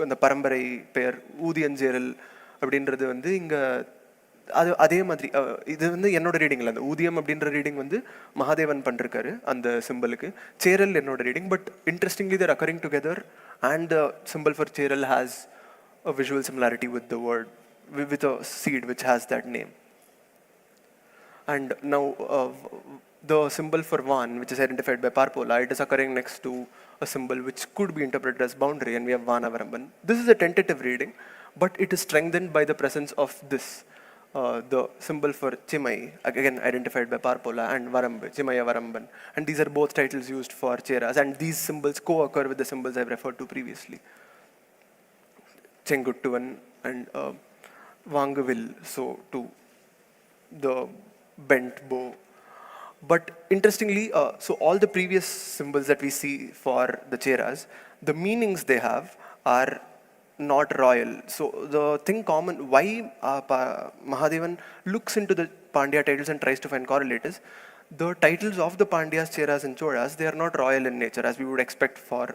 அந்த பரம்பரை பெயர் ஊதியஞ்சேரல் அப்படின்றது வந்து இங்கே அதே மாதிரி இது வந்து என்னோட ரீடிங்கில் அந்த ஊதியம் அப்படின்ற ரீடிங் வந்து மகாதேவன் பண்ணிருக்காரு அந்த சிம்பிளுக்கு. சேரல் என்னோட reading, but interestingly they're occurring together, and the symbol for Cheral has a visual similarity with the word, with a seed which has that name. And now the symbol for Van, which is identified by Parpola, it is occurring next to a symbol which could be interpreted as boundary, and we have Vanavaramban. This is a tentative reading, but it is strengthened by the presence of this, the symbol for Chimai, again identified by Parpola, and Varambu, Chimaya Varamban. And these are both titles used for Cheras, and these symbols co-occur with the symbols I've referred to previously. Chenguttuvan and Vangavil, so to the bent bow. But interestingly, so all the previous symbols that we see for the Cheras, the meanings they have are not royal. So the thing common, why Mahadevan looks into the Pandya titles and tries to find correlators, the titles of the Pandyas, Cheras and Cholas, they are not royal in nature as we would expect for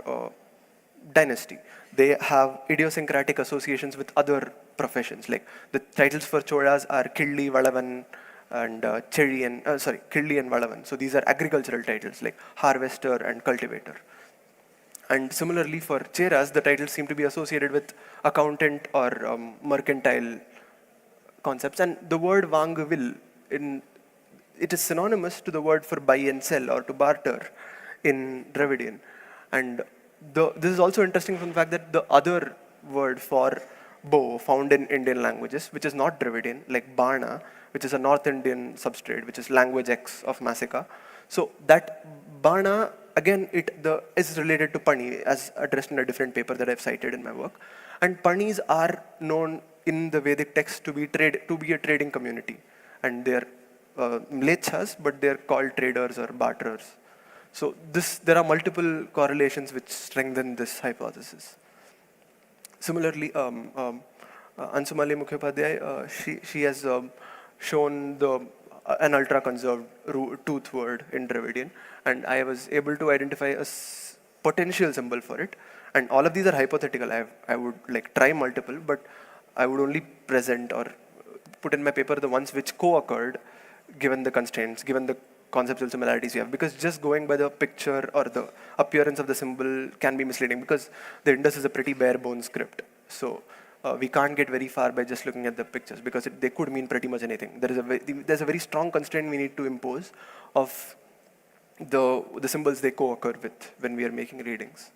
dynasty. They have idiosyncratic associations with other professions. Like the titles for Cholas are Killi, Valavan, and Killi and Valavan. So these are agricultural titles like harvester and cultivator. And similarly for Cheras, the titles seem to be associated with accountant or mercantile concepts. And the word Vangavil, it is synonymous to the word for buy and sell or to barter in Dravidian. And this is also interesting from the fact that the other word for bow found in Indian languages, which is not Dravidian, like Bana, which is a North Indian substrate, which is language X of Masika. So that Bana, again, is related to Pani, as addressed in a different paper that I've cited in my work. And Panis are known in the Vedic text to be a trading community. And they're mlechas, but they're called traders or barterers. So there are multiple correlations which strengthen this hypothesis. Similarly, Ansumali Mukhopadhyay, she has shown an ultra-conserved tooth word in Dravidian, and I was able to identify a potential symbol for it. And all of these are hypothetical. I would try multiple, but I would only present or put in my paper the ones which co-occurred given the constraints, given the conceptual similarities we have, because just going by the picture or the appearance of the symbol can be misleading, because the Indus is a pretty bare bone script. So we can't get very far by just looking at the pictures, because they could mean pretty much anything. There's a very strong constraint we need to impose of the symbols they co-occur with when we are making readings.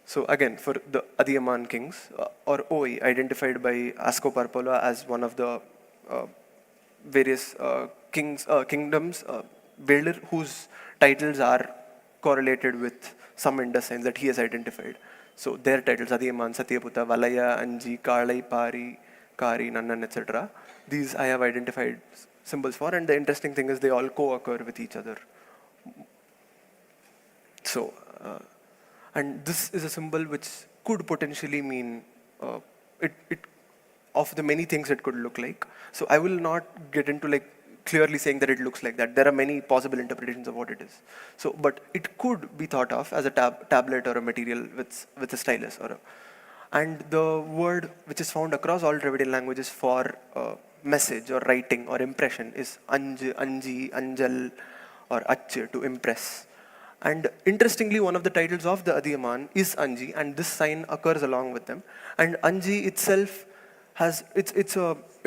So again, for the Adiyaman kings, or Oi, identified by Ascoparpola as one of the various kingdoms, Velur, whose titles are correlated with some Indus signs that he has identified. So their titles, Adiyaman, Satyaputta, Valaya, Anji, Kalai, Pari, Kari, Nannan, etc. These I have identified symbols for, and the interesting thing is they all co-occur with each other. So, and this is a symbol which could potentially mean, of the many things it could look like. So I will not get into like clearly saying that it looks like that. There are many possible interpretations of what it is. So, but it could be thought of as a tablet or a material with a stylus and the word which is found across all Dravidian languages for message or writing or impression is Anj, Anji, Anjal or Ach, to impress. And interestingly, one of the titles of the Adiyaman is Anji, and this sign occurs along with them. And Anji itself has, it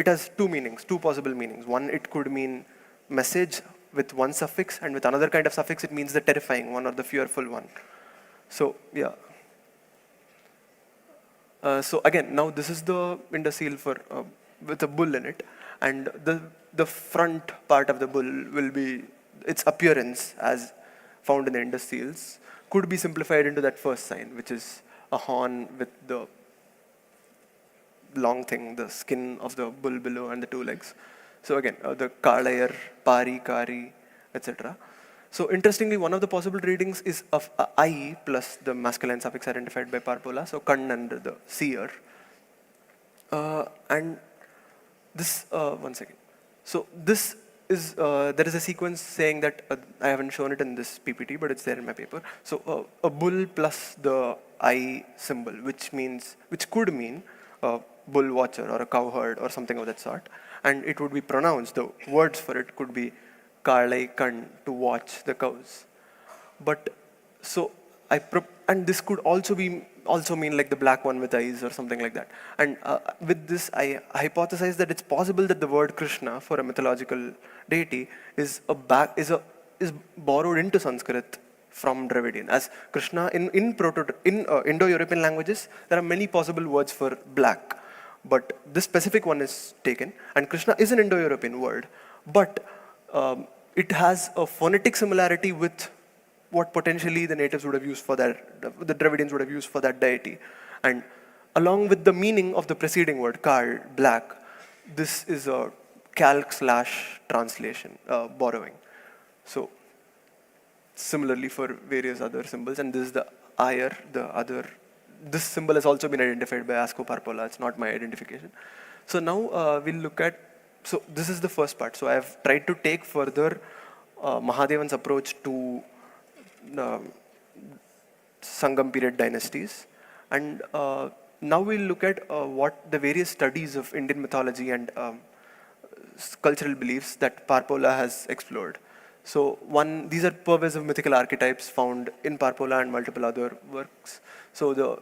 has two meanings, two possible meanings. One, it could mean message with one suffix, and with another kind of suffix, it means the terrifying one or the fearful one. So, yeah. So again, now this is the Indus seal for, with a bull in it, and the front part of the bull will be, its appearance as found in the Indus seals could be simplified into that first sign, which is a horn with the long thing, the skin of the bull below and the two legs. So again, the Kalayar, Pari, Kari, etc. So interestingly, one of the possible readings is of I plus the masculine suffix identified by Parpola, so Kan and the seer. And this, one second. So this is, there is a sequence saying that, I haven't shown it in this PPT, but it's there in my paper. So a bull plus the I symbol, which could mean a bull watcher or a cowherd or something of that sort. And it would be pronounced, the words for it could be Kalai Kan, to watch the cows. But so and this could also mean like the black one with eyes or something like that. And with this, I hypothesize that it's possible that the word Krishna for a mythological deity is borrowed into Sanskrit from Dravidian. As Krishna in Indo-European languages, there are many possible words for black, but this specific one is taken. And Krishna is an Indo-European word, but it has a phonetic similarity with what potentially the natives would have used for that, the Dravidians would have used for that deity. And along with the meaning of the preceding word, kal, black, this is a calc/translation, borrowing. So similarly for various other symbols, and this is the ayar, this symbol has also been identified by Ascoparpola, it's not my identification. So now we'll look at, so this is the first part. So I have tried to take further Mahadevan's approach to Sangam period dynasties, and now we'll look at what the various studies of Indian mythology and cultural beliefs that Parpola has explored. So these are pervasive mythical archetypes found in Parpola and multiple other works. So the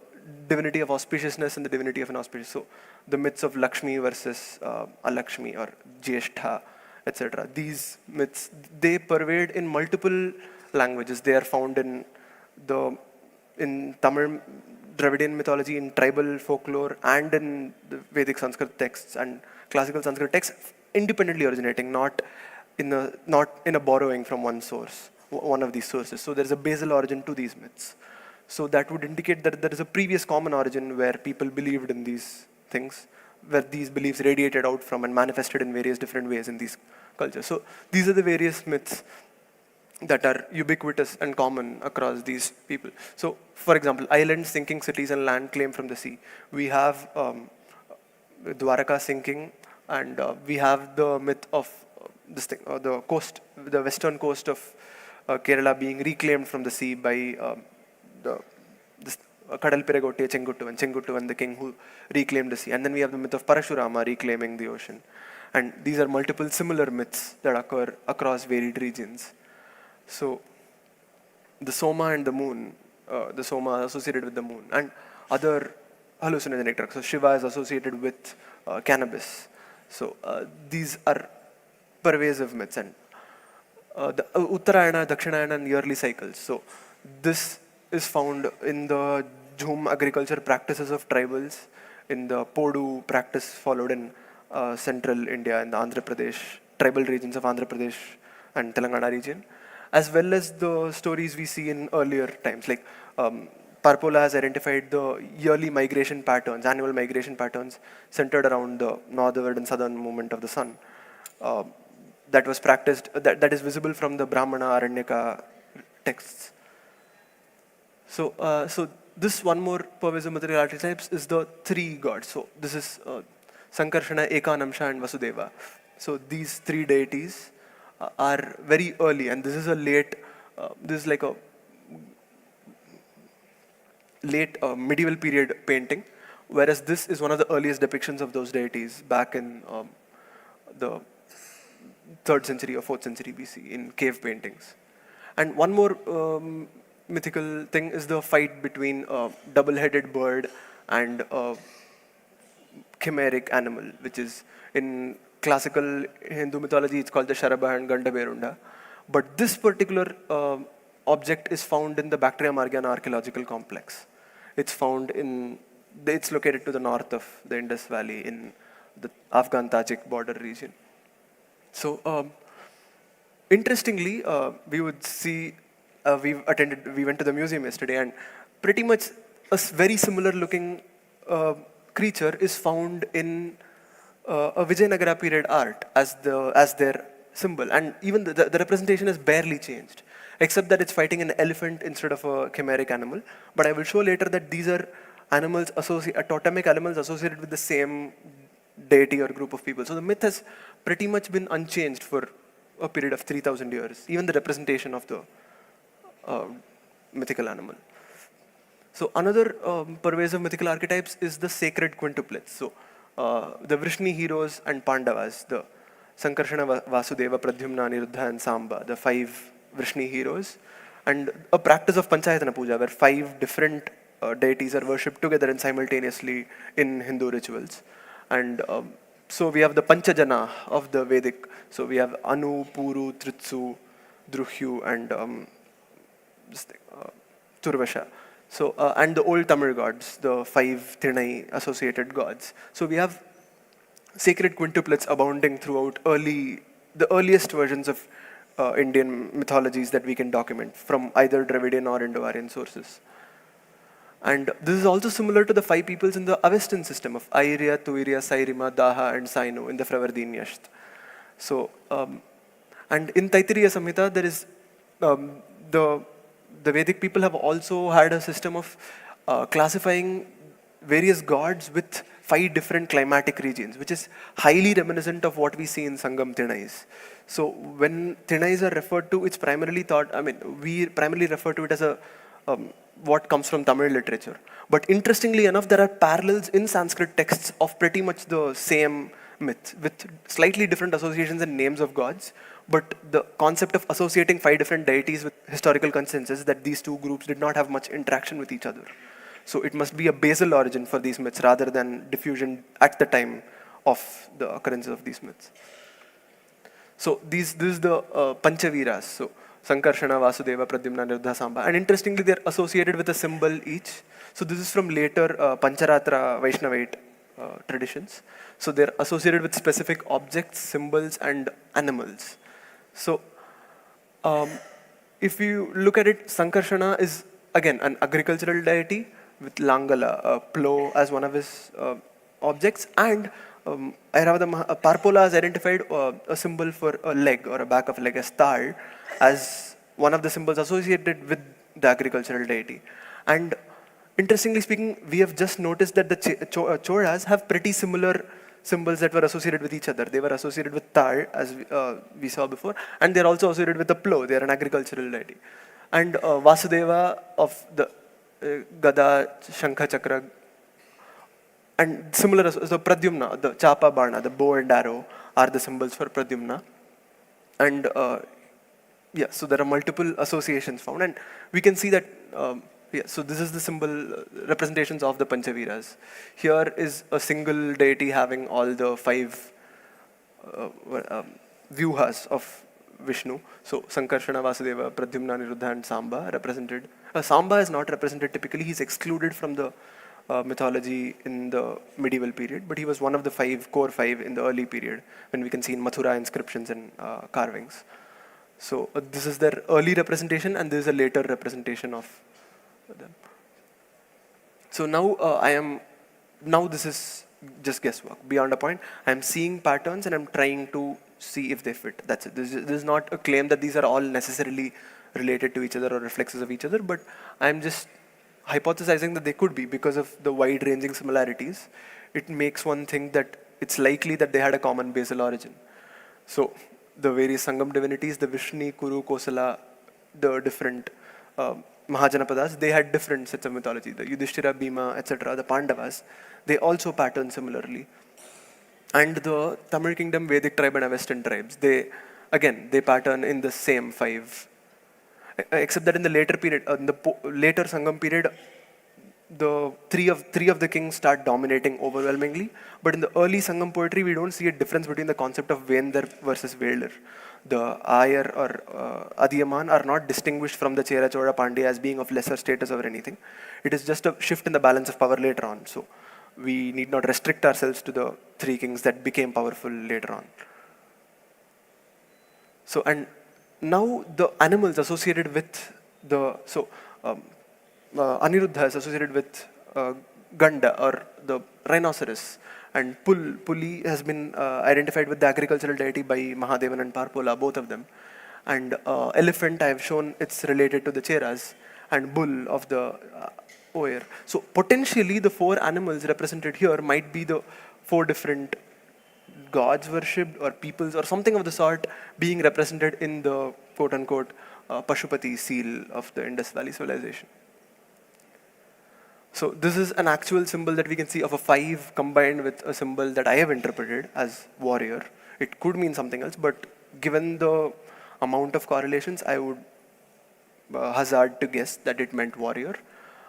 divinity of auspiciousness and the divinity of inauspicious. So the myths of Lakshmi versus Alakshmi or Jyeshtha, etc. These myths, they pervade in multiple languages. They are found in Tamil Dravidian mythology, in tribal folklore, and in the Vedic Sanskrit texts and classical Sanskrit texts, independently originating, not in a borrowing from one source, one of these sources. So there is a basal origin to these myths. So that would indicate that there is a previous common origin where people believed in these things, where these beliefs radiated out from and manifested in various different ways in these cultures. So these are the various myths that are ubiquitous and common across these people. So, for example, islands sinking, cities and land claimed from the sea. We have Dwaraka sinking, and we have the myth of the western coast of Kerala being reclaimed from the sea by Kadal Piragotte Chenguttuvan, the king who reclaimed the sea. And then we have the myth of Parashurama reclaiming the ocean. And these are multiple similar myths that occur across varied regions. So the Soma and the moon, the Soma associated with the moon, and other hallucinogenic drugs. So Shiva is associated with cannabis. So these are pervasive myths. And the Uttarayana, Dakshinayana, and yearly cycles. So this is found in the Jhum agriculture practices of tribals, in the Podu practice followed in central India, in the Andhra Pradesh, tribal regions of Andhra Pradesh and Telangana region, as well as the stories we see in earlier times. Like Parpola has identified the yearly migration patterns, annual migration patterns centered around the northward and southern movement of the sun. That was practiced, that is visible from the Brahmana Aranyaka texts. So, this one more pervasive mythical archetypes is the three gods. So this is Sankarshana, Ekanamsha, and Vasudeva. So these three deities are very early, and this is a late, this is like a late medieval period painting, whereas this is one of the earliest depictions of those deities back in the 3rd century or 4th century BC in cave paintings. And one more mythical thing is the fight between a double-headed bird and a chimeric animal, which is in classical Hindu mythology, it's called the Sharabha and Gandaberunda. But this particular object is found in the Bactria Margiana archaeological complex. It's found in, it's located to the north of the Indus Valley in the Afghan-Tajik border region. So, interestingly, we would see, we went to the museum yesterday, and pretty much a very similar looking creature is found in a Vijayanagara period art as their symbol. And even the representation is barely changed, except that it's fighting an elephant instead of a chimeric animal. But I will show later that these are animals, totemic animals associated with the same deity or group of people. So the myth has pretty much been unchanged for a period of 3,000 years, even the representation of the mythical animal. So another pervasive mythical archetypes is the sacred quintuplets. So the Vrishni heroes and Pandavas, the Sankarshana, Vasudeva, Pradyumna, Aniruddha, and Samba, the 5 Vrishni heroes, and a practice of Panchayatana Puja, where 5 different deities are worshipped together and simultaneously in Hindu rituals. And so we have the Panchajana of the Vedic. So we have Anu, Puru, Tritsu, Druhyu, and Turvasha. So, and the old Tamil gods, the 5 Thinai associated gods. So we have sacred quintuplets abounding throughout the earliest versions of Indian mythologies that we can document from either Dravidian or Indo-Aryan sources. And this is also similar to the 5 peoples in the Avestan system of Airya, Tuirya, Sairima, Daha, and Sainu in the Fravardhinyasht. So, and in Taittiriya Samhita, there is the Vedic people have also had a system of classifying various gods with 5 different climatic regions, which is highly reminiscent of what we see in Sangam Thinais. So when Thinais are referred to, it's primarily thought, we primarily refer to it as a what comes from Tamil literature. But interestingly enough, there are parallels in Sanskrit texts of pretty much the same myth, with slightly different associations and names of gods. But the concept of associating 5 different deities with historical consensus that these 2 groups did not have much interaction with each other. So it must be a basal origin for these myths rather than diffusion at the time of the occurrence of these myths. So this is the Panchaviras. So Sankarshana, Vasudeva, Pradyumna, Aniruddha, Samba. And interestingly, they're associated with a symbol each. So this is from later Pancharatra Vaishnavite traditions. So they're associated with specific objects, symbols, and animals. So if you look at it, Sankarshana is again an agricultural deity with Langala, a plow, as one of his objects, and Parpola has identified a symbol for a leg or a back of a leg, a star, as one of the symbols associated with the agricultural deity. And interestingly speaking, we have just noticed that the Cholas have pretty similar symbols that were associated with each other. They were associated with Tar, as we saw before, and they're also associated with the plow. They are an agricultural deity. And Vasudeva of the Gada, Shankha, Chakra, and similar, so Pradyumna, the Chapa Bana, the bow and arrow are the symbols for Pradyumna. And yeah, so there are multiple associations found, and we can see that, yeah, so this is the symbol representations of the Panchaviras. Here is a single deity having all the 5 vyuhas of Vishnu. So Sankarshana, Vasudeva, Pradyumna, Niruddha, and Samba represented. Samba is not represented typically. He's excluded from the mythology in the medieval period, but he was one of the core five in the early period, when we can see in Mathura inscriptions and carvings. So this is their early representation, and this is a later representation of them. So now this is just guesswork. Beyond a point, I'm seeing patterns and I'm trying to see if they fit. That's it. This is not a claim that these are all necessarily related to each other or reflexes of each other, but I'm just hypothesizing that they could be because of the wide-ranging similarities. It makes one think that it's likely that they had a common basal origin. So the various Sangam divinities, the Vishnu, Kuru, Kosala, the different Mahajanapadas, they had different sets of mythology. The Yudhishthira, Bhima, etc., the Pandavas, they also pattern similarly. And the Tamil Kingdom, Vedic tribe, and Western tribes, they pattern in the same 5. Except that in the later period, in the later Sangam period, the three of the kings start dominating overwhelmingly. But in the early Sangam poetry, we don't see a difference between the concept of Vendar versus Velar. The Ayar or Adiyaman are not distinguished from the Chera, Chola, Pandya as being of lesser status or anything. It is just a shift in the balance of power later on. So we need not restrict ourselves to the 3 kings that became powerful later on. So, and now the animals associated with the, Aniruddha is associated with Ganda or the rhinoceros, and Puli has been identified with the agricultural deity by Mahadevan and Parpola, both of them. And elephant, I have shown it's related to the Cheras, and bull of the Oyer. So potentially the 4 animals represented here might be the 4 different gods worshipped or peoples or something of the sort being represented in the quote-unquote Pashupati seal of the Indus Valley civilization. So this is an actual symbol that we can see of a 5 combined with a symbol that I have interpreted as warrior. It could mean something else, but given the amount of correlations, I would hazard to guess that it meant warrior.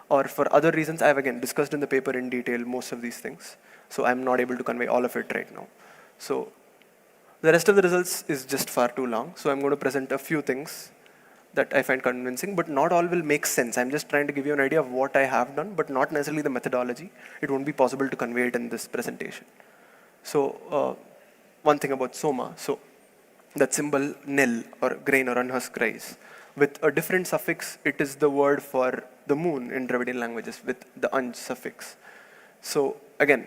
Or for other reasons, I have again discussed in the paper in detail most of these things. So I'm not able to convey all of it right now. So the rest of the results is just far too long. So I'm going to present a few things that I find convincing, but not all will make sense. I'm just trying to give you an idea of what I have done, but not necessarily the methodology. It won't be possible to convey it in this presentation. So one thing about Soma. So that symbol nil or grain or unhusked rice. With a different suffix, it is the word for the moon in Dravidian languages with the anj suffix. So again,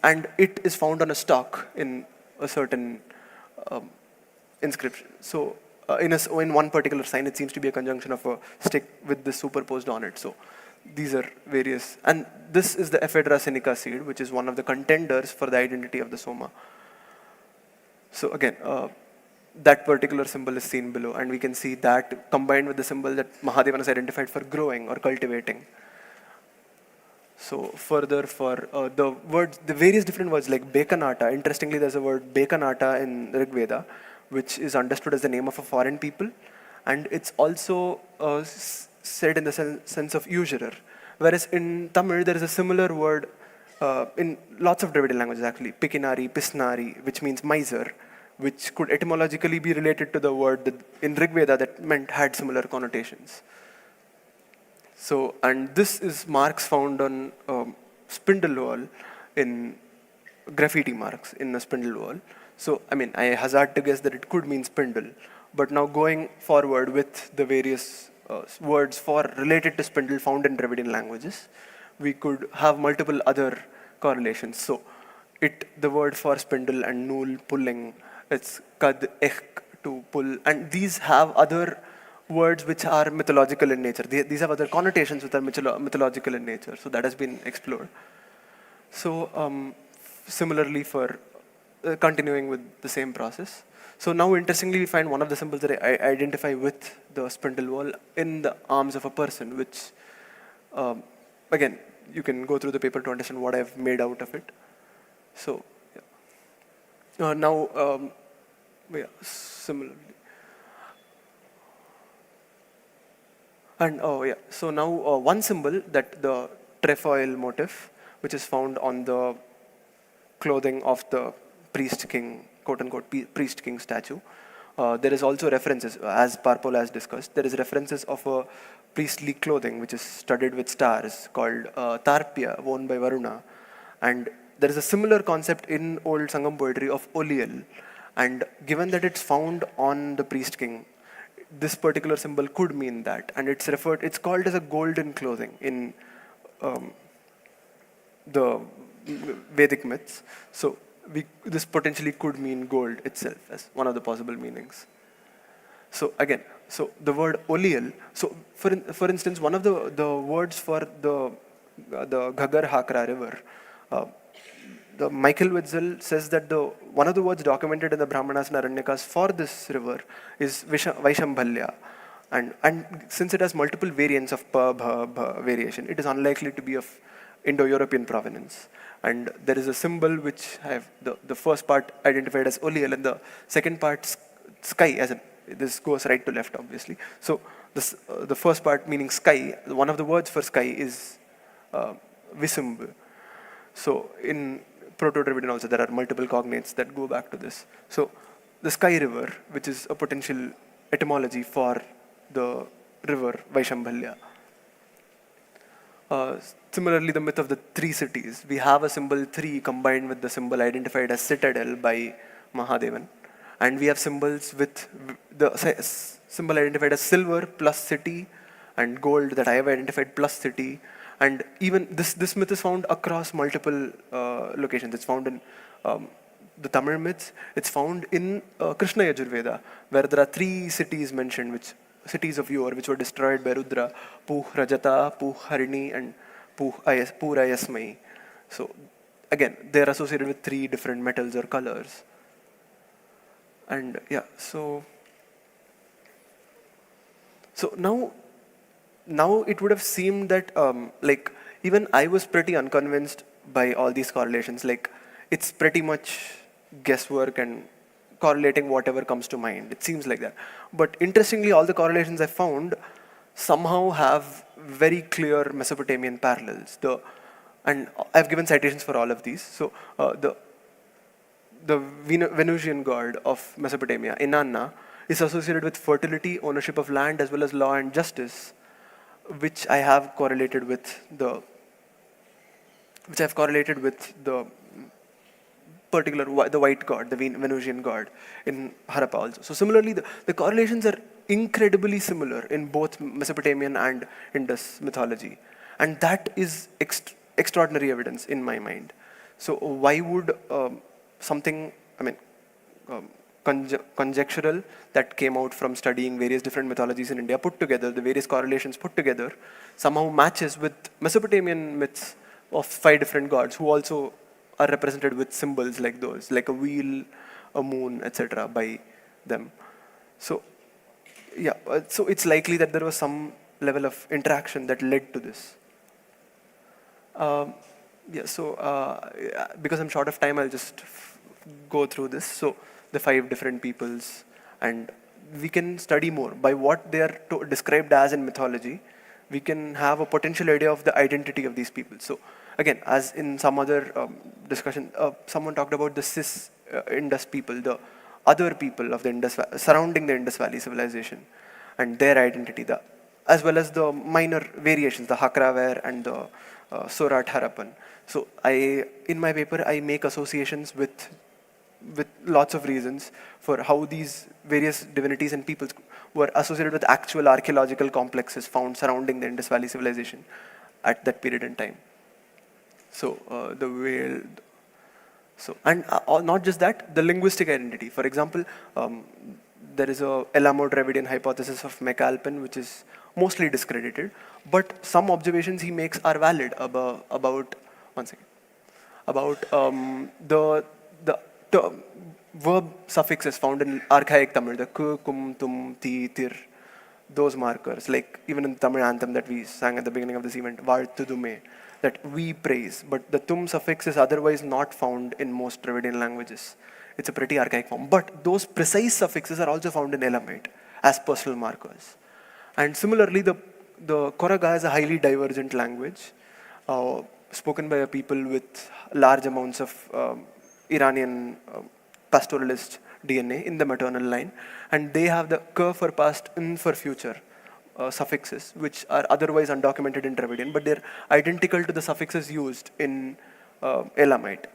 and it is found on a stalk in a certain inscription. So in one particular sign, it seems to be a conjunction of a stick with this superposed on it. So these are various, and this is the Ephedra sinica seed, which is one of the contenders for the identity of the Soma. So again, that particular symbol is seen below, and we can see that combined with the symbol that Mahadevan has identified for growing or cultivating. So further for the words, the various different words like Bekanata, interestingly there's a word Bekanata in Rig Veda, which is understood as the name of a foreign people, and it's also said in the sense of usurer. Whereas in Tamil there is a similar word in lots of Dravidian languages actually, Pikinari, Pisnari, which means miser, which could etymologically be related to the word that in Rig Veda that had similar connotations. So, and this is marks found on spindle wall in graffiti marks in a spindle wall. So, I mean, I hazard to guess that it could mean spindle. But now going forward with the various words related to spindle found in Dravidian languages, we could have multiple other correlations. So, the word for spindle and nool, pulling, it's kad, ek, to pull, and these have other words which are mythological in nature. These have other connotations which are mythological in nature. So that has been explored. So similarly for continuing with the same process. So now interestingly we find one of the symbols that I identify with the spindle wall in the arms of a person, which again, you can go through the paper to understand what I've made out of it. So, yeah. Similarly. And so now one symbol, that the trefoil motif, which is found on the clothing of the priest king, quote unquote, priest king statue. There is also references, as Parpol has discussed, there is references of a priestly clothing which is studded with stars called Tarpya, worn by Varuna. And there is a similar concept in old Sangam poetry of Oliel. And given that it's found on the priest king, this particular symbol could mean that. And it's called as a golden clothing in the Vedic myths. So this potentially could mean gold itself as one of the possible meanings. So again, so the word Oliel, so for instance, one of the words for the Ghaggar Hakra river, the Michael Witzel says that one of the words documented in the Brahmanas and Aranyakas for this river is Vaishambhalya. And since it has multiple variants of pa, bha, bha variation, it is unlikely to be of Indo-European provenance. And there is a symbol which I have the first part identified as Oliel and the second part sky, as in this goes right to left, obviously. So the first part meaning sky, one of the words for sky is Visumb. So in Proto-Dravidian also there are multiple cognates that go back to this. So the sky river, which is a potential etymology for the river Vaishambhalya. Similarly, the myth of the three cities. We have a symbol 3 combined with the symbol identified as citadel by Mahadevan. And we have symbols with the symbol identified as silver plus city and gold that I have identified plus city. And even this myth is found across multiple locations. It's found in the Tamil myths. It's found in Krishna Yajurveda, where there are 3 cities mentioned, which cities of yore, which were destroyed by Rudra: Puh Rajata, Puh Harini, and Puh Ayasmai. So again, they're associated with 3 different metals or colors. And yeah, so now it would have seemed that like even I was pretty unconvinced by all these correlations. Like it's pretty much guesswork and correlating whatever comes to mind. It seems like that. But interestingly, all the correlations I found somehow have very clear Mesopotamian parallels. And I've given citations for all of these. So the Venusian god of Mesopotamia, Inanna, is associated with fertility, ownership of land, as well as law and justice, which I have correlated with the particular, the white god, the Venusian god in Harappa also. So similarly, the correlations are incredibly similar in both Mesopotamian and Indus mythology. And that is extraordinary evidence in my mind. So why would something, conjectural that came out from studying various different mythologies in India put together, the various correlations put together, somehow matches with Mesopotamian myths of 5 different gods who also are represented with symbols like those, like a wheel, a moon, etc. by them. So yeah, so it's likely that there was some level of interaction that led to this. Because I'm short of time, I'll just go through this. So the 5 different peoples, and we can study more. By what they are described as in mythology, we can have a potential idea of the identity of these people. So again, as in some other discussion, someone talked about the Indus people, the other people of the Indus, surrounding the Indus Valley civilization, and their identity, as well as the minor variations, the Hakraware and the Sorat Harappan. So in my paper, I make associations with lots of reasons for how these various divinities and peoples were associated with actual archaeological complexes found surrounding the Indus Valley civilization at that period in time. So the whale. So not just that, the linguistic identity. For example, there is a Elamo-Dravidian hypothesis of McAlpin, which is mostly discredited, but some observations he makes are valid about the verb suffixes found in archaic Tamil, the ku, kum, tum, ti, tir, those markers, like even in the Tamil anthem that we sang at the beginning of this event, Varthudume, that we praise, but the tum suffix is otherwise not found in most Dravidian languages. It's a pretty archaic form. But those precise suffixes are also found in Elamite as personal markers. And similarly, the Koraga is a highly divergent language spoken by a people with large amounts of Iranian pastoralist DNA in the maternal line. And they have the ka for past, in for future suffixes, which are otherwise undocumented in Dravidian, but they're identical to the suffixes used in Elamite.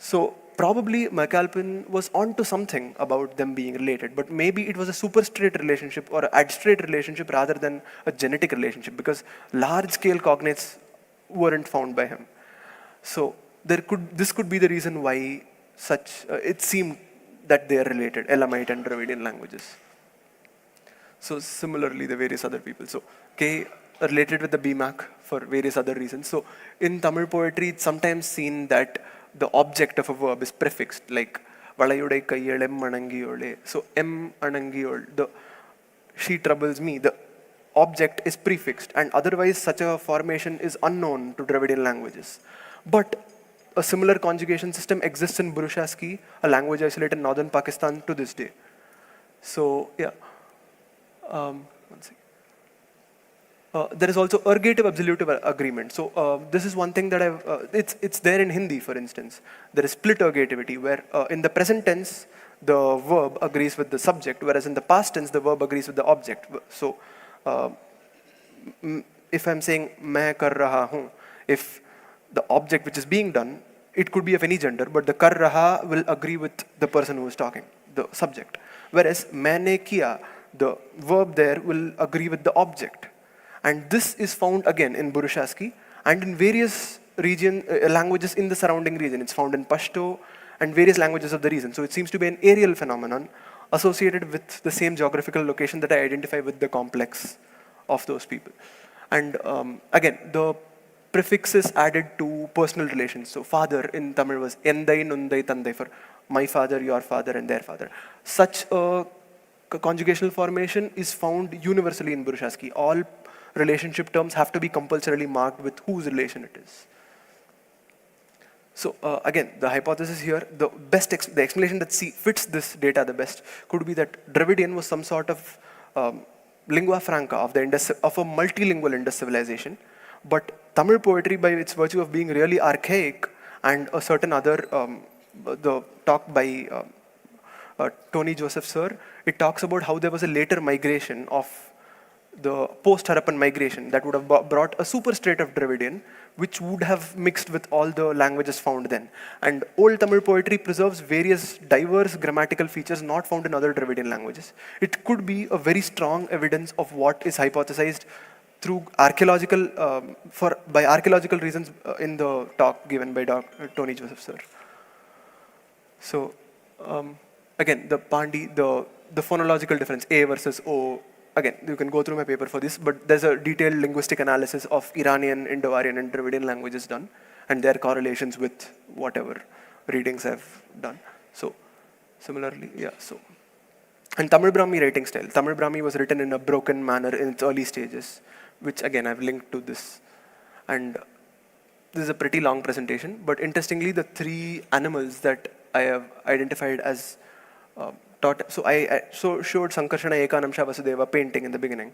So probably McAlpin was onto something about them being related, but maybe it was a superstrate relationship or an adstrate relationship rather than a genetic relationship, because large-scale cognates weren't found by him. So this could be the reason why it seemed that they are related, Elamite and Dravidian languages. So similarly, the various other people. So K related with the BMAC for various other reasons. So in Tamil poetry, it's sometimes seen that the object of a verb is prefixed, like valayude kaiyal em anangiyole. So em anangiyole, she troubles me, the object is prefixed, and otherwise such a formation is unknown to Dravidian languages. But a similar conjugation system exists in Burushaski, a language isolated in northern Pakistan to this day. So yeah. One second. There is also ergative absolutive agreement. So this is one thing that it's there in Hindi, for instance. There is split ergativity, where in the present tense, the verb agrees with the subject, whereas in the past tense, the verb agrees with the object. So if I'm saying main kar raha hoon, if the object which is being done, it could be of any gender, but the kar raha will agree with the person who is talking, the subject. Whereas maine kiya, the verb there will agree with the object. And this is found again in Burushaski and in various languages in the surrounding region. It's found in Pashto and various languages of the region. So it seems to be an aerial phenomenon associated with the same geographical location that I identify with the complex of those people. And again, the prefixes added to personal relations. So father in Tamil was endai, nundai, tandai, for my father, your father, and their father. Such a conjugational formation is found universally in Burushaski. All relationship terms have to be compulsorily marked with whose relation it is. So again, the hypothesis here, the explanation that fits this data the best could be that Dravidian was some sort of lingua franca of a multilingual Indus civilization, but Tamil poetry, by its virtue of being really archaic, and a certain other, the talk by Tony Joseph Sir, it talks about how there was a later migration of the post-Harappan migration that would have brought a superstrate of Dravidian, which would have mixed with all the languages found then. And Old Tamil poetry preserves various diverse grammatical features not found in other Dravidian languages. It could be a very strong evidence of what is hypothesized through archaeological, by archaeological reasons in the talk given by Tony Joseph Sir. So again, the Pandi, the phonological difference, A versus O. Again, you can go through my paper for this, but there's a detailed linguistic analysis of Iranian, Indo-Aryan, and Dravidian languages done, and their correlations with whatever readings I've done. So, similarly, yeah, so. And Tamil Brahmi writing style. Tamil Brahmi was written in a broken manner in its early stages, which again, I've linked to this. And this is a pretty long presentation, but interestingly, the three animals that I have identified as so I showed Sankarshana, Ekanamsha, Vasudeva painting in the beginning.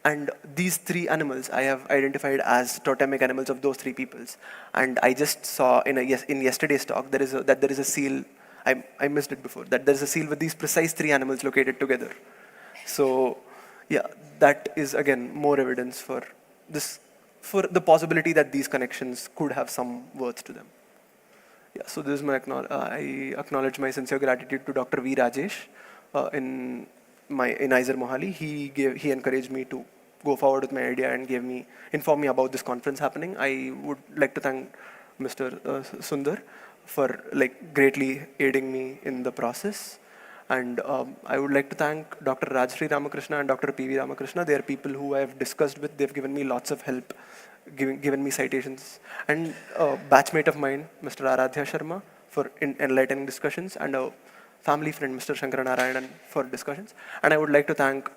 And these three animals I have identified as totemic animals of those three peoples. And I just saw in yesterday's talk, there is a seal, I missed it before, that there is a seal with these precise three animals located together. So yeah, that is again more evidence for the possibility that these connections could have some worth to them. Yeah, so this is I acknowledge my sincere gratitude to Dr. V. Rajesh in Iser Mohali. He encouraged me to go forward with my idea and informed me about this conference happening. I would like to thank Mr. Sundar for greatly aiding me in the process. And I would like to thank Dr. Rajshri Ramakrishna and Dr. P.V. Ramakrishna. They are people who I have discussed with. They've given me lots of help, given me citations. And a batchmate of mine, Mr. Aradhya Sharma, for enlightening discussions. And a family friend, Mr. Shankaranarayanan, for discussions. And I would like to thank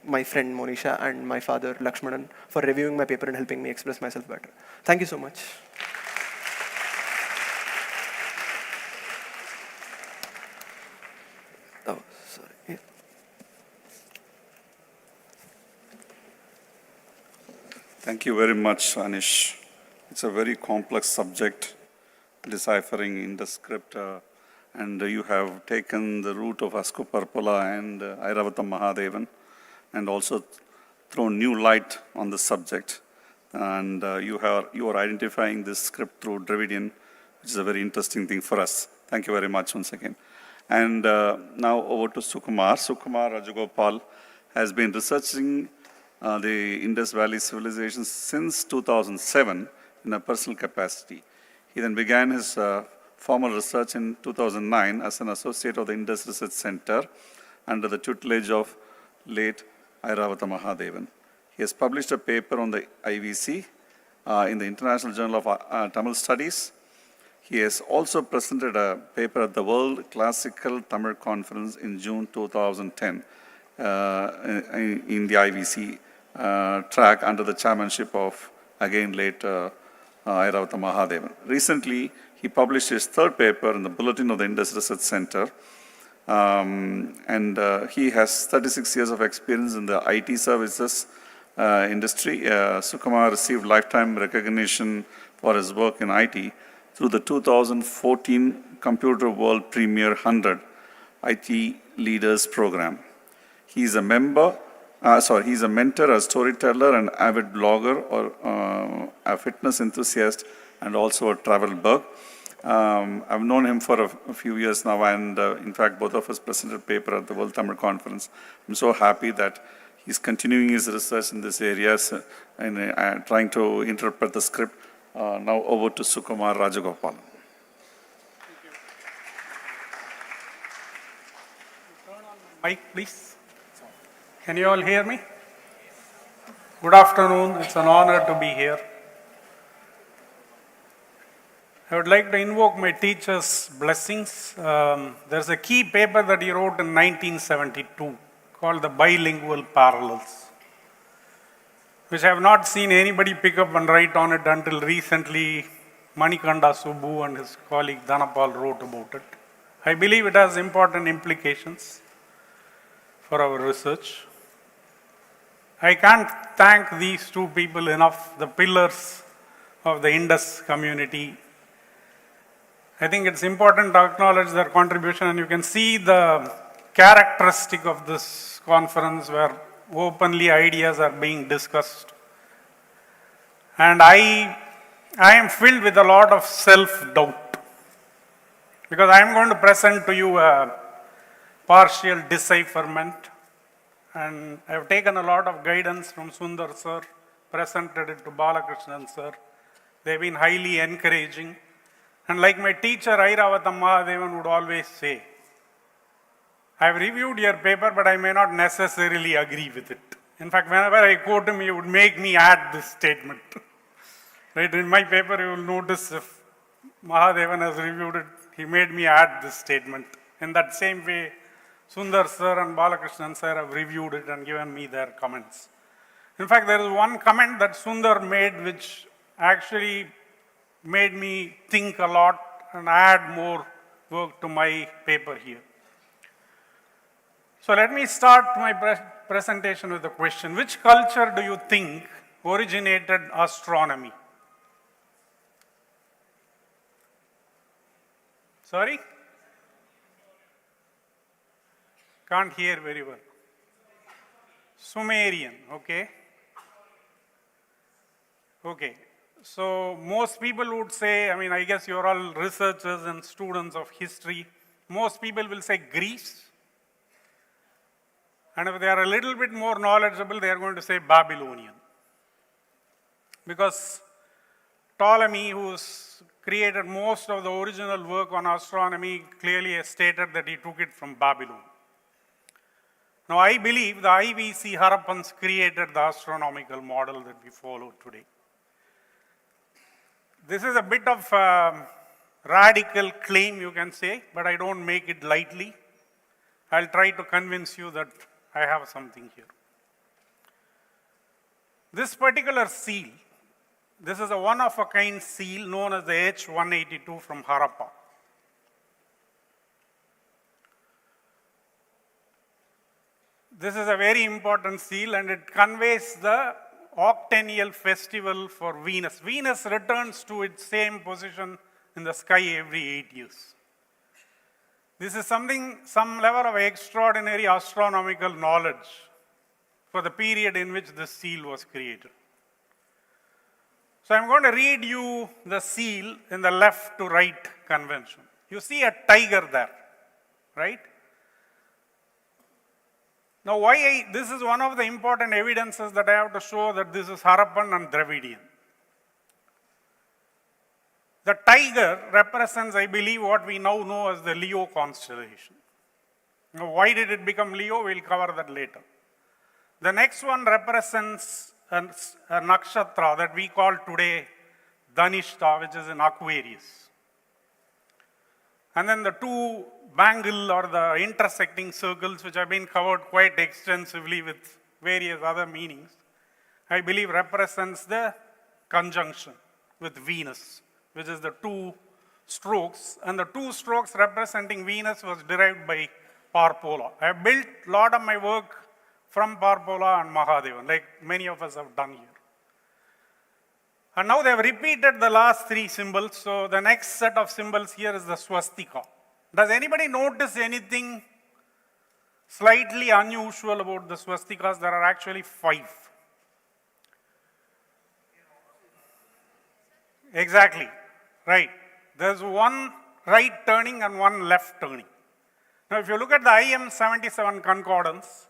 my friend Monisha and my father, Lakshmanan, for reviewing my paper and helping me express myself better. Thank you so much. Oh, sorry. Yeah. Thank you very much, Anish. It's a very complex subject, deciphering Indus script, and you have taken the route of Ascoperpola and Airavatam Mahadevan, and also thrown new light on the subject. And you are identifying this script through Dravidian, which is a very interesting thing for us. Thank you very much once again. And now over to Sukumar. Sukumar Rajagopal has been researching the Indus Valley civilization since 2007 in a personal capacity. He then began his formal research in 2009 as an associate of the Indus Research Center under the tutelage of late Airavata Mahadevan. He has published a paper on the IVC in the International Journal of Tamil Studies. He has also presented a paper at the World Classical Tamil Conference in June 2010 in the IVC track under the chairmanship of, again, late Airavata Mahadevan. Recently, he published his third paper in the Bulletin of the Indus Research Center, and he has 36 years of experience in the IT services industry. Sukumar received lifetime recognition for his work in IT through the 2014 Computer World Premier 100 IT Leaders Program. He is a mentor, a storyteller, an avid blogger, or a fitness enthusiast, and also a travel bug. I've known him for a few years now, and in fact, both of us presented a paper at the World Tamil Conference. I'm so happy that he's continuing his research in this area and trying to interpret the script. Now over to Sukumar Rajagopal. Mic, please. Can you all hear me? Good afternoon. It's an honor to be here. I would like to invoke my teacher's blessings. There's a key paper that he wrote in 1972 called The Bilingual Parallels, which I have not seen anybody pick up and write on it until recently. Manikanda Subbu and his colleague Dhanapal wrote about it. I believe it has important implications for our research. I can't thank these two people enough, the pillars of the Indus community. I think it's important to acknowledge their contribution, and you can see the characteristic of this conference where openly ideas are being discussed. And I am filled with a lot of self-doubt, because I am going to present to you a partial decipherment, and I have taken a lot of guidance from Sundar sir, presented it to Balakrishnan sir. They've been highly encouraging. And like my teacher Airavata Mahadevan would always say, I've reviewed your paper, but I may not necessarily agree with it. In fact, whenever I quote him, he would make me add this statement. Right? In my paper, you will notice if Mahadevan has reviewed it, he made me add this statement. In that same way, Sundar sir and Balakrishnan sir have reviewed it and given me their comments. In fact, there is one comment that Sundar made which actually made me think a lot and add more work to my paper here. So let me start my presentation with a question. Which culture do you think originated astronomy? Sorry? Can't hear very well. Sumerian, okay. Okay. So most people would say, I guess you're all researchers and students of history. Most people will say Greece. And if they are a little bit more knowledgeable, they are going to say Babylonian. Because Ptolemy, who's created most of the original work on astronomy, clearly has stated that he took it from Babylon. Now I believe the IVC Harappans created the astronomical model that we follow today. This is a bit of a radical claim, you can say, but I don't make it lightly. I'll try to convince you that I have something here. This particular seal, this is a one-of-a-kind seal known as the H182 from Harappa. This is a very important seal and it conveys the octennial festival for Venus. Venus returns to its same position in the sky every 8 years. This is something, some level of extraordinary astronomical knowledge for the period in which this seal was created. So I'm going to read you the seal in the left to right convention. You see a tiger there, right? Now, this is one of the important evidences that I have to show that this is Harappan and Dravidian. The tiger represents, I believe, what we now know as the Leo constellation. Now, why did it become Leo? We'll cover that later. The next one represents a nakshatra that we call today Dhanishta, which is in Aquarius. And then the two bangle or the intersecting circles, which have been covered quite extensively with various other meanings, I believe represents the conjunction with Venus, which is the two strokes. And the two strokes representing Venus was derived by Parpola. I have built a lot of my work from Parpola and Mahadevan, like many of us have done here. And now they have repeated the last three symbols, so the next set of symbols here is the swastika. Does anybody notice anything slightly unusual about the swastikas? There are actually 5. Exactly, right. There's one right turning and one left turning. Now, if you look at the IM 77 concordance,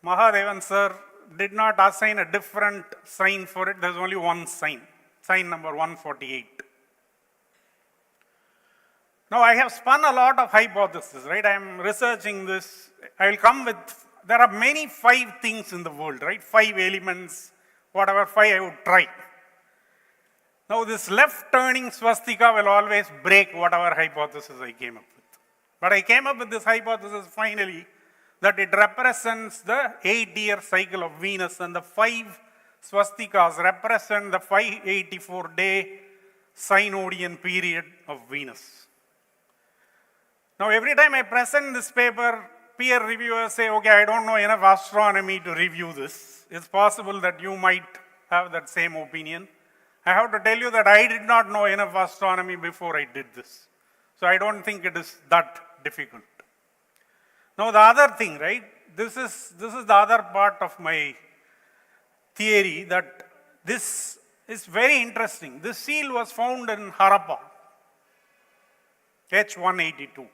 Mahadevan sir did not assign a different sign for it. There's only one sign, sign number 148. Now, I have spun a lot of hypotheses, right? I am researching this. I will come with, there are many 5 things in the world, right? 5 elements, whatever 5 I would try. Now, this left turning swastika will always break whatever hypothesis I came up with. But I came up with this hypothesis finally that it represents the 8-year cycle of Venus, and the 5 swastikas represent the 584-day synodian period of Venus. Now, every time I present this paper, peer reviewers say, okay, I don't know enough astronomy to review this. It's possible that you might have that same opinion. I have to tell you that I did not know enough astronomy before I did this. So I don't think it is that difficult. Now, the other thing, right? This is the other part of my theory, that this is very interesting. This seal was found in Harappa, H182.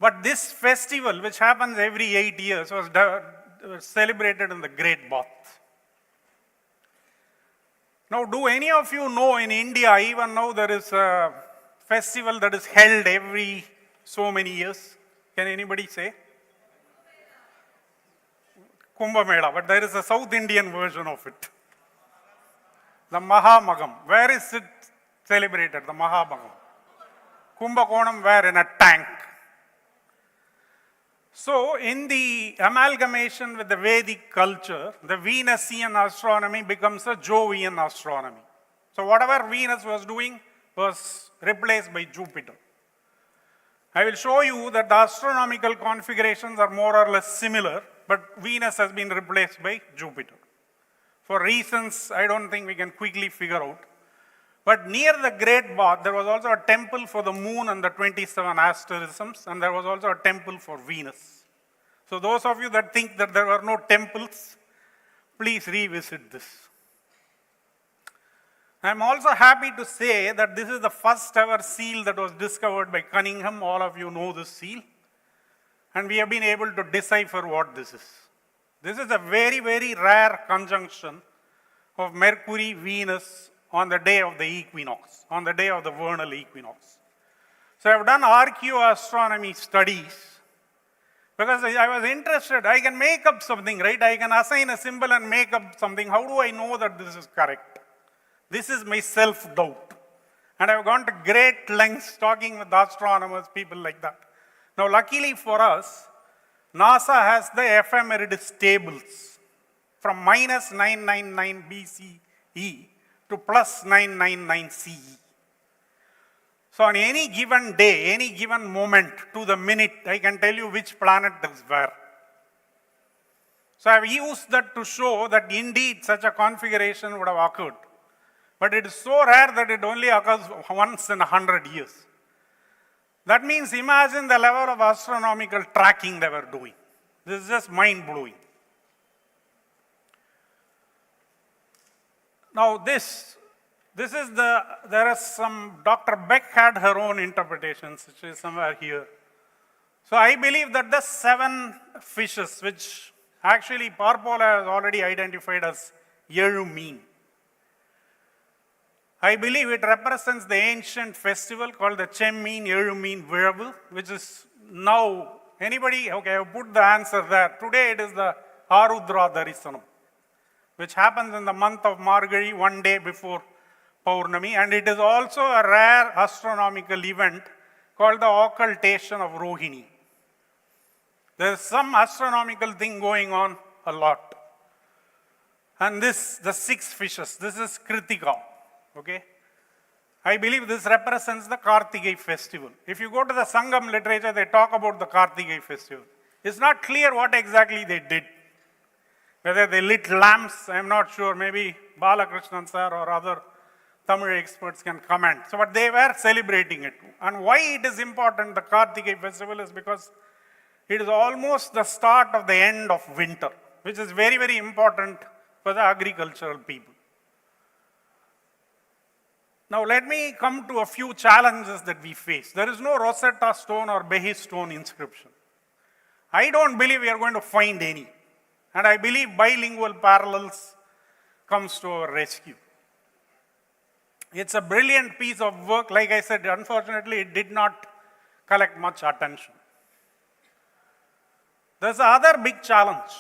But this festival, which happens every 8 years, was celebrated in the Great Bath. Now, do any of you know in India, even now there is a festival that is held every so many years? Can anybody say? Kumbh Mela, but there is a South Indian version of it. The Mahamagam. Where is it celebrated, the Mahamagam? Kumbhakonam, where? In a tank. So, in the amalgamation with the Vedic culture, the Venusian astronomy becomes a Jovian astronomy. So, whatever Venus was doing was replaced by Jupiter. I will show you that the astronomical configurations are more or less similar, but Venus has been replaced by Jupiter. For reasons I don't think we can quickly figure out. But near the Great Bath, there was also a temple for the moon and the 27 asterisms, and there was also a temple for Venus. So those of you that think that there were no temples, please revisit this. I'm also happy to say that this is the first ever seal that was discovered by Cunningham. All of you know this seal. And we have been able to decipher what this is. This is a very, very rare conjunction of Mercury, Venus on the day of the equinox, on the day of the vernal equinox. So I've done archaeoastronomy studies because I was interested. I can make up something, right? I can assign a symbol and make up something. How do I know that this is correct? This is my self-doubt. And I've gone to great lengths talking with astronomers, people like that. Now, luckily for us, NASA has the ephemeris tables from minus 999 BCE to plus 999 CE. So on any given day, any given moment to the minute, I can tell you which planet is where. So I've used that to show that indeed such a configuration would have occurred. But it is so rare that it only occurs once in 100 years. That means imagine the level of astronomical tracking they were doing. This is just mind-blowing. Now there is some, Dr. Beck had her own interpretations, which is somewhere here. So I believe that the 7 fishes, which actually Parpola has already identified as Yerumeen, I believe it represents the ancient festival called the Chemmeen Yerumeen Viravu, which is now, anybody, okay, I put the answer there. Today it is the Arudra Darisanam, which happens in the month of Margari, one day before Paurnami, and it is also a rare astronomical event called the occultation of Rohini. There is some astronomical thing going on a lot. And this, the 6 fishes, this is Kritika, okay? I believe this represents the Kartigai festival. If you go to the Sangam literature, they talk about the Kartigai festival. It's not clear what exactly they did. Whether they lit lamps, I'm not sure. Maybe Balakrishnan sir or other Tamil experts can comment. So, but they were celebrating it. And why it is important, the Kartigai festival, is because it is almost the start of the end of winter, which is very, very important for the agricultural people. Now, let me come to a few challenges that we face. There is no Rosetta Stone or Behi Stone inscription. I don't believe we are going to find any. And I believe bilingual parallels comes to our rescue. It's a brilliant piece of work. Like I said, unfortunately, it did not collect much attention. There's another big challenge.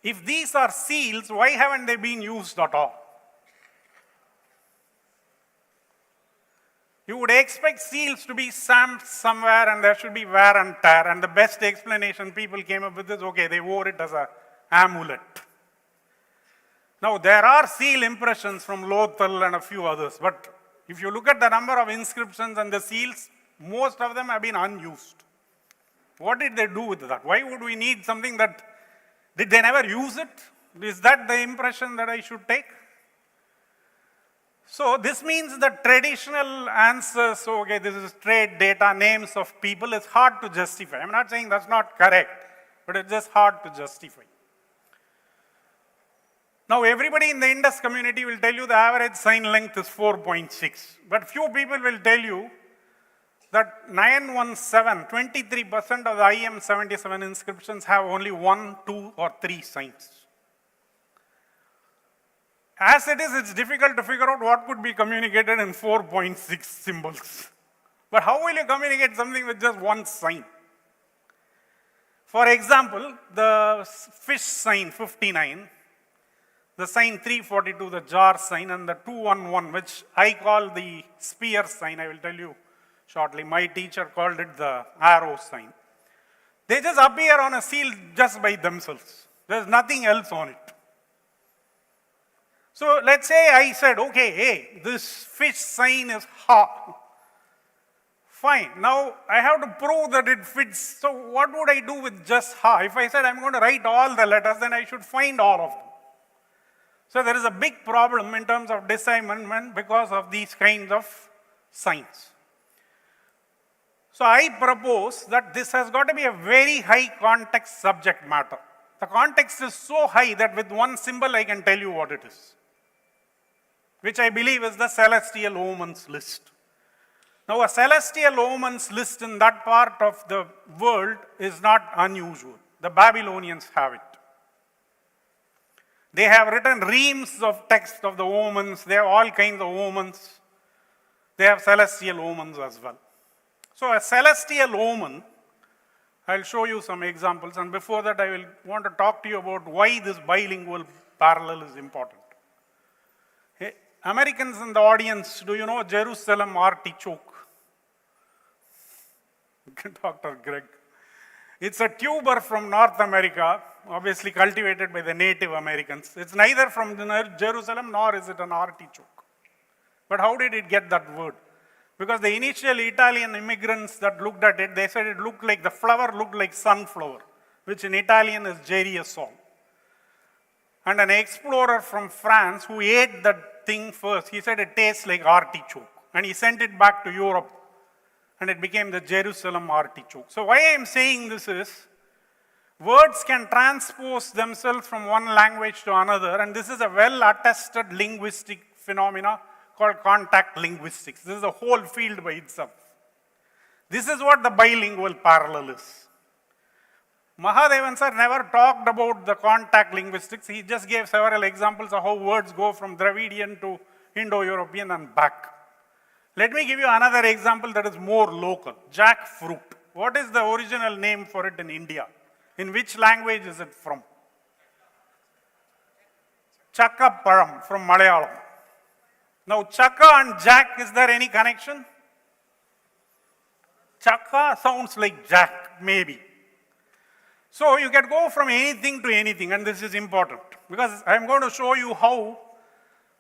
If these are seals, why haven't they been used at all? You would expect seals to be stamped somewhere and there should be wear and tear, and the best explanation people came up with is, okay, they wore it as an amulet. Now, there are seal impressions from Lothal and a few others, but if you look at the number of inscriptions and the seals, most of them have been unused. What did they do with that? Why would we need something that, did they never use it? Is that the impression that I should take? So this means that traditional answers, so okay, this is trade data, names of people, is hard to justify. I'm not saying that's not correct, but it's just hard to justify. Now everybody in the Indus community will tell you the average sign length is 4.6, but few people will tell you that 917, 23% of the IM77 inscriptions have only 1, 2, or 3 signs. As it is, it's difficult to figure out what could be communicated in 4.6 symbols. But how will you communicate something with just 1 sign? For example, the fish sign 59, the sign 342, the jar sign, and the 211, which I call the spear sign, I will tell you shortly. My teacher called it the arrow sign. They just appear on a seal just by themselves. There's nothing else on it. So let's say I said, okay, hey, this fish sign is Ha. Fine. Now I have to prove that it fits. So what would I do with just Ha? If I said I'm going to write all the letters, then I should find all of them. So there is a big problem in terms of decipherment because of these kinds of signs. So I propose that this has got to be a very high context subject matter. The context is so high that with one symbol I can tell you what it is, which I believe is the celestial omens list. Now, a celestial omens list in that part of the world is not unusual. The Babylonians have it. They have written reams of text of the omens. They have all kinds of omens. They have celestial omens as well. So, a celestial omen, I'll show you some examples, and before that I will want to talk to you about why this bilingual parallel is important. Hey, Americans in the audience, do you know Jerusalem artichoke? Dr. Greg. It's a tuber from North America, obviously cultivated by the Native Americans. It's neither from Jerusalem nor is it an artichoke. But how did it get that word? Because the initial Italian immigrants that looked at it, they said it looked like, the flower looked like sunflower, which in Italian is geriasol. And an explorer from France who ate that thing first, he said it tastes like artichoke. And he sent it back to Europe. And it became the Jerusalem artichoke. So why I am saying this is, words can transpose themselves from one language to another, and this is a well-attested linguistic phenomena called contact linguistics. This is a whole field by itself. This is what the bilingual parallel is. Mahadevan sir never talked about the contact linguistics. He just gave several examples of how words go from Dravidian to Indo-European and back. Let me give you another example that is more local. Jackfruit. What is the original name for it in India? In which language is it from? Chakkaparam from Malayalam. Now, Chakka and Jack, is there any connection? Chakka sounds like Jack, maybe. So you can go from anything to anything, and this is important because I am going to show you how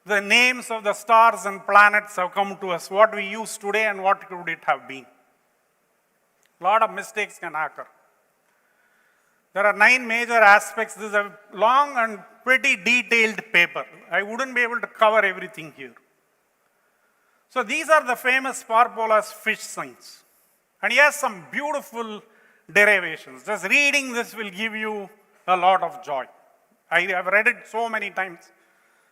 the names of the stars and planets have come to us, what we use today and what could it have been. A lot of mistakes can occur. There are 9 major aspects. This is a long and pretty detailed paper. I wouldn't be able to cover everything here. So these are the famous Parpola's fish signs. And he has some beautiful derivations. Just reading this will give you a lot of joy. I have read it so many times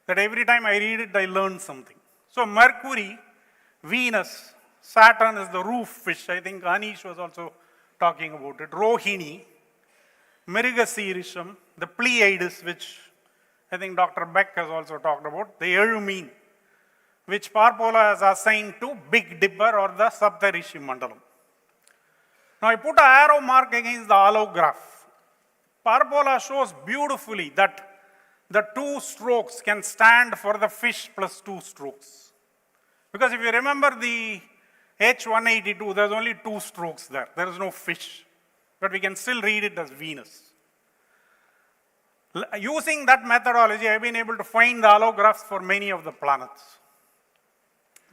that every time I read it, I learn something. So Mercury, Venus, Saturn is the roof fish. I think Anish was also talking about it. Rohini, Mrigasirisham, the Pleiades, which I think Dr. Beck has also talked about, the Erumine, which Parpola has assigned to Big Dipper or the Saptarishi Mandalam. Now I put an arrow mark against the allograph. Parpola shows beautifully that the 2 strokes can stand for the fish plus 2 strokes. Because if you remember the H182, there's only 2 strokes there. There is no fish. But we can still read it as Venus. Using that methodology, I've been able to find the allographs for many of the planets.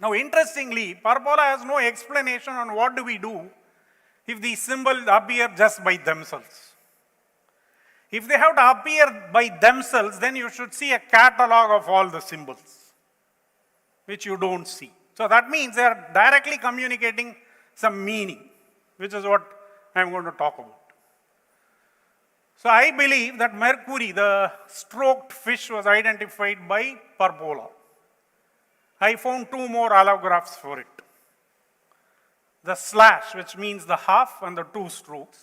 Now, interestingly, Parpola has no explanation on what do we do if these symbols appear just by themselves. If they have to appear by themselves, then you should see a catalog of all the symbols, which you don't see. So that means they are directly communicating some meaning, which is what I'm going to talk about. So I believe that Mercury, the stroked fish, was identified by Parpola. I found 2 more allographs for it. The slash, which means the half, and the 2 strokes.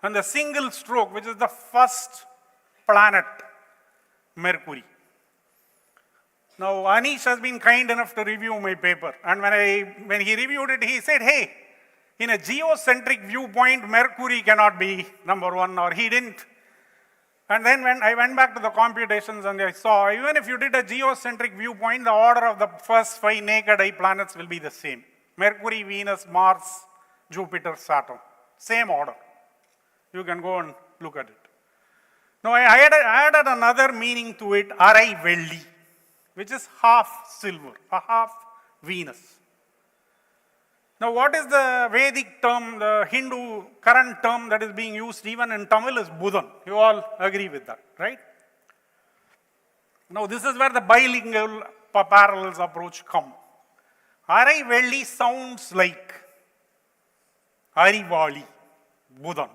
And the single stroke, which is the first planet, Mercury. Now, Anish has been kind enough to review my paper. And when he reviewed it, he said, hey, in a geocentric viewpoint, Mercury cannot be number 1, or he didn't. And then when I went back to the computations and I saw, even if you did a geocentric viewpoint, the order of the first 5 naked eye planets will be the same. Mercury, Venus, Mars, Jupiter, Saturn. Same order. You can go and look at it. Now, I added another meaning to it, Arai Velli, which is half silver, a half Venus. Now, what is the Vedic term, the Hindu current term that is being used even in Tamil is Buddhan. You all agree with that, right? Now, this is where the bilingual parallels approach come. Arai Velli sounds like Arivali, Buddhan.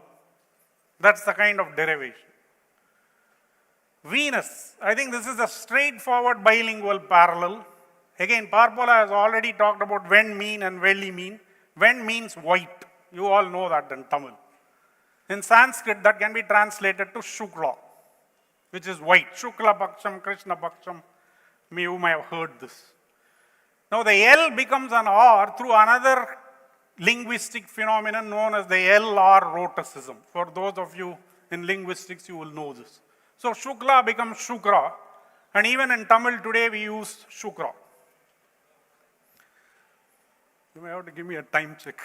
That's the kind of derivation. Venus, I think this is a straightforward bilingual parallel. Again, Parpola has already talked about Ven mean and Velli mean. Ven means white. You all know that in Tamil. In Sanskrit, that can be translated to Shukla, which is white. Shukla Paksham, Krishna Paksham. You may have heard this. Now, the L becomes an R through another linguistic phenomenon known as the LR rhotacism. For those of you in linguistics, you will know this. So, Shukla becomes Shukra, and even in Tamil today, we use Shukra. You may have to give me a time check.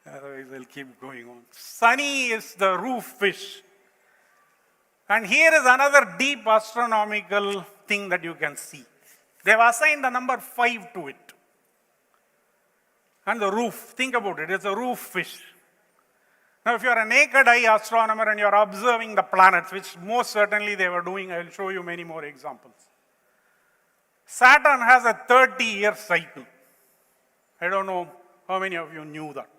Otherwise, I'll keep going on. Sunny is the roof fish. And here is another deep astronomical thing that you can see. They've assigned the number 5 to it. And the roof, think about it, it's a roof fish. Now, if you're a naked eye astronomer and you're observing the planets, which most certainly they were doing, I'll show you many more examples. Saturn has a 30-year cycle. I don't know how many of you knew that.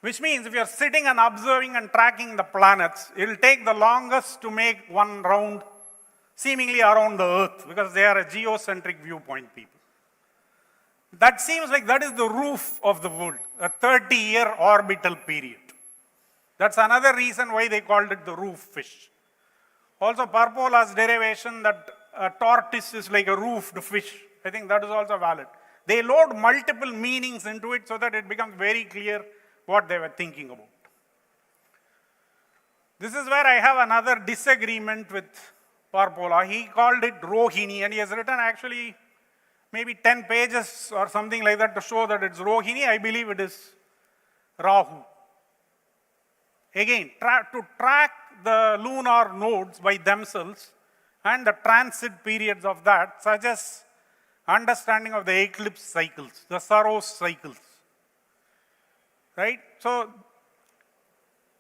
Which means if you're sitting and observing and tracking the planets, it'll take the longest to make one round seemingly around the Earth because they are a geocentric viewpoint people. That seems like that is the roof of the world, a 30-year orbital period. That's another reason why they called it the roof fish. Also, Parpola's derivation that a tortoise is like a roofed fish, I think that is also valid. They load multiple meanings into it so that it becomes very clear what they were thinking about. This is where I have another disagreement with Parpola. He called it Rohini, and he has written actually maybe 10 pages or something like that to show that it's Rohini. I believe it is Rahu. Again, to track the lunar nodes by themselves and the transit periods of that suggests understanding of the eclipse cycles, the Saros cycles. Right? So,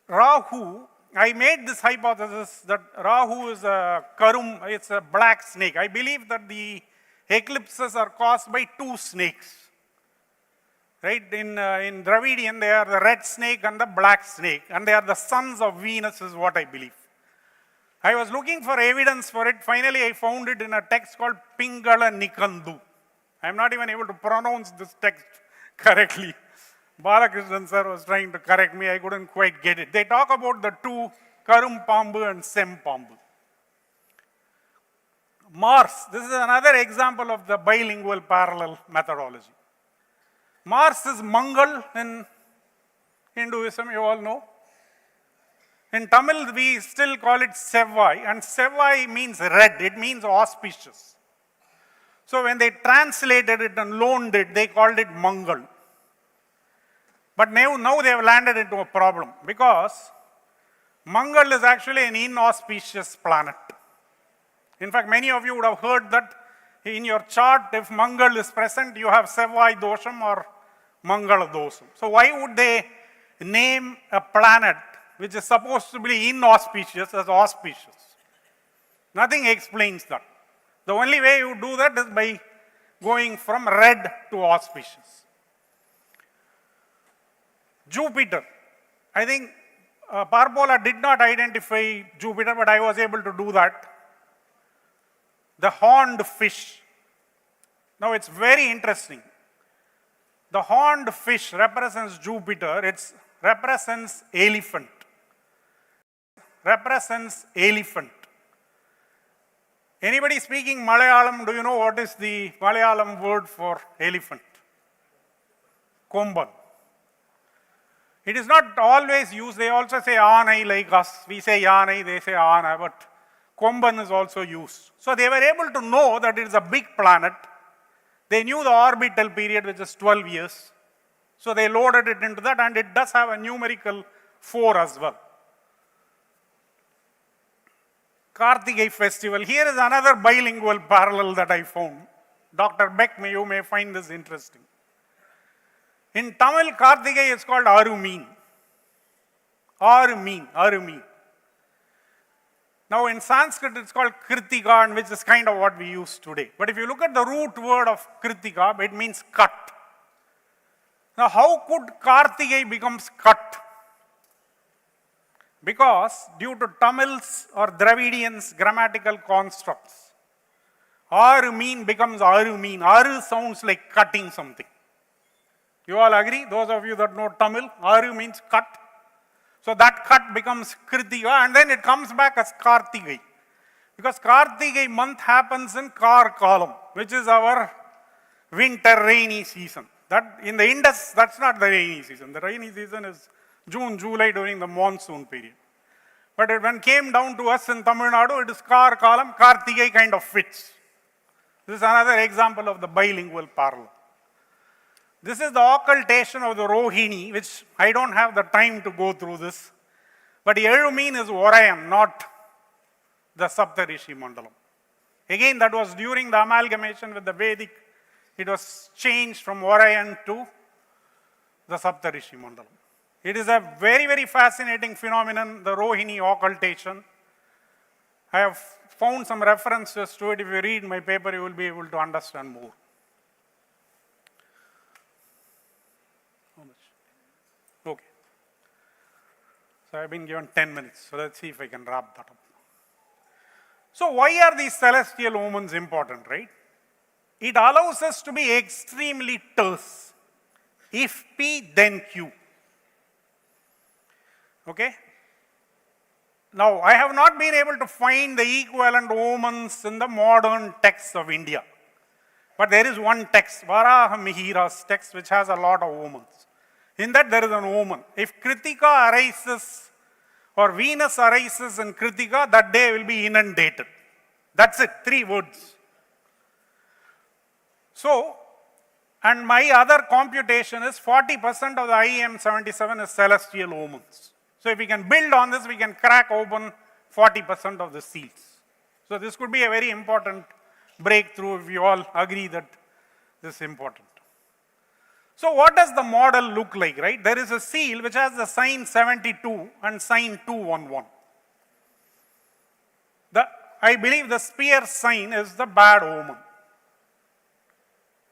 Rahu, I made this hypothesis that Rahu is a Karum, it's a black snake. I believe that the eclipses are caused by 2 snakes. Right? In Dravidian, they are the red snake and the black snake, and they are the sons of Venus is what I believe. I was looking for evidence for it. Finally, I found it in a text called Pingala Nikandu. I'm not even able to pronounce this text correctly. Balakrishnan sir was trying to correct me. I couldn't quite get it. They talk about the 2, Karum Pambu and Sem Pambu. Mars. This is another example of the bilingual parallel methodology. Mars is Mangal in Hinduism, you all know. In Tamil, we still call it Sevvai, and Sevvai means red, it means auspicious. So when they translated it and loaned it, they called it Mangal. But now they have landed into a problem because Mangal is actually an inauspicious planet. In fact, many of you would have heard that in your chart, if Mangal is present, you have Sevvai Dosham or Mangala Dosham. So why would they name a planet which is supposed to be inauspicious as auspicious? Nothing explains that. The only way you do that is by going from red to auspicious. Jupiter. I think Parpola did not identify Jupiter, but I was able to do that. The horned fish. Now it's very interesting. The horned fish represents Jupiter, it represents elephant. Represents elephant. Anybody speaking Malayalam, do you know what is the Malayalam word for elephant? Komban. It is not always used, they also say Aanai like us. We say Yanai, they say Aana, but Komban is also used. So they were able to know that it is a big planet. They knew the orbital period, which is 12 years. So they loaded it into that, and it does have a numerical 4 as well. Kartigai festival. Here is another bilingual parallel that I found. Dr. Beck, you may find this interesting. In Tamil, Kartigai is called Arumeen. Arumeen. Now in Sanskrit, it's called Kritika, which is kind of what we use today. But if you look at the root word of Kritika, it means cut. Now how could Kartigai becomes cut? Because due to Tamils or Dravidians' grammatical constructs, Arumeen becomes Arumeen. Aru sounds like cutting something. You all agree? Those of you that know Tamil, Aru means cut. So that cut becomes Kritika, and then it comes back as Kartigai. Because Kartigai month happens in Kar column, which is our winter rainy season. That in the Indus, that's not the rainy season. The rainy season is June, July during the monsoon period. But when it came down to us in Tamil Nadu, it is Kar column, Kartigai kind of fits. This is another example of the bilingual parallel. This is the occultation of the Rohini, which I don't have the time to go through this. But Elu mean is Orayan, not the Saptarishi Mandalam. Again, that was during the amalgamation with the Vedic. It was changed from Orayan to the Saptarishi Mandalam. It is a very, very fascinating phenomenon, the Rohini occultation. I have found some references to it. If you read my paper, you will be able to understand more. How much? Okay. So I've been given 10 minutes. So let's see if I can wrap that up. So why are these celestial omens important, right? It allows us to be extremely terse. If P, then Q. Okay? Now, I have not been able to find the equivalent omens in the modern texts of India. But there is one text, Varaha Mihira's text, which has a lot of omens. In that there is an omen. If Kritika arises or Venus arises in Kritika, that day will be inundated. That's it, 3 words. So, and my other computation is 40% of the IEM 77 is celestial omens. So if we can build on this, we can crack open 40% of the seals. So this could be a very important breakthrough if you all agree that this is important. So what does the model look like, right? There is a seal which has the sign 72 and sign 211. I believe the spear sign is the bad omen.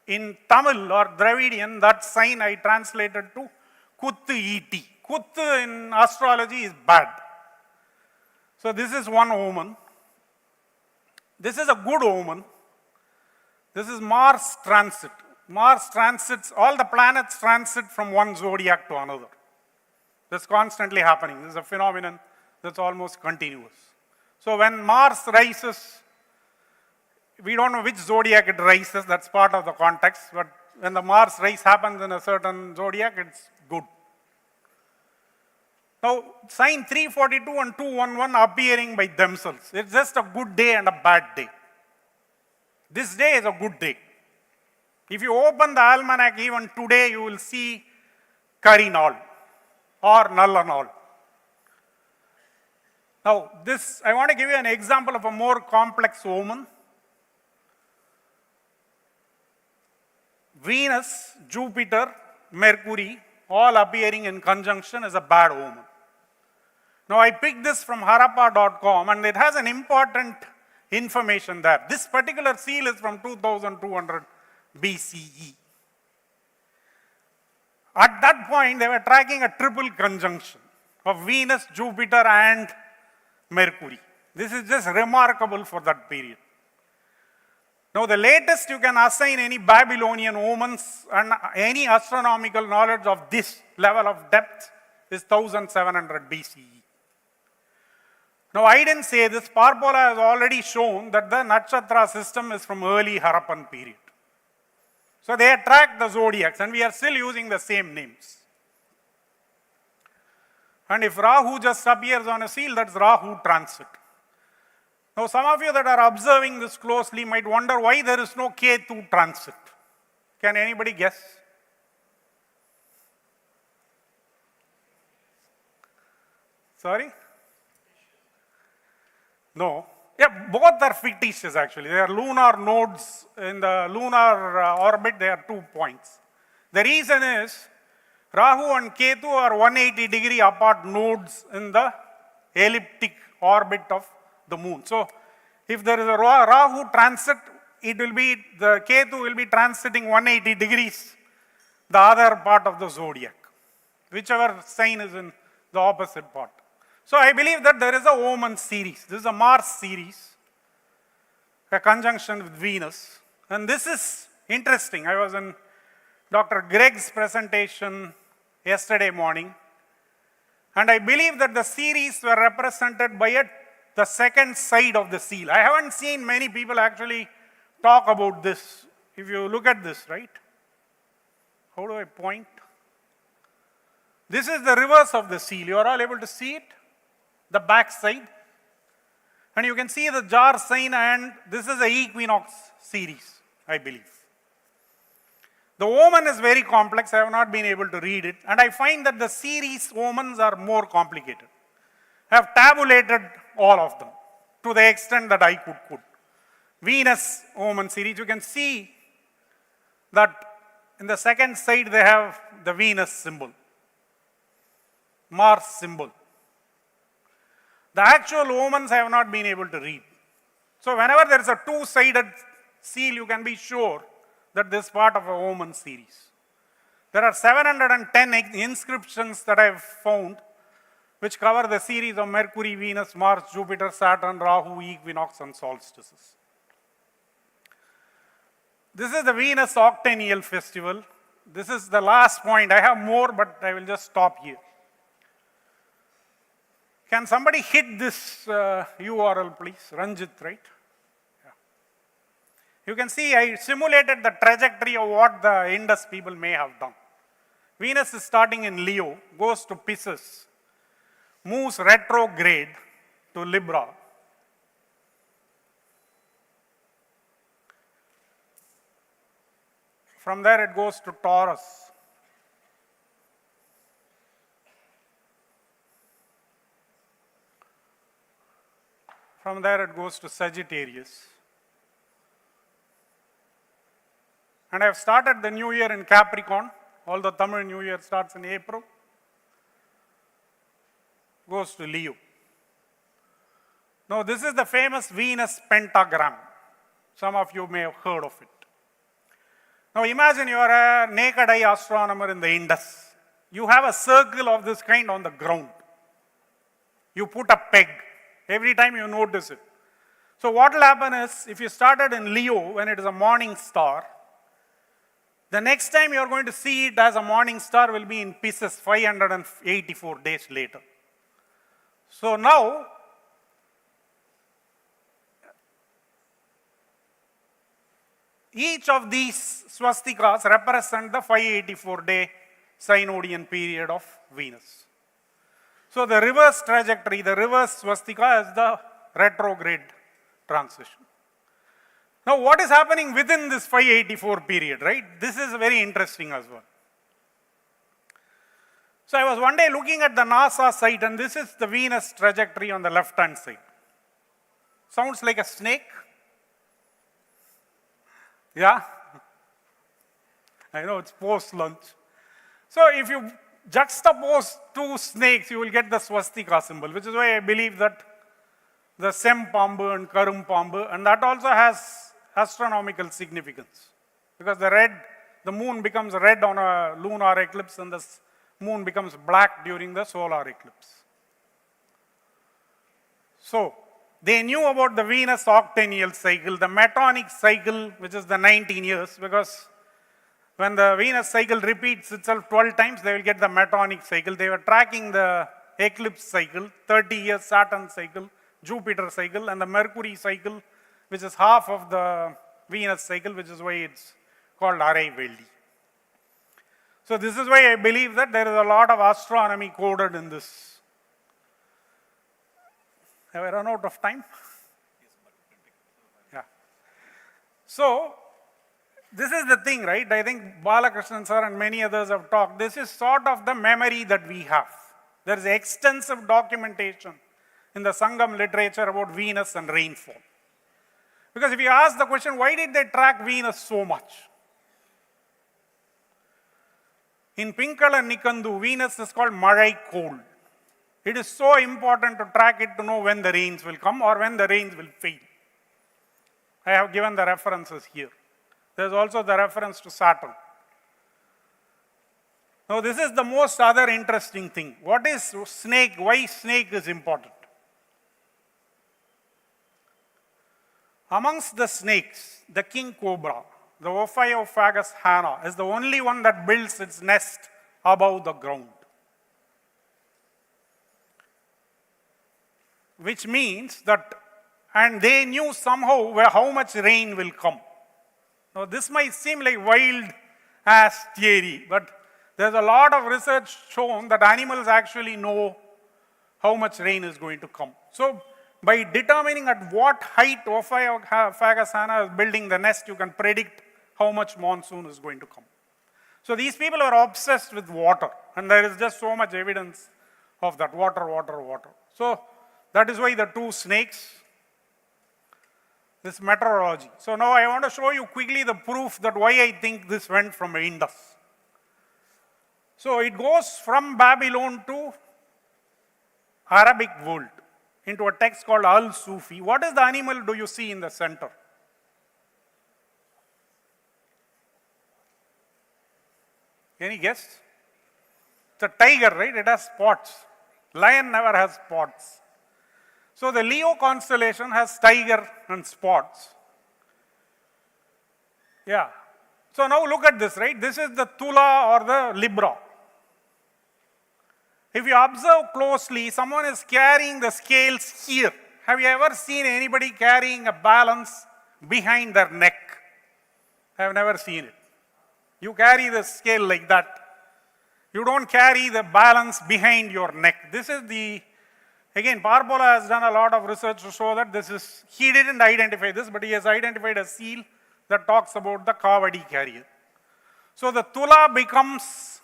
In Tamil or Dravidian, that sign I translated to Kuttu Iti. Kuttu in astrology is bad. So this is one omen. This is a good omen. This is Mars transit. Mars transits, all the planets transit from one zodiac to another. That's constantly happening. This is a phenomenon that's almost continuous. So when Mars rises, we don't know which zodiac it rises, that's part of the context, but when the Mars rise happens in a certain zodiac, it's good. Now, sign 342 and 211 appearing by themselves. It's just a good day and a bad day. This day is a good day. If you open the almanac even today, you will see Karinal or Nallanal. Now, this, I want to give you an example of a more complex omen. Venus, Jupiter, Mercury, all appearing in conjunction is a bad omen. Now, I picked this from harappa.com and it has an important information there. This particular seal is from 2200 BCE. At that point, they were tracking a triple conjunction of Venus, Jupiter, and Mercury. This is just remarkable for that period. Now, the latest you can assign any Babylonian omens and any astronomical knowledge of this level of depth is 1700 BCE. Now, I didn't say this. Parpola has already shown that the Nakshatra system is from early Harappan period. So, they had tracked the zodiacs and we are still using the same names. And if Rahu just appears on a seal, that's Rahu transit. Now, some of you that are observing this closely might wonder why there is no Ketu transit. Can anybody guess? Sorry? No. Yeah, both are fictitious actually. They are lunar nodes. In the lunar orbit, there are 2 points. The reason is Rahu and Ketu are 180-degree apart nodes in the elliptic orbit of the moon. So, if there is a Rahu transit, it will be, the Ketu will be transiting 180 degrees, the other part of the zodiac, whichever sign is in the opposite part. So, I believe that there is a omen series. This is a Mars series, a conjunction with Venus. And this is interesting. I was in Dr. Greg's presentation yesterday morning, and I believe that the series were represented by the second side of the seal. I haven't seen many people actually talk about this. If you look at this, right? How do I point? This is the reverse of the seal. You are all able to see it? The back side. And you can see the jar sign, and this is the equinox series, I believe. The omen is very complex. I have not been able to read it. And I find that the series omens are more complicated. I have tabulated all of them to the extent that I could. Venus omen series, you can see that in the second side they have the Venus symbol, Mars symbol. The actual omens I have not been able to read. So whenever there is a two-sided seal, you can be sure that this is part of an omen series. There are 710 inscriptions that I have found which cover the series of Mercury, Venus, Mars, Jupiter, Saturn, Rahu, equinox, and solstices. This is the Venus Octennial Festival. This is the last point. I have more, but I will just stop here. Can somebody hit this URL, please? Ranjit, right? Yeah. You can see I simulated the trajectory of what the Indus people may have done. Venus is starting in Leo, goes to Pisces, moves retrograde to Libra. From there it goes to Taurus. From there it goes to Sagittarius. And I have started the new year in Capricorn. All the Tamil New Year starts in April. Goes to Leo. Now this is the famous Venus pentagram. Some of you may have heard of it. Now imagine you are a naked eye astronomer in the Indus. You have a circle of this kind on the ground. You put a peg. Every time you notice it. So what will happen is, if you started in Leo when it is a morning star, the next time you are going to see it as a morning star will be in Pisces 584 days later. So now, each of these swastikas represent the 584-day synodian period of Venus. So the reverse trajectory, the reverse swastika is the retrograde transition. Now what is happening within this 584 period, right? This is very interesting as well. So I was one day looking at the NASA site, and this is the Venus trajectory on the left-hand side. Sounds like a snake. Yeah? I know it's post-lunch. So if you juxtapose two snakes, you will get the swastika symbol, which is why I believe that the Sempambu and Karumpambu, and that also has astronomical significance. Because the moon becomes red on a lunar eclipse and the moon becomes black during the solar eclipse. So, they knew about the Venus octennial cycle, the Metonic cycle, which is the 19 years, because when the Venus cycle repeats itself 12 times, they will get the Metonic cycle. They were tracking the eclipse cycle, 30 years Saturn cycle, Jupiter cycle, and the Mercury cycle, which is half of the Venus cycle, which is why it's called Arai Veldi. So this is why I believe that there is a lot of astronomy coded in this. Have I run out of time? Yeah. So, this is the thing, right? I think Balakrishnan sir and many others have talked. This is sort of the memory that we have. There is extensive documentation in the Sangam literature about Venus and rainfall. Because if you ask the question, why did they track Venus so much? In Pinkala Nikandu, Venus is called Malai Koal. It is so important to track it to know when the rains will come or when the rains will fail. I have given the references here. There is also the reference to Saturn. Now this is the most other interesting thing. What is snake? Why snake is important? Amongst the snakes, the king cobra, the Ophiophagus hana, is the only one that builds its nest above the ground. Which means that, and they knew somehow how much rain will come. Now this might seem like wild ass theory, but there's a lot of research shown that animals actually know how much rain is going to come. So by determining at what height Ophiophagus hana is building the nest, you can predict how much monsoon is going to come. So these people were obsessed with water, and there is just so much evidence of that water, water, water. So that is why the two snakes, this meteorology. So now I want to show you quickly the proof that why I think this went from Indus. So it goes from Babylon to Arabic world into a text called Al-Sufi. What is the animal do you see in the center? Any guess? It's a tiger, right? It has spots. Lion never has spots. So the Leo constellation has tiger and spots. Yeah. So now look at this, right? This is the Tula or the Libra. If you observe closely, someone is carrying the scales here. Have you ever seen anybody carrying a balance behind their neck? I have never seen it. You carry the scale like that. You don't carry the balance behind your neck. This is the, again, Parpola has done a lot of research to show that this is, he didn't identify this, but he has identified a seal that talks about the Kavadi carrier. So the Tula becomes,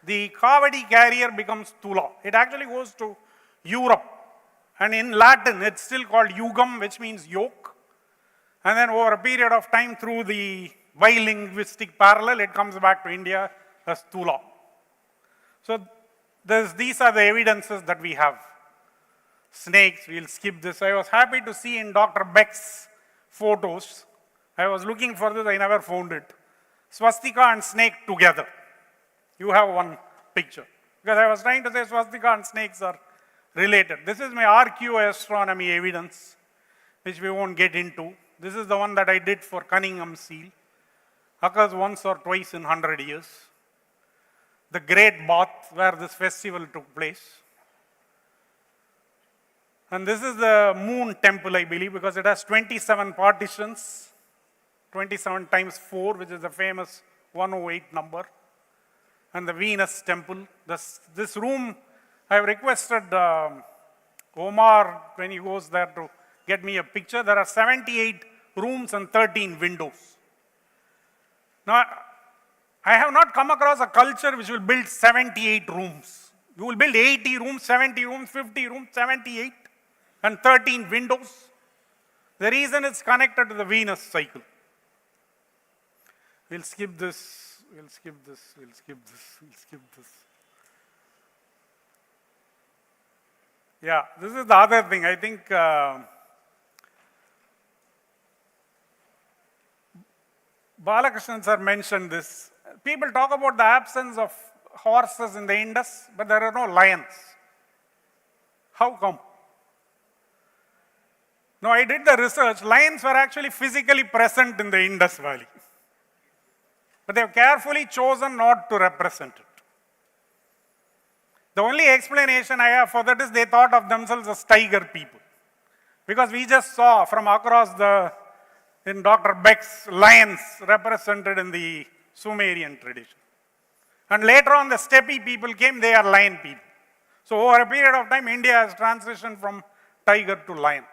the Kavadi carrier becomes Tula. It actually goes to Europe. And in Latin, it's still called Yugam, which means yoke. And then over a period of time, through the bilinguistic parallel, it comes back to India as Tula. So these are the evidences that we have. Snakes, we'll skip this. I was happy to see in Dr. Beck's photos. I was looking for this, I never found it. Swastika and snake together. You have one picture. Because I was trying to say swastika and snakes are related. This is my RQ astronomy evidence, which we won't get into. This is the one that I did for Cunningham seal. Occurs once or twice in 100 years. The Great Bath, where this festival took place. And this is the moon temple, I believe, because it has 27 partitions, 27 times 4, which is the famous 108 number. And the Venus temple. This room, I have requested Omar, when he goes there, to get me a picture. There are 78 rooms and 13 windows. Now, I have not come across a culture which will build 78 rooms. You will build 80 rooms, 70 rooms, 50 rooms, 78, and 13 windows. The reason it's connected to the Venus cycle. We'll skip this, we'll skip this, we'll skip this, we'll skip this. Yeah, this is the other thing. I think Balakrishnan sir mentioned this. People talk about the absence of horses in the Indus, but there are no lions. How come? No, I did the research. Lions were actually physically present in the Indus Valley. But they have carefully chosen not to represent it. The only explanation I have for that is they thought of themselves as tiger people. Because we just saw from across in Dr. Beck's, lions represented in the Sumerian tradition. And later on, the steppe people came, they are lion people. So over a period of time, India has transitioned from tiger to lion.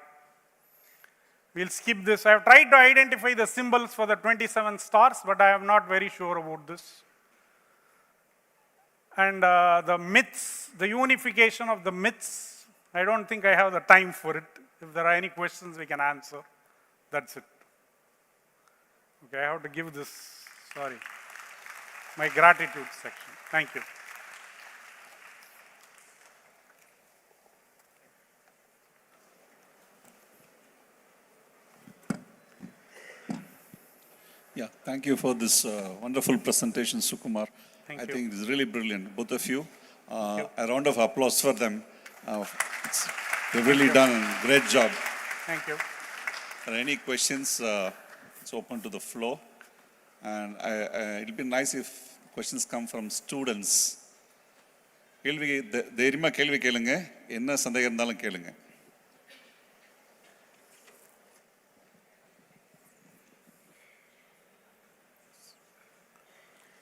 We'll skip this. I have tried to identify the symbols for the 27 stars, but I am not very sure about this. And the myths, the unification of the myths, I don't think I have the time for it. If there are any questions, we can answer. That's it. Okay, I have to give this, sorry, my gratitude section. Thank you. Yeah, thank you for this wonderful presentation, Sukumar. Thank I you. think it's really brilliant, both of you. A round of applause for them. They've really done a great job. Thank you. Are there any questions? It's open to the floor. And it'll be nice if questions come from students. தைரியமா கேள்வி கேளுங்க, என்ன சந்தேகம் இருந்தாலும் கேளுங்க.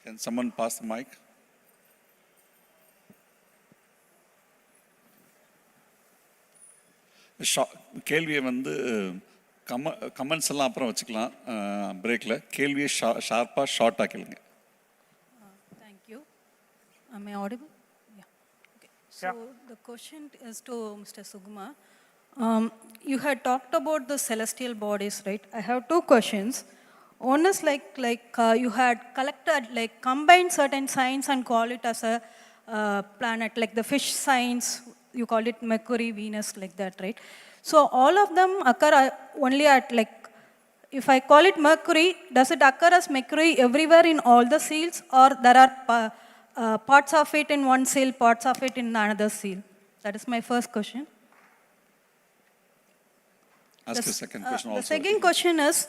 Can someone pass the mic? கேள்வியை comments எல்லாம் அப்புறம் வச்சுக்கலாம் பிரேக்கில். கேள்வியை ஷார்ப்பாக ஷார்ட்டாக கேளுங்க. Am I audible? Yeah. Okay. So Yeah. the question is to Mr. Sugma. You had talked about the celestial bodies, right? I have two questions. One is you had collected, like combined certain signs and call it as a planet, like the fish signs, you call it Mercury, Venus, like that, right? So all of them occur only at like, if I call it Mercury, does it occur as Mercury everywhere in all the seals, or there are parts of it in one seal, parts of it in another seal? That is my first question. Ask your second question also. The second question is,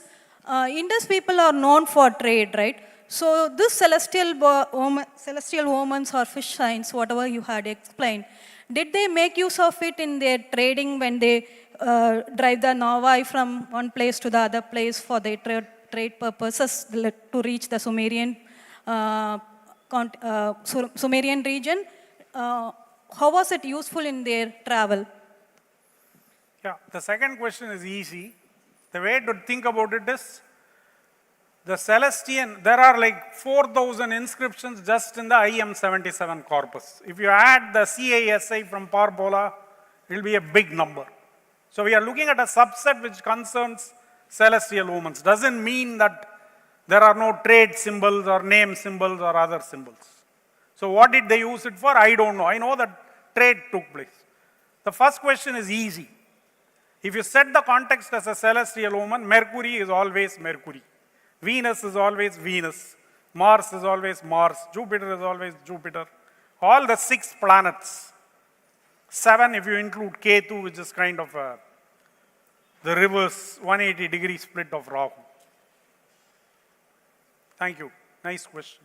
Indus people are known for trade, right? So this celestial women or fish signs, whatever you had explained, did they make use of it in their trading when they drive the Navai from one place to the other place for their trade purposes to reach the Sumerian region? How was it useful in their travel? Yeah, the second question is easy. The way to think about it is, the Celestian, there are like 4,000 inscriptions just in the IM77 corpus. If you add the CASI from Parpola, it will be a big number. So we are looking at a subset which concerns celestial omens. Doesn't mean that there are no trade symbols or name symbols or other symbols. So what did they use it for? I don't know. I know that trade took place. The first question is easy. If you set the context as a celestial omen, Mercury is always Mercury. Venus is always Venus. Mars is always Mars. Jupiter is always Jupiter. All the 6 planets, 7 if you include Ketu, which is kind of the reverse 180-degree split of Rahu. Thank you. Nice question.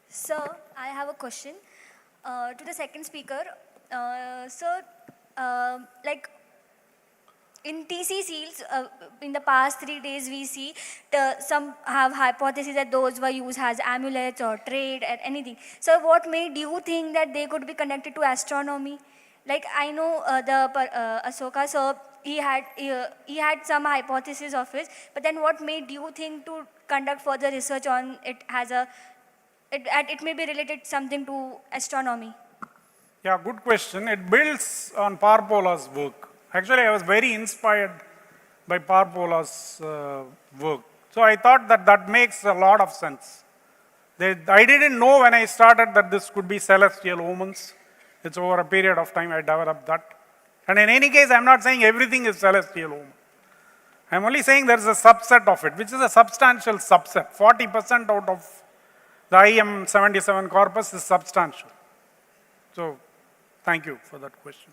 Sir, I have a question to the second speaker. Sir, like in TC seals, in the past 3 days, we see some have hypotheses that those were used as amulets or trade or anything. So what made you think that they could be connected to astronomy? Like I know Asoka, so he had some hypothesis of it, but then what made you think to conduct further research on it as it may be related something to astronomy? Yeah, good question. It builds on Parpola's work. Actually, I was very inspired by Parpola's work. So I thought that makes a lot of sense. I didn't know when I started that this could be celestial omens. It's over a period of time I developed that. And in any case, I'm not saying everything is celestial omen. I'm only saying there's a subset of it, which is a substantial subset. 40% out of the IM77 corpus is substantial. So, thank you for that question.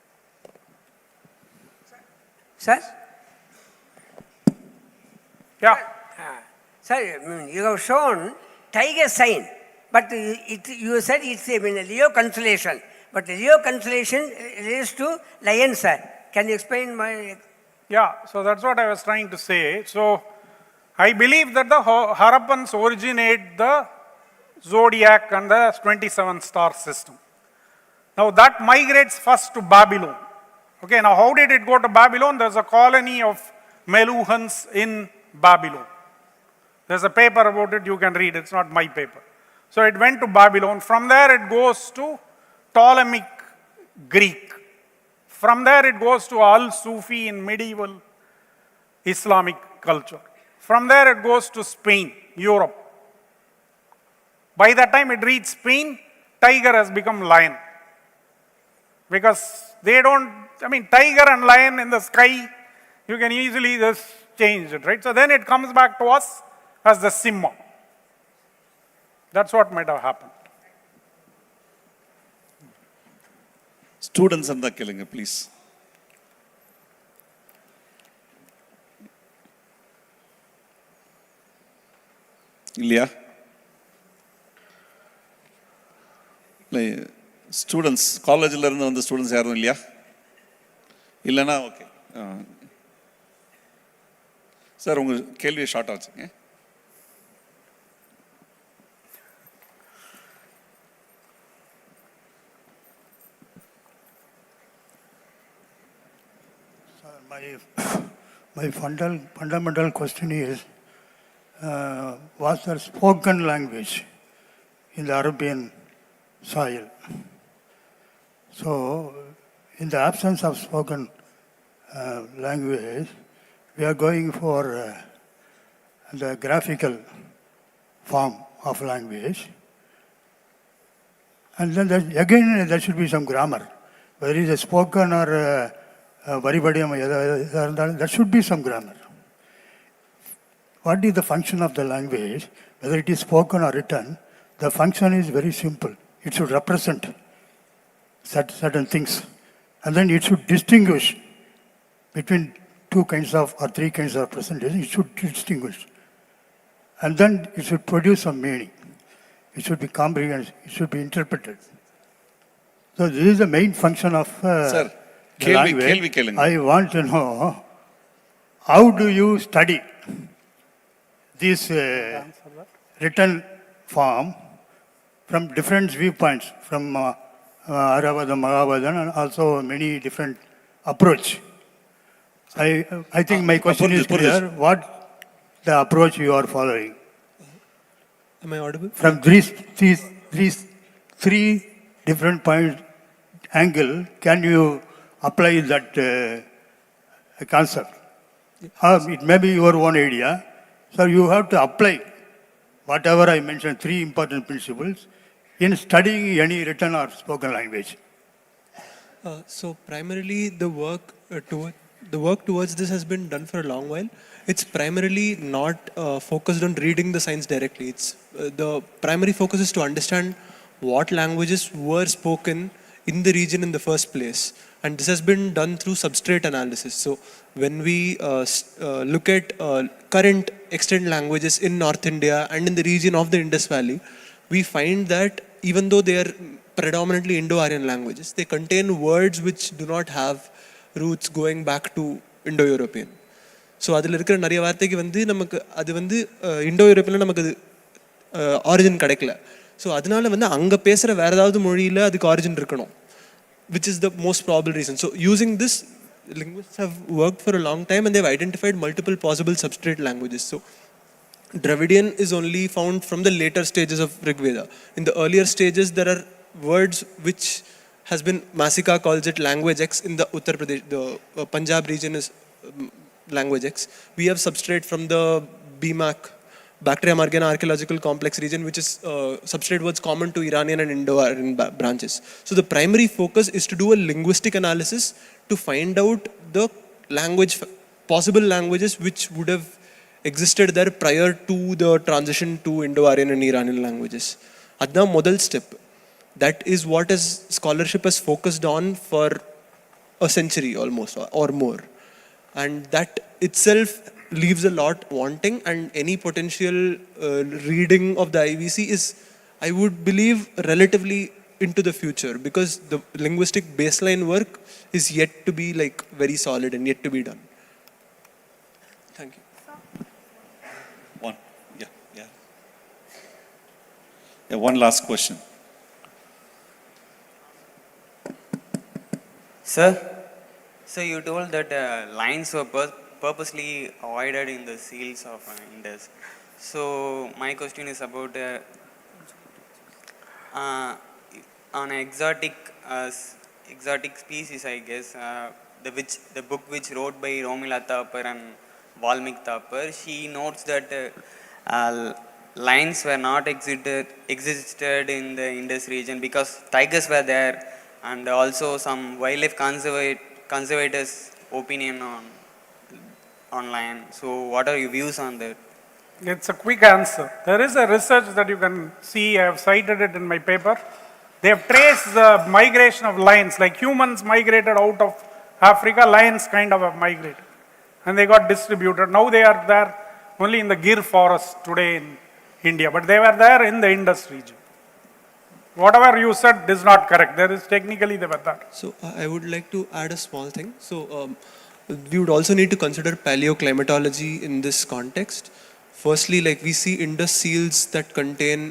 Sir? Yeah. Sir, you have shown tiger sign, but you said it's a Leo constellation. But the Leo constellation relates to lion, sir. Can you explain my... Yeah, so that's what I was trying to say. So, I believe that the Harappans originate the zodiac and the 27 star system. Now that migrates first to Babylon. Okay, now how did it go to Babylon? There's a colony of Meluhans in Babylon. There's a paper about it, you can read, it's not my paper. So it went to Babylon. From there it goes to Ptolemaic Greek. From there it goes to Al-Sufi in medieval Islamic culture. From there it goes to Spain, Europe. By the time it reaches Spain, tiger has become lion. Because they don't, tiger and lion in the sky, you can easily just change it, right? So then it comes back to us as the Simha. That's what might have happened. Students and the killing, please. Ilya? Students காலேஜில் இருந்து வந்த students யாரும் இல்லையா? இல்லைன்னா okay. Sir உங்கள் கேள்வி short ஆச்சுங்க. My fundamental question is, was there spoken language in the European soil. So, in the absence of spoken language, we are going for the graphical form of language. And then again there should be some grammar. Whether it is a spoken or there should be some grammar. What is the function of the language? Whether it is spoken or written, the function is very simple. It should represent certain things. And then it should distinguish between two kinds of or three kinds of representation. It should distinguish. And then it should produce some meaning. It should be comprehended. It should be interpreted. So this is the main function of Sir, the language. கேள்வி கேளுங்க. I want to know, how do you study this written form from different viewpoints, from Aravadam, Mahavadan, and also many different approach. I think my question is clear. What the approach you are following? Am I audible? From these three different point angle, can you apply that concept? It may be your own idea. So you have to apply whatever I mentioned, three important principles, in studying any written or spoken language. So primarily the work towards this has been done for a long while. It's primarily not focused on reading the signs directly. It's the primary focus is to understand what languages were spoken in the region in the first place, and this has been done through substrate analysis. So when we look at current extant languages in North India and in the region of the Indus Valley, we find that even though they are predominantly Indo-Aryan languages, they contain words which do not have roots going back to Indo-European. So அதில் இருக்கிற நிறைய வார்த்தைக்கு வந்து நமக்கு அது வந்து Indo யூரோப்பியனில் நமக்கு அது ஆரிஜின் கிடைக்கல. ஸோ அதனால வந்து அங்கே பேசுகிற வேறு ஏதாவது மொழியில் அதுக்கு ஆரிஜின் இருக்கணும், which is the most probable reason. So using this, linguists have worked for a long time and they've identified multiple possible substrate languages. So Dravidian is only found from the later stages of Rig Veda. In the earlier stages, there are words which has been, Masika calls it language X in the Uttar Pradesh, the Punjab region is language X. We have substrate from the BMAC, Bactria Margana archaeological complex region, which is substrate words common to Iranian and Indo-Aryan branches. So the primary focus is to do a linguistic analysis to find out the language, possible languages which would have existed there prior to the transition to Indo-Aryan and Iranian languages. That's the model step. That is what scholarship has focused on for a century almost or more. And that itself leaves a lot wanting, and any potential reading of the IVC is, I would believe, relatively into the future, because the linguistic baseline work is yet to be like very solid and yet to be done. Thank you. One last question. Sir, so you told that lines were purposely avoided in the seals of Indus. So my question is about on exotic species, I guess. The book which wrote by Romila Thapar and Valmiki Thapar, she notes that lions were not existed in the Indus region because tigers were there, and also some wildlife conservators' opinion on lion. So what are your views on that? It's a quick answer. There is a research that you can see, I have cited it in my paper. They have traced the migration of lions, like humans migrated out of Africa, lions kind of have migrated. And they got distributed. Now they are there only in the Gir forest today in India, but they were there in the Indus region. Whatever you said is not correct. There is technically they were there. So I would like to add a small thing. So we would also need to consider paleoclimatology in this context. Firstly, like we see Indus seals that contain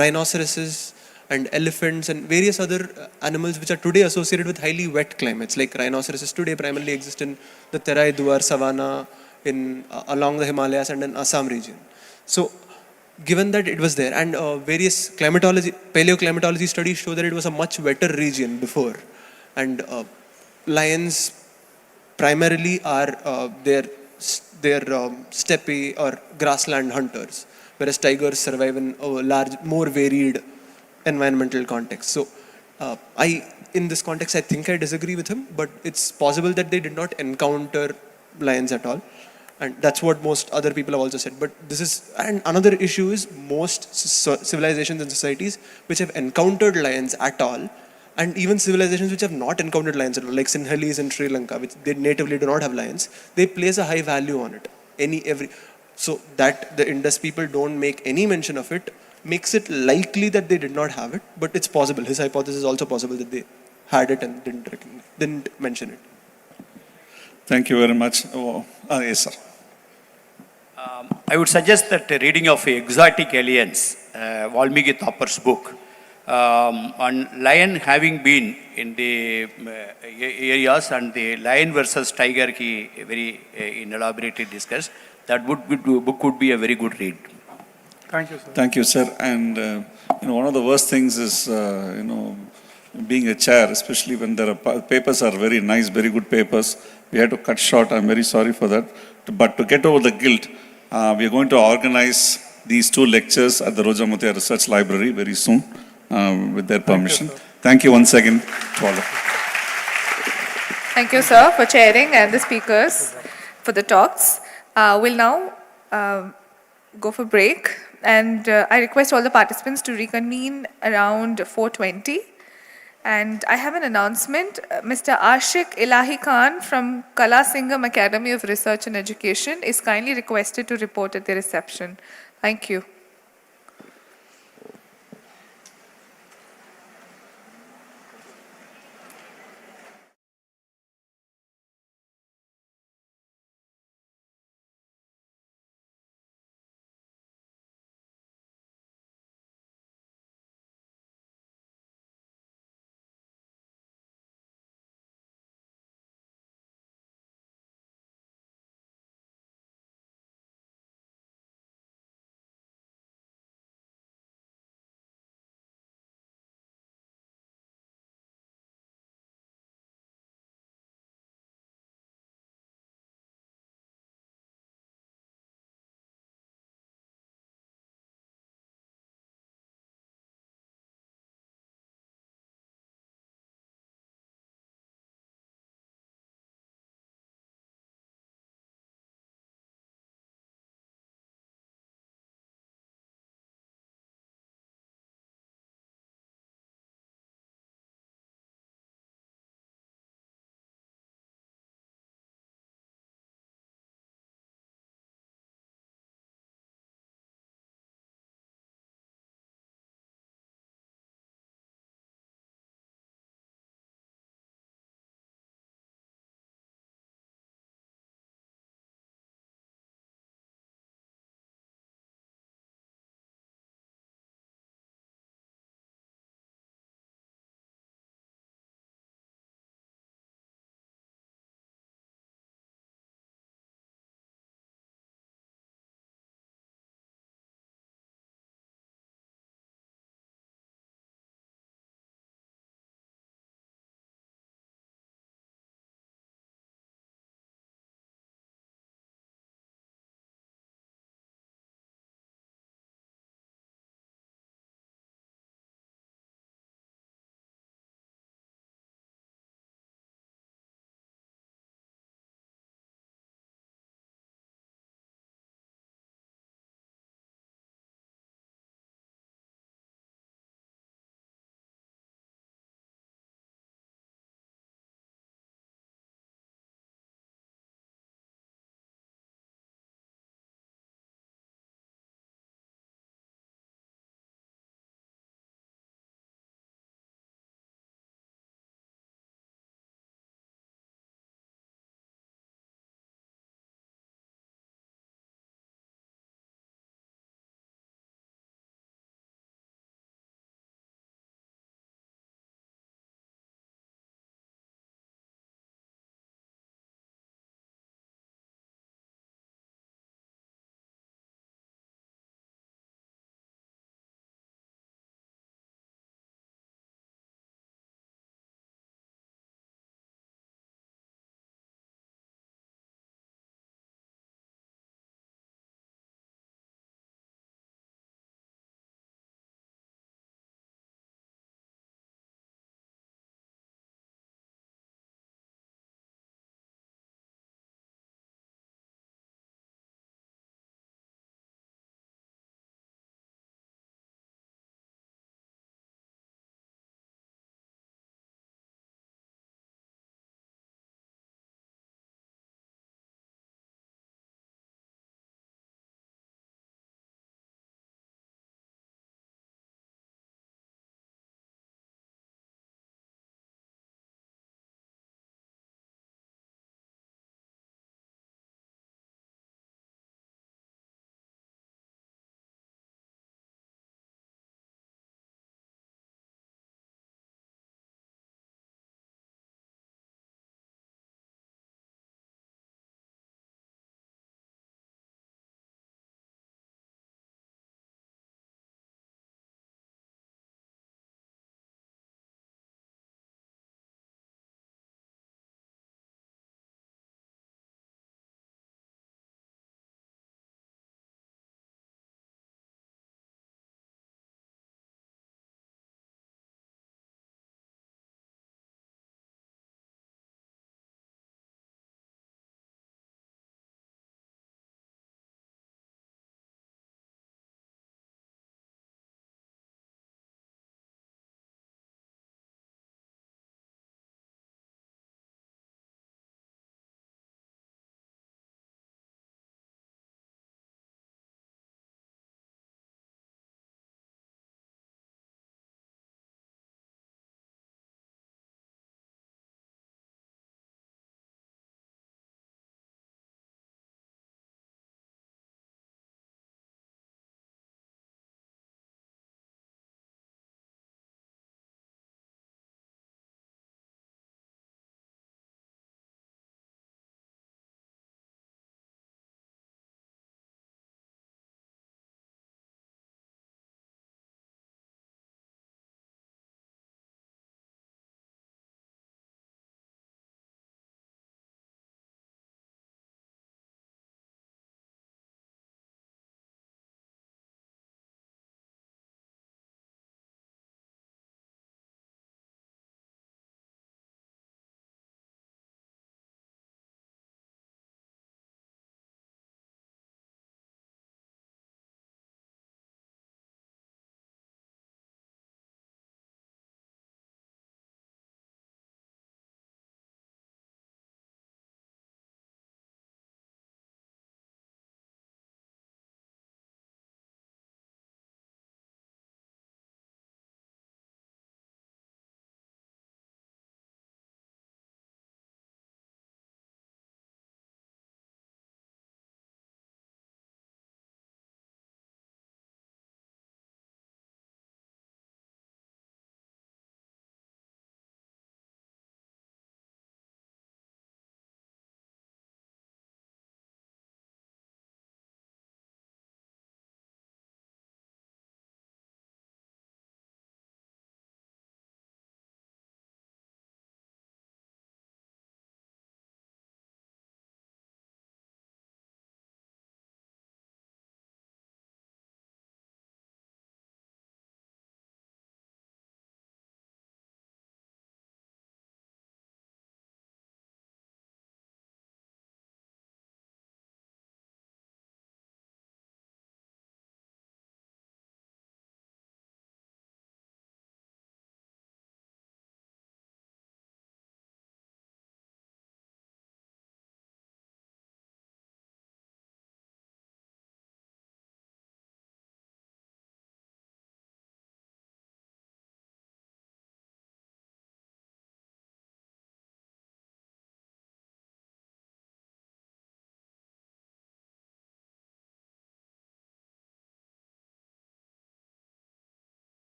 rhinoceroses and elephants and various other animals which are today associated with highly wet climates. Like rhinoceroses today primarily exist in the Terai Duar savanna along the Himalayas and in Assam region. So given that it was there, and various paleoclimatology studies show that it was a much wetter region before, and lions primarily are steppe or grassland hunters, whereas tigers survive in a large, more varied environmental context. So, in this context, I think I disagree with him, but it's possible that they did not encounter lions at all. And that's what most other people have also said. But this is, and another issue is most civilizations and societies which have encountered lions at all, and even civilizations which have not encountered lions at all, like Sinhalese in Sri Lanka, which they natively do not have lions, they place a high value on it. So that the Indus people don't make any mention of it makes it likely that they did not have it, but it's possible. His hypothesis is also possible that they had it and didn't mention it. Thank you very much. Yes, sir. I would suggest that reading of Exotic Aliens, Valmiki Thappar's book, on lion having been in the areas and the lion versus tiger, he very elaborately discussed. That book would be a very good read. Thank you, sir. Thank you, sir. And one of the worst things is, being a chair, especially when there are papers are very nice, very good papers. We had to cut short. I'm very sorry for that. But to get over the guilt, we are going to organize these 2 lectures at the Roja Muthiah Research Library very soon, with their permission. Thank you once again to all of you. Thank you, sir, for chairing and the speakers for the talks. We'll now go for break, and I request all the participants to reconvene around 4:20. And I have an announcement. Mr. Ashik Ilahi Khan from Kala Singham Academy of Research and Education is kindly requested to report at the reception. Thank you.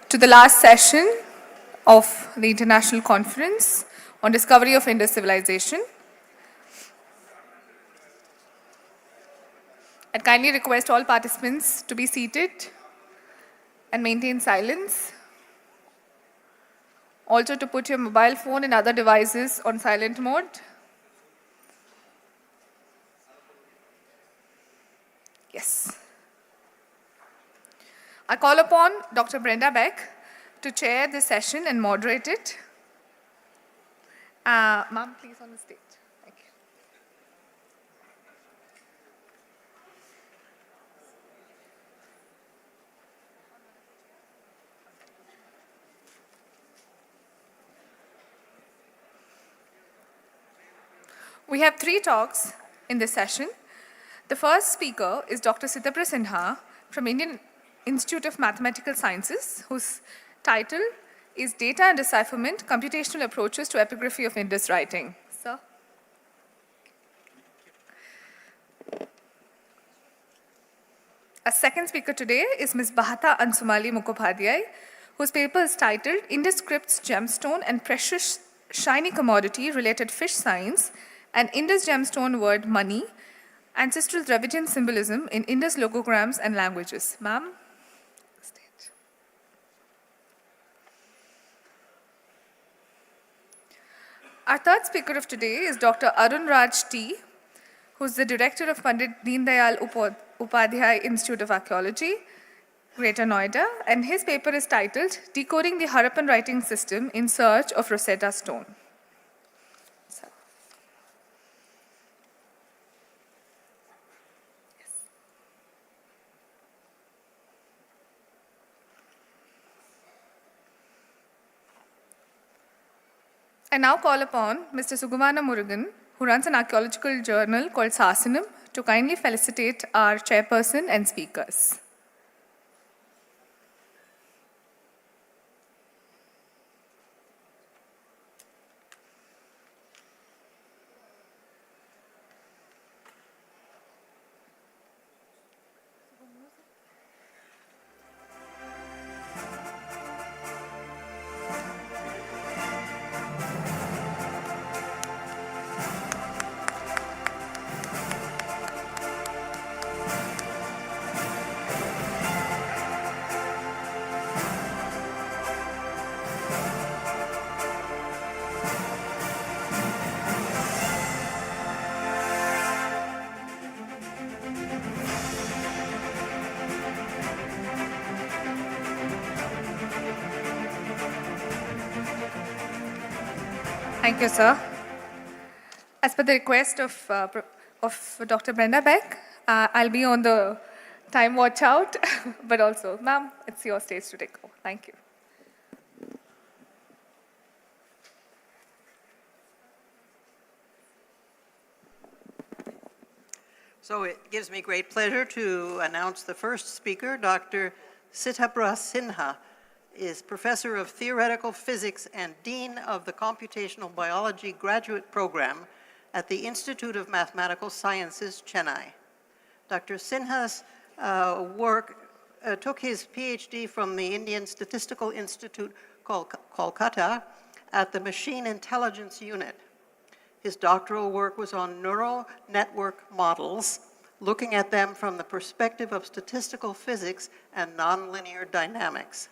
to the last session of the International Conference on Discovery of Indus Civilization. I'd kindly request all participants to be seated and maintain silence. Also to put your mobile phone and other devices on silent mode. Yes. I call upon Dr. Brenda Beck to chair this session and moderate it. Ma'am, please on the stage. Thank you. We have 3 talks in this session. The first speaker is Dr. Sitapra Sinha from Indian Institute of Mathematical Sciences, whose title is Data and Decipherment, Computational Approaches to Epigraphy of Indus Writing. Sir? A second speaker today is Ms. Bahata Ansumali Mukhopadhyay, whose paper is titled Indus Scripts, Gemstone and Precious Shiny Commodity Related Fish Signs and Indus Gemstone Word Money, Ancestral Dravidian Symbolism in Indus Logograms and Languages. Ma'am? Our third speaker of today is Dr. Arun Raj T, who is the director of Pandit Deen Dayal Upadhyay Institute of Archaeology, Greater Noida, and his paper is titled Decoding the Harappan Writing System in Search of Rosetta Stone. I now call upon Mr. Sugumana Murugan, who runs an archaeological journal called Sasanam, to kindly felicitate our chairperson and speakers. Thank you, sir. As per the request of Dr. Brenda Beck, I'll be on the time watch out, but also, ma'am, it's your stage to take over. Thank you. So it gives me great pleasure to announce the first speaker, Dr. Sitapra Sinha, is Professor of Theoretical Physics and Dean of the Computational Biology Graduate Program at the Institute of Mathematical Sciences, Chennai. Dr. Sinha's work took his PhD from the Indian Statistical Institute, Kolkata, at the Machine Intelligence Unit. His doctoral work was on neural network models, looking at them from the perspective of statistical physics and nonlinear dynamics,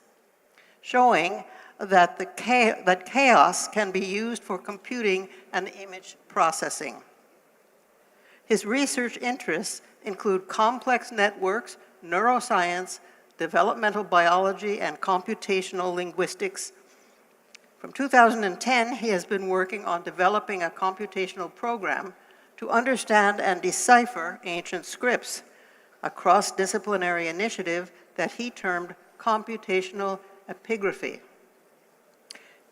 showing that that chaos can be used for computing and image processing. His research interests include complex networks, neuroscience, developmental biology, and computational linguistics. From 2010, he has been working on developing a computational program to understand and decipher ancient scripts, a cross-disciplinary initiative that he termed computational epigraphy.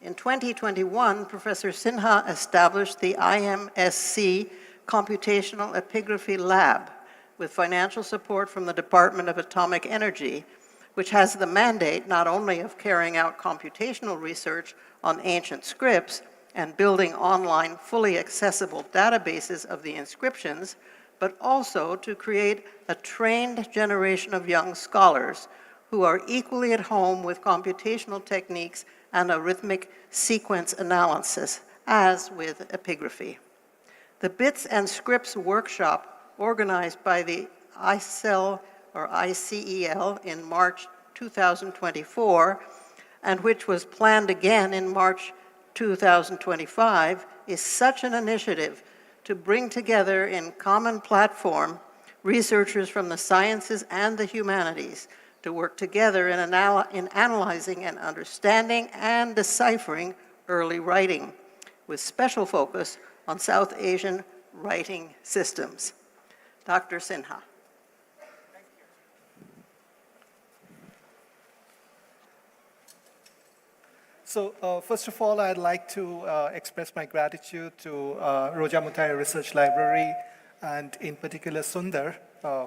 In 2021, Professor Sinha established the IMSC Computational Epigraphy Lab with financial support from the Department of Atomic Energy, which has the mandate not only of carrying out computational research on ancient scripts and building online fully accessible databases of the inscriptions, but also to create a trained generation of young scholars who are equally at home with computational techniques and arithmetic sequence analysis, as with epigraphy. The Bits and Scripts workshop, organized by the ICEL or ICEL in March 2024, and which was planned again in March 2025, is such an initiative to bring together in common platform researchers from the sciences and the humanities to work together in analyzing and understanding and deciphering early writing, with special focus on South Asian writing systems. Dr. Sinha. So first of all, I'd like to express my gratitude to Roja Muthiah Research Library, and in particular Sundar,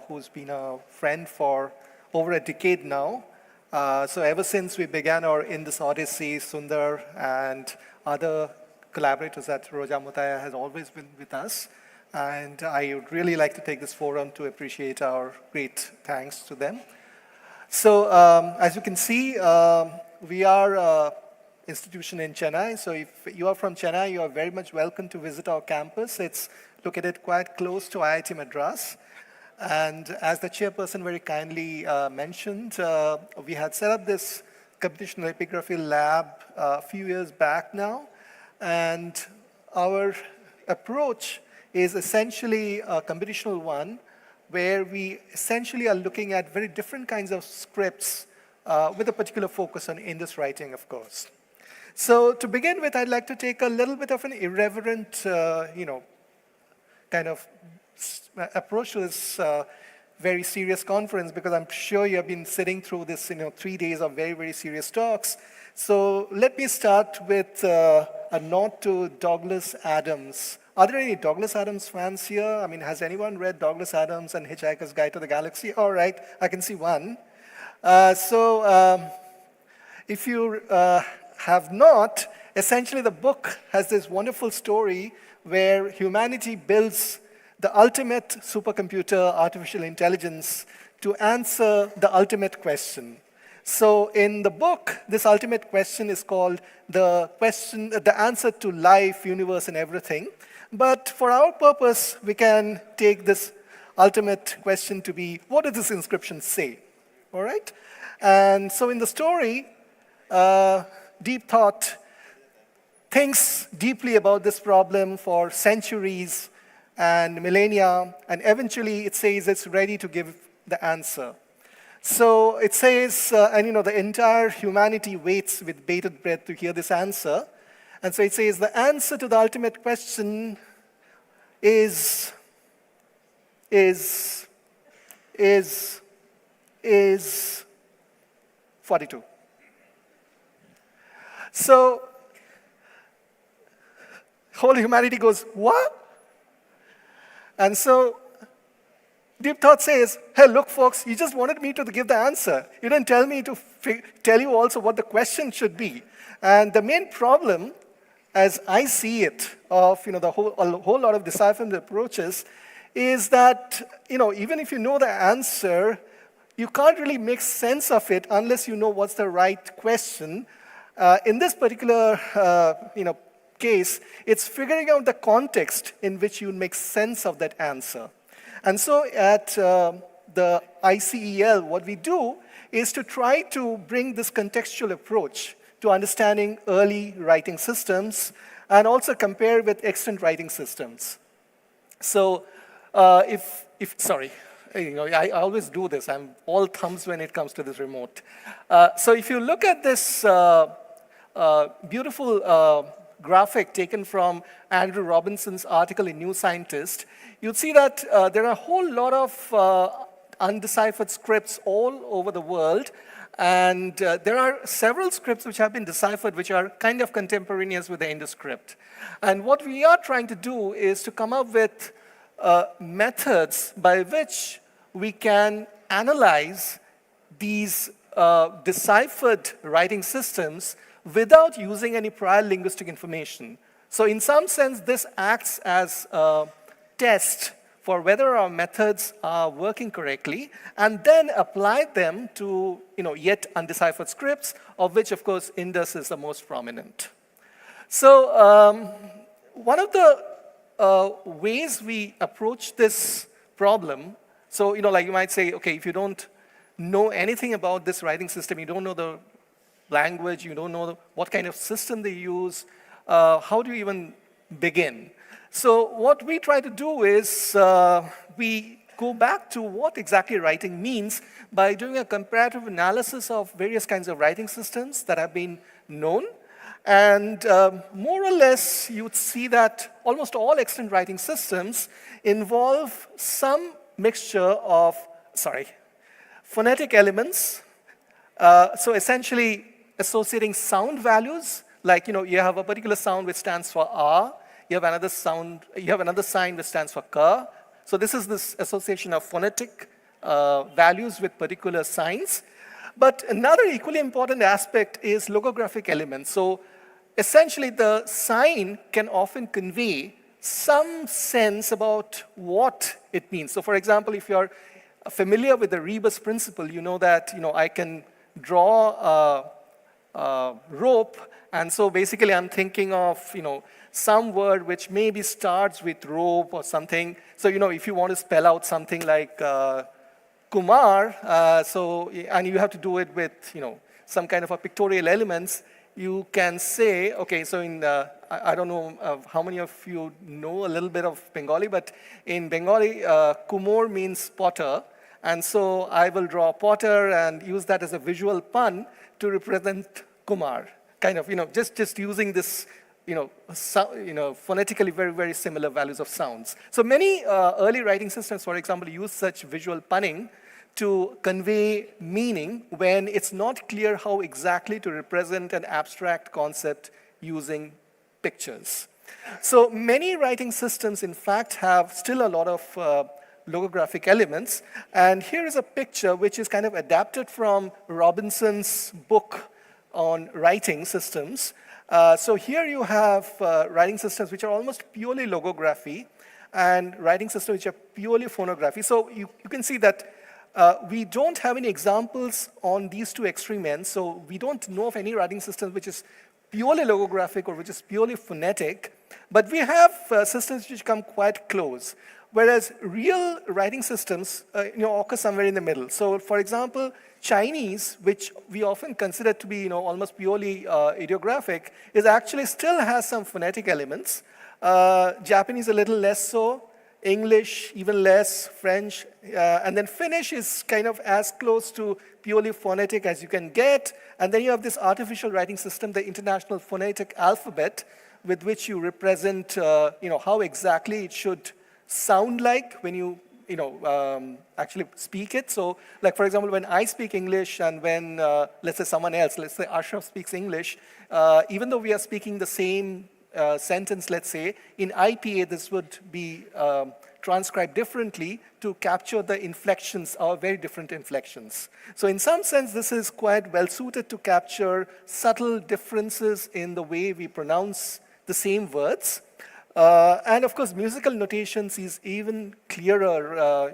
who's been a friend for over a decade now. So ever since we began our In This Odyssey, Sundar and other collaborators at Roja Muthiah has always been with us. And I would really like to take this forum to appreciate our great thanks to them. So as you can see, we are institution in Chennai. So if you are from Chennai, you are very much welcome to visit our campus. It's located quite close to IIT Madras. And as the chairperson very kindly mentioned, we had set up this computational epigraphy lab a few years back now. And our approach is essentially a computational one, where we essentially are looking at very different kinds of scripts with a particular focus on Indus writing, of course. So to begin with, I'd like to take a little bit of an irreverent, kind of approach to this very serious conference, because I'm sure you have been sitting through this, 3 days of very, very serious talks. So let me start with a nod to Douglas Adams. Are there any Douglas Adams fans here? I mean, has anyone read Douglas Adams and Hitchhiker's Guide to the Galaxy? All right, I can see one. If you have not, essentially the book has this wonderful story where humanity builds the ultimate supercomputer, artificial intelligence, to answer the ultimate question. So in the book, this ultimate question is called the answer to life, universe, and everything. But for our purpose, we can take this ultimate question to be, what does this inscription say? All right? And so in the story, Deep Thought thinks deeply about this problem for centuries and millennia, and eventually it says it's ready to give the answer. So it says, the entire humanity waits with bated breath to hear this answer. And so it says the answer to the ultimate question is 42. So whole humanity goes, what? And so Deep Thought says, hey, look, folks, you just wanted me to give the answer. You didn't tell me to tell you also what the question should be. And the main problem, as I see it, of a whole lot of decipherment approaches, is that even if you know the answer, you can't really make sense of it unless you know what's the right question. In this particular case, it's figuring out the context in which you make sense of that answer. And so at the ICEL, what we do is to try to bring this contextual approach to understanding early writing systems and also compare with extant writing systems. So I always do this. I'm all thumbs when it comes to this remote. So if you look at this beautiful graphic taken from Andrew Robinson's article in New Scientist, you'll see that there are a whole lot of undeciphered scripts all over the world. And there are several scripts which have been deciphered which are kind of contemporaneous with the Indus script. And what we are trying to do is to come up with methods by which we can analyze these deciphered writing systems without using any prior linguistic information. So in some sense, this acts as a test for whether our methods are working correctly, and then apply them to yet undeciphered scripts, of which, of course, Indus is the most prominent. So one of the ways we approach this problem, so like you might say, okay, if you don't know anything about this writing system, you don't know the language, you don't know what kind of system they use, how do you even begin? So what we try to do is we go back to what exactly writing means by doing a comparative analysis of various kinds of writing systems that have been known. And more or less, you would see that almost all extant writing systems involve some mixture of, phonetic elements. So essentially associating sound values, like, you have a particular sound which stands for R, you have another sign which stands for Ka. So this is this association of phonetic values with particular signs. But another equally important aspect is logographic elements. So essentially the sign can often convey some sense about what it means. So for example, if you're familiar with the rebus principle, you know that I can draw a rope, and so basically I'm thinking of some word which maybe starts with rope or something. So if you want to spell out something like Kumar, and you have to do it with some kind of a pictorial elements, you can say, okay, so in I don't know how many of you know a little bit of Bengali, but in Bengali, Kumor means potter, and so I will draw potter and use that as a visual pun to represent Kumar. Kind of, just using this, phonetically very, very similar values of sounds. So many early writing systems, for example, use such visual punning to convey meaning when it's not clear how exactly to represent an abstract concept using pictures. So many writing systems, in fact, have still a lot of logographic elements. And here is a picture which is kind of adapted from Robinson's book on writing systems. So here you have writing systems which are almost purely logography and writing systems which are purely phonography. So you can see that we don't have any examples on these two extreme ends. So we don't know of any writing system which is purely logographic or which is purely phonetic. But we have systems which come quite close. Whereas real writing systems occur somewhere in the middle. So for example, Chinese, which we often consider to be almost purely ideographic, is actually still has some phonetic elements. Japanese a little less so, English even less, French, and then Finnish is kind of as close to purely phonetic as you can get. And then you have this artificial writing system, the International Phonetic Alphabet, with which you represent how exactly it should sound like when you actually speak it. So like, for example, when I speak English and when, let's say someone else, let's say Ashraf speaks English, even though we are speaking the same sentence, let's say, in IPA this would be transcribed differently to capture the inflections, or very different inflections. So in some sense, this is quite well suited to capture subtle differences in the way we pronounce the same words. And of course, musical notations is even clearer,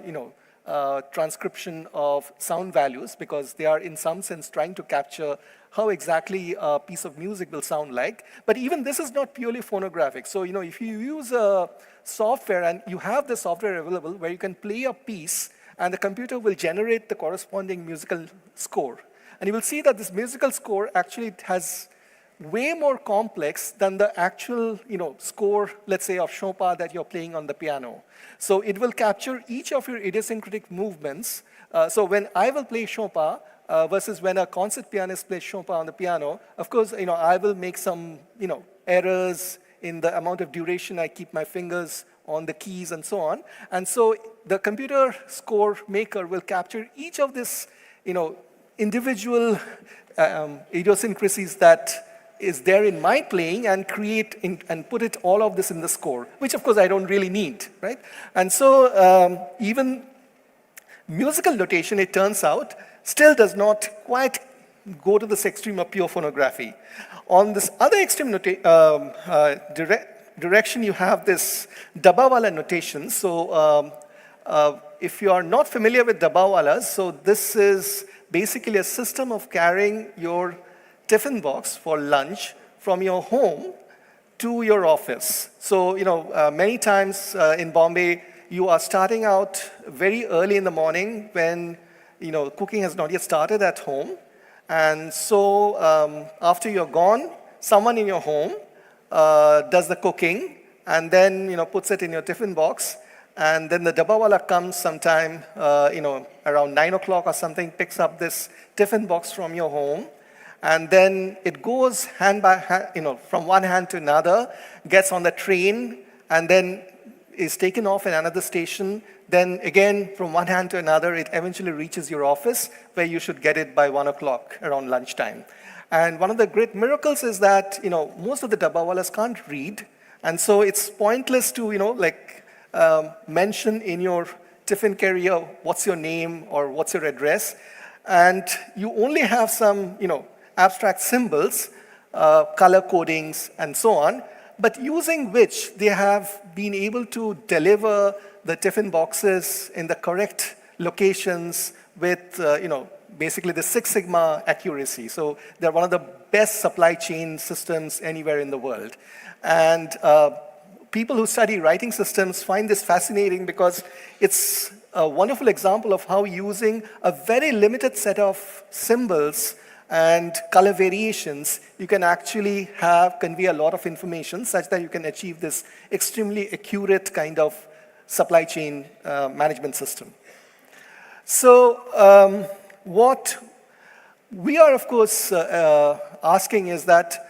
transcription of sound values, because they are in some sense trying to capture how exactly a piece of music will sound like. But even this is not purely phonographic. So, if you use a software and you have the software available where you can play a piece and the computer will generate the corresponding musical score. And you will see that this musical score actually has way more complex than the actual, score, let's say, of Chopin that you're playing on the piano. So it will capture each of your idiosyncratic movements. So when I will play Chopin versus when a concert pianist plays Chopin on the piano, of course, I will make some, errors in the amount of duration I keep my fingers on the keys and so on. And so the computer score maker will capture each of this, individual idiosyncrasies that is there in my playing and and put it all of this in the score, which of course I don't really need, right? And so even musical notation, it turns out, still does not quite go to this extreme of pure phonography. On this other extreme direction, you have this Dabawala notation. So if you are not familiar with dabawalas, so this is basically a system of carrying your tiffin box for lunch from your home to your office. So, many times in Bombay, you are starting out very early in the morning when, cooking has not yet started at home. And so after you're gone, someone in your home does the cooking and then, puts it in your tiffin box. And then the dabawala comes sometime, around 9 o'clock or something, picks up this tiffin box from your home. And then it goes hand by hand, from one hand to another, gets on the train, and then is taken off in another station. Then again, from one hand to another, it eventually reaches your office, where you should get it by 1 o'clock around lunchtime. And one of the great miracles is that, most of the dabawalas can't read. And so it's pointless to, mention in your tiffin carrier what's your name or what's your address. And you only have some, abstract symbols, color codings, and so on, but using which they have been able to deliver the tiffin boxes in the correct locations with, basically the Six Sigma accuracy. So they're one of the best supply chain systems anywhere in the world. And people who study writing systems find this fascinating because it's a wonderful example of how using a very limited set of symbols and color variations, you can actually convey a lot of information such that you can achieve this extremely accurate kind of supply chain management system. So what we are, of course, asking is that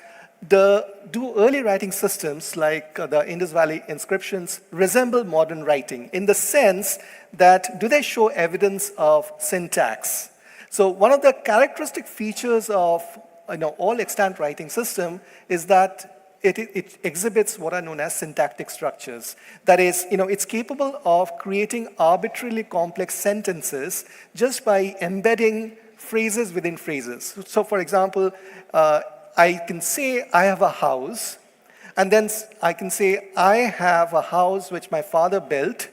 do early writing systems like the Indus Valley inscriptions resemble modern writing in the sense that do they show evidence of syntax? So one of the characteristic features of all extant writing system is that it exhibits what are known as syntactic structures. That is, it's capable of creating arbitrarily complex sentences just by embedding phrases within phrases. So for example, I can say I have a house, and then I can say I have a house which my father built.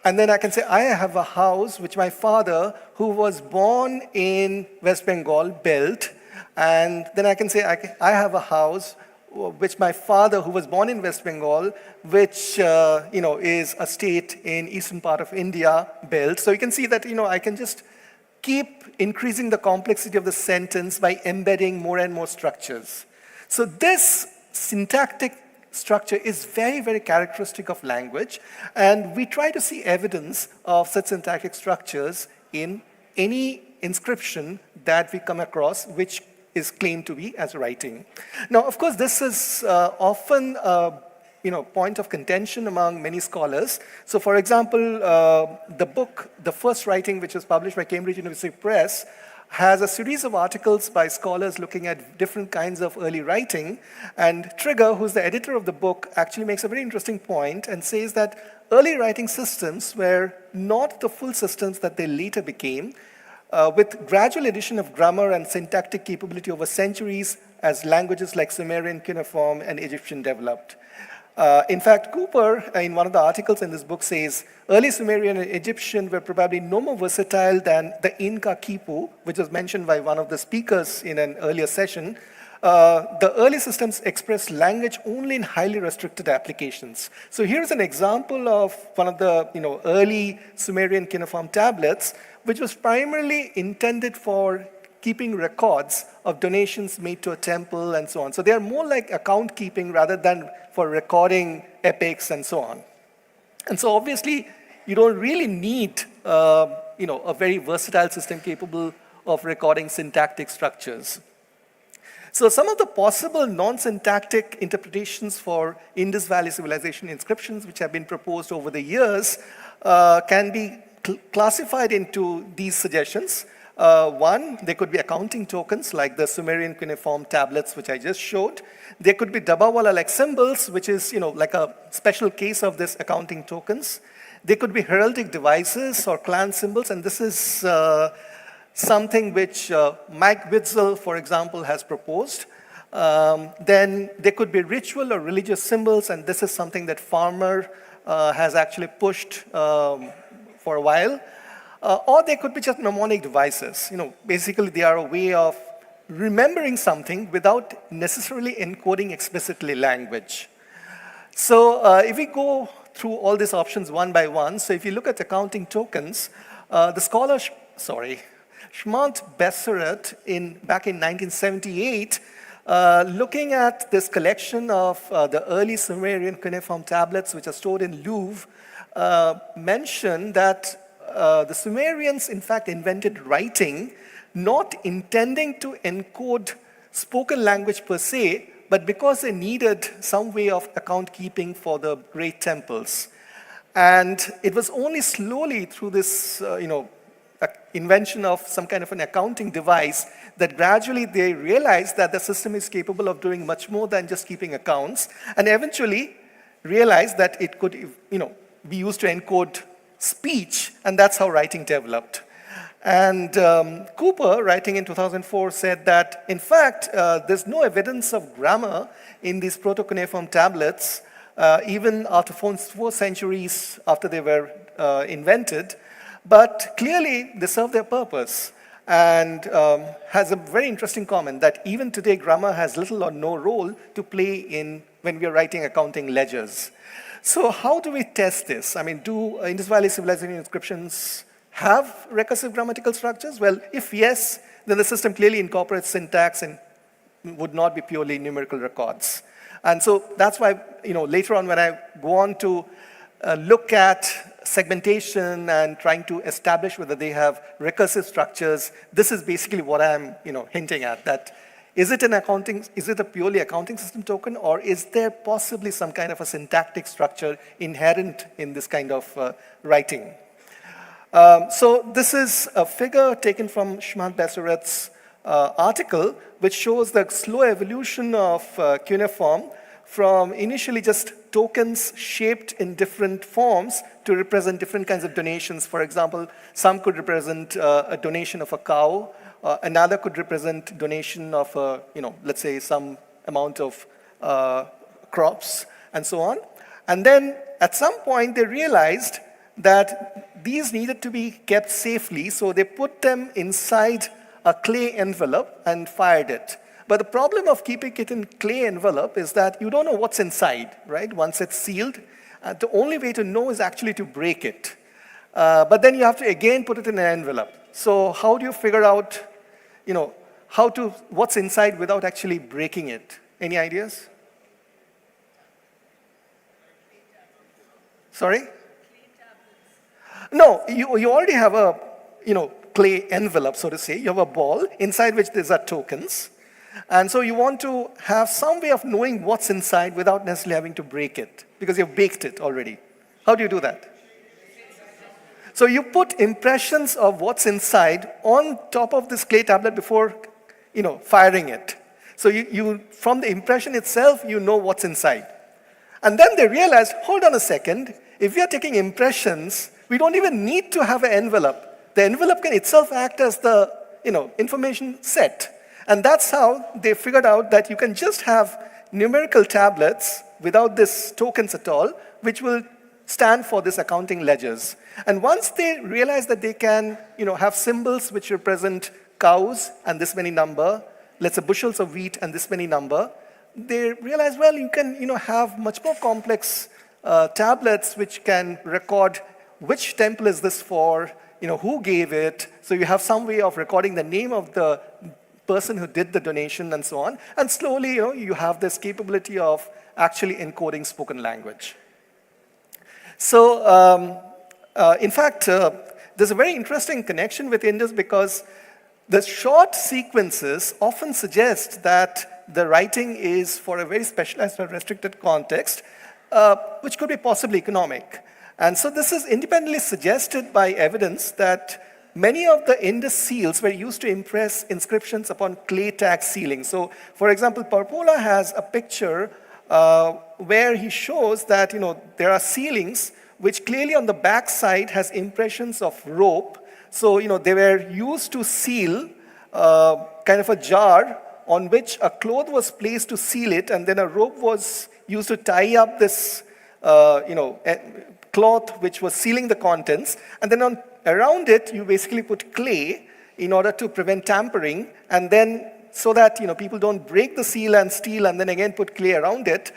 And then I can say, I have a house which my father, who was born in West Bengal, built. And then I can say, I have a house which my father, who was born in West Bengal, which is a state in eastern part of India, built. So you can see that I can just keep increasing the complexity of the sentence by embedding more and more structures. So this syntactic structure is very, very characteristic of language, and we try to see evidence of such syntactic structures in any inscription that we come across which is claimed to be as writing. Now, of course, this is often a point of contention among many scholars. So, for example, the book, The First Writing, which was published by Cambridge University Press, has a series of articles by scholars looking at different kinds of early writing. And Trigger, who's the editor of the book, actually makes a very interesting point and says that early writing systems were not the full systems that they later became, with gradual addition of grammar and syntactic capability over centuries as languages like Sumerian, cuneiform, and Egyptian developed. In fact, Cooper, in one of the articles in this book, says early Sumerian and Egyptian were probably no more versatile than the Inca Quipu, which was mentioned by one of the speakers in an earlier session. The early systems expressed language only in highly restricted applications. So here's an example of one of the early Sumerian cuneiform tablets, which was primarily intended for keeping records of donations made to a temple and so on. So they are more like account keeping rather than for recording epics and so on. And so obviously, you don't really need a very versatile system capable of recording syntactic structures. So some of the possible non-syntactic interpretations for Indus Valley Civilization inscriptions which have been proposed over the years can be classified into these suggestions. One, there could be accounting tokens like the Sumerian cuneiform tablets which I just showed. There could be Dabawala-like symbols, which is like a special case of this accounting tokens. There could be heraldic devices or clan symbols, and this is something which Mike Witzel, for example, has proposed. Then there could be ritual or religious symbols, and this is something that Farmer has actually pushed for a while, or they could be just mnemonic devices. Basically they are a way of remembering something without necessarily encoding explicitly language. So if we go through all these options one by one, so if you look at accounting tokens, the scholar, Shmant Besseret back in 1978, looking at this collection of the early Sumerian cuneiform tablets which are stored in Louvre, mentioned that the Sumerians in fact invented writing, not intending to encode spoken language per se, but because they needed some way of account keeping for the great temples. And it was only slowly through this, invention of some kind of an accounting device that gradually they realized that the system is capable of doing much more than just keeping accounts, and eventually realized that it could, be used to encode speech, and that's how writing developed. And Cooper, writing in 2004, said that, in fact, there's no evidence of grammar in these proto-cuneiform tablets, even after 4 centuries after they were invented. But clearly, they serve their purpose, and has a very interesting comment that even today, grammar has little or no role to play when we are writing accounting ledgers. So how do we test this? I mean, do Indus Valley Civilization inscriptions have recursive grammatical structures? Well, if yes, then the system clearly incorporates syntax and would not be purely numerical records. And so that's why, later on when I go on to look at segmentation and trying to establish whether they have recursive structures, this is basically what I'm, hinting at, that is it a purely accounting system token, or is there possibly some kind of a syntactic structure inherent in this kind of writing? So this is a figure taken from Shmant Besseret's article, which shows the slow evolution of cuneiform from initially just tokens shaped in different forms to represent different kinds of donations. For example, some could represent a donation of a cow, another could represent donation of, let's say some amount of crops, and so on. And then at some point they realized that these needed to be kept safely, so they put them inside a clay envelope and fired it. But the problem of keeping it in clay envelope is that you don't know what's inside, right? Once it's sealed, the only way to know is actually to break it. But then you have to again put it in an envelope. So how do you figure out, what's inside without actually breaking it? Any ideas? Sorry? No, you already have a, clay envelope, so to say. You have a ball inside which there are tokens. And so you want to have some way of knowing what's inside without necessarily having to break it, because you've baked it already. How do you do that? So you put impressions of what's inside on top of this clay tablet before, firing it. So you from the impression itself, you know what's inside. And then they realized, hold on a second, if we are taking impressions, we don't even need to have an envelope. The envelope can itself act as the, information set. And that's how they figured out that you can just have numerical tablets without these tokens at all, which will stand for this accounting ledgers. And once they realize that they can, have symbols which represent cows and this many number, let's say bushels of wheat and this many number, they realize, well, you can, have much more complex tablets which can record which temple is this for, who gave it. So you have some way of recording the name of the person who did the donation and so on. And slowly, you have this capability of actually encoding spoken language. So, in fact, there's a very interesting connection with Indus, because the short sequences often suggest that the writing is for a very specialized or restricted context, which could be possibly economic. And so this is independently suggested by evidence that many of the Indus seals were used to impress inscriptions upon clay tag sealing. So, for example, Parpola has a picture where he shows that, there are sealings which clearly on the back side has impressions of rope. So, they were used to seal kind of a jar on which a cloth was placed to seal it, and then a rope was used to tie up this, cloth which was sealing the contents, and then around it, you basically put clay in order to prevent tampering, and then so that people don't break the seal and steal and then again put clay around it,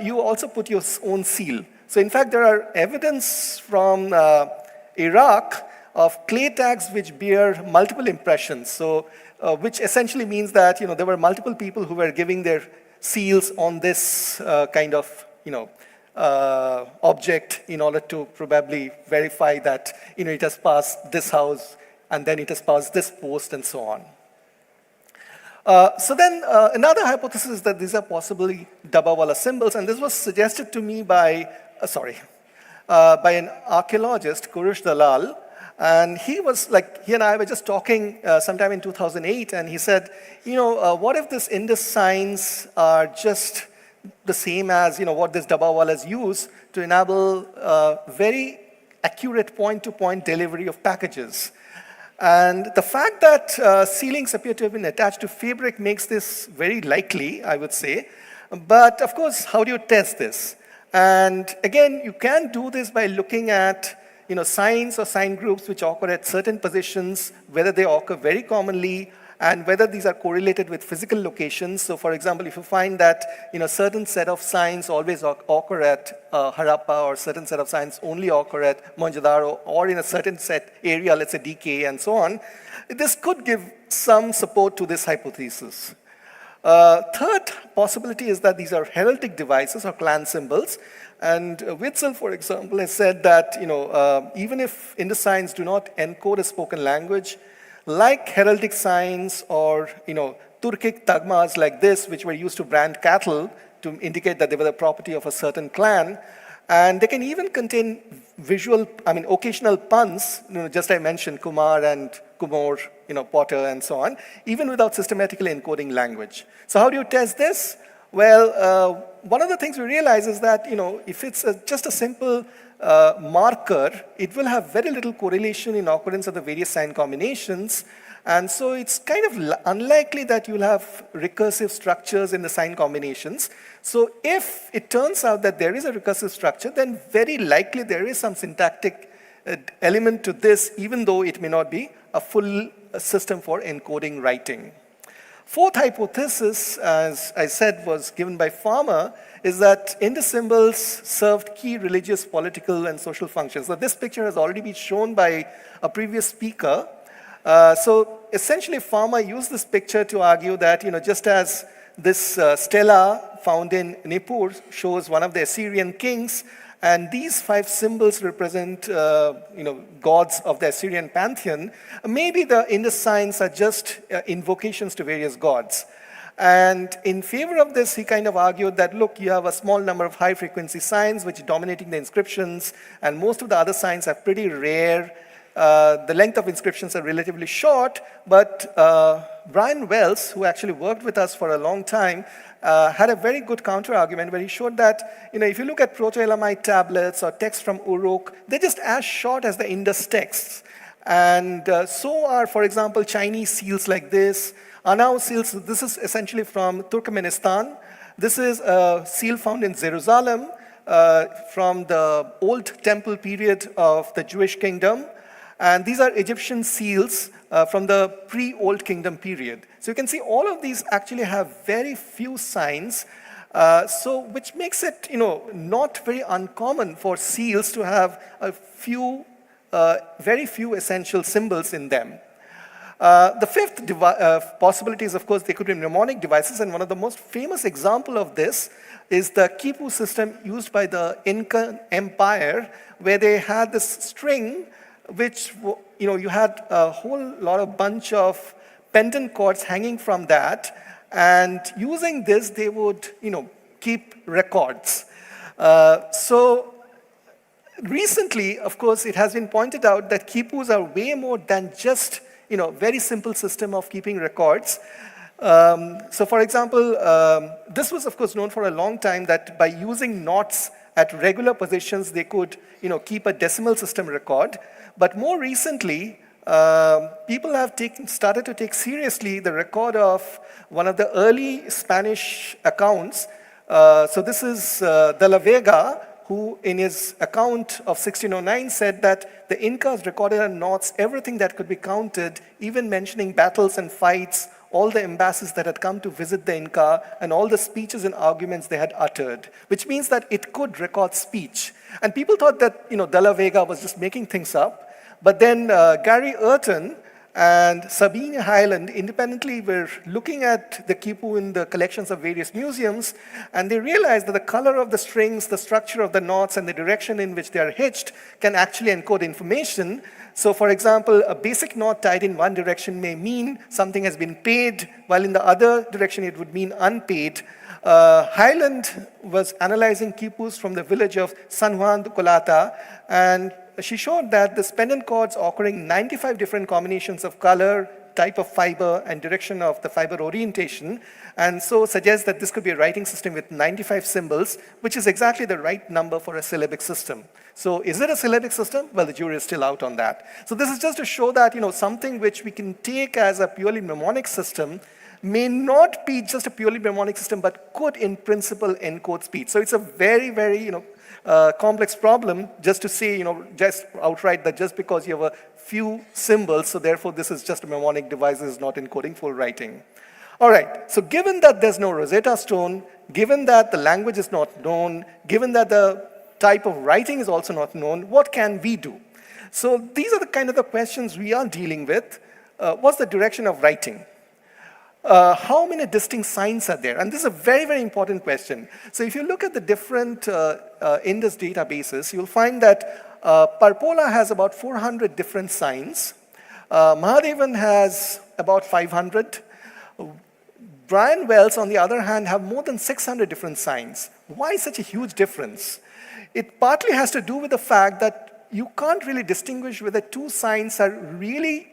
you also put your own seal. So in fact, there are evidence from Iraq of clay tags which bear multiple impressions, so which essentially means that there were multiple people who were giving their seals on this kind of object in order to probably verify that it has passed this house and then it has passed this post and so on. So then another hypothesis is that these are possibly Dabbawala symbols, and this was suggested to me by an archaeologist, Kurush Dalal, and he and I were just talking sometime in 2008, and he said, what if these Indus signs are just the same as what these Dabbawalas use to enable very accurate point-to-point delivery of packages. And the fact that sealings appear to have been attached to fabric makes this very likely, I would say. But of course, how do you test this? And again, you can do this by looking at signs or sign groups which occur at certain positions, whether they occur very commonly, and whether these are correlated with physical locations. So for example, if you find that certain set of signs always occur at Harappa, or certain set of signs only occur at Mohenjo-daro, or in a certain set area, let's say DK and so on, this could give some support to this hypothesis. Third possibility is that these are heraldic devices or clan symbols. And Witzel, for example, has said that even if Indus signs do not encode a spoken language, like heraldic signs or Turkic tagmas like this, which were used to brand cattle to indicate that they were the property of a certain clan, and they can even contain occasional puns, just I mentioned Kumar and Kumor, Potter and so on, even without systematically encoding language. So how do you test this? Well, one of the things we realize is that, if it's just a simple marker, it will have very little correlation in occurrence of the various sign combinations. And so it's kind of unlikely that you'll have recursive structures in the sign combinations. So if it turns out that there is a recursive structure, then very likely there is some syntactic element to this, even though it may not be a full system for encoding writing. Fourth hypothesis, as I said, was given by Farmer, is that Indus symbols served key religious, political, and social functions. So this picture has already been shown by a previous speaker. So essentially, Farmer used this picture to argue that, just as this stela found in Nippur shows one of the Assyrian kings, and these 5 symbols represent, gods of the Assyrian pantheon, maybe the Indus signs are just invocations to various gods. And in favor of this, he kind of argued that, look, you have a small number of high-frequency signs which are dominating the inscriptions, and most of the other signs are pretty rare. The length of inscriptions are relatively short, but Brian Wells, who actually worked with us for a long time, had a very good counter-argument where he showed that, if you look at Proto-Elamite tablets or texts from Uruk, they're just as short as the Indus texts. And so are, for example, Chinese seals like this. Anau seals, this is essentially from Turkmenistan. This is a seal found in Jerusalem from the old temple period of the Jewish kingdom. And these are Egyptian seals from the pre-Old Kingdom period. So you can see all of these actually have very few signs, which makes it not very uncommon for seals to have very few essential symbols in them. The fifth possibility is, of course, they could be mnemonic devices, and one of the most famous example of this is the Quipu system used by the Inca Empire, where they had this string which, you had a whole lot of bunch of pendant cords hanging from that, and using this, they would, keep records. So recently, of course, it has been pointed out that Quipus are way more than just, very simple system of keeping records. So for example, this was, of course, known for a long time that by using knots at regular positions, they could, keep a decimal system record. But more recently, people have started to take seriously the record of one of the early Spanish accounts. So this is De la Vega, who in his account of 1609 said that the Incas recorded in knots everything that could be counted, even mentioning battles and fights, all the embassies that had come to visit the Inca, and all the speeches and arguments they had uttered, which means that it could record speech. And people thought that, De la Vega was just making things up. But then Gary Urton and Sabine Hyland independently were looking at the quipu in the collections of various museums, and they realized that the color of the strings, the structure of the knots, and the direction in which they are hitched can actually encode information. So for example, a basic knot tied in one direction may mean something has been paid, while in the other direction it would mean unpaid. Hyland was analyzing quipus from the village of San Juan de Colata, and she showed that the pendant chords occurring 95 different combinations of color, type of fiber, and direction of the fiber orientation, and so suggests that this could be a writing system with 95 symbols, which is exactly the right number for a syllabic system. So is it a syllabic system? Well, the jury is still out on that. So this is just to show that, something which we can take as a purely mnemonic system may not be just a purely mnemonic system, but could in principle encode speech. So it's a very, very, complex problem just to say, just outright that just because you have a few symbols, so therefore this is just a mnemonic device, is not encoding full writing. All right, so given that there's no Rosetta Stone, given that the language is not known, given that the type of writing is also not known, what can we do? So these are the kind of the questions we are dealing with. What's the direction of writing? How many distinct signs are there? And this is a very, very important question. So if you look at the different Indus databases, you'll find that Parpola has about 400 different signs. Mahadevan has about 500. Brian Wells, on the other hand, have more than 600 different signs. Why such a huge difference? It partly has to do with the fact that you can't really distinguish whether two signs are really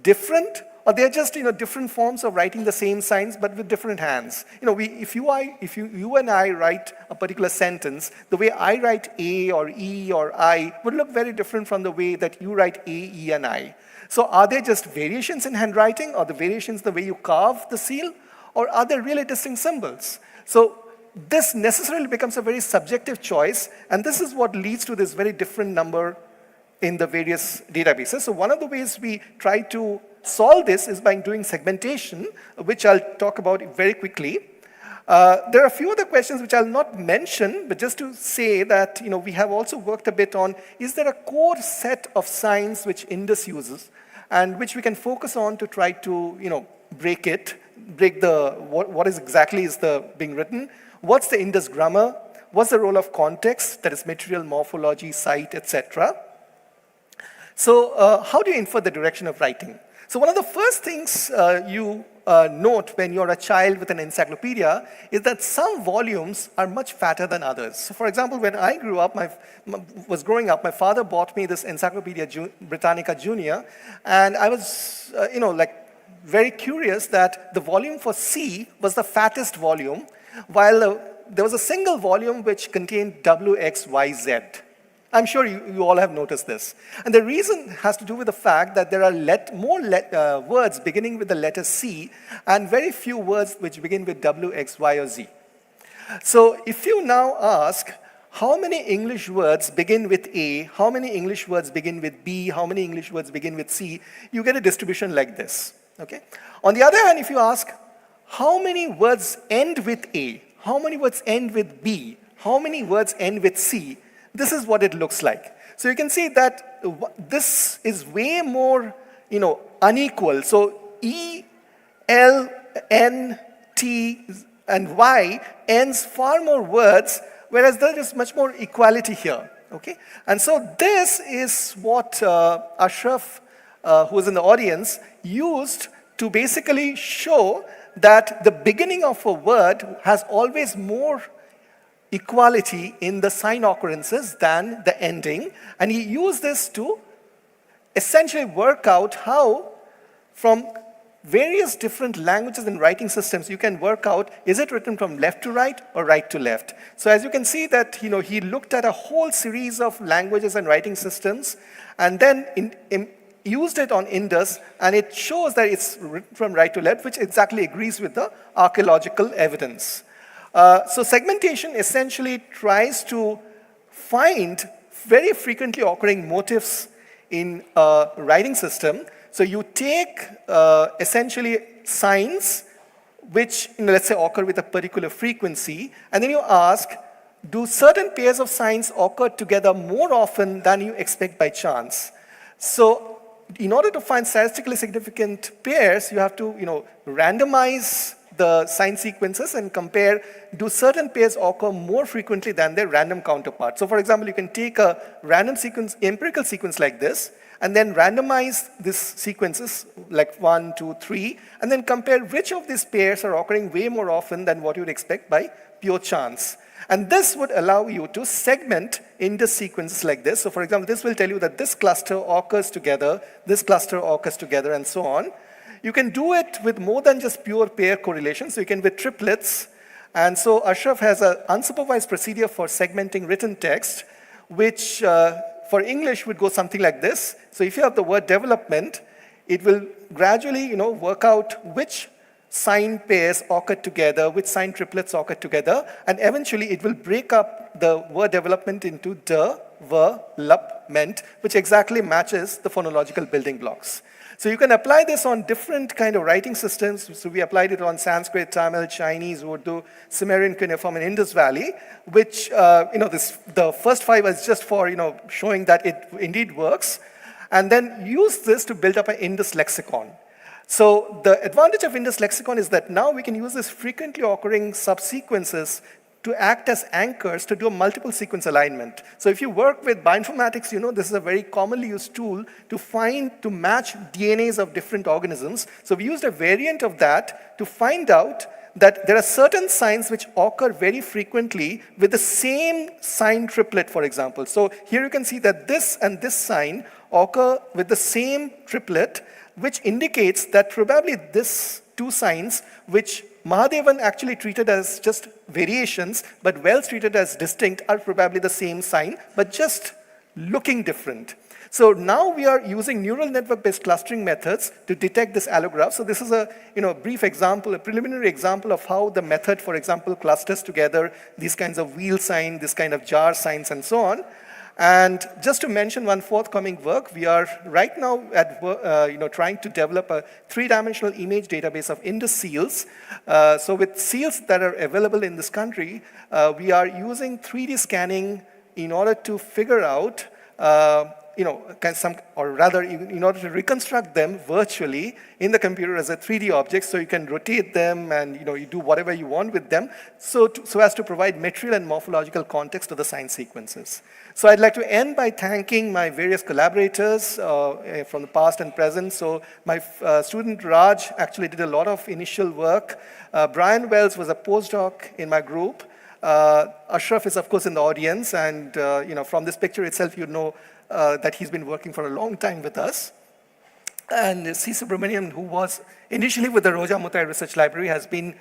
different, or they're just different forms of writing the same signs but with different hands. If you and I write a particular sentence, the way I write A or E or I would look very different from the way that you write A, E, and I. So are there just variations in handwriting, or the variations the way you carve the seal, or are there really distinct symbols? So this necessarily becomes a very subjective choice, and this is what leads to this very different number in the various databases. So one of the ways we try to solve this is by doing segmentation, which I'll talk about very quickly. There are a few other questions which I'll not mention, but just to say that we have also worked a bit on, is there a core set of signs which Indus uses, and which we can focus on to try to break the what is exactly is the being written. What's the Indus grammar? What's the role of context, that is material, morphology, site, etc. So how do you infer the direction of writing? So one of the first things you note when you're a child with an encyclopedia is that some volumes are much fatter than others. So for example, when I was growing up, my father bought me this Encyclopedia Britannica Junior, and I was, very curious that the volume for C was the fattest volume, while there was a single volume which contained W, X, Y, Z. I'm sure you all have noticed this. And the reason has to do with the fact that there are more words beginning with the letter C and very few words which begin with W, X, Y, or Z. So if you now ask, how many English words begin with A, how many English words begin with B, how many English words begin with C, you get a distribution like this. Okay? On the other hand, if you ask, how many words end with A, how many words end with B, how many words end with C, this is what it looks like. So you can see that this is way more, unequal. So E, L, N, T, and Y ends far more words, whereas there is much more equality here. Okay? And so this is what Ashraf, who was in the audience, used to basically show that the beginning of a word has always more equality in the sign occurrences than the ending. And he used this to essentially work out how, from various different languages and writing systems, you can work out, is it written from left to right or right to left? So as you can see that, he looked at a whole series of languages and writing systems, and then used it on Indus, and it shows that it's written from right to left, which exactly agrees with the archaeological evidence. So segmentation essentially tries to find very frequently occurring motifs in a writing system. So you take essentially signs which, let's say, occur with a particular frequency, and then you ask, do certain pairs of signs occur together more often than you expect by chance? So in order to find statistically significant pairs, you have to, randomize the sign sequences and compare, do certain pairs occur more frequently than their random counterpart? So for example, you can take a random sequence, empirical sequence like this, and then randomize these sequences like 1, 2, 3, and then compare which of these pairs are occurring way more often than what you would expect by pure chance. And this would allow you to segment into sequences like this. So for example, this will tell you that this cluster occurs together, this cluster occurs together, and so on. You can do it with more than just pure pair correlation, so you can with triplets. And so Ashraf has an unsupervised procedure for segmenting written text, which for English would go something like this. So if you have the word development, it will gradually, work out which sign pairs occur together, which sign triplets occur together, and eventually it will break up the word development into development, which exactly matches the phonological building blocks. So you can apply this on different kind of writing systems. So we applied it on Sanskrit, Tamil, Chinese, Urdu, Sumerian cuneiform in Indus Valley, which, the first 5 is just for, showing that it indeed works. And then use this to build up an Indus lexicon. So the advantage of Indus lexicon is that now we can use these frequently occurring subsequences to act as anchors to do a multiple sequence alignment. So if you work with bioinformatics, this is a very commonly used tool to match DNAs of different organisms. So we used a variant of that to find out that there are certain signs which occur very frequently with the same sign triplet, for example. So here you can see that this and this sign occur with the same triplet, which indicates that probably these 2 signs, which Mahadevan actually treated as just variations, but Wells treated as distinct, are probably the same sign, but just looking different. So now we are using neural network-based clustering methods to detect this allograph. So this is a brief example, a preliminary example of how the method, for example, clusters together these kinds of wheel sign, this kind of jar signs, and so on. And just to mention one forthcoming work, we are right now at trying to develop a 3-dimensional image database of Indus seals. So with seals that are available in this country, we are using 3D scanning in order to figure out in order to reconstruct them virtually in the computer as a 3D object, so you can rotate them and you do whatever you want with them, so as to provide material and morphological context to the sign sequences. So I'd like to end by thanking my various collaborators from the past and present. So my student Raj actually did a lot of initial work. Brian Wells was a postdoc in my group. Ashraf is, of course, in the audience, and from this picture itself, that he's been working for a long time with us. And C. Subramanian, who was initially with the Roja Muttai Research Library, has been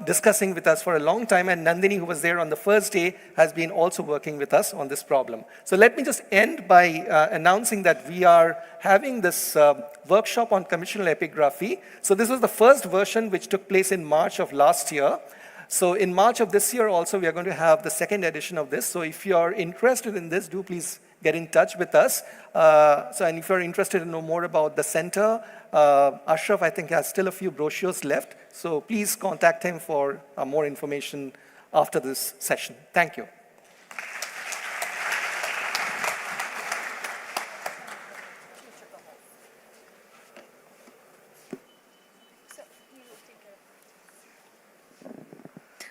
discussing with us for a long time, and Nandini, who was there on the first day, has been also working with us on this problem. So let me just end by announcing that we are having this workshop on conventional epigraphy. So this was the first version, which took place in March of last year. So in March of this year also, we are going to have the second edition of this. So if you're interested in this, do please get in touch with us. And if you're interested to know more about the center, Ashraf, I think, has still a few brochures left. So please contact him for more information after this session. Thank you.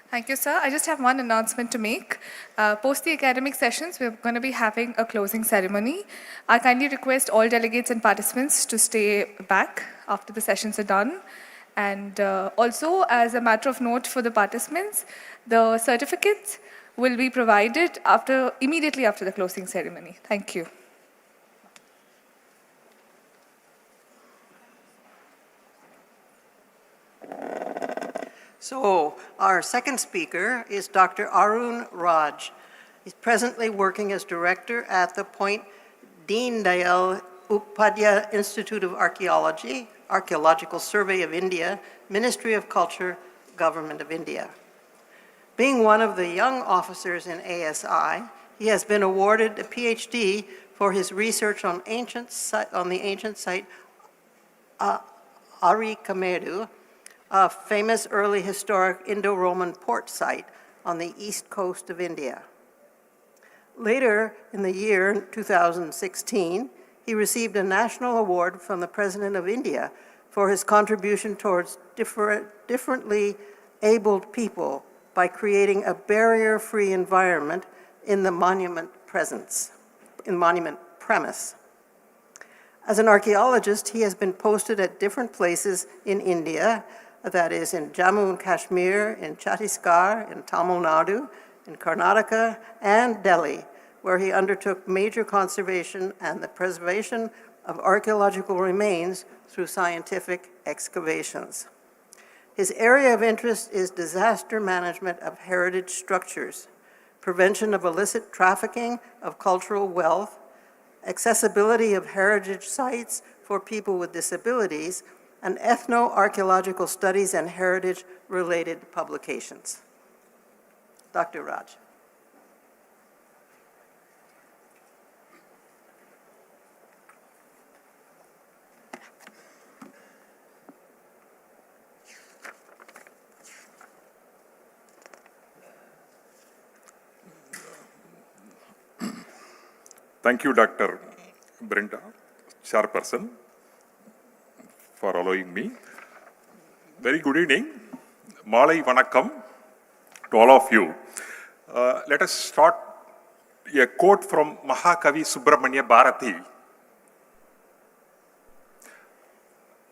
Thank you, sir. I just have one announcement to make. Post the academic sessions, we're going to be having a closing ceremony. I kindly request all delegates and participants to stay back after the sessions are done. And also, as a matter of note for the participants, the certificates will be provided immediately after the closing ceremony. Thank you. So our second speaker is Dr. Arun Raj. He's presently working as director at the Point Deen Dayal Upadhyaya Institute of Archaeology, Archaeological Survey of India, Ministry of Culture, Government of India. Being one of the young officers in ASI, He has been awarded a PhD for his research on the ancient site Arikamedu, a famous early historic Indo-Roman port site on the east coast of India. Later in the year 2016, he received a national award from the President of India for his contribution towards differently abled people by creating a barrier-free environment in the monument premise. As an archaeologist, he has been posted at different places in India, that is in Jammu and Kashmir, in Chhattisgarh, in Tamil Nadu, in Karnataka, and Delhi, where he undertook major conservation and the preservation of archaeological remains through scientific excavations. His area of interest is disaster management of heritage structures, prevention of illicit trafficking of cultural wealth, accessibility of heritage sites for people with disabilities, and ethno-archaeological studies and heritage-related publications. Dr. Raj. Thank you, Dr. Brenda, Chairperson, for allowing me. Very good evening. Malai Vanakkam to all of you. Let us start a quote from Mahakavi Subramanya Bharati.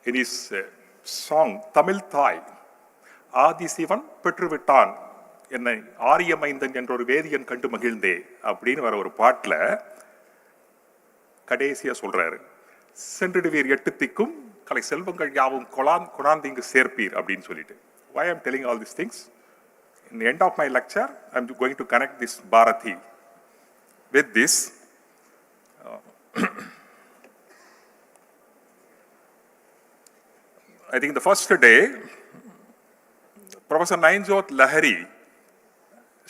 In his song, Tamil Thai, Adisivan Petruvittan, என்னை ஆரியமைந்தன் என்ற ஒரு வேதியன் கண்டு மகிழ்ந்தே அப்படின்னு வர ஒரு பாட்டில் கடைசியா சொல்றாரு, சென்றிடுவீர் எட்டு திக்கும் கலை செல்வங்கள் யாவும் கொணாந்து இங்கு சேர்ப்பீர் அப்படின்னு சொல்லிட்டு. Why I am telling all these things? In the end of my lecture, I am going to connect this Bharati with this. I think the first day, Professor Nainjot Lahari,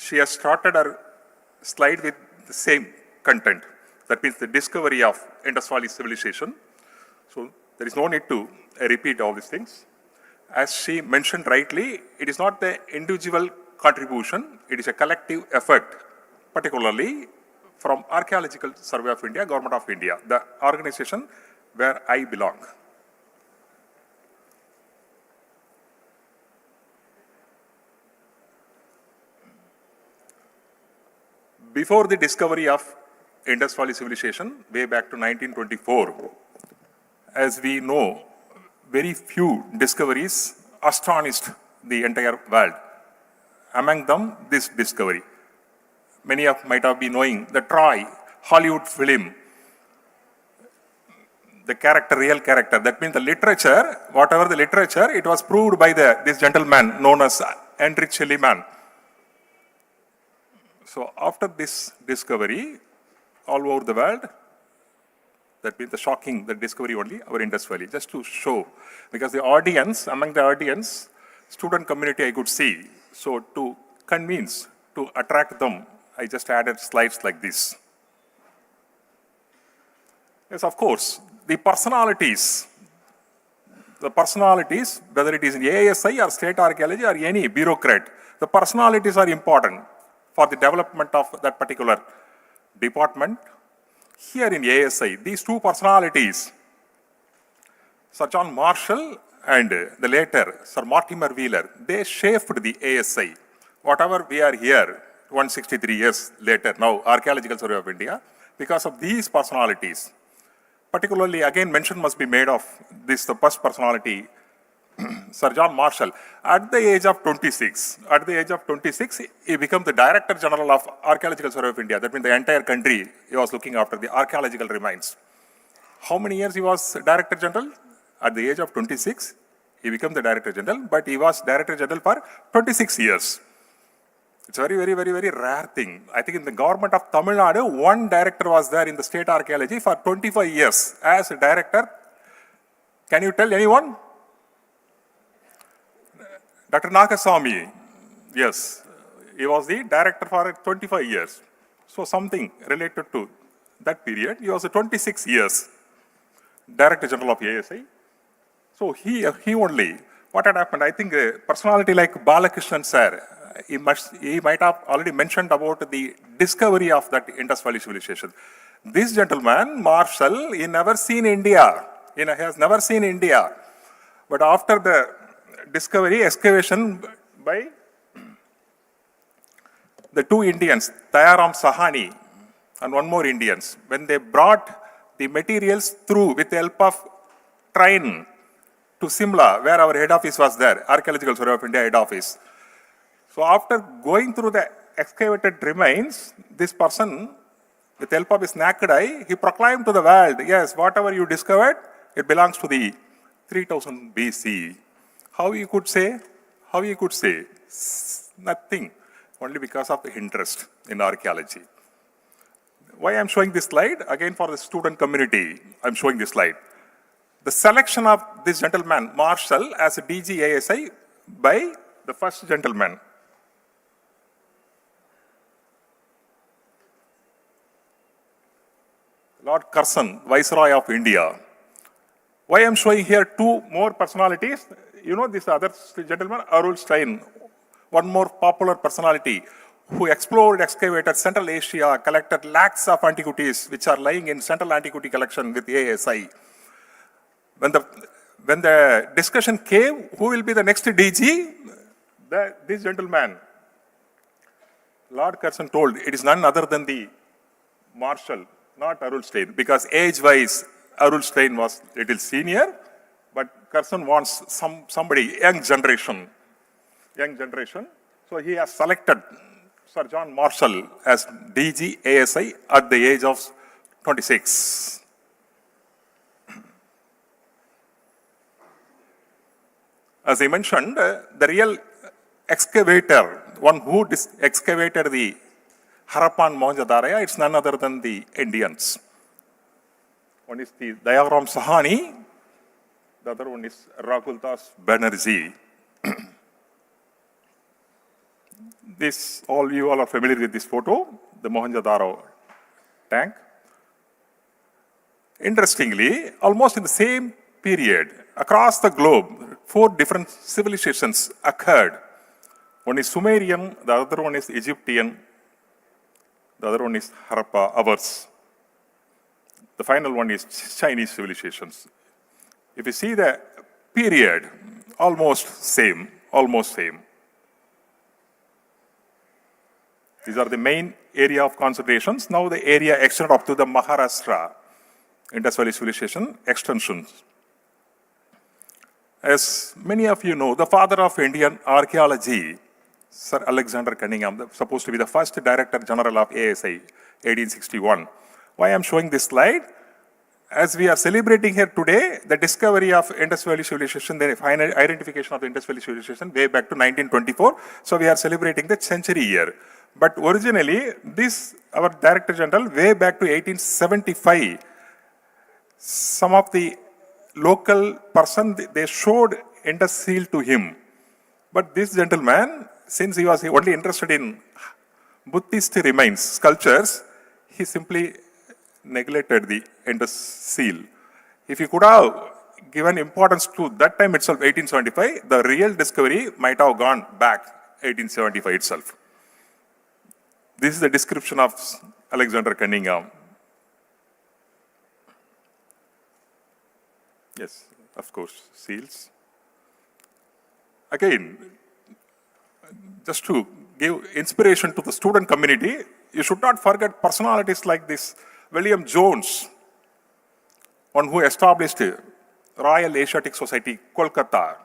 she has started her slide with the same content. That means the discovery of Indus Valley civilization. So there is no need to repeat all these things. As she mentioned rightly, it is not the individual contribution, it is a collective effort, particularly from Archaeological Survey of India, Government of India, the organization where I belong. Before the discovery of Indus Valley civilization, way back to 1924, as we know, very few discoveries astonished the entire world. Among them, this discovery. Many of might have been knowing the Troy Hollywood film, the character, real character. That means the literature, whatever the literature, it was proved by this gentleman known as Heinrich Schliemann. So after this discovery, all over the world, that means the shocking, the discovery only, our Indus Valley, just to show, because the audience, among the audience, student community I could see, so to convince, to attract them, I just added slides like this. Yes, of course, the personalities, whether it is in ASI or state archaeology or any bureaucrat, the personalities are important for the development of that particular department. Here in ASI, these two personalities, Sir John Marshall and the later Sir Mortimer Wheeler, they shaped the ASI. Whatever we are here, 163 years later, now Archaeological Survey of India, because of these personalities. Particularly, again, mention must be made of this, the first personality, Sir John Marshall. At the age of 26, he became the Director General of Archaeological Survey of India. That means the entire country, he was looking after the archaeological remains. How many years he was Director General? At the age of 26, he became the Director General, but he was Director General for 26 years. It's a very, very, very, very rare thing. I think in the government of Tamil Nadu, one director was there in the state archaeology for 25 years as a director. Can you tell anyone? Dr. Nakasamy, yes, he was the director for 25 years. So something related to that period. He was 26 years Director General of ASI. So he only, what had happened, I think a personality like Balakrishnan sir, he might have already mentioned about the discovery of that Indus Valley civilization. This gentleman, Marshall, he never seen India. He has never seen India. But after the discovery, excavation by the two Indians, Dayaram Sahani and one more Indians, when they brought the materials through with the help of train to Simla, where our head office was there, Archaeological Survey of India head office. So after going through the excavated remains, this person, with the help of his naked eye, he proclaimed to the world, yes, whatever you discovered, it belongs to the 3000 BC. How you could say? How you could say? Nothing. Only because of the interest in archaeology. Why I'm showing this slide? Again, for the student community, I'm showing this slide. The selection of this gentleman, Marshall, as a DG ASI by the first gentleman. Lord Curzon, Viceroy of India. Why I'm showing here two more personalities? You know this other gentleman, Arul Stein, one more popular personality who explored, excavated Central Asia, collected lakhs of antiquities which are lying in Central Antiquity Collection with ASI. When the discussion came, who will be the next DG? This gentleman, Lord Curzon told, it is none other than the Marshall, not Arul Stein, because age-wise, Arul Stein was little senior, but Curzon wants somebody, young generation. So he has selected Sir John Marshall as DG ASI at the age of 26. As I mentioned, the real excavator, one who excavated the Harappan Mohenjo-daro, it's none other than the Indians. One is the Dayaram Sahani, the other one is Raghuldas Banerjee. You all are familiar with this photo, the Mohenjo-daro tank. Interestingly, almost in the same period, across the globe, 4 different civilizations occurred. One is Sumerian, the other one is Egyptian, the other one is Harappa, ours. The final one is Chinese civilizations. If you see the period, almost same. These are the main area of concentrations. Now the area extended up to the Maharashtra, Indus Valley civilization extensions. As many of you know, the father of Indian archaeology, Sir Alexander Cunningham, supposed to be the first Director General of ASI, 1861. Why I'm showing this slide? As we are celebrating here today, the discovery of Indus Valley civilization, the final identification of the Indus Valley civilization way back to 1924. So we are celebrating the century year. But originally, our Director General, way back to 1875, some of the local person, they showed Indus seal to him. But this gentleman, since he was only interested in Buddhist remains, sculptures, he simply neglected the Indus seal. If he could have given importance to that time itself, 1875, the real discovery might have gone back 1875 itself. This is the description of Alexander Cunningham. Yes, of course, seals. Again, just to give inspiration to the student community, you should not forget personalities like this. William Jones, one who established Royal Asiatic Society, Kolkata.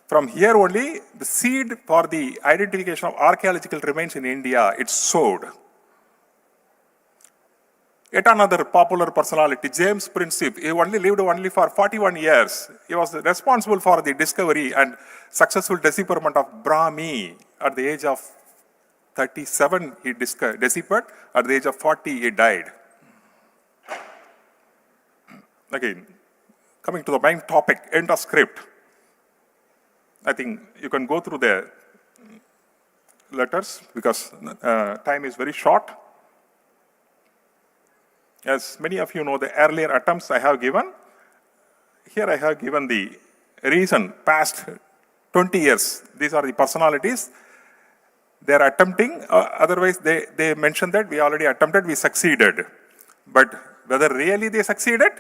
From here only, the seed for the identification of archaeological remains in India, it's sowed. Yet another popular personality, James Princip, he lived for 41 years. He was responsible for the discovery and successful decipherment of Brahmi. At the age of 37, he deciphered. At the age of 40, he died. Again, coming to the main topic, end of script. I think you can go through the letters because time is very short. As many of you know, the earlier attempts I have given, here I have given the reason, past 20 years. These are the personalities. They are attempting, otherwise they mentioned that we already attempted, we succeeded. But whether really they succeeded,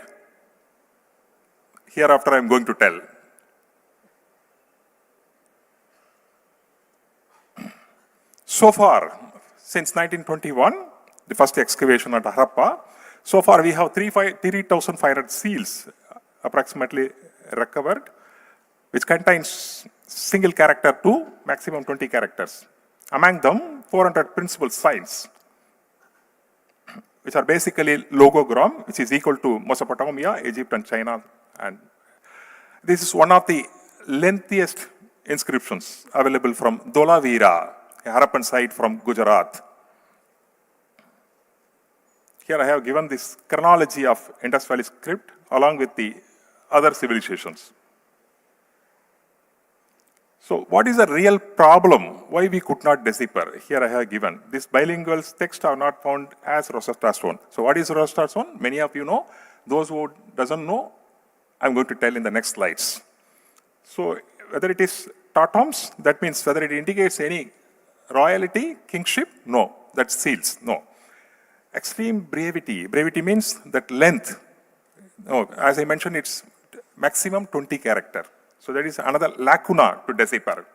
hereafter I am going to tell. So far, since 1921, the first excavation at Harappa, so far we have 3,500 seals approximately recovered, which contains single character to maximum 20 characters. Among them, 400 principal signs, which are basically logogram, which is equal to Mesopotamia, Egypt and China. And this is one of the lengthiest inscriptions available from Dholavira, a Harappan site from Gujarat. Here I have given this chronology of Indus Valley script along with the other civilizations. So what is the real problem? Why we could not decipher? Here I have given. These bilingual texts are not found as Rosetta Stone. So what is Rosetta Stone? Many of you know. Those who doesn't know, I'm going to tell in the next slides. So whether it is Tatams, that means whether it indicates any royalty, kingship, no. That's seals, no. Extreme brevity. Brevity means that length. No, as I mentioned, it's maximum 20 character. So that is another lacuna to decipher.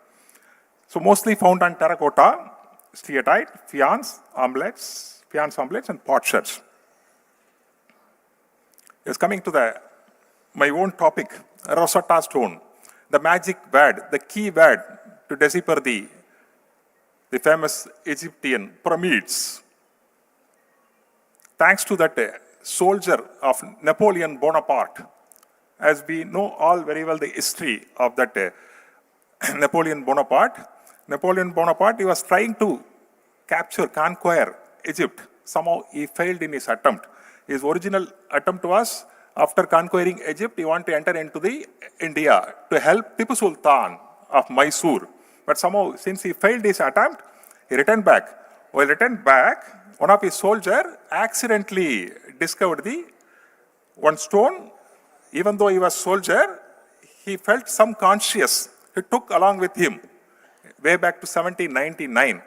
So mostly found on terracotta, steatite, faience omelets, and potsherds. Yes, coming to my own topic, Rosetta Stone, the magic word, the key word to decipher the famous Egyptian pyramids. Thanks to that soldier of Napoleon Bonaparte, as we know all very well the history of that Napoleon Bonaparte. Napoleon Bonaparte, he was trying to conquer Egypt. Somehow he failed in his attempt. His original attempt was, after conquering Egypt, he wanted to enter into the India to help Tipu Sultan of Mysore. But somehow, since he failed his attempt, he returned back. While returned back, one of his soldiers accidentally discovered one stone. Even though he was soldier, he felt some conscious. He took along with him way back to 1799.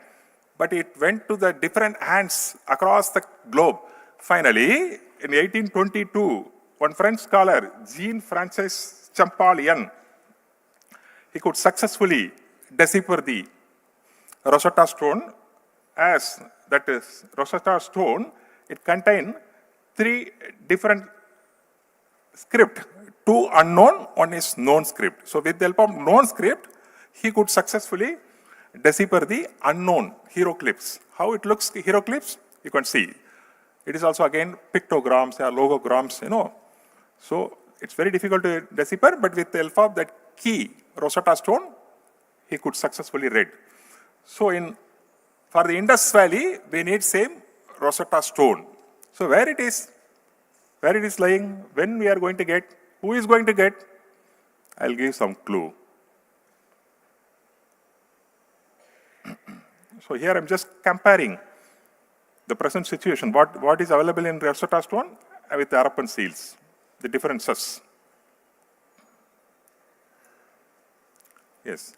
But it went to the different hands across the globe. Finally, in 1822, one French scholar, Jean-Francois Champollion, he could successfully decipher the Rosetta Stone, as that is Rosetta Stone, it contained 3 different script, 2 unknown, 1 is known script. So with the help of known script, he could successfully decipher the unknown hieroglyphs. How it looks, hieroglyphs, you can see. It is also again pictograms or logograms, you know. So it's very difficult to decipher, but with the help of that key, Rosetta Stone, he could successfully read. So for the Indus Valley, we need same Rosetta Stone. So where it is lying, when we are going to get, who is going to get, I'll give some clue. So here I'm just comparing the present situation, what is available in Rosetta Stone with the Harappan seals, the differences. Yes.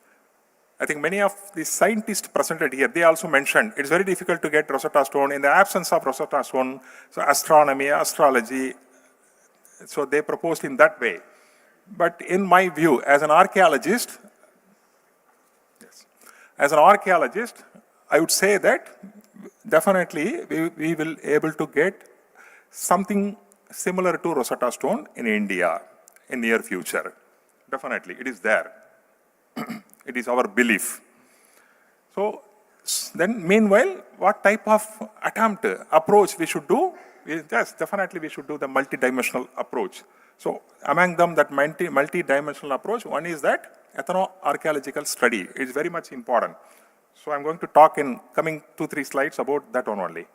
I think many of the scientists presented here, they also mentioned it's very difficult to get Rosetta Stone. In the absence of Rosetta Stone, so astronomy, astrology, so they proposed in that way. But in my view, as an archaeologist, I would say that definitely we will able to get something similar to Rosetta Stone in India in near future. Definitely, it is there. It is our belief. So then meanwhile, what type of approach we should do? Yes, definitely we should do the multidimensional approach. So among them, that multidimensional approach, one is that ethno-archaeological study. It is very much important. So I'm going to talk in coming 2-3 slides about that one only.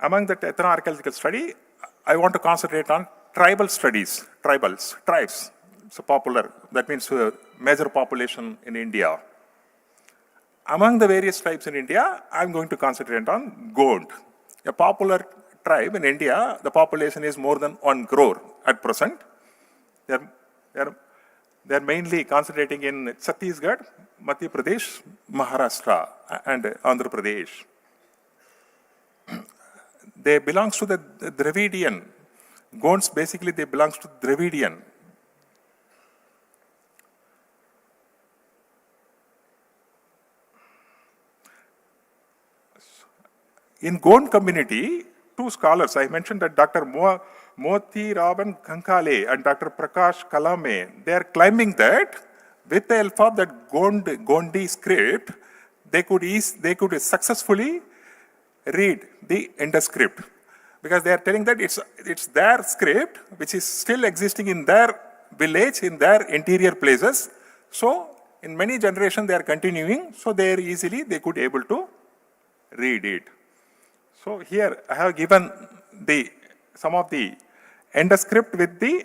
Among that ethno-archaeological study, I want to concentrate on tribal studies, tribes. So popular, that means major population in India. Among the various tribes in India, I'm going to concentrate on Gond, a popular tribe in India, the population is more than 1 crore at present. They're mainly concentrating in Chhattisgarh, Madhya Pradesh, Maharashtra, and Andhra Pradesh. They belong to the Dravidian. Gonds basically they belong to Dravidian. In Gond community, two scholars, I mentioned that Dr. Moti Raban Kankale and Dr. Prakash Kalame, they are claiming that with the help of that Gondi script, they could successfully read the Indus script. Because they are telling that it's their script, which is still existing in their village, in their interior places. So, in many generations they are continuing, so they could able to read it. So here I have given some of the Indus script with the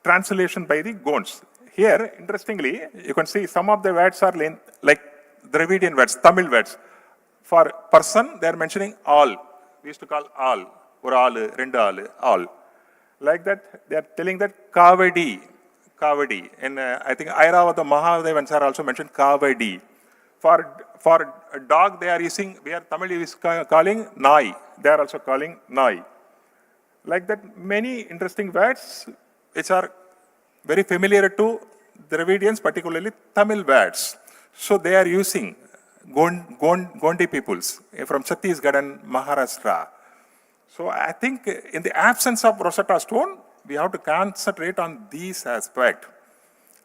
translation by the Gonds. Here, interestingly, you can see some of the words are like Dravidian words, Tamil words. For person, they are mentioning all. We used to call all, or rendu all. Like that, they are telling that Kavadi. And I think Airavata Mahadevans are also mentioned Kavadi. For a dog, they are using, Tamil is calling Nai. They are also calling Nai. Like that, many interesting words which are very familiar to Dravidians, particularly Tamil words. So they are using Gondi peoples from Chhattisgarh and Maharashtra. So I think in the absence of Rosetta Stone, we have to concentrate on these aspects.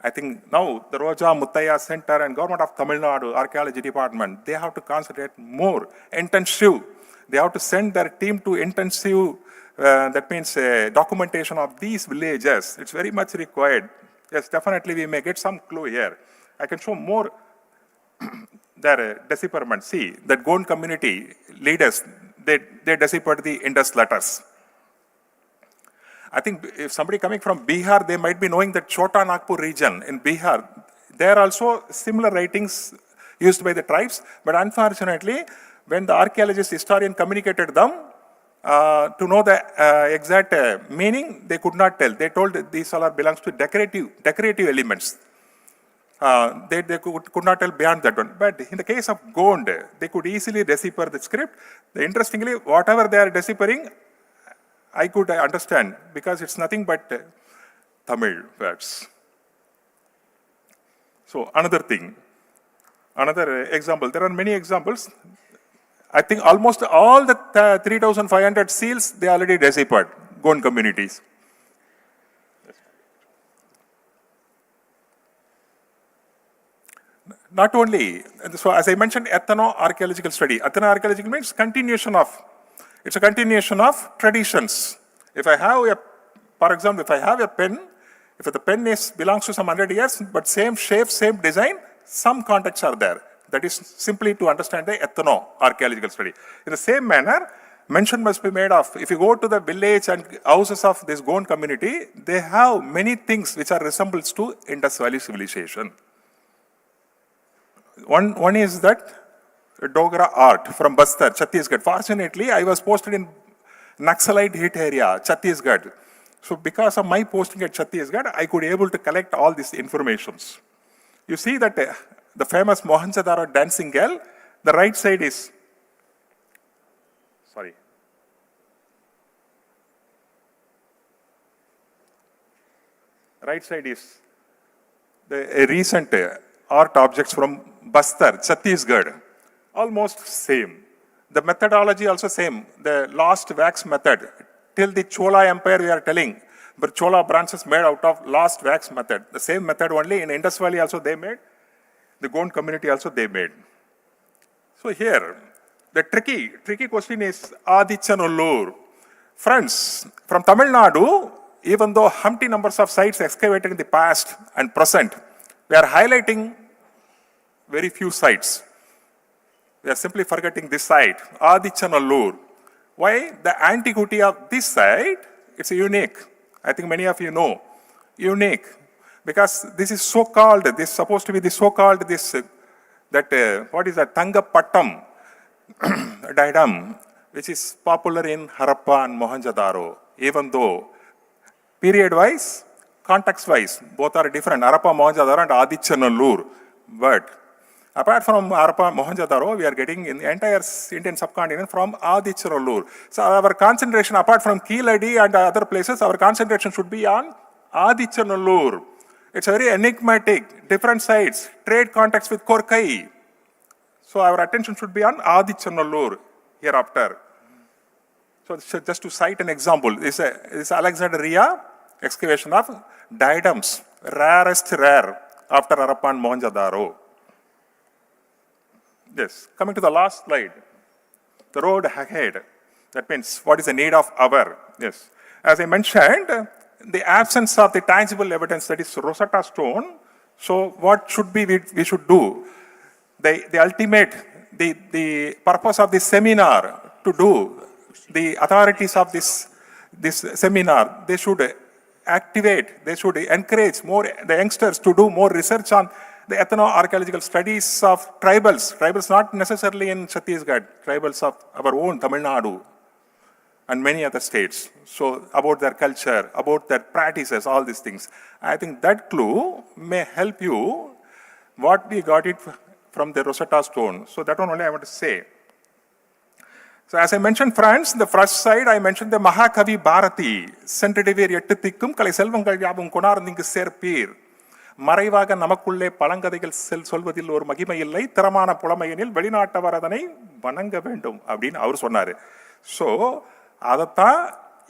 I think now the Roja Muttaya Center and Government of Tamil Nadu Archaeology Department, they have to concentrate more, intensive. They have to send their team to intensive, that means documentation of these villages. It's very much required. Yes, definitely we may get some clue here. I can show more their decipherment. See, that Gond community leaders, they deciphered the Indus letters. I think if somebody coming from Bihar, they might be knowing that Chota Nagpur region in Bihar, there are also similar writings used by the tribes, but unfortunately, when the archaeologist historian communicated them, to know the exact meaning, they could not tell. They told that these all belongs to decorative elements. They could not tell beyond that one. But in the case of Gond, they could easily decipher the script. Interestingly, whatever they are deciphering, I could understand because it's nothing but Tamil words. So another thing, another example. There are many examples. I think almost all the 3,500 seals, they already deciphered, Gond communities. Not only, so as I mentioned, ethno-archaeological study. Ethno-archaeological means continuation of, it's a continuation of traditions. If I have for example, if I have a pen, if the pen belongs to some 100 years, but same shape, same design, some contexts are there. That is simply to understand the ethno-archaeological study. In the same manner, mention must be made of, if you go to the village and houses of this Gond community, they have many things which are resemblance to Indus Valley civilization. One is that Dogra art from Bastar, Chhattisgarh. Fortunately, I was posted in Naxalite hit area, Chhattisgarh. So because of my posting at Chhattisgarh, I could able to collect all these informations. You see that the famous Mohenjo-daro dancing girl, the right side is, right side is the recent art objects from Bastar, Chhattisgarh, almost same. The methodology also same, the lost wax method. Till the Chola Empire we are telling, but Chola branches made out of lost wax method. The same method only in Indus Valley also they made, the Gond community also they made. So here, the tricky question is Adichanallur. Friends, from Tamil Nadu, even though empty numbers of sites excavated in the past and present, we are highlighting very few sites. We are simply forgetting this site, Adichanallur. Why? The antiquity of this site, it's unique. I think many of you know. Unique. Because this is so-called, this is supposed to be the so-called, what is that, Thangapattam diadem. which is popular in Harappa and Mohenjo-daro, even though period-wise, context-wise, both are different, Harappa, Mohenjo-daro and Adichanallur. But apart from Harappa, Mohenjo-daro, we are getting in the entire Indian subcontinent from Adichanallur. So our concentration, apart from Keeladi and other places, our concentration should be on Adichanallur. It's very enigmatic, different sites, trade contacts with Korkai. So our attention should be on Adichanallur hereafter. So just to cite an example, this Alexandria excavation of diadems, rarest rare after Harappa and Mohenjo-daro. Yes, coming to the last slide, the road ahead. That means what is the need of our, yes. As I mentioned, the absence of the tangible evidence, that is Rosetta Stone. So what should we should do? The ultimate, the purpose of this seminar to do, the authorities of this seminar, they should activate, they should encourage more the youngsters to do more research on the ethno-archaeological studies of tribals not necessarily in Chhattisgarh, tribals of our own Tamil Nadu and many other states. So about their culture, about their practices, all these things. I think that clue may help you what we got it from the Rosetta Stone. So that one only I want to say. So as I mentioned, friends, the first side I mentioned the Mahakavi Bharati, Sentidivir Yettikum, Kali Selvangal Yabum Konar Ning Serpir. மறைவாக நமக்குள்ளே பழங்கதைகள் சொல்வதில் ஒரு மகிமை இல்லை, திறமான புலமையெனில் வெளிநாட்டவர் அதனை வணங்க வேண்டும் அப்படின்னு அவர் சொன்னார். ஸோ அதைத்தான்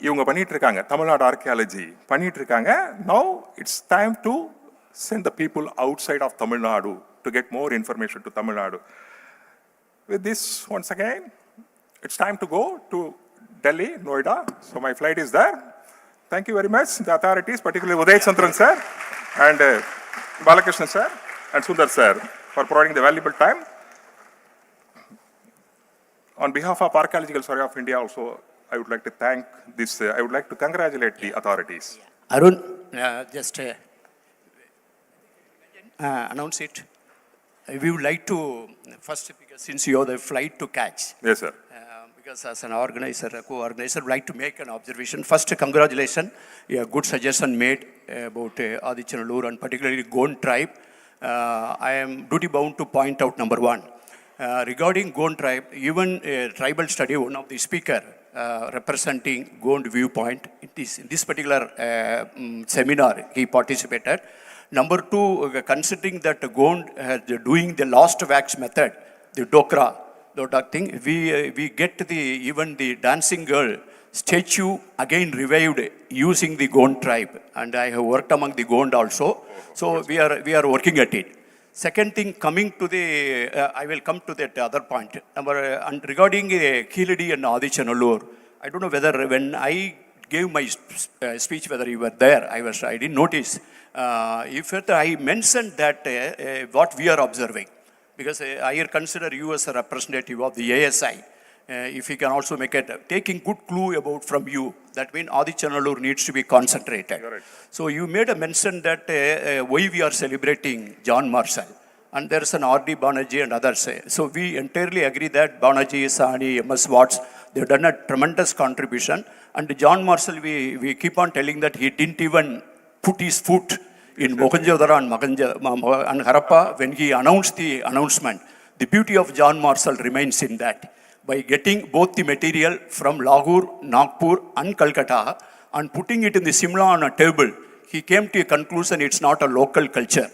இவங்க பண்ணிட்டு இருக்காங்க, தமிழ்நாடு ஆர்கியாலஜி பண்ணிட்டு இருக்காங்க. Now it's time to send the people outside of Tamil Nadu to get more information to Tamil Nadu. With this, once again, it's time to go to Delhi, Noida. So my flight is there. Thank you very much, the authorities, particularly Uday Chandran sir and Balakrishnan sir and Sundar sir for providing the valuable time. On behalf of Archaeological Survey of India also, I would like to thank this, I would like to congratulate the authorities. Arun, just announce it. We would like to, first, because since you have the flight to catch. Yes, sir. Because as an organizer, a co-organizer, would like to make an observation. First, congratulations. A good suggestion made about Adichanallur and particularly Gond tribe. I am duty bound to point out number one. Regarding Gond tribe, even a tribal study, one of the speaker representing Gond viewpoint, in this particular seminar, he participated. Number two, considering that Gond has doing the lost wax method, the Dokra thing, we get even the dancing girl statue again revived using the Gond tribe, and I have worked among the Gond also. So we are working at it. Second thing, coming to the, I will come to that other point. And regarding Keeladi and Adichanallur, I don't know whether when I gave my speech, whether you were there, I didn't notice. If I mentioned that what we are observing, because I consider you as a representative of the ASI, if you can also make it, taking good clue about from you, that means Adichanallur needs to be concentrated. Right. So you made a mention that why we are celebrating John Marshall, and there's an R.D. Banerjee and others. So we entirely agree that Banerjee, Sahni, M.S. Watts, they've done a tremendous contribution. And John Marshall, we keep on telling that he didn't even put his foot in Mohenjo-daro and Harappa when he announced the announcement. The beauty of John Marshall remains in that. By getting both the material from Lahore, Nagpur and Calcutta and putting it in the Simla on a table, he came to a conclusion it's not a local culture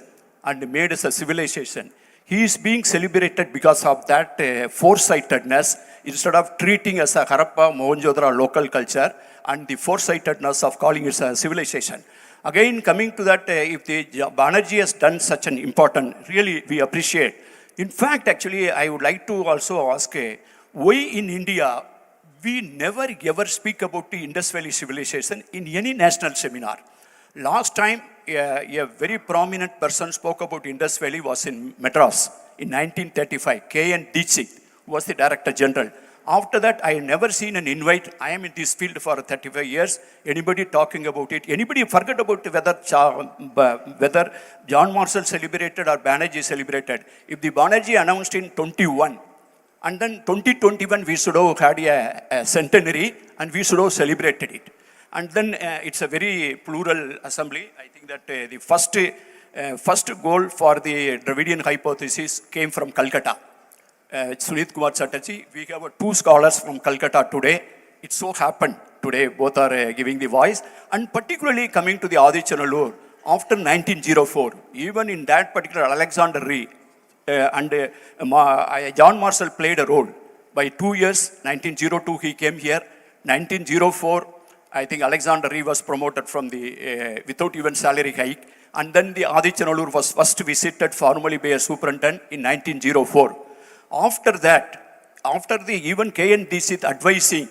and made us a civilization. He is being celebrated because of that foresightedness, instead of treating as a Harappa, Mohenjo-daro local culture, and the foresightedness of calling it a civilization. Again, coming to that, if the Banerjee has done such an important, really we appreciate. In fact, actually, I would like to also ask, why in India, we never ever speak about the Indus Valley civilization in any national seminar. Last time, a very prominent person spoke about Indus Valley was in Madras in 1935. K.N. Dixit was the Director General. After that, I have never seen an invite. I am in this field for 35 years. Anybody talking about it? Anybody forget about whether John Marshall celebrated or Banerjee celebrated? If the Banerjee announced in 21, And then 2021, we should have had a centenary and we should have celebrated it. And then it's a very plural assembly. I think that the first goal for the Dravidian hypothesis came from Calcutta. Sunit Kumar Chatterjee, we have two scholars from Calcutta today. It so happened today both are giving the voice, and particularly coming to the Adi Chanalur after 1904, even in that particular Alexander Ree John Marshall played a role. By 2 years, 1902 he came here, 1904 I think Alexander Ree was promoted from the, without even salary hike, and then the Adi Chanalur was first visited formally by a superintendent in 1904. After that, after the even K.N. Dixit advising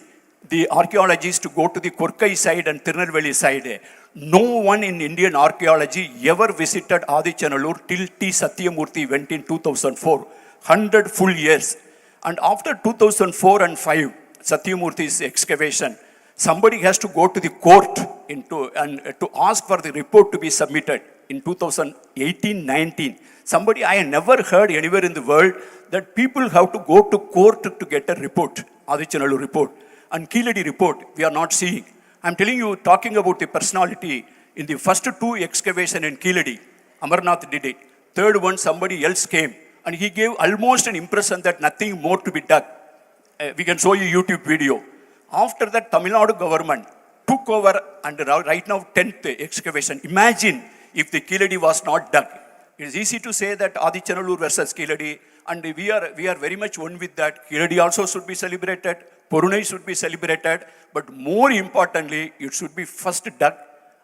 the archaeologists to go to the Kurkai side and Tirunelveli side, no one in Indian archaeology ever visited Adi Chanalur till T. Satyamurthy went in 2004, 100 full years. And after 2004 and 5, Satyamurthy's excavation, somebody has to go to the court to ask for the report to be submitted in 2018-19. Somebody, I never heard anywhere in the world that people have to go to court to get a report, Adi Chanalur report. And Keeladi report, we are not seeing. I'm telling you, talking about the personality, in the first two excavation in Keeladi, Amarnath did it. Third one, somebody else came. And he gave almost an impression that nothing more to be dug. We can show you YouTube video. After that, Tamil Nadu government took over and right now 10th excavation. Imagine if the Keeladi was not dug. It is easy to say that Adi Chanalur versus Keeladi, and we are very much one with that. Keeladi also should be celebrated, Porunai should be celebrated, but more importantly, it should be first dug,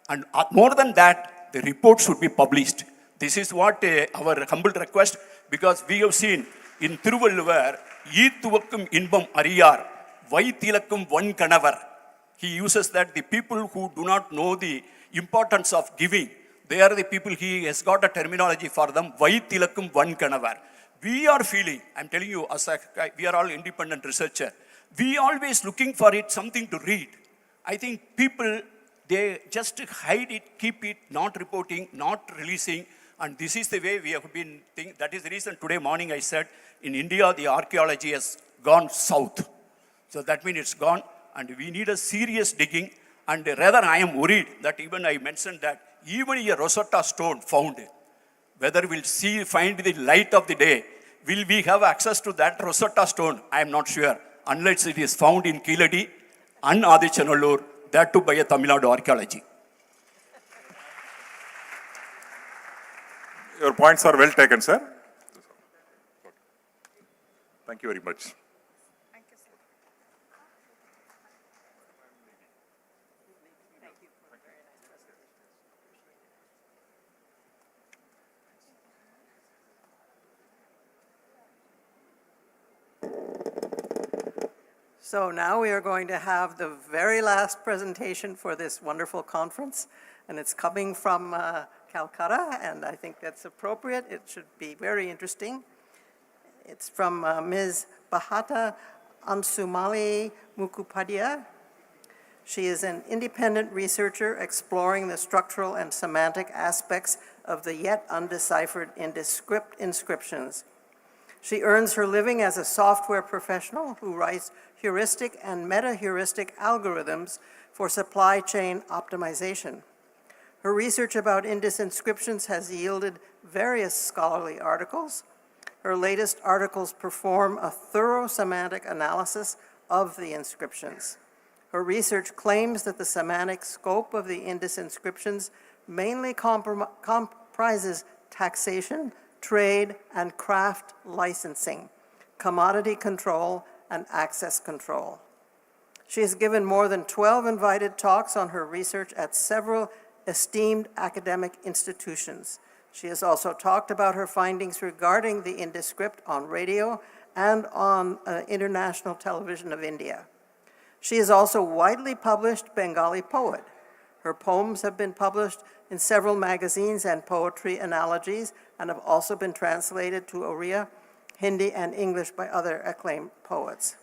and more than that, the report should be published. This is what our humble request, because we have seen in Thiruvalluvar, Eethuvakkum Inbam Ariyar, Vaithilakkum Van Kanavar. He uses that the people who do not know the importance of giving, they are the people, he has got a terminology for them, Vaithilakkum Van Kanavar. We are feeling, I'm telling you, we are all independent researchers, we always looking for it, something to read. I think people, they just hide it, keep it, not reporting, not releasing, and this is the way we have been thinking. That is the reason today morning I said, in India, the archaeology has gone south. So that means it's gone, and we need a serious digging, and rather I am worried that even I mentioned that even a Rosetta Stone found, whether we'll find the light of the day, will we have access to that Rosetta Stone? I am not sure, unless it is found in Keeladi and Adi Chanalur, that too by a Tamil Nadu archaeology. Your points are well taken, sir. Thank you very much. So now we are going to have the very last presentation for this wonderful conference, and it's coming from Calcutta, and I think that's appropriate. It should be very interesting. It's from Ms. Bahata Ansumali Mukhopadhyay. She is an independent researcher exploring the structural and semantic aspects of the yet undeciphered inscriptions. She earns her living as a software professional who writes heuristic and meta-heuristic algorithms for supply chain optimization. Her research about Indus inscriptions has yielded various scholarly articles. Her latest articles perform a thorough semantic analysis of the inscriptions. Her research claims that the semantic scope of the Indus inscriptions mainly comprises taxation, trade, and craft licensing, commodity control, and access control. She has given more than 12 invited talks on her research at several esteemed academic institutions. She has also talked about her findings regarding the Indus script on radio and on international television of India. She is also a widely published Bengali poet. Her poems have been published in several magazines and poetry anthologies and have also been translated to Oriya, Hindi, and English by other acclaimed poets.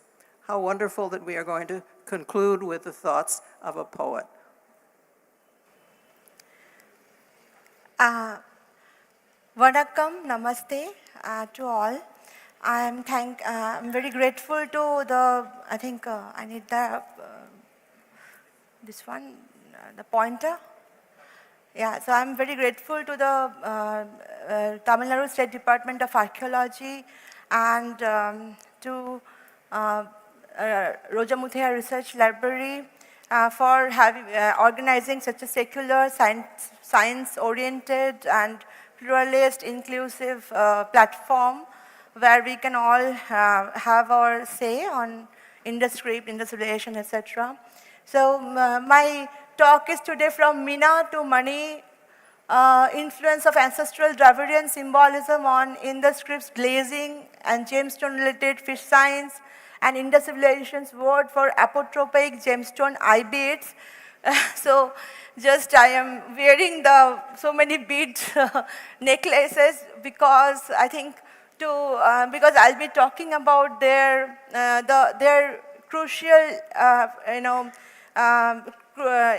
How wonderful that we are going to conclude with the thoughts of a poet. Vanakkam, namaste to all. I'm very grateful to the, I think I need the, this one, the pointer. Yeah, so I'm very grateful to the Tamil Nadu State Department of Archaeology and to Roja Muthaiya Research Library for organizing such a secular, science-oriented and pluralist, inclusive platform where we can all have our say on IndusScript, industrialization, etc. So my talk is today from Mina to Mani, influence of ancestral Dravidian symbolism on IndusScript's glazing and gemestone-related fish signs, and Indus civilization's word for apotropic gemstone eye beads. So just I am wearing so many bead necklaces because I think because I'll be talking about their crucial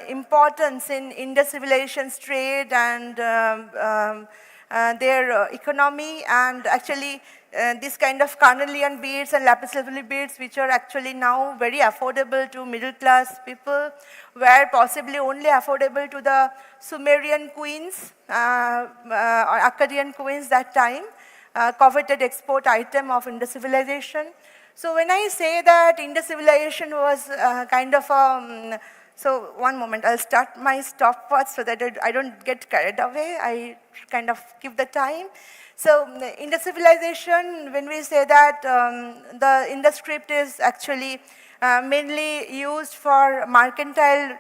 importance in Indus civilization's trade and their economy, and actually this kind of carnelian beads and lapis lazuli beads, which are actually now very affordable to middle class people, were possibly only affordable to the Sumerian queens or Akkadian queens that time, coveted export item of Indus civilization. So when I say that Indus civilization was kind of a, so one moment, I'll start my stopwatch so that I don't get carried away. I kind of give the time. So Indus civilization, when we say that the IndusScript is actually mainly used for mercantile,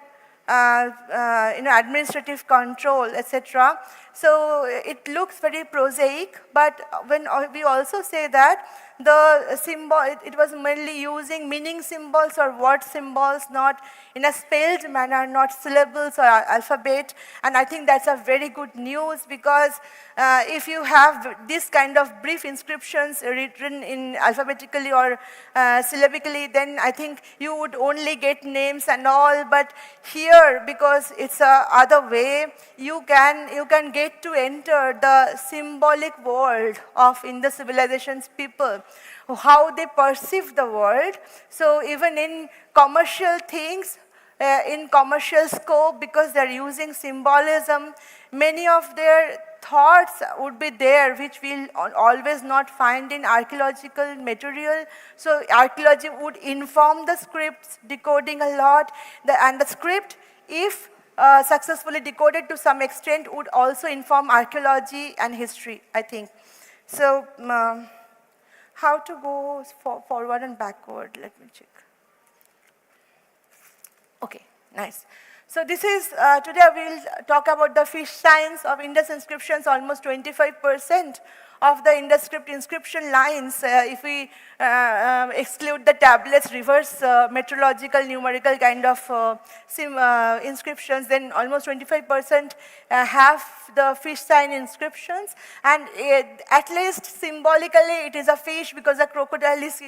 administrative control, etc. So it looks very prosaic, but when we also say that the symbol, it was mainly using meaning symbols or word symbols, not in a spelled manner, not syllables or alphabet. And I think that's a very good news, because if you have this kind of brief inscriptions written in alphabetically or syllabically, then I think you would only get names and all. But here, because it's a other way, you can get to enter the symbolic world of Indus civilization's people, how they perceive the world. So even in commercial things, in commercial scope, because they're using symbolism, many of their thoughts would be there, which we'll always not find in archaeological material. So archaeology would inform the scripts, decoding a lot, and the script, if successfully decoded to some extent, would also inform archaeology and history, I think. So how to go forward and backward, let me check. Okay, nice. So this is, today we'll talk about the fish signs of Indus inscriptions. Almost 25% of the IndusScript inscription lines, if we exclude the tablets, reverse metrological, numerical kind of inscriptions, then almost 25% have the fish sign inscriptions. And at least symbolically, it is a fish, because the crocodile is,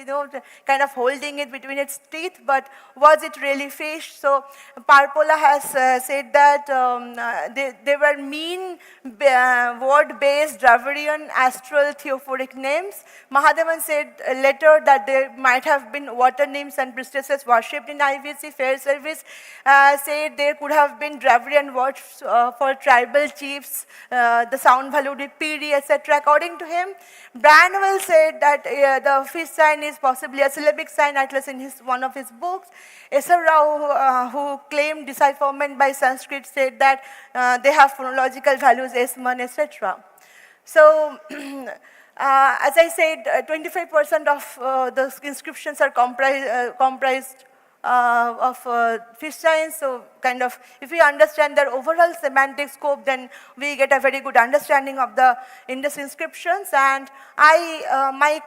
kind of holding it between its teeth. But was it really fish? So Parpola has said that they were mean word-based Dravidian astral theophoric names. Mahadevan said later that there might have been water nymphs and priestesses worshipped in IVC. Fair Service said there could have been Dravidian words for tribal chiefs. The sound value would be Piri, etc. According to him, Branwell said that the fish sign is possibly a syllabic sign, at least in one of his books. S.R. Rao, who claimed decipherment by Sanskrit, said that they have phonological values, S-man, etc. So, as I said, 25% of the inscriptions are comprised of fish signs. So kind of, if we understand their overall semantic scope, then we get a very good understanding of the Indus inscriptions. And my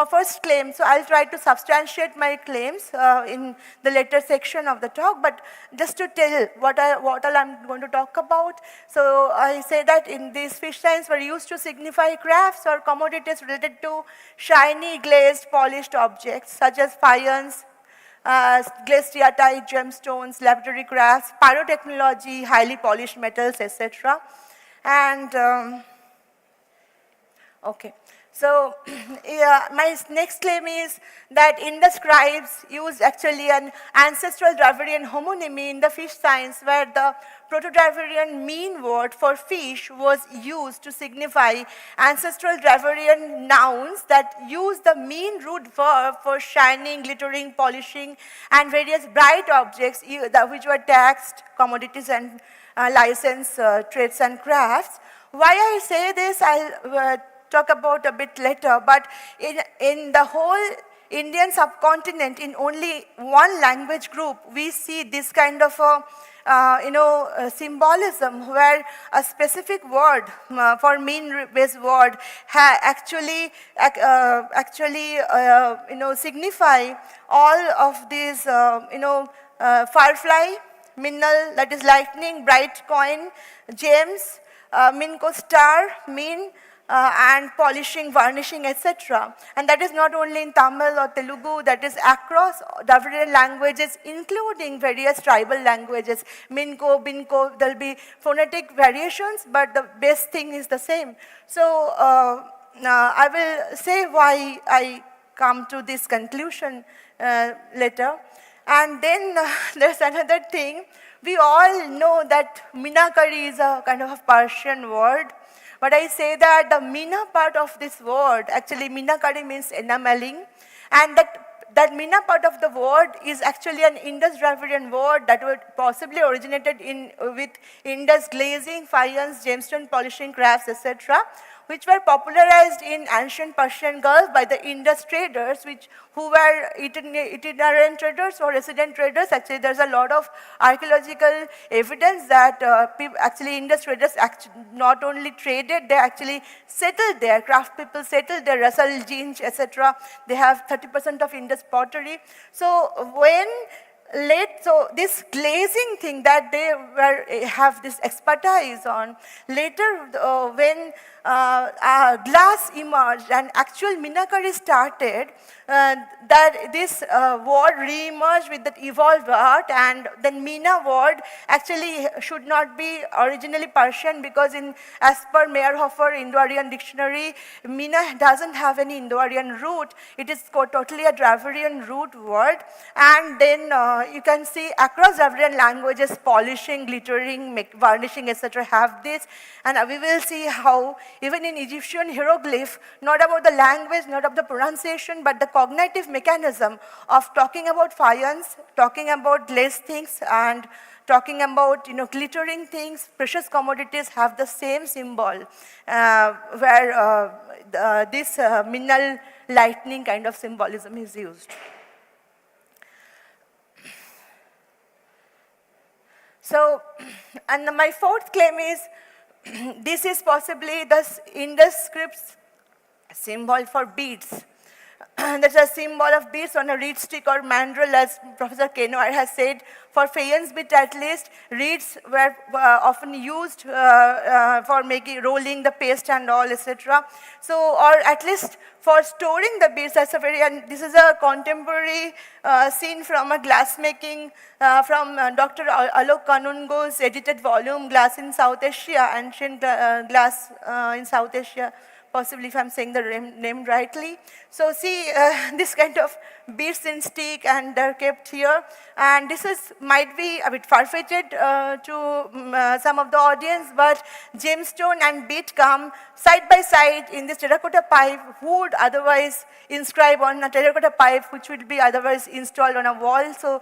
first claim, so I'll try to substantiate my claims in the later section of the talk, but just to tell what all I'm going to talk about. So I say that in these fish signs were used to signify crafts or commodities related to shiny, glazed, polished objects, such as faience, glazed steatite, gemstones, laboratory crafts, pyrotechnology, highly polished metals, etc. And okay, So yeah, my next claim is that Indus scribes used actually an ancestral Dravidian homonymy in the fish science, where the Proto-Dravidian mean word for fish was used to signify ancestral Dravidian nouns that use the mean root verb for shining, glittering, polishing, and various bright objects which were taxed, commodities and licensed trades and crafts. Why I say this, I'll talk about a bit later, but in the whole Indian subcontinent, in only one language group, we see this kind of symbolism where a specific word for mean-based word actually signify all of these, firefly, minnal, that is lightning, bright coin, gems, minko star, mean, and polishing, varnishing, etc. And that is not only in Tamil or Telugu, that is across Dravidian languages, including various tribal languages. Minko, Binko, there will be phonetic variations, but the base thing is the same. So I will say why I come to this conclusion later. And then there's another thing. We all know that Minakari is a kind of a Persian word. But I say that the Mina part of this word, actually Minakari means enameling, and that Mina part of the word is actually an Indus Dravidian word that would possibly originated with Indus glazing, faience, gemstone polishing crafts, etc., which were popularized in ancient Persian Gulf by the Indus traders, who were itinerant traders or resident traders. Actually, there's a lot of archaeological evidence that actually Indus traders not only traded, they actually settled there. Craft people settled there, Russell, Ginch, etc. They have 30% of Indus pottery. So so this glazing thing that they have this expertise on, later when glass emerged and actual Minakari started, that this word re-emerged with that evolved art, and then Mina word actually should not be originally Persian, because as per Meyerhofer Indo-Aryan dictionary, Mina doesn't have any Indo-Aryan root. It is totally a Dravidian root word. And then you can see across Dravidian languages, polishing, glittering, varnishing, etc. have this. And we will see how even in Egyptian hieroglyph, not about the language, not about the pronunciation, but the cognitive mechanism of talking about faience, talking about glazed things, and talking about glittering things, precious commodities have the same symbol, where this minnal lightning kind of symbolism is used. So, and my fourth claim is, this is possibly the Indus script's symbol for beads. There's a symbol of beads on a reed stick or mandrel, as Professor Kenoar has said. For faience bead at least, reeds were often used for rolling the paste and all, etc. So, or at least for storing the beads. And this is a contemporary scene from a glassmaking from Dr. Alok Kanungo's edited volume, Glass in South Asia, Ancient Glass in South Asia. Possibly if I'm saying the name rightly. So see, this kind of beads in stick, and they're kept here. And this might be a bit far-fetched to some of the audience, but gemstone and bead come side by side in this terracotta pipe, who would otherwise inscribe on a terracotta pipe, which would be otherwise installed on a wall. So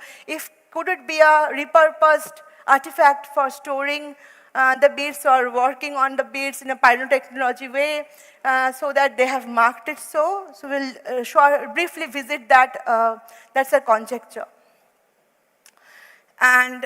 could it be a repurposed artifact for storing the beads or working on the beads in a pyrotechnology way, so that they have marked it so. So we'll briefly visit that. That's a conjecture. And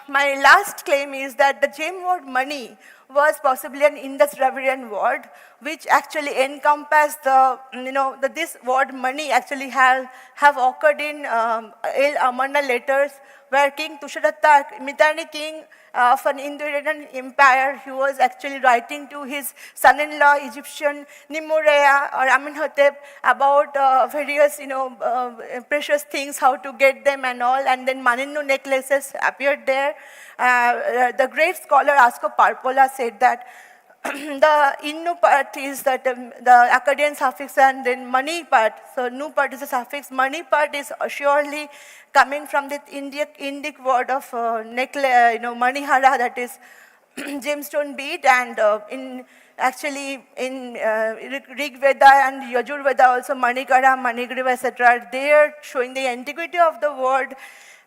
my last claim is that the gem word money was possibly an Indus Dravidian word, which actually encompassed this word money actually have occurred in El Amarna letters, where King Tusharatta, Mitanni king of an Indo-Iranian empire, he was actually writing to his son-in-law, Egyptian Nimurea or Amenhotep, about various, precious things, how to get them and all. And then Maninnu necklaces appeared there. The great scholar Asko Parpola said that the innu part is that the Akkadian suffix and then mani part. So nu part is a suffix. Mani part is surely coming from the Indic word of necklace, manihara, that is gemstone bead, and actually in Rig Veda and Yajur Veda also Manikara, Manigriva, etc. They are showing the antiquity of the word.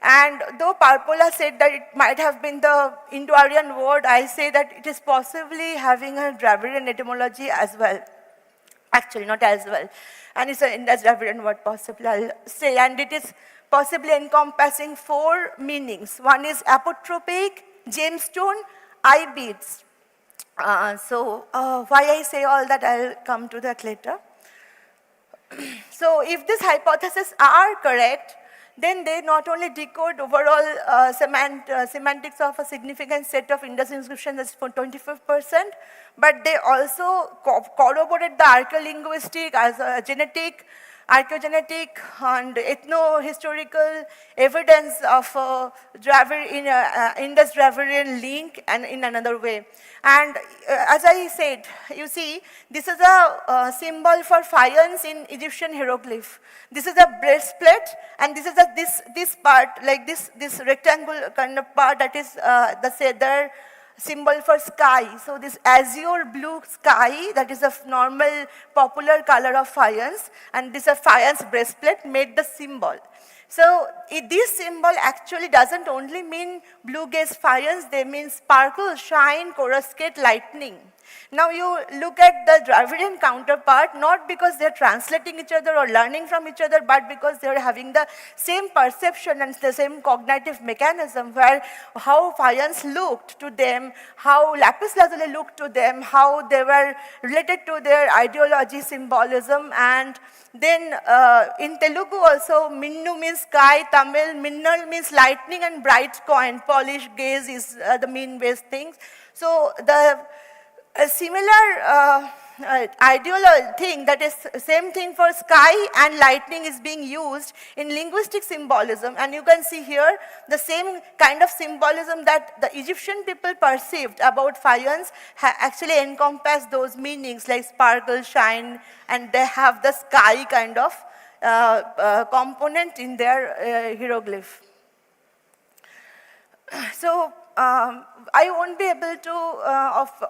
And though Parpola said that it might have been the Indo-Aryan word, I say that it is possibly having a Dravidian etymology as well. Actually, not as well. And it's an Indus-Dravidian word possibly, I'll say. And it is possibly encompassing 4 meanings. One is apotropic, gemstone, eye beads. Why I say all that, I'll come to that later. So if these hypotheses are correct, then they not only decode overall semantics of a significant set of Indus inscriptions, that's for 25%, but they also corroborate the archaeolinguistic, genetic, archaeogenetic and ethno-historical evidence of Indus-Dravidian link and in another way. And as I said, you see, this is a symbol for faience in Egyptian hieroglyph. This is a breastplate, and this is this part, like this rectangle kind of part, that is the Seder symbol for sky. So this azure blue sky, that is a normal popular color of faience, and this a faience breastplate made the symbol. So this symbol actually doesn't only mean blue gaze faience, they mean sparkle, shine, coruscate, lightning. Now you look at the Dravidian counterpart, not because they're translating each other or learning from each other, but because they're having the same perception and the same cognitive mechanism, where how faience looked to them, how lapis lazuli looked to them, how they were related to their ideology, symbolism, and then in Telugu also, Minnu means sky, Tamil, Minnal means lightning and bright coin, polished gaze is the mean-based things. So a similar ideal thing, that is same thing for sky and lightning, is being used in linguistic symbolism, and you can see here the same kind of symbolism that the Egyptian people perceived about faience actually encompass those meanings like sparkle, shine, and they have the sky kind of component in their hieroglyph. So I won't be able to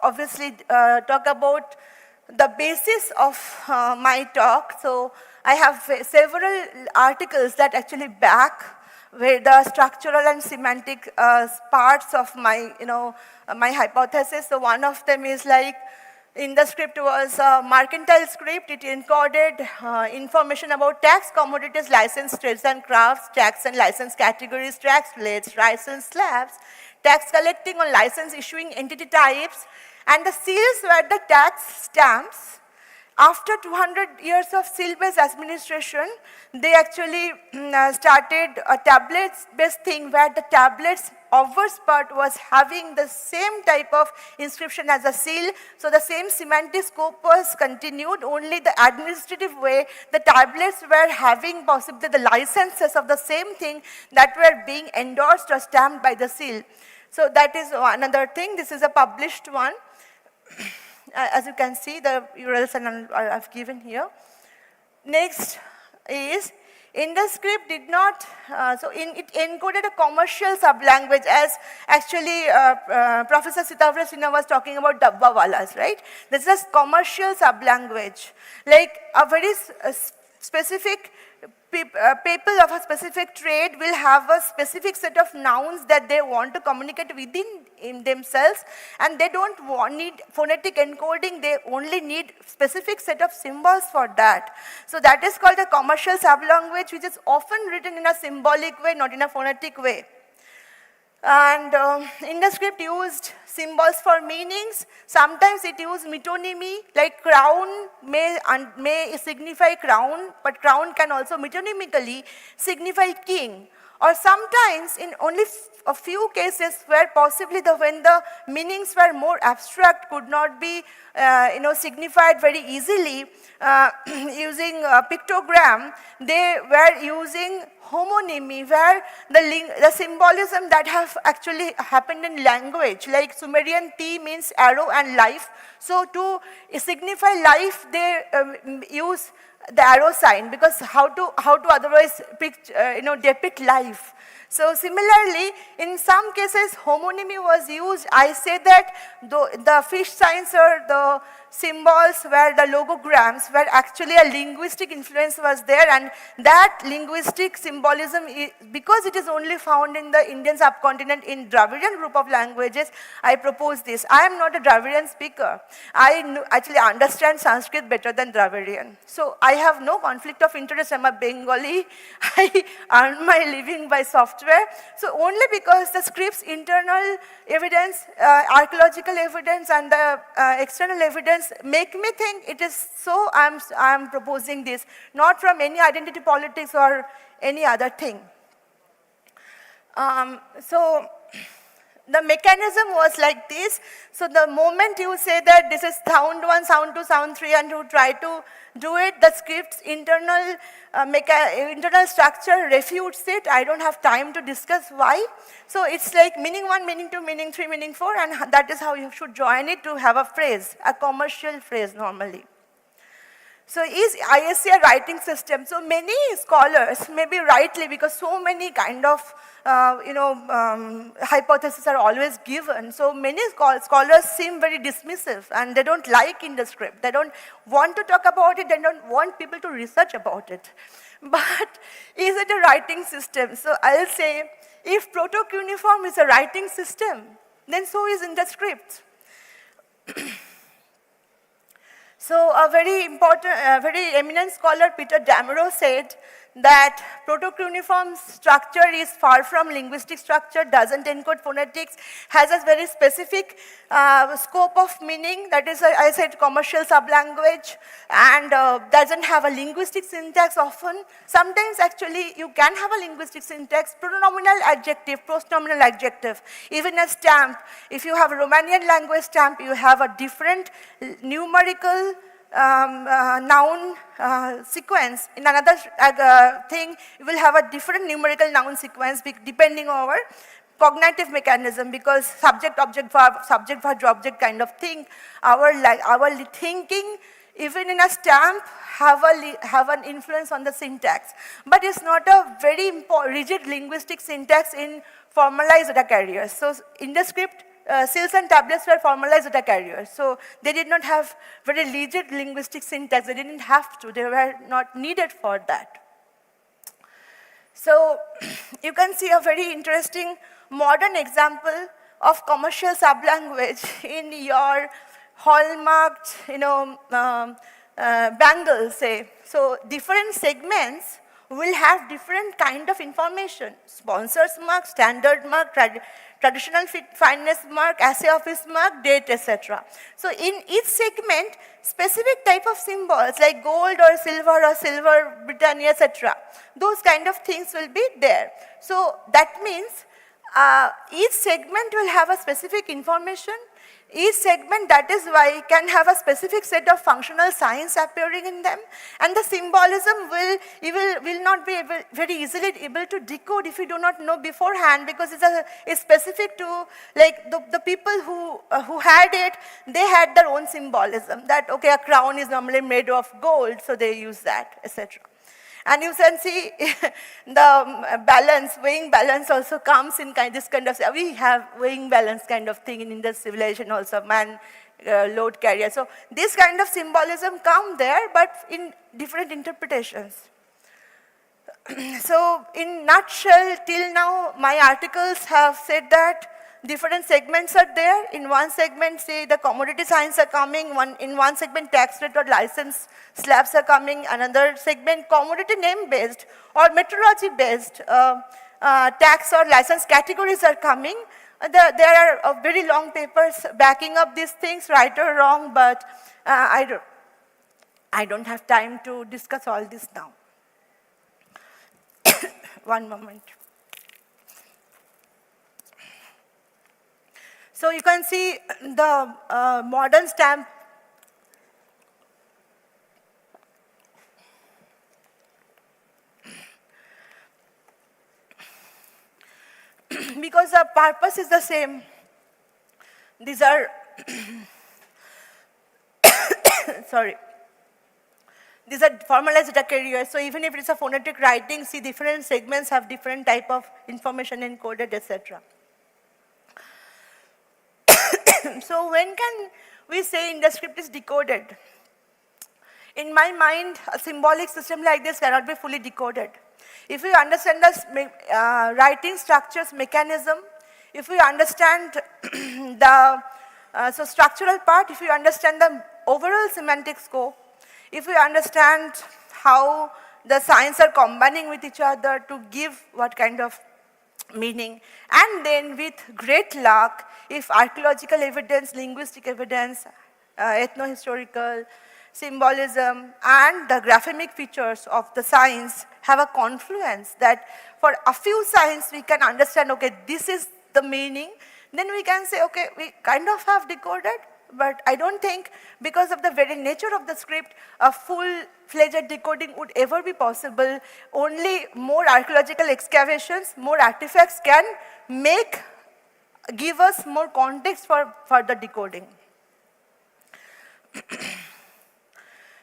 obviously talk about the basis of my talk. So I have several articles that actually back where the structural and semantic parts of my, my hypothesis. So one of them is like, in the script was a mercantile script. It encoded information about tax, commodities, licensed trades and crafts, tax and license categories, tax rates, license slabs, tax collecting on license issuing entity types, and the seals were the tax stamps. After 200 years of seal-based administration, they actually started a tablets-based thing where the tablets obverse part was having the same type of inscription as a seal. So the same semantic scope was continued, only the administrative way, the tablets were having possibly the licenses of the same thing that were being endorsed or stamped by the seal. So that is another thing. This is a published one. As you can see, the URLs I've given here. Next is, Indus script did not, it encoded a commercial sublanguage, as actually Professor Sitavara Sinha was talking about Dabbawalas, right? This is a commercial sublanguage. Like a very specific people of a specific trade will have a specific set of nouns that they want to communicate within themselves, and they don't need phonetic encoding, they only need specific set of symbols for that. So that is called a commercial sublanguage, which is often written in a symbolic way, not in a phonetic way. And Indus script used symbols for meanings. Sometimes it used metonymy, like crown may signify crown, but crown can also metonymically signify king. Or sometimes, in only a few cases where possibly when the meanings were more abstract, could not be signified very easily, using a pictogram, they were using homonymy, where the symbolism that have of actually happened in language. Like Sumerian T means arrow and life. So to signify life, they use the arrow sign, because how to otherwise depict life. So similarly, in some cases, homonymy was used. I say that the fish signs or the symbols were the logograms, where actually a linguistic influence was there, and that linguistic symbolism, because it is only found in the Indian subcontinent in Dravidian group of languages, I propose this. I am not a Dravidian speaker. I actually understand Sanskrit better than Dravidian. So I have no conflict of interest. I'm a Bengali. I earn my living by software. So only because the script's internal evidence, archaeological evidence, and the external evidence make me think it is so, I'm proposing this, not from any identity politics or any other thing. So the mechanism was like this. So the moment you say that this is sound 1, sound 2, sound 3, and you try to do it, the script's internal structure refutes it. I don't have time to discuss why. So it's like meaning 1, meaning 2, meaning 3, meaning 4, and that is how you should join it to have a phrase, a commercial phrase normally. So is ISC a writing system? So many scholars, maybe rightly, because so many kind of hypotheses are always given. So many scholars seem very dismissive, and they don't like in the script. They don't want to talk about it. They don't want people to research about it. But is it a writing system? So I'll say, if proto-cuneiform is a writing system, then so is in the script. So a very important, very eminent scholar, Peter Damerow, said that proto-cuneiform structure is far from linguistic structure, doesn't encode phonetics, has a very specific scope of meaning, that is, I said, commercial sublanguage, and doesn't have a linguistic syntax often. Sometimes actually you can have a linguistic syntax, pronominal adjective, postnominal adjective. Even a stamp, if you have a Romanian language stamp, you have a different numerical noun sequence. In another thing, you will have a different numerical noun sequence depending on our cognitive mechanism, because subject, object, verb, object kind of thing. Our thinking, even in a stamp, have an influence on the syntax. But it's not a very rigid linguistic syntax in formalized data carriers. So in the script, seals and tablets were formalized data carriers. So they did not have very rigid linguistic syntax. They didn't have to. They were not needed for that. So you can see a very interesting modern example of commercial sublanguage in your hallmarked, bangles, say. So different segments will have different kind of information. Sponsors mark, standard mark, traditional fineness mark, assay office mark, date, etc. So in each segment, specific type of symbols like gold or silver Britannia, etc. Those kind of things will be there. So that means each segment will have a specific information. Each segment, that is why, can have a specific set of functional signs appearing in them, and the symbolism will not be very easily able to decode if you do not know beforehand, because it's specific to, like, the people who had it, they had their own symbolism, that okay, a crown is normally made of gold, so they use that, etc. And you can see the balance, weighing balance also comes in this kind of, we have weighing balance kind of thing in Indus civilization also, man, load carrier. So this kind of symbolism come there, but in different interpretations. So in nutshell, till now, my articles have said that different segments are there. In one segment, say, the commodity signs are coming. In one segment, tax rate or license slabs are coming. Another segment, commodity name-based or metrology-based tax or license categories are coming. There are very long papers backing up these things, right or wrong, but I don't have time to discuss all this now. One moment. So you can see the modern stamp. because the purpose is the same. These are, sorry. These are formalized data carriers, so even if it's a phonetic writing, see different segments have different type of information encoded, etc. So when can we say InterScript is decoded? In my mind, a symbolic system like this cannot be fully decoded. If we understand the writing structures mechanism, if we understand the so structural part, if we understand the overall semantic scope, if we understand how the signs are combining with each other to give what kind of meaning, and then with great luck, if archaeological evidence, linguistic evidence, ethno-historical, symbolism, and the graphemic features of the signs have a confluence that for a few signs we can understand, okay, this is the meaning, then we can say, okay, we kind of have decoded, but I don't think because of the very nature of the script, a full-fledged decoding would ever be possible. Only more archaeological excavations, more artifacts can give us more context for further decoding.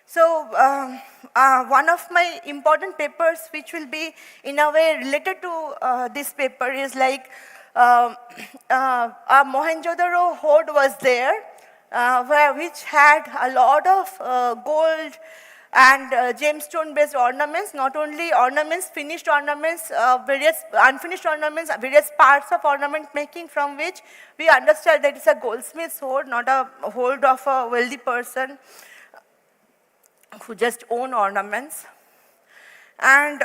So one of my important papers which will be in a way related to this paper is like a Mohenjo-daro hoard was there, which had a lot of gold and gemstone based ornaments, not only ornaments, finished ornaments, various unfinished ornaments, various parts of ornament making, from which we understand that it's a goldsmith's hoard, not a hoard of a wealthy person who just own ornaments. And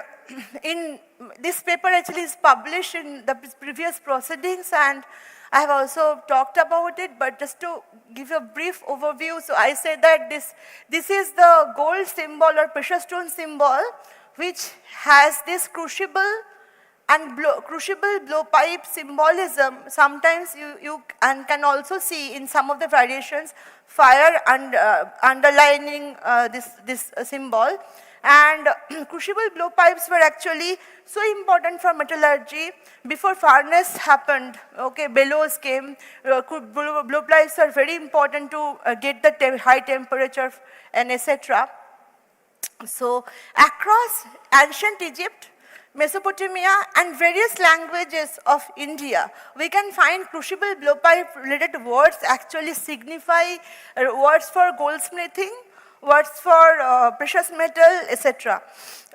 in this paper actually is published in the previous proceedings, and I have also talked about it, but just to give a brief overview, so I say that this is the gold symbol or precious stone symbol, which has this crucible and crucible blowpipe symbolism. Sometimes you can also see in some of the variations fire and underlining this symbol. And crucible blowpipes were actually so important for metallurgy. Before furnace happened, okay, bellows came, blowpipes are very important to get the high temperature and etc. So across ancient Egypt, Mesopotamia, and various languages of India, we can find crucible blowpipe related words actually signify words for goldsmithing, words for precious metal, etc.,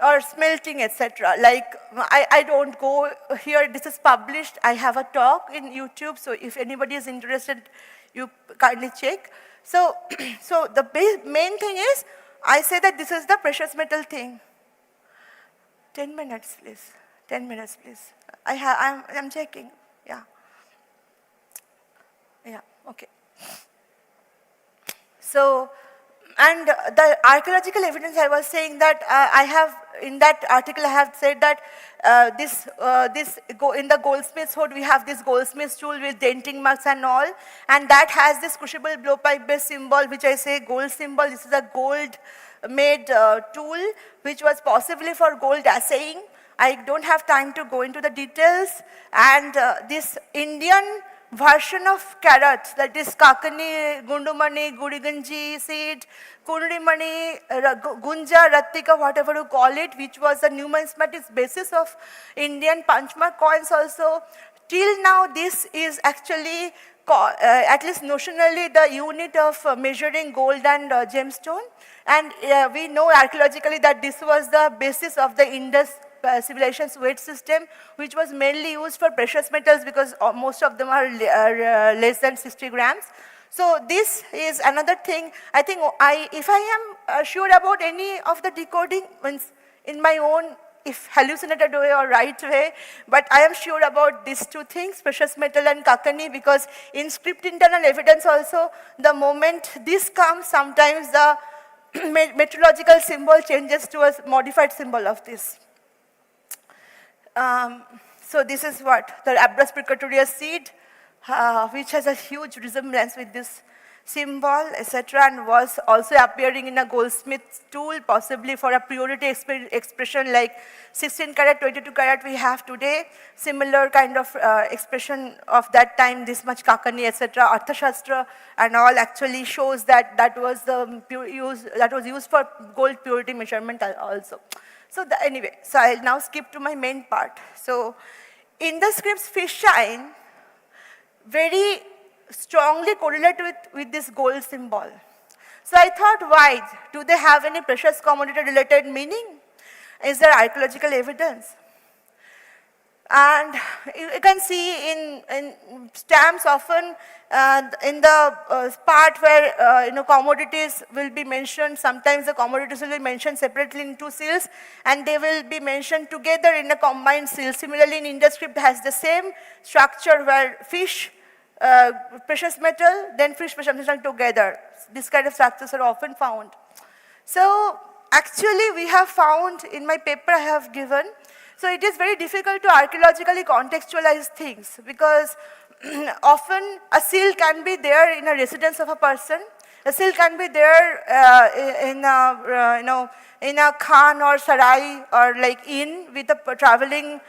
or smelting, etc. Like, I don't go here, this is published, I have a talk in YouTube, so if anybody is interested, you kindly check. So, so the main thing is, I say that this is the precious metal thing. 10 minutes, please. 10 minutes, please. I'm checking, yeah. Yeah, okay. So, and the archaeological evidence, I was saying that I have, in that article I have said that in the goldsmith's hoard, we have this goldsmith's tool with denting marks and all, and that has this crucible blowpipe based symbol, which I say gold symbol. This is a gold made tool, which was possibly for gold assaying. I don't have time to go into the details. And this Indian version of carrots, that is Kakani, Gundumani, Guriganji seed, Kunrimani, Gunja, Rattika, whatever you call it, which was the numismatic basis of Indian punchmark coins also. Till now, this is actually, at least notionally, the unit of measuring gold and gemstone. And we know archaeologically that this was the basis of the Indus civilization's weight system, which was mainly used for precious metals because most of them are less than 60 grams. So this is another thing. I think if I am sure about any of the decoding, means in my own, if hallucinated way or right way, but I am sure about these two things, precious metal and Kakani, because in script internal evidence also, the moment this comes, sometimes the meteorological symbol changes to a modified symbol of this. So this is what, the Abrus precatorius seed, which has a huge resemblance with this symbol, etc., and was also appearing in a goldsmith's tool, possibly for a purity expression like 16 karat, 22 karat we have today. Similar kind of expression of that time, this much kakani, etc., Arthashastra and all actually shows that that was used for gold purity measurement also. So anyway, so I'll now skip to my main part. So in the scripts, fish shine very strongly correlate with this gold symbol. So I thought, why? Do they have any precious commodity related meaning? Is there archaeological evidence? And you can see in stamps often in the part where commodities will be mentioned. Sometimes the commodities will be mentioned separately in two seals, and they will be mentioned together in a combined seal. Similarly, in Indus script has the same structure where fish, precious metal, then fish, precious metal together. This kind of structures are often found. So actually we have found, in my paper I have given, so it is very difficult to archaeologically contextualize things because often a seal can be there in a residence of a person, a seal can be there in a khan or sarai or like inn with a traveling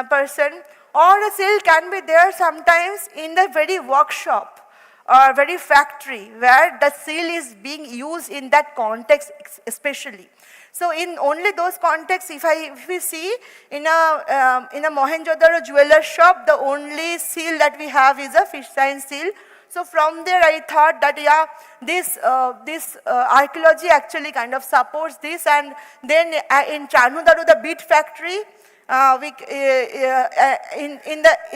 person, or a seal can be there sometimes in the very workshop or very factory where the seal is being used in that context especially. So in only those contexts, if we see in a Mohenjo-daro jeweler shop, the only seal that we have is a fish sign seal. So from there I thought that yeah, this archaeology actually kind of supports this. And then in Charnu-Daru, the bead factory, in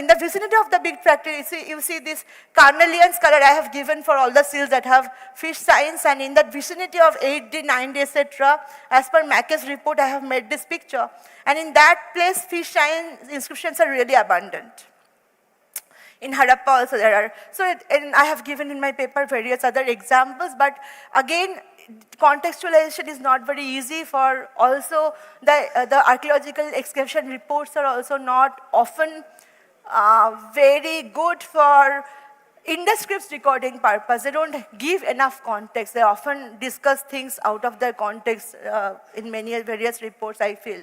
the vicinity of the big factory, you see this carnelian's color I have given for all the seals that have fish signs, and in that vicinity of 8D, 9D, etc., as per Mackay's report, I have made this picture. And in that place, fish sign inscriptions are really abundant. In Harappa also there are. So, and I have given in my paper various other examples, but again, contextualization is not very easy for also the archaeological excavation reports are also not often very good for Indus scripts recording purpose. They don't give enough context. They often discuss things out of their context in many various reports, I feel.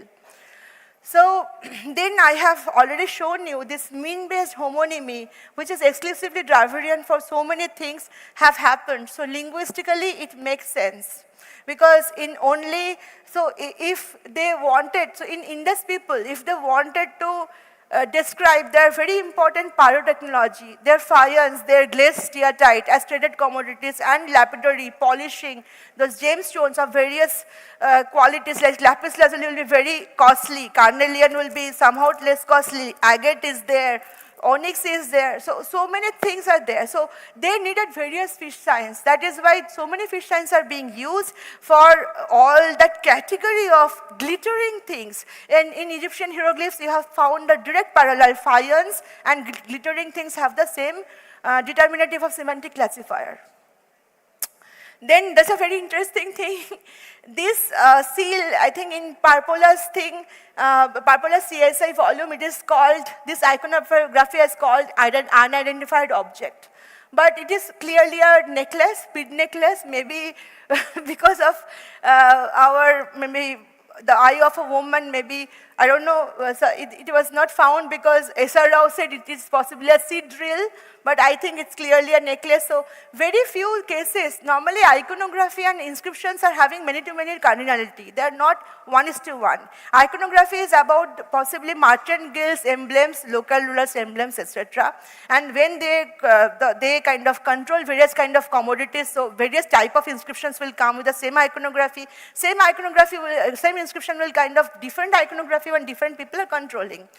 So then I have already shown you this mean-based homonymy, which is exclusively Dravidian for so many things have happened. So linguistically, it makes sense. Because in only, so if they wanted, so in Indus people, if they wanted to describe their very important pyrotechnology, their faience, their glazed steatite as traded commodities, and lapidary, polishing, those gemstones of various qualities, like lapis lazuli will be very costly, carnelian will be somehow less costly, agate is there, onyx is there, so many things are there. So they needed various fish signs. That is why so many fish signs are being used for all that category of glittering things. And in Egyptian hieroglyphs, you have found a direct parallel. Faience and glittering things have the same determinative of semantic classifier. Then there's a very interesting thing. This seal, I think in Parpola's thing, Parpola's CSI volume, it is called, this iconography is called unidentified object. But it is clearly a necklace, bead necklace, maybe because of maybe the eye of a woman, maybe, I don't know, so it was not found because S.R. Rao said it is possibly a seed drill, but I think it's clearly a necklace. So very few cases, normally iconography and inscriptions are having many-to-many cardinality. They are not 1:1. Iconography is about possibly merchant guilds, emblems, local rulers' emblems, etc. And when they kind of control various kind of commodities, so various type of inscriptions will come with the same iconography. Same inscription will kind of different iconography when different people are controlling.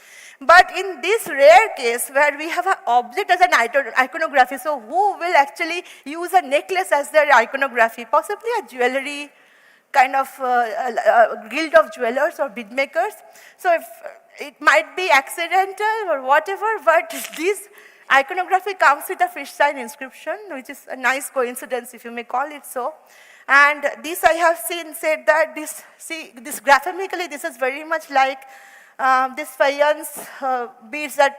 But in this rare case where we have an object as an iconography, so who will actually use a necklace as their iconography? Possibly a jewelry kind of guild of jewelers or bead makers. So if it might be accidental or whatever, but this iconography comes with a fish sign inscription, which is a nice coincidence if you may call it so. And this I have said that this graphemically, this is very much like This faience beads that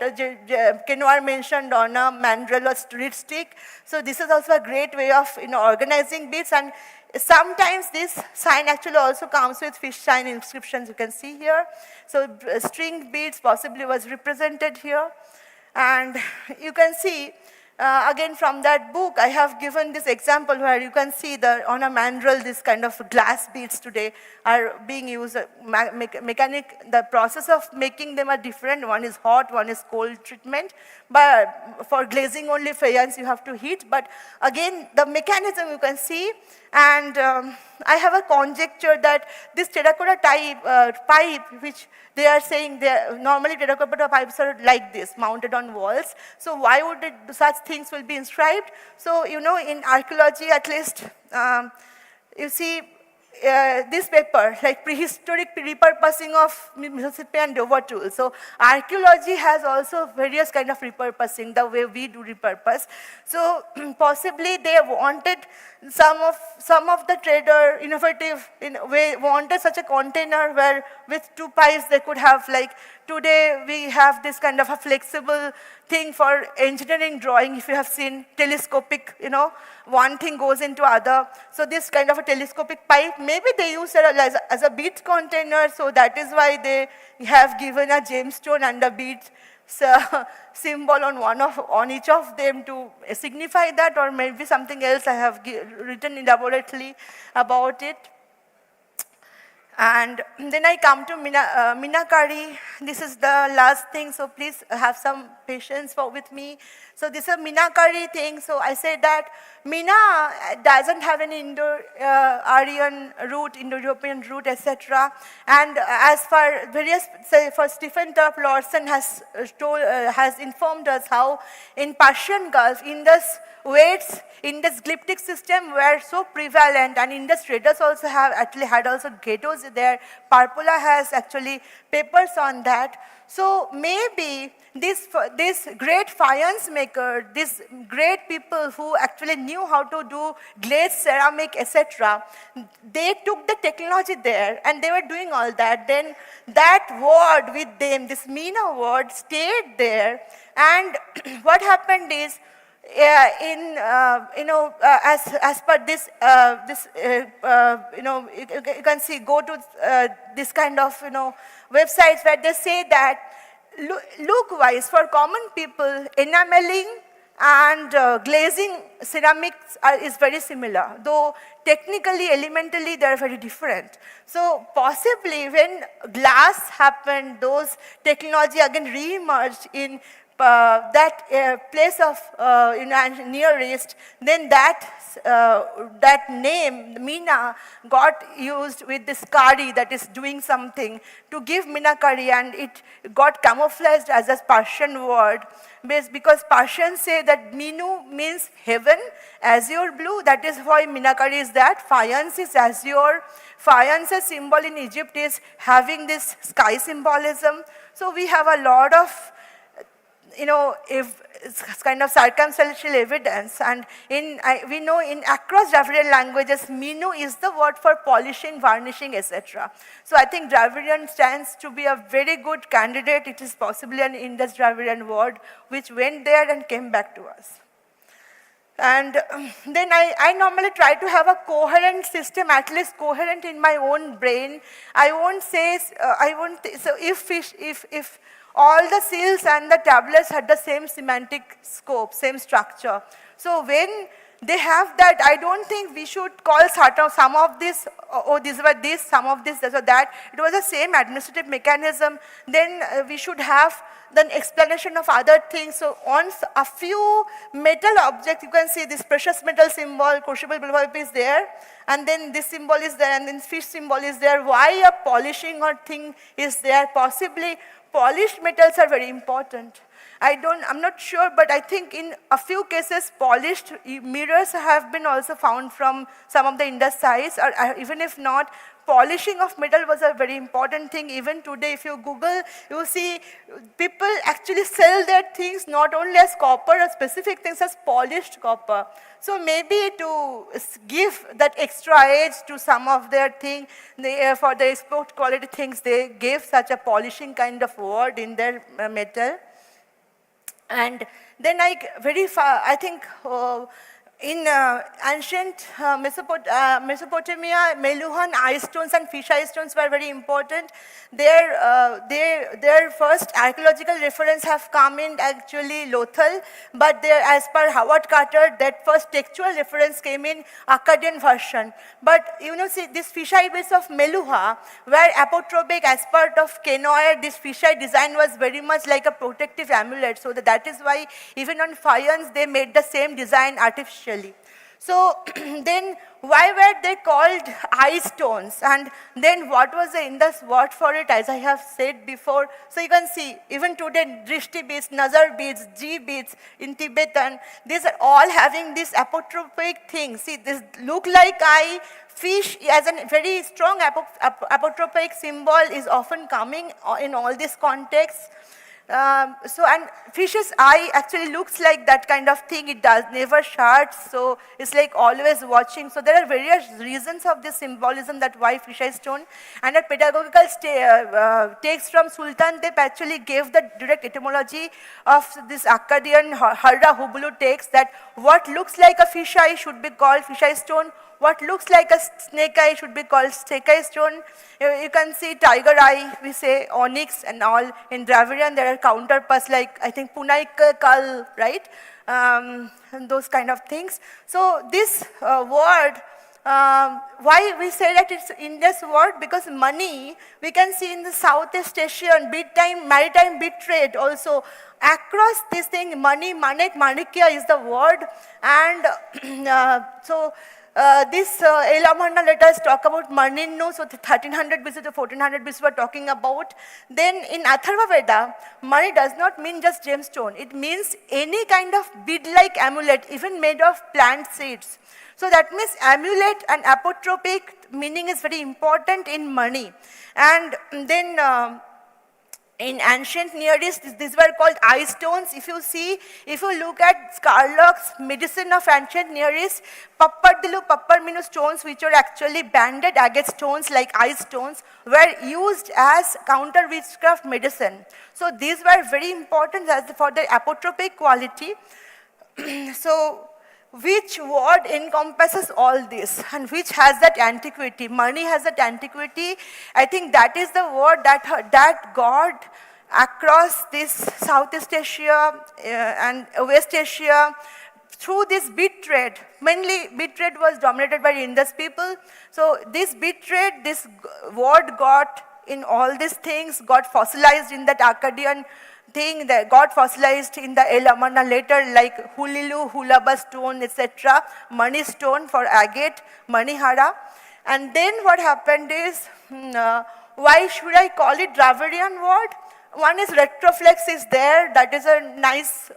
Kenwar mentioned on a mandrel or reed stick. So this is also a great way of organizing beads, and sometimes this sign actually also comes with fish sign inscriptions, you can see here. So string beads possibly was represented here. And you can see, again from that book, I have given this example where you can see that on a mandrel, this kind of glass beads today are being used. The process of making them are different. One is hot, one is cold treatment. But for glazing only faience, you have to heat. But again, the mechanism you can see. And I have a conjecture that this terracotta pipe, which they are saying normally terracotta pipes are like this, mounted on walls. So why would such things will be inscribed? So, in archaeology at least, you see this paper, like prehistoric repurposing of Mississippi and Dover tools. So archaeology has also various kind of repurposing, the way we do repurpose. So possibly they wanted some of the trader innovative way wanted such a container where with two pipes they could have, like today we have this kind of a flexible thing for engineering drawing. If you have seen telescopic, one thing goes into other. So this kind of a telescopic pipe, maybe they use it as a bead container. So that is why they have given a gemstone and a bead symbol on each of them to signify that, or maybe something else I have written elaborately about it. And then I come to Meenakari. This is the last thing, so please have some patience with me. So this is a Meenakari thing. So I said that Meena doesn't have any Indo-Aryan root, Indo-European root, etc. And as for for Stephen Turp Lawson has informed us how in Persian Gulf, Indus weights, Indus glyptic system were so prevalent, and Indus traders also had also ghettos there. Parpola has actually papers on that. So maybe this great faience maker, these great people who actually knew how to do glazed ceramic, etc., they took the technology there and they were doing all that. Then that word with them, this Meena word, stayed there. And what happened is, as per this, you can see, go to this kind of, websites where they say that look-wise, for common people, enameling and glazing ceramics is very similar, though technically, elementally, they are very different. So possibly when glass happened, those technology again re-emerged in that place of Near East, then that name, Meena, got used with this kari, that is doing something, to give Meenakari, and it got camouflaged as a Persian word, because Persians say that Meenu means heaven, azure blue, that is why Meenakari is that. Faience is azure. Faience's symbol in Egypt is having this sky symbolism. So we have a lot of if it's kind of circumstantial evidence, and we know in across Dravidian languages, Meenu is the word for polishing, varnishing, etc. So I think Dravidian stands to be a very good candidate. It is possibly an Indus Dravidian word which went there and came back to us. And then I normally try to have a coherent system, at least coherent in my own brain. I won't say, so if all the seals and the tablets had the same semantic scope, same structure. So when they have that, I don't think we should call some of this, these were this, some of this, or that. It was the same administrative mechanism. Then we should have the explanation of other things. So on a few metal objects, you can see this precious metal symbol, crucible bulb is there, and then this symbol is there, and then fish symbol is there. Why a polishing or thing is there? Possibly polished metals are very important. I'm not sure, but I think in a few cases, polished mirrors have been also found from some of the Indus sites, or even if not, polishing of metal was a very important thing. Even today, if you Google, you see people actually sell their things not only as copper or specific things as polished copper. So maybe to give that extra edge to some of their thing, for the export quality things, they gave such a polishing kind of word in their metal. And then I think in ancient Mesopotamia, Meluhan eye stones and fish eye stones were very important. Their first archaeological reference have come in actually Lothal, but as per Howard Carter, that first textual reference came in Akkadian version. But you know, see, this fish eye base of Meluha were apotropic as part of Kenoer. This fish eye design was very much like a protective amulet, so that is why even on faience they made the same design artificially. So then why were they called eye stones? And then what was the Indus word for it, as I have said before? So you can see, even today, drishti beads, nazar beads, G beads in Tibetan, these are all having this apotropic thing. See, this look like eye. Fish as a very strong apotropic symbol is often coming in all these contexts. And fish's eye actually looks like that kind of thing. It never shuts, so it's like always watching. So there are various reasons of this symbolism that why fish eye stone. And a pedagogical text from Sultan Tep actually gave the direct etymology of this Akkadian Harda Hubulu text, that what looks like a fish eye should be called fish eye stone. What looks like a snake eye should be called snake eye stone. You can see tiger eye, we say onyx and all. In Dravidian, there are counterparts like, I think, Punaika Kal, right? And those kind of things. So this word, why we say that it's Indus word? Because money, we can see in the Southeast Asian maritime bit trade also. Across this thing, money, manek, manikya is the word. And this Elamarna, let us talk about Marninnu, so 1300 BC to 1400 BC we're talking about. Then in Atharva Veda, money does not mean just gemstone. It means any kind of bead-like amulet, even made of plant seeds. So that means amulet and apotropic meaning is very important in money. And then in ancient Near East, these were called eye stones. If you look at Scarlock's Medicine of Ancient Near East, Pappardilu, Papparminu stones, which are actually banded agate stones like eye stones, were used as counter witchcraft medicine. So these were very important for their apotropic quality. So which word encompasses all this and which has that antiquity? Money has that antiquity. I think that is the word that God across this Southeast Asia and West Asia, through this bead trade, mainly bead trade was dominated by Indus people. So this bead trade, this word got in all these things, got fossilized in that Akkadian thing that got fossilized in the Elamarna later, like Hulilu, Hulaba stone, etc., Mani stone for agate, Manihara. And then what happened is, why should I call it Dravidian word? One is retroflex is there, that is a nice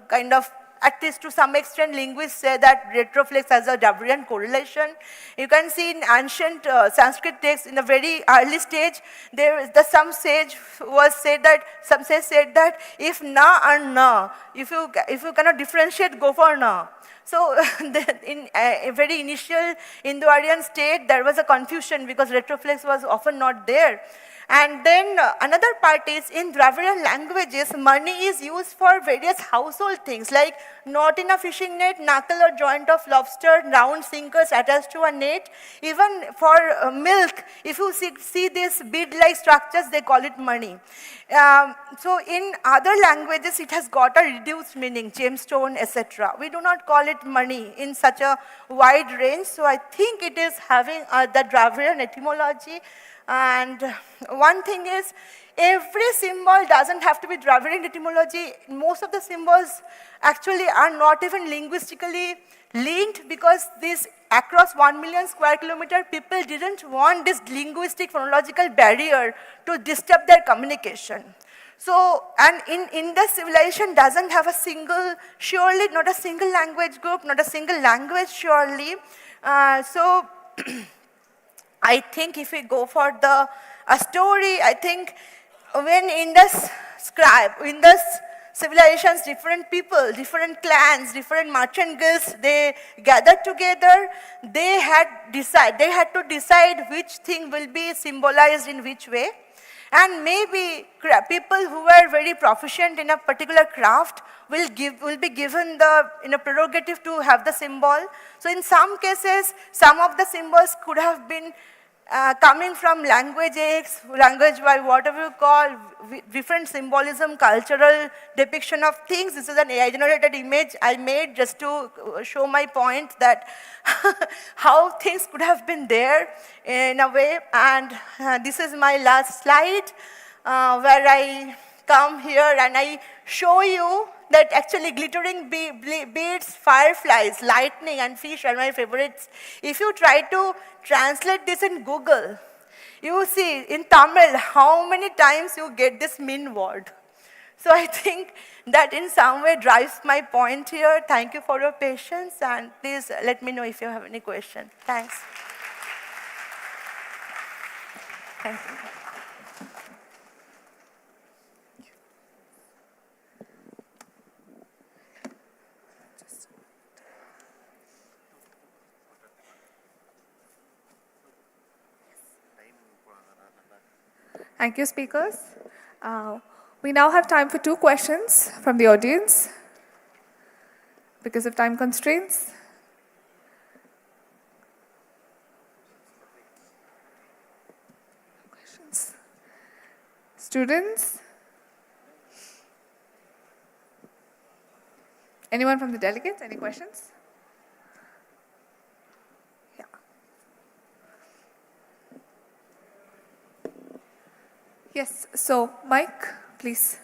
kind of, at least to some extent, linguists say that retroflex has a Dravidian correlation. You can see in ancient Sanskrit texts, in a very early stage, some sage said that if na and na, if you cannot differentiate, go for na. So in a very initial Indo-Aryan state, there was a confusion because retroflex was often not there. And then another part is, in Dravidian languages, money is used for various household things like knot in a fishing net, knuckle or joint of lobster, round sinkers attached to a net. Even for milk, if you see these bead-like structures, they call it money. So in other languages, it has got a reduced meaning, gemstone, etc. We do not call it money in such a wide range. So I think it is having the Dravidian etymology. And one thing is, every symbol doesn't have to be Dravidian etymology. Most of the symbols actually are not even linguistically linked, because this across 1 million square kilometer, people didn't want this linguistic phonological barrier to disturb their communication. So, and in Indus civilization doesn't have a single, surely not a single language group, not a single language surely. I think if we go for a story, I think when Indus civilizations, different people, different clans, different merchant guilds, they gathered together, they had to decide which thing will be symbolized in which way. And maybe people who are very proficient in a particular craft will be given the prerogative to have the symbol. So in some cases, some of the symbols could have been coming from language by whatever you call, different symbolism, cultural depiction of things. This is an AI generated image I made just to show my point that how things could have been there in a way. And this is my last slide where I come here and I show you that actually glittering beads, fireflies, lightning and fish are my favorites. If you try to translate this in Google, you see in Tamil how many times you get this min word. So I think that in some way drives my point here. Thank you for your patience and please let me know if you have any question. Thanks. Thank you. Thank you, speakers. We now have time for 2 questions from the audience because of time constraints. Questions? Students? Anyone from the delegates? Any questions? Yes, so Mike, please,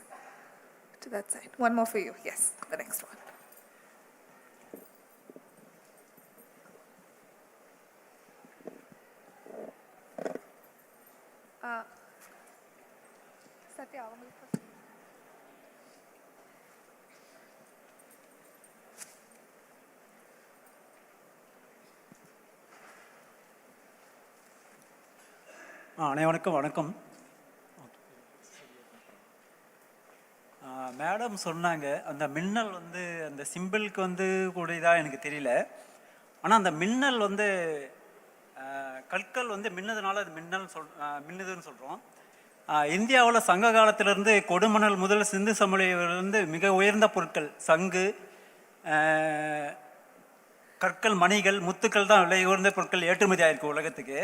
to that side. One more for you. Yes, the next one. Satya, avங்களுக்கு அனைவருக்கும் வணக்கம். Madam சொன்னாங்க அந்த மின்னல் வந்து அந்த சிம்பிளுக்கு வந்து கூடியதாக எனக்கு தெரியல. ஆனால் அந்த மின்னல் வந்து கற்கள் வந்து மின்னதுனால அது மின்னுதுன்னு சொல்கிறோம். இந்தியாவில் சங்க காலத்திலிருந்து கொடுமணல் முதல் சிந்து சமவெளியிலிருந்து மிக உயர்ந்த பொருட்கள் சங்கு, கற்கள், மணிகள், முத்துக்கள் தான் விலை உயர்ந்த பொருட்கள் ஏற்றுமதி ஆயிருக்கு உலகத்துக்கு.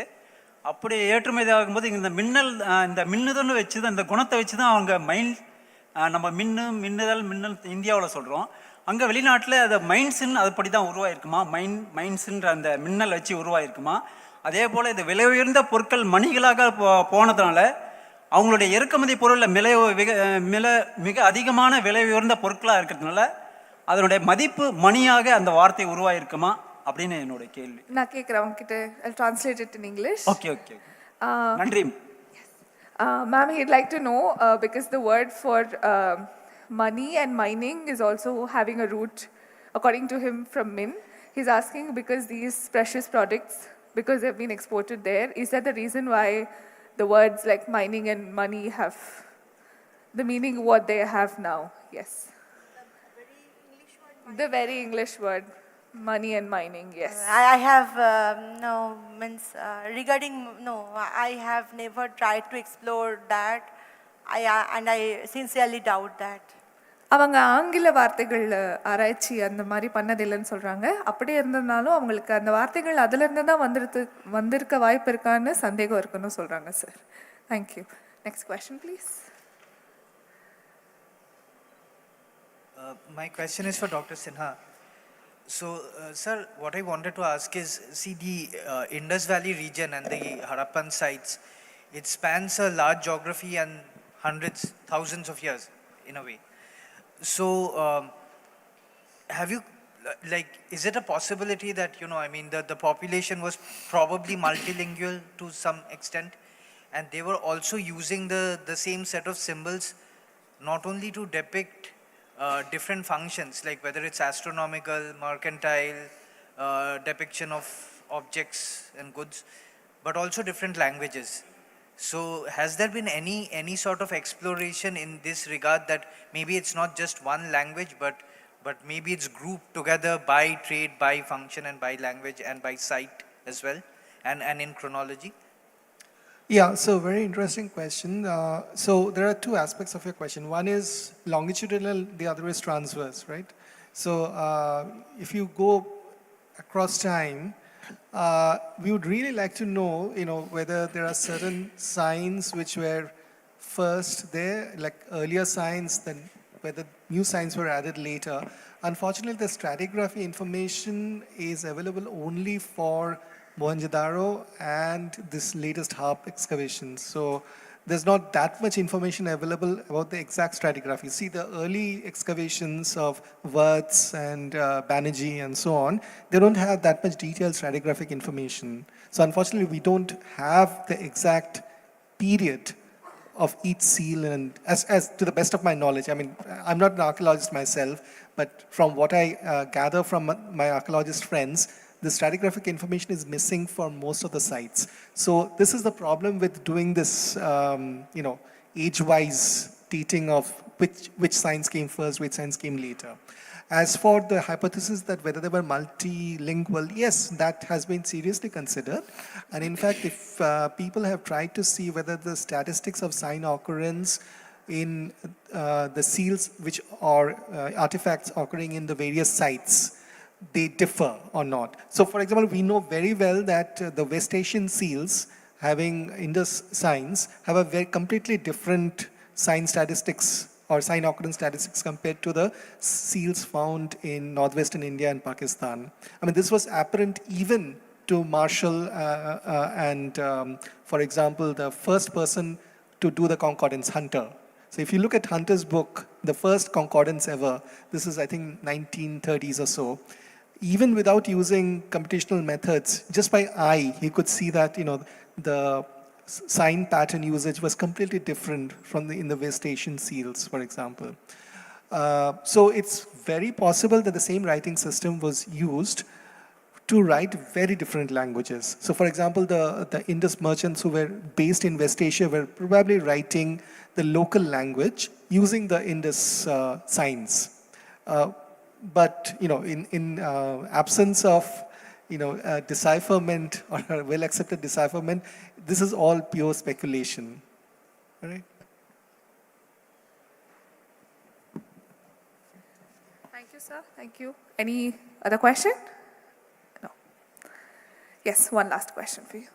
அப்படி ஏற்றுமதி ஆகும்போது இந்த மின்னல் இந்த மின்னுதல்னு வச்சு தான் இந்த குணத்தை வச்சு தான் அவங்க நம்ம மின்னுதல் இந்தியாவில் சொல்கிறோம். அங்கே வெளிநாட்டில் அதை மைன்ஸுன்னு அதுபடி தான் உருவாயிருக்குமா, மைன்ஸுன்ற அந்த மின்னல் வச்சு உருவாயிருக்குமா. அதே போல் இது விலை உயர்ந்த பொருட்கள் மணிகளாக போனதுனால அவங்களுடைய இறக்குமதி பொருளில் மிக அதிகமான விலை உயர்ந்த பொருட்களாக இருக்கிறதுனால அதனுடைய மதிப்பு மணியாக அந்த வார்த்தை உருவாயிருக்குமா அப்படின்னு என்னோட கேள்வி. நான் கேட்குறேன் அவங்ககிட்ட. I'll translate it in English. Okay. நன்றி. Ma'am, he'd like to know, because the word for money and mining is also having a root, according to him, from min. He's asking because these precious products, because they've been exported there, is that the reason why the words like mining and money have the meaning what they have now? Yes. The very English word. Money and mining, yes. I have I have never tried to explore that. I sincerely doubt that. அவங்க ஆங்கில வார்த்தைகள் ஆராய்ச்சி அந்த மாதிரி பண்ணதில்லைன்னு சொல்கிறாங்க. அப்படியே இருந்ததுனாலும் அவங்களுக்கு அந்த வார்த்தைகள் அதிலிருந்து தான் வந்திருக்க வாய்ப்பு இருக்கான்னு சந்தேகம் இருக்குன்னு சொல்கிறாங்க sir. Thank you. Next question please. My question is for Dr. Sinha. So, sir, what I wanted to ask is, see the Indus Valley region and the Harappan sites, it spans a large geography and hundreds, thousands of years in a way. So, have you, is it a possibility that, the population was probably multilingual to some extent and they were also using the same set of symbols not only to depict different functions, like whether it's astronomical, mercantile, depiction of objects and goods, but also different languages. So has there been any sort of exploration in this regard that maybe it's not just one language, but maybe it's grouped together by trade, by function, and by language, and by site as well, and in chronology? Yeah, so very interesting question. So there are two aspects of your question. One is longitudinal, the other is transverse, right? So if you go across time, we would really like to know, whether there are certain signs which were first there, like earlier signs, then whether new signs were added later. Unfortunately, the stratigraphy information is available only for Mohenjo-daro and this latest Harp excavation. So there's not that much information available about the exact stratigraphy. See, the early excavations of Wirtz and Banerjee and so on, they don't have that much detailed stratigraphic information. So unfortunately, we don't have the exact period of each seal, and as to the best of my knowledge, I mean, I'm not an archaeologist myself, but from what I gather from my archaeologist friends, the stratigraphic information is missing for most of the sites. So this is the problem with doing this, age-wise dating of which signs came first, which signs came later. As for the hypothesis that whether they were multilingual, yes, that has been seriously considered. And in fact, if people have tried to see whether the statistics of sign occurrence in the seals which are artifacts occurring in the various sites, they differ or not. So for example, we know very well that the West Asian seals having Indus signs have a very completely different sign statistics or sign occurrence statistics compared to the seals found in northwestern India and Pakistan. I mean, this was apparent even to Marshall and, for example, the first person to do the concordance, Hunter. So if you look at Hunter's book, the first concordance ever, this is I think 1930s or so, even without using computational methods, just by eye, he could see that, the sign pattern usage was completely different from in the West Asian seals, for example. So it's very possible that the same writing system was used to write very different languages. So for example, the Indus merchants who were based in West Asia were probably writing the local language using the Indus signs. But in absence of decipherment or well-accepted decipherment, this is all pure speculation. All right? Thank you, sir. Thank you. Any other question? No. Yes, one last question for you.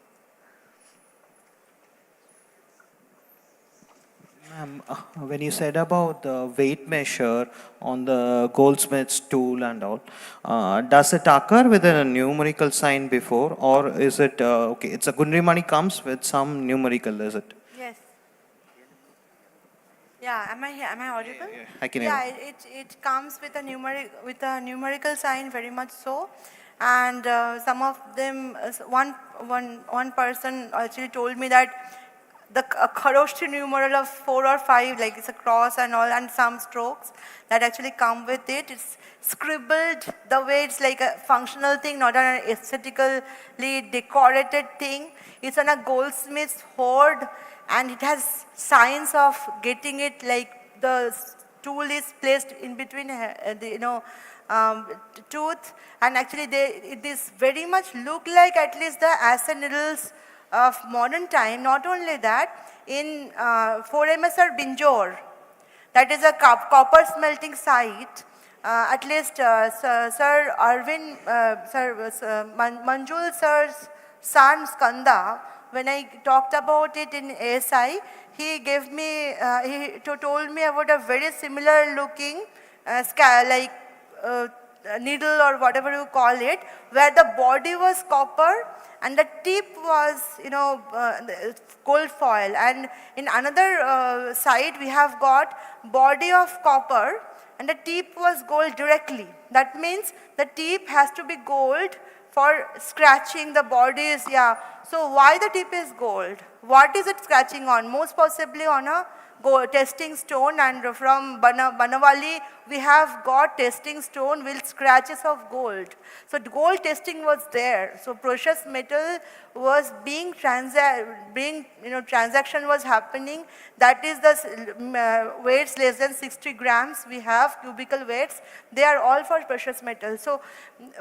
Ma'am, when you said about the weight measure on the goldsmith's tool and all, does it occur with a numerical sign before, or is it, okay, it's a Gundrimani comes with some numerical, is it? Yes. Yeah, am I audible? I can hear Yeah, you. it comes with a numerical sign, very much so. And some of them, one person actually told me that the Kharoshthi numeral of 4 or 5, like it's a cross and all, and some strokes that actually come with it. It's scribbled the way it's like a functional thing, not an aesthetically decorated thing. It's on a goldsmith's hoard, and it has signs of getting it, like the tool is placed in between tooth, and actually it is very much look like at least the assay needles of modern time. Not only that, in 4MSR Binjore, that is a copper smelting site, at least Sir Arvind, Manjul sir's son Skanda, when I talked about it in ASI, he gave me, he told me about a very similar looking needle or whatever you call it, where the body was copper and the tip was, gold foil. And in another side, we have got body of copper and the tip was gold directly. That means the tip has to be gold for scratching the bodies, yeah. So why the tip is gold? What is it scratching on? Most possibly on a testing stone, and from Banavali, we have got testing stone with scratches of gold. So gold testing was there. So precious metal was being transaction was happening. That is the weights less than 60 grams we have, cubical weights. They are all for precious metal. So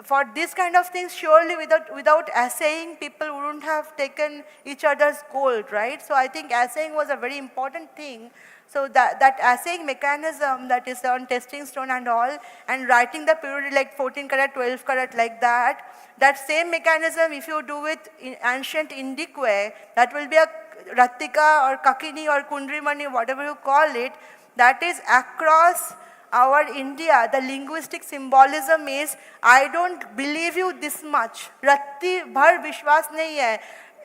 for this kind of things, surely without assaying, people wouldn't have taken each other's gold, right? So I think assaying was a very important thing. So that assaying mechanism that is on testing stone and all, and writing the purity like 14 karat, 12 karat like that, that same mechanism if you do it in ancient Indic way, that will be a Rattika or Kakini or Kundrimani, whatever you call it, that is across our India. The linguistic symbolism is, I don't believe you this much. Ratti bhar vishwas nahi hai.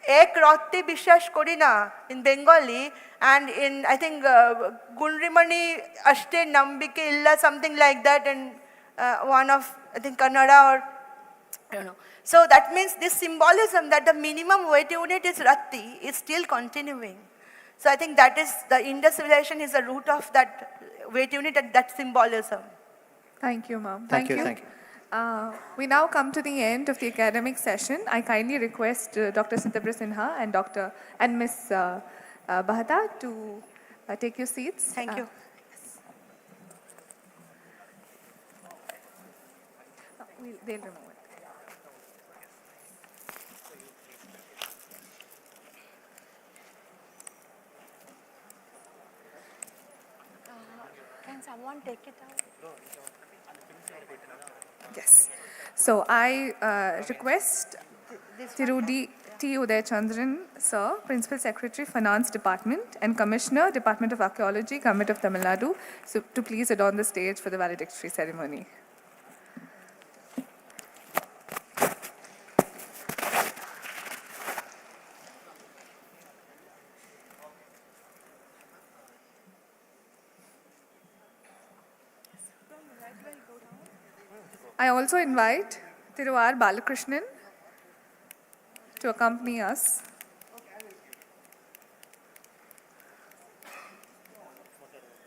Ek Ratti Bishwash Korina in Bengali, and in, I think, Gundrimani Ashte Nambike Illa, something like that, and one of, I think, Kannada or, I don't know. So that means this symbolism that the minimum weight unit is Ratti is still continuing. So I think that is, the Indus civilization is the root of that weight unit and that symbolism. Thank you, ma'am. Thank you. We now come to the end of the academic session. I kindly request Dr. Sitabra Sinha and Ms. Bahata to take your seats. Thank you. They'll remove it. Can someone take it out? Yes. So I request Tirudi T. Uday Chandran, Sir, Principal Secretary, Finance Department and Commissioner, Department of Archaeology, Government of Tamil Nadu, to please adorn the stage for the valedictory ceremony. I also invite Thiruvar Balakrishnan to accompany us.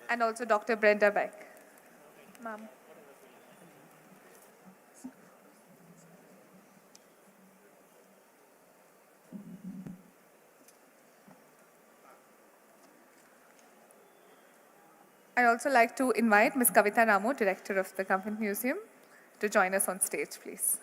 And also Dr. Brenda Beck. Ma'am. I'd also like to invite Ms. Kavita Ramo, Director of the Government Museum, to join us on stage, please.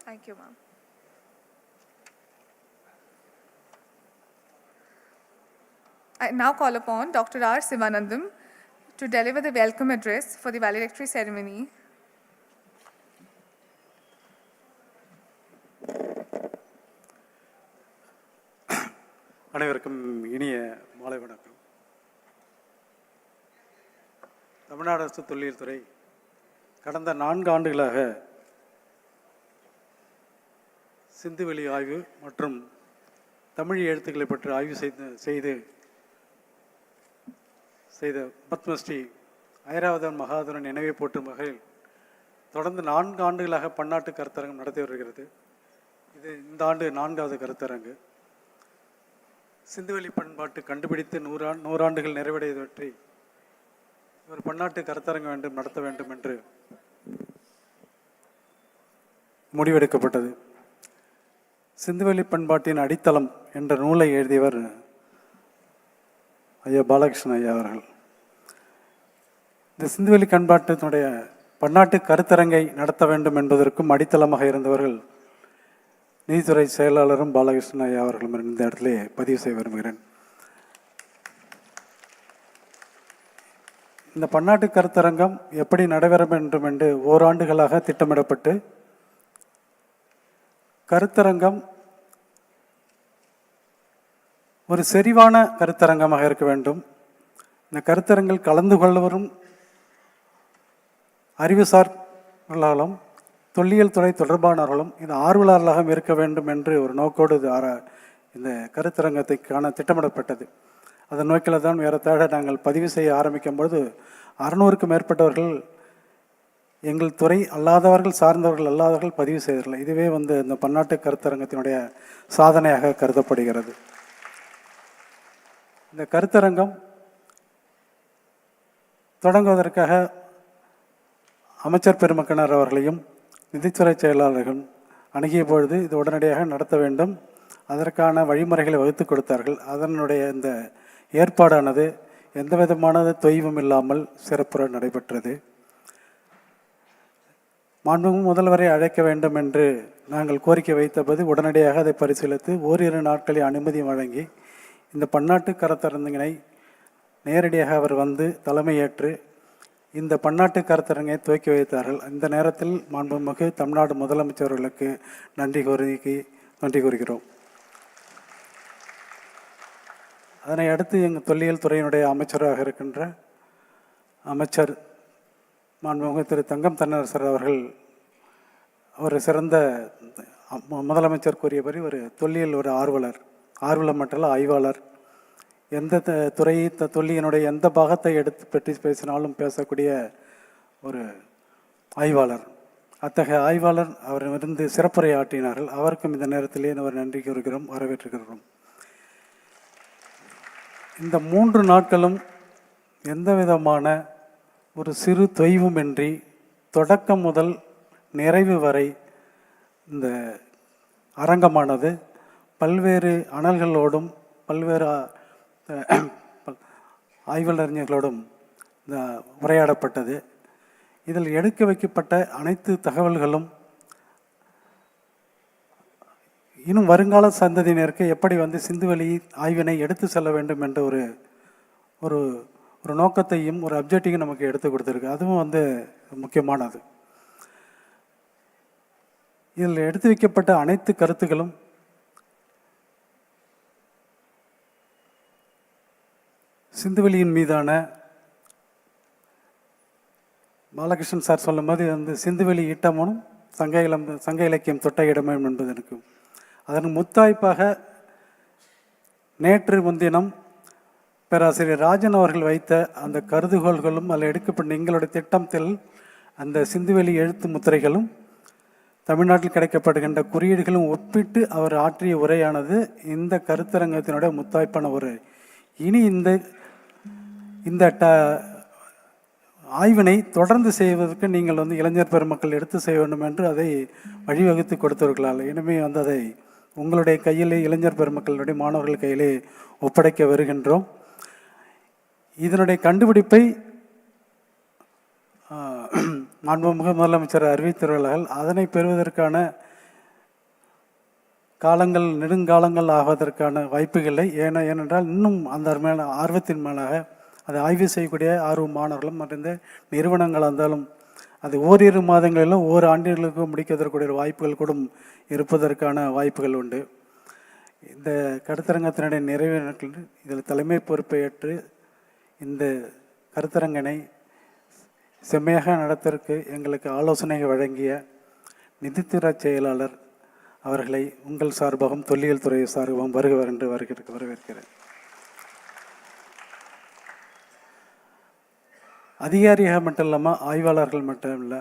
Thank you, ma'am. I now call upon Dr. R. Sivanandam to deliver the welcome address for the valedictory ceremony. அனைவருக்கும் இனிய மாலை வணக்கம். தமிழ்நாடு அரசு தொல்லியல் துறை கடந்த 4 ஆண்டுகளாக சிந்துவெளி ஆய்வு மற்றும் தமிழ் எழுத்துக்களை பற்றி ஆய்வு செய்த பத்மஸ்ரீ ஐராவதன் மகாதேவன் நினைவை போற்றும் வகையில் தொடர்ந்து 4 ஆண்டுகளாக பன்னாட்டு கருத்தரங்கம் நடத்தி வருகிறது. இது இந்த ஆண்டு 4வது கருத்தரங்கு. சிந்துவெளி பண்பாட்டு கண்டுபிடித்து 100 ஆண்டுகள் நிறைவடைவதை பற்றி ஒரு பன்னாட்டு கருத்தரங்கம் நடத்த வேண்டும் என்று முடிவெடுக்கப்பட்டது. சிந்துவெளி பண்பாட்டின் அடித்தளம் என்ற நூலை எழுதியவர் ஐயா பாலகிருஷ்ணன் ஐயா அவர்கள். இந்த சிந்துவெளி பண்பாட்டினுடைய பன்னாட்டு கருத்தரங்கை நடத்த வேண்டும் என்பதற்கும் அடித்தளமாக இருந்தவர்கள் நீதித்துறை செயலாளரும் பாலகிருஷ்ணன் ஐயா அவர்களும் இந்த இடத்துல பதிவு செய்ய விரும்புகிறேன். இந்த பன்னாட்டு கருத்தரங்கம் எப்படி நடைபெற வேண்டும் என்று ஓராண்டுகளாக திட்டமிடப்பட்டு கருத்தரங்கம் ஒரு செறிவான கருத்தரங்கமாக இருக்க வேண்டும். இந்த கருத்தரங்கில் கலந்து கொள்வரும் அறிவுசார்களும் தொல்லியல் துறை தொடர்பானவர்களும் இது ஆர்வலர்களாக இருக்க வேண்டும் என்று ஒரு நோக்கோடு இந்த கருத்தரங்கத்தை காண திட்டமிடப்பட்டது. அதன் நோக்கில் தான் ஏறத்தாழ நாங்கள் பதிவு செய்ய ஆரம்பிக்கும் பொழுது 600க்கும் மேற்பட்டவர்கள் எங்கள் துறை அல்லாதவர்கள் சார்ந்தவர்கள் அல்லாதவர்கள் பதிவு செய்தார்கள். இதுவே இந்த பன்னாட்டு கருத்தரங்கத்தினுடைய சாதனையாக கருதப்படுகிறது. இந்த கருத்தரங்கம் தொடங்குவதற்காக அமைச்சர் பெருமக்கனர் அவர்களையும் நிதித்துறை செயலாளர்கள் அணுகிய பொழுது இது உடனடியாக நடத்த வேண்டும், அதற்கான வழிமுறைகளை வகுத்து கொடுத்தார்கள். அதனுடைய இந்த ஏற்பாடானது எந்த விதமான தொய்வும் இல்லாமல் சிறப்புற நடைபெற்றது. மாண்புமிகு முதல்வரை அழைக்க வேண்டும் என்று நாங்கள் கோரிக்கை வைத்தபோது உடனடியாக அதை பரிசீலித்து ஓரிரு நாட்களில் அனுமதி வழங்கி இந்த பன்னாட்டு கருத்தரங்கினை நேரடியாக அவர் தலைமையேற்று இந்த பன்னாட்டு கருத்தரங்கை துவக்கி வைத்தார்கள். இந்த நேரத்தில் மாண்புமிகு தமிழ்நாடு முதலமைச்சர்களுக்கு நன்றி கூறுகிறோம். அதனை அடுத்து எங்கள் தொல்லியல் துறையினுடைய அமைச்சராக இருக்கின்ற அமைச்சர் மாண்புமிகு திரு தங்கம் தென்னரசர் அவர்கள் ஒரு சிறந்த முதலமைச்சர் கூறியபடி ஒரு தொல்லியல் ஒரு ஆர்வலர் மட்டும் ஆய்வாளர். எந்த துறையை தொல்லியினுடைய எந்த பாகத்தை பற்றி பேசினாலும் பேசக்கூடிய ஒரு ஆய்வாளர். அத்தகைய ஆய்வாளர் அவர் சிறப்புரை ஆற்றினார்கள். அவருக்கும் இந்த நேரத்திலே ஒரு நன்றி கூறுகிறோம், வரவேற்றுகிறோம். இந்த 3 நாட்களும் எந்த விதமான ஒரு சிறு தொய்வுமின்றி தொடக்கம் முதல் நிறைவு வரை இந்த அரங்கமானது பல்வேறு அனல்களோடும் பல்வேறு ஆய்வறிஞர்களோடும் உரையாடப்பட்டது. இதில் எடுக்க வைக்கப்பட்ட அனைத்து தகவல்களும் இன்னும் வருங்கால சந்ததியினருக்கு எப்படி சிந்துவெளி ஆய்வினை எடுத்து செல்ல வேண்டும் என்ற ஒரு நோக்கத்தையும் ஒரு அப்ஜெக்டையும் நமக்கு எடுத்து கொடுத்துருக்கு. அதுவும் முக்கியமானது. இதில் எடுத்து வைக்கப்பட்ட அனைத்து கருத்துக்களும் சிந்துவெளியின் மீதான பாலகிருஷ்ணன் சார் சொல்லும் போது சிந்துவெளி ஈட்டமும் சங்க இலக்கியம் தொட்ட இடமும் என்பது இருக்கும். அதன் முத்தாய்ப்பாக நேற்று முன்தினம் பேராசிரியர் ராஜன் அவர்கள் வைத்த அந்த கருதுகோள்களும் அதில் எடுக்கப்பட்ட எங்களுடைய திட்டத்தில் அந்த சிந்துவெளி எழுத்து முத்திரைகளும் தமிழ்நாட்டில் கிடைக்கப்படுகின்ற குறியீடுகளும் ஒப்பிட்டு அவர் ஆற்றிய உரையானது இந்த கருத்தரங்கத்தினுடைய முத்தாய்ப்பான உரை. இனி இந்த ஆய்வினை தொடர்ந்து செய்வதற்கு நீங்கள் இளைஞர் பெருமக்கள் எடுத்து செய்ய வேண்டும் என்று அதை வழிவகுத்து கொடுத்தவர்களால் இனிமே அதை உங்களுடைய கையிலே இளைஞர் பெருமக்களுடைய மாணவர்கள் கையிலே ஒப்படைக்க வருகின்றோம். இதனுடைய கண்டுபிடிப்பை மாண்புமிகு முதலமைச்சர் அறிவித்துள்ளார்கள். அதனை பெறுவதற்கான காலங்கள் நெடுங்காலங்கள் ஆவதற்கான வாய்ப்புகளை ஏனென்றால் இன்னும் அந்த மேலே ஆர்வத்தின் மேலாக அதை ஆய்வு செய்யக்கூடிய ஆர்வம் மாணவர்களும் மற்ற நிறுவனங்களாக இருந்தாலும் அது ஓரிரு மாதங்களிலும் ஓர் ஆண்டுகளுக்கு முடிக்கக்கூடிய வாய்ப்புகள் கூட இருப்பதற்கான வாய்ப்புகள் உண்டு. இந்த கருத்தரங்கத்தினுடைய நிறைவு நாட்கள் இதில் தலைமை பொறுப்பை ஏற்று இந்த கருத்தரங்கினை செம்மையாக நடத்துவதற்கு எங்களுக்கு ஆலோசனை வழங்கிய நிதித்துறை செயலாளர் அவர்களை உங்கள் சார்பாகவும் தொல்லியல் துறை சார்பாகவும் வருகிறவர் என்று வரவேற்கிறேன். அதிகாரியாக மட்டும் இல்லாமல் ஆய்வாளர்கள் மட்டும் இல்லை,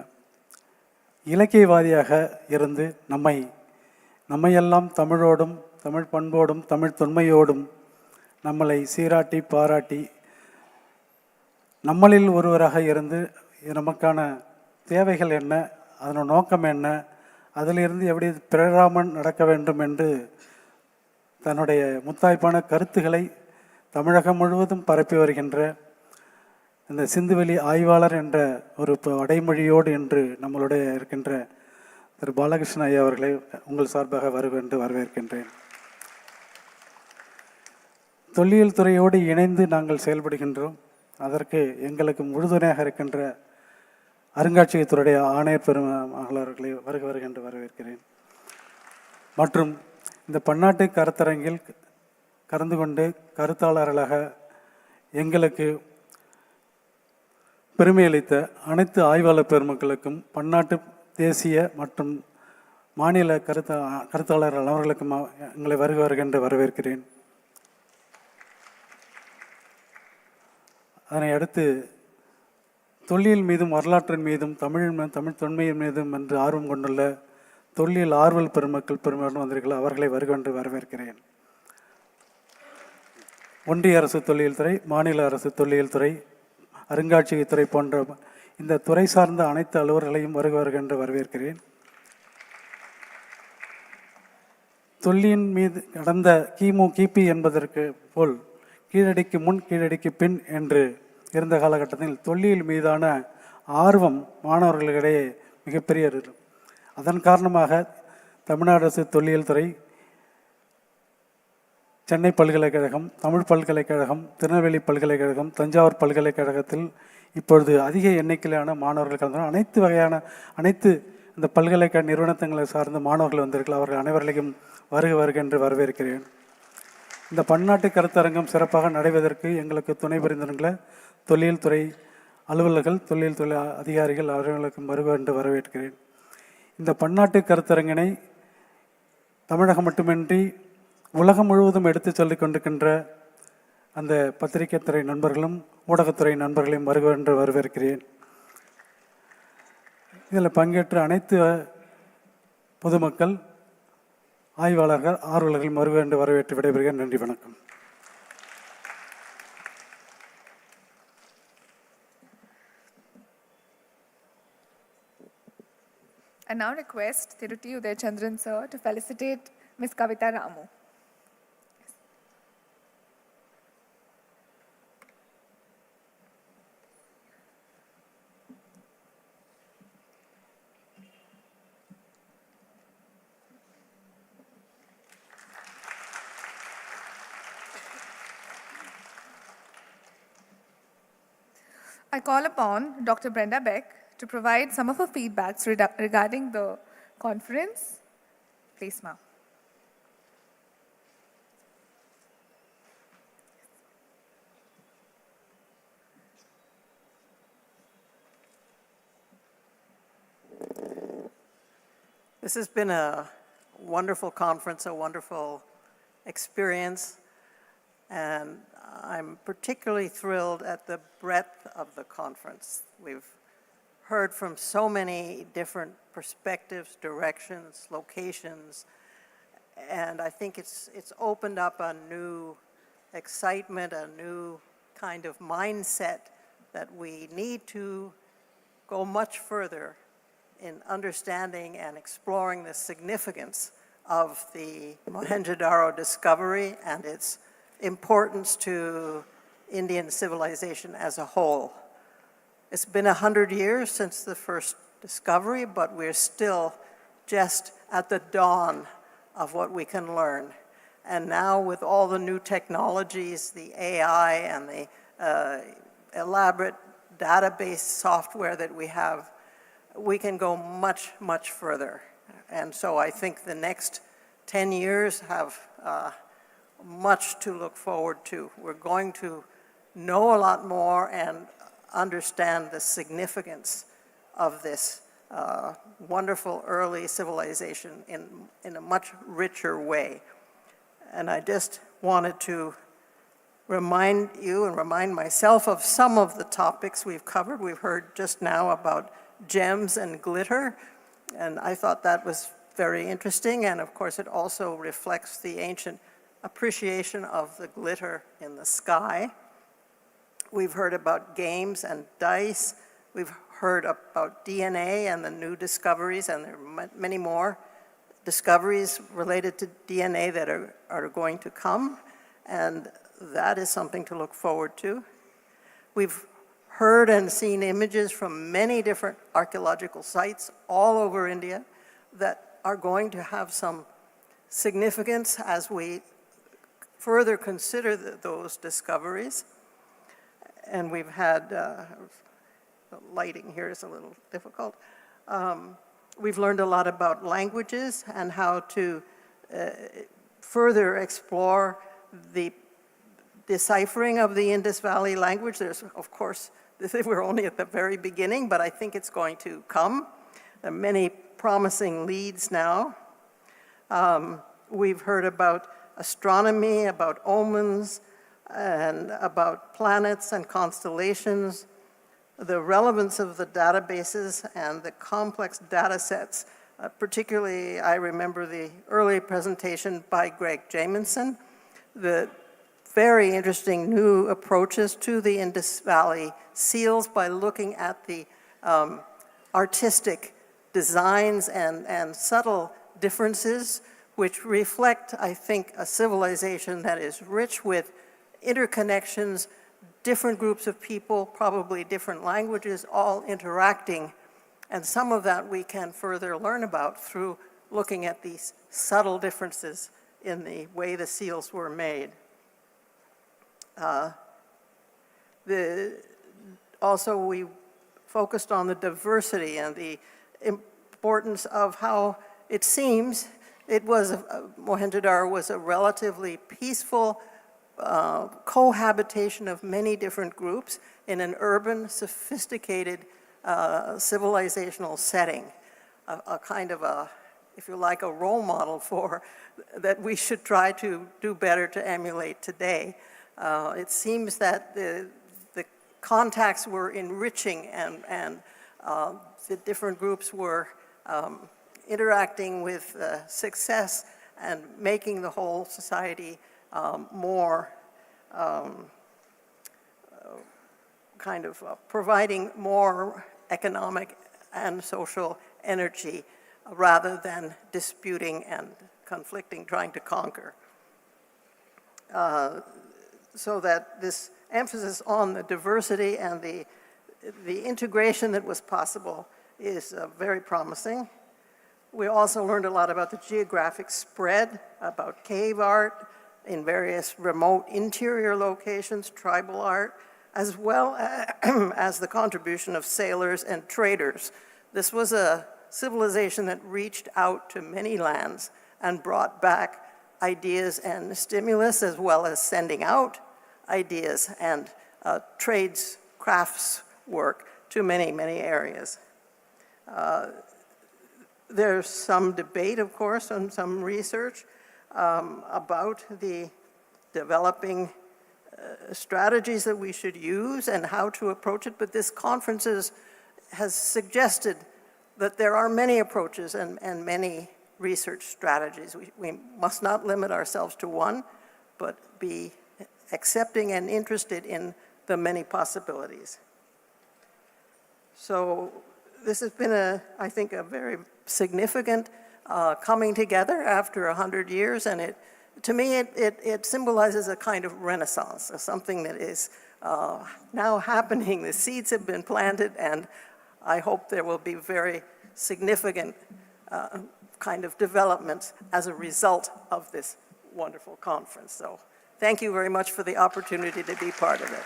இலக்கியவாதியாக இருந்து நம்மையெல்லாம் தமிழோடும் தமிழ் பண்போடும் தமிழ் தொன்மையோடும் நம்மளை சீராட்டி பாராட்டி நம்மளில் ஒருவராக இருந்து நமக்கான தேவைகள் என்ன, அதனோட நோக்கம் என்ன, அதிலிருந்து எப்படி பிறராமல் நடக்க வேண்டும் என்று தன்னுடைய முத்தாய்ப்பான கருத்துக்களை தமிழகம் முழுவதும் பரப்பி வருகின்ற இந்த சிந்துவெளி ஆய்வாளர் என்ற ஒரு அடைமொழியோடு என்று நம்மளுடைய இருக்கின்ற திரு பாலகிருஷ்ணன் ஐயா அவர்களை உங்கள் சார்பாக வருவென்று வரவேற்கின்றேன். தொல்லியல் துறையோடு இணைந்து நாங்கள் செயல்படுகின்றோம். அதற்கு எங்களுக்கு முழுதுணையாக இருக்கின்ற அருங்காட்சியகத்துறையுடைய ஆணையர் பெருமகளவர்களை வருகின்ற வரவேற்கிறேன். மற்றும் இந்த பன்னாட்டு கருத்தரங்கில் கலந்து கொண்டு கருத்தாளர்களாக எங்களுக்கு பெருமையளித்த அனைத்து ஆய்வாளர் பெருமக்களுக்கும் பன்னாட்டு தேசிய மற்றும் மாநில கருத்தாளர்கள் அவர்களுக்கும் எங்களை வருகின்ற வரவேற்கிறேன். அதனை அடுத்து தொல்லியல் மீதும் வரலாற்றின் மீதும் தமிழ் தொன்மையின் மீதும் என்று ஆர்வம் கொண்டுள்ள தொல்லியல் ஆர்வல் பெருமக்கள் பெரும்பாலும் வந்திருக்கலாம். அவர்களை வருகொண்டு வரவேற்கிறேன். ஒன்றிய அரசு தொல்லியல் துறை, மாநில அரசு தொல்லியல் துறை, அருங்காட்சியகத்துறை போன்ற இந்த துறை சார்ந்த அனைத்து அலுவலர்களையும் வருகின்ற வரவேற்கிறேன். தொல்லியின் மீது கடந்த கிபி என்பதற்கு போல் கீழடிக்கு முன் கீழடிக்கு பின் என்று இருந்த காலகட்டத்தில் தொல்லியல் மீதான ஆர்வம் மாணவர்களிடையே மிகப்பெரிய இருக்கும். அதன் காரணமாக தமிழ்நாடு அரசு தொல்லியல் துறை, சென்னை பல்கலைக்கழகம், தமிழ் பல்கலைக்கழகம், திருநெல்வேலி பல்கலைக்கழகம், தஞ்சாவூர் பல்கலைக்கழகத்தில் இப்பொழுது அதிக எண்ணிக்கையிலான மாணவர்கள் கலந்து அனைத்து இந்த பல்கலைக்கழக நிறுவனங்களை சார்ந்த மாணவர்கள் வந்திருக்கலாம். அவர்கள் அனைவர்களையும் வருகின்ற வரவேற்கிறேன். இந்த பன்னாட்டு கருத்தரங்கம் சிறப்பாக நடைவதற்கு எங்களுக்கு துணை புரிந்திருக்கிற தொல்லியல் துறை அலுவலர்கள், தொல்லியல் துறை அதிகாரிகள் அவர்களுக்கு வருகின்ற வரவேற்கிறேன். இந்த பன்னாட்டு கருத்தரங்கினை தமிழகம் மட்டுமின்றி உலகம் முழுவதும் எடுத்து சொல்லிக் கொண்டிருக்கின்ற அந்த பத்திரிகை துறை நண்பர்களும் ஊடகத்துறை நண்பர்களையும் வருகின்ற வரவேற்கிறேன். இதில் பங்கேற்ற அனைத்து பொதுமக்கள், ஆய்வாளர்கள், ஆர்வலர்கள் வருகின்ற வரவேற்று விடைபெறுகிறேன். நன்றி, வணக்கம். I now request Thiruthi Udayachandran sir to felicitate Ms. Kavita Ramu. I call upon Dr. Brenda Beck to provide some of her feedbacks regarding the conference. Please, ma'am. This has been a wonderful conference, a wonderful experience, and I'm particularly thrilled at the breadth of the conference. We've heard from so many different perspectives, directions, locations, and I think it's opened up a new excitement, a new kind of mindset that we need to go much further in understanding and exploring the significance of the Mohenjo-Daro discovery and its importance to Indian civilization as a whole. It's been 100 years since the first discovery, but we're still just at the dawn of what we can learn. And now with all the new technologies, the AI and the elaborate database software that we have, we can go much, much further. And so I think the next 10 years have much to look forward to. We're going to know a lot more and understand the significance of this wonderful early civilization in a much richer way. And I just wanted to remind you and remind myself of some of the topics we've covered. We've heard just now about gems and glitter, and I thought that was very interesting, and of course it also reflects the ancient appreciation of the glitter in the sky. We've heard about games and dice. We've heard about DNA and the new discoveries, and there are many more discoveries related to DNA that are going to come, and that is something to look forward to. We've heard and seen images from many different archaeological sites all over India that are going to have some significance as we further consider those discoveries. And we've had, the lighting here is a little difficult. We've learned a lot about languages and how to further explore the deciphering of the Indus Valley language. There's, of course, we're only at the very beginning, but I think it's going to come. There are many promising leads now. We've heard about astronomy, about omens, and about planets and constellations. the relevance of the databases and the complex data sets. Particularly, I remember the early presentation by Greg Jamieson, the very interesting new approaches to the Indus Valley seals by looking at the artistic designs and subtle differences which reflect, I think, a civilization that is rich with interconnections, different groups of people, probably different languages, all interacting. And some of that we can further learn about through looking at these subtle differences in the way the seals were made. Also, we focused on the diversity and the importance of how it seems Mohenjo-Daro was a relatively peaceful cohabitation of many different groups in an urban, sophisticated civilizational setting, a kind of a, if you like, a role model for that we should try to do better to emulate today. It seems that the contacts were enriching and the different groups were interacting with success and making the whole society more providing more economic and social energy rather than disputing and conflicting, trying to conquer. So that this emphasis on the diversity and the integration that was possible is very promising. We also learned a lot about the geographic spread, about cave art in various remote interior locations, tribal art, as well as the contribution of sailors and traders. This was a civilization that reached out to many lands and brought back ideas and stimulus, as well as sending out ideas and trades, crafts work to many, many areas. There's some debate, of course, and some research about the developing strategies that we should use and how to approach it, but this conference has suggested that there are many approaches and many research strategies. We must not limit ourselves to one, but be accepting and interested in the many possibilities. So this has been, I think, a very significant coming together after 100 years, and to me, it symbolizes a kind of renaissance, something that is now happening. The seeds have been planted, and I hope there will be very significant kind of developments as a result of this wonderful conference. So thank you very much for the opportunity to be part of it.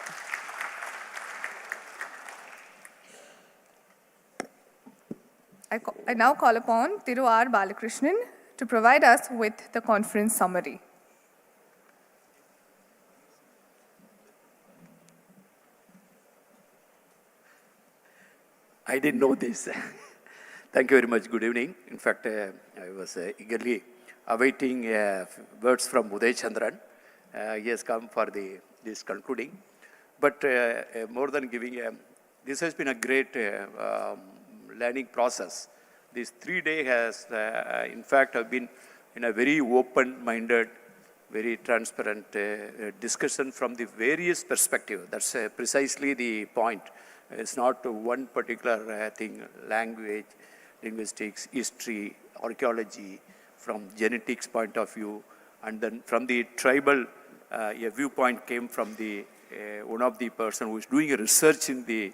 I now call upon Thiru R. Balakrishnan to provide us with the conference summary. I didn't know this. Thank you very much. Good evening. In fact, I was eagerly awaiting words from Uday Chandran. He has come for this concluding. But more than giving, this has been a great learning process. This 3-day has, in fact, have been in a very open-minded, very transparent discussion from the various perspectives. That's precisely the point. It's not one particular thing, language, linguistics, history, archaeology, from genetics point of view, and then from the tribal, a viewpoint came from the one of the person who is doing a research in the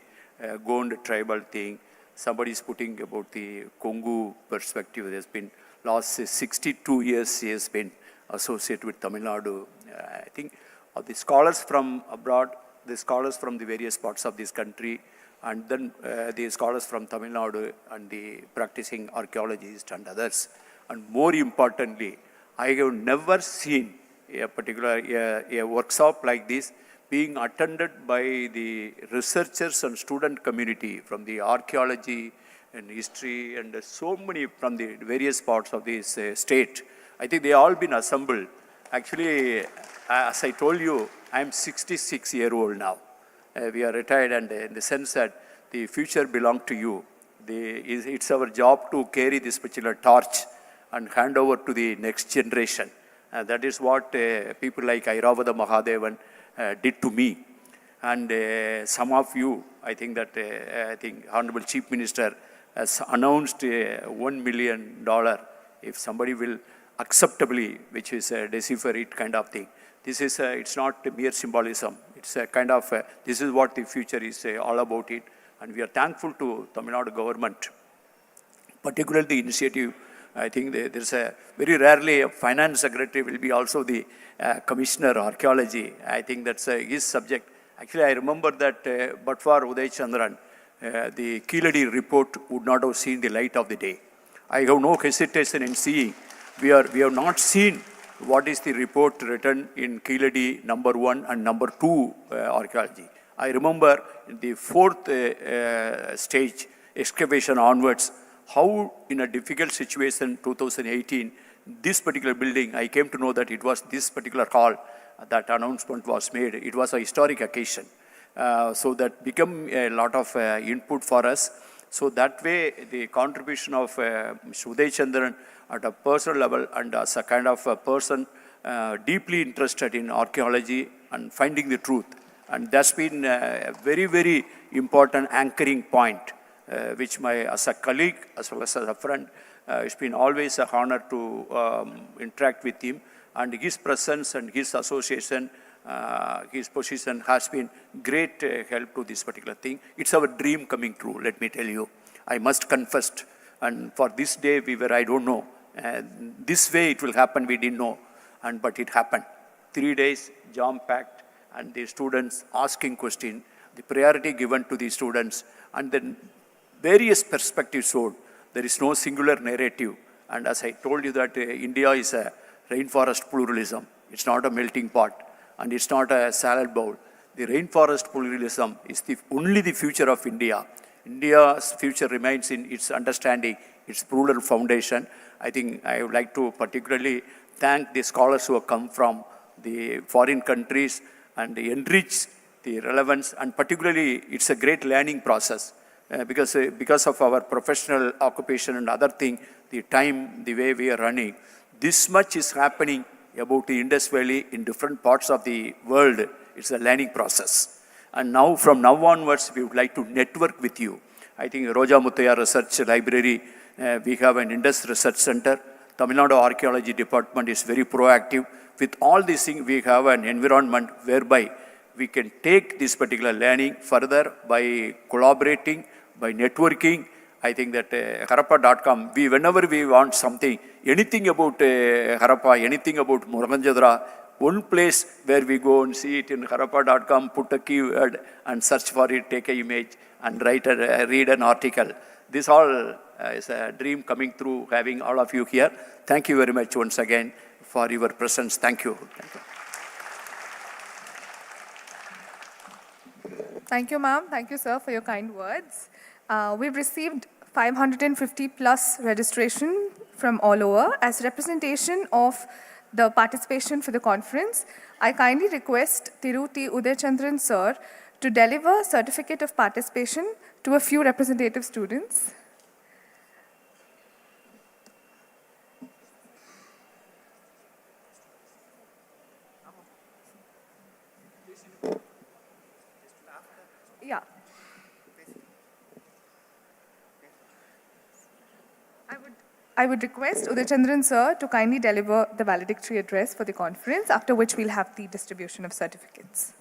Gond tribal thing. Somebody is putting about the Kongu perspective. There's been last 62 years he has been associated with Tamil Nadu. I think the scholars from abroad, the scholars from the various parts of this country, and then the scholars from Tamil Nadu and the practicing archaeologists and others. And more importantly, I have never seen a particular a workshop like this being attended by the researchers and student community from the archaeology and history and so many from the various parts of this state. I think they all been assembled. Actually, as I told you, I'm 66-year-old now. We are retired, and in the sense that the future belongs to you. It's our job to carry this particular torch and hand over to the next generation. That is what people like Airavada Mahadevan did to me. And some of you, I think that Honorable Chief Minister has announced $1 million if somebody will acceptably, which is decipher it kind of thing. This is, it's not mere symbolism. It's a kind of, this is what the future is all about it. And we are thankful to Tamil Nadu government, particularly the initiative. I think there's a, very rarely a finance secretary will be also the commissioner archaeology. I think that's his subject. Actually, I remember that but for Uday Chandran, the Keeladi report would not have seen the light of the day. I have no hesitation in seeing. We have not seen what is the report written in Keeladi number 1 and number 2 archaeology. I remember in the 4th stage, excavation onwards, how in a difficult situation, 2018, this particular building, I came to know that it was this particular hall that announcement was made. It was a historic occasion. So that became a lot of input for us. So that way, the contribution of Uday Chandran at a personal level and as a kind of a person deeply interested in archaeology and finding the truth. And that's been a very, very important anchoring point, which as a colleague as well as a friend, it's been always an honor to interact with him. And his presence and his association, his position has been great help to this particular thing. It's our dream coming true, let me tell you. I must confess. And for this day, we were, I don't know. This way it will happen, we didn't know. But it happened. 3 days, jam-packed, and the students asking questions, the priority given to the students, and then various perspectives showed. There is no singular narrative. And as I told you that India is a rainforest pluralism. It's not a melting pot, and it's not a salad bowl. The rainforest pluralism is only the future of India. India's future remains in its understanding, its plural foundation. I think I would like to particularly thank the scholars who have come from the foreign countries and enrich the relevance, and particularly it's a great learning process because of our professional occupation and other thing, the time, the way we are running. This much is happening about the Indus Valley in different parts of the world. It's a learning process. And now, from now onwards, we would like to network with you. I think Roja Muthaiya Research Library, we have an Indus Research Center. Tamil Nadu Archaeology Department is very proactive. With all these things, we have an environment whereby we can take this particular learning further by collaborating, by networking. I think that Harappa.com, whenever we want something, anything about Harappa, anything about Mohenjo-daro, one place where we go and see it in Harappa.com, put a keyword and search for it, take an image and read an article. This all is a dream coming through having all of you here. Thank you very much once again for your presence. Thank you. Thank you. Thank you, ma'am. Thank you, sir, for your kind words. We've received 550 plus registration from all over as representation of the participation for the conference. I kindly request Thiru T. Uday Chandran sir to deliver certificate of participation to a few representative students. Yeah. I would request Uday Chandran sir to kindly deliver the valedictory address for the conference, after which we'll have the distribution of certificates.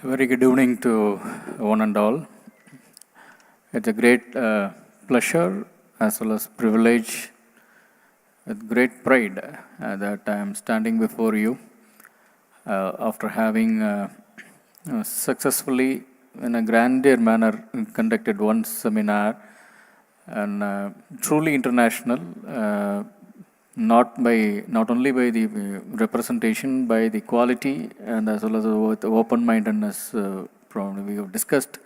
Very good evening to one and all. It's a great pleasure as well as privilege, with great pride that I am standing before you after having successfully, in a grandeur manner, conducted one seminar, and truly international, not only by the representation, by the quality, and as well as the open-mindedness we have discussed.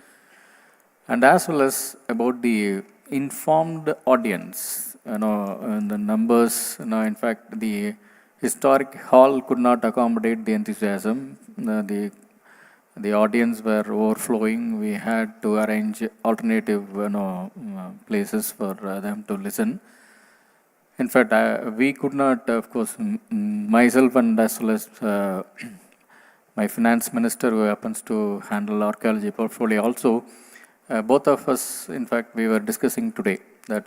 and as well as about the informed audience. And the numbers, in fact, the historic hall could not accommodate the enthusiasm. The audience were overflowing. We had to arrange alternative, places for them to listen. In fact, we could not, of course, myself and as well as my finance minister, who happens to handle archaeology portfolio also, both of us, in fact, we were discussing today that,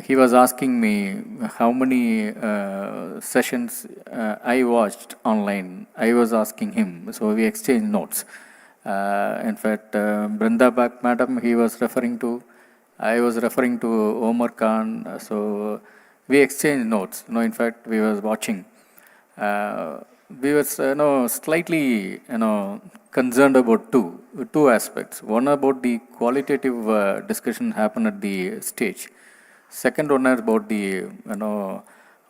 he was asking me how many sessions I watched online. I was asking him, so we exchanged notes. In fact, Brinda Bak madam, he was referring to, I was referring to Omar Khan, so we exchanged notes. In fact, we was watching. We were, slightly, concerned about two aspects. One about the qualitative discussion happened at the stage. Second one is about the,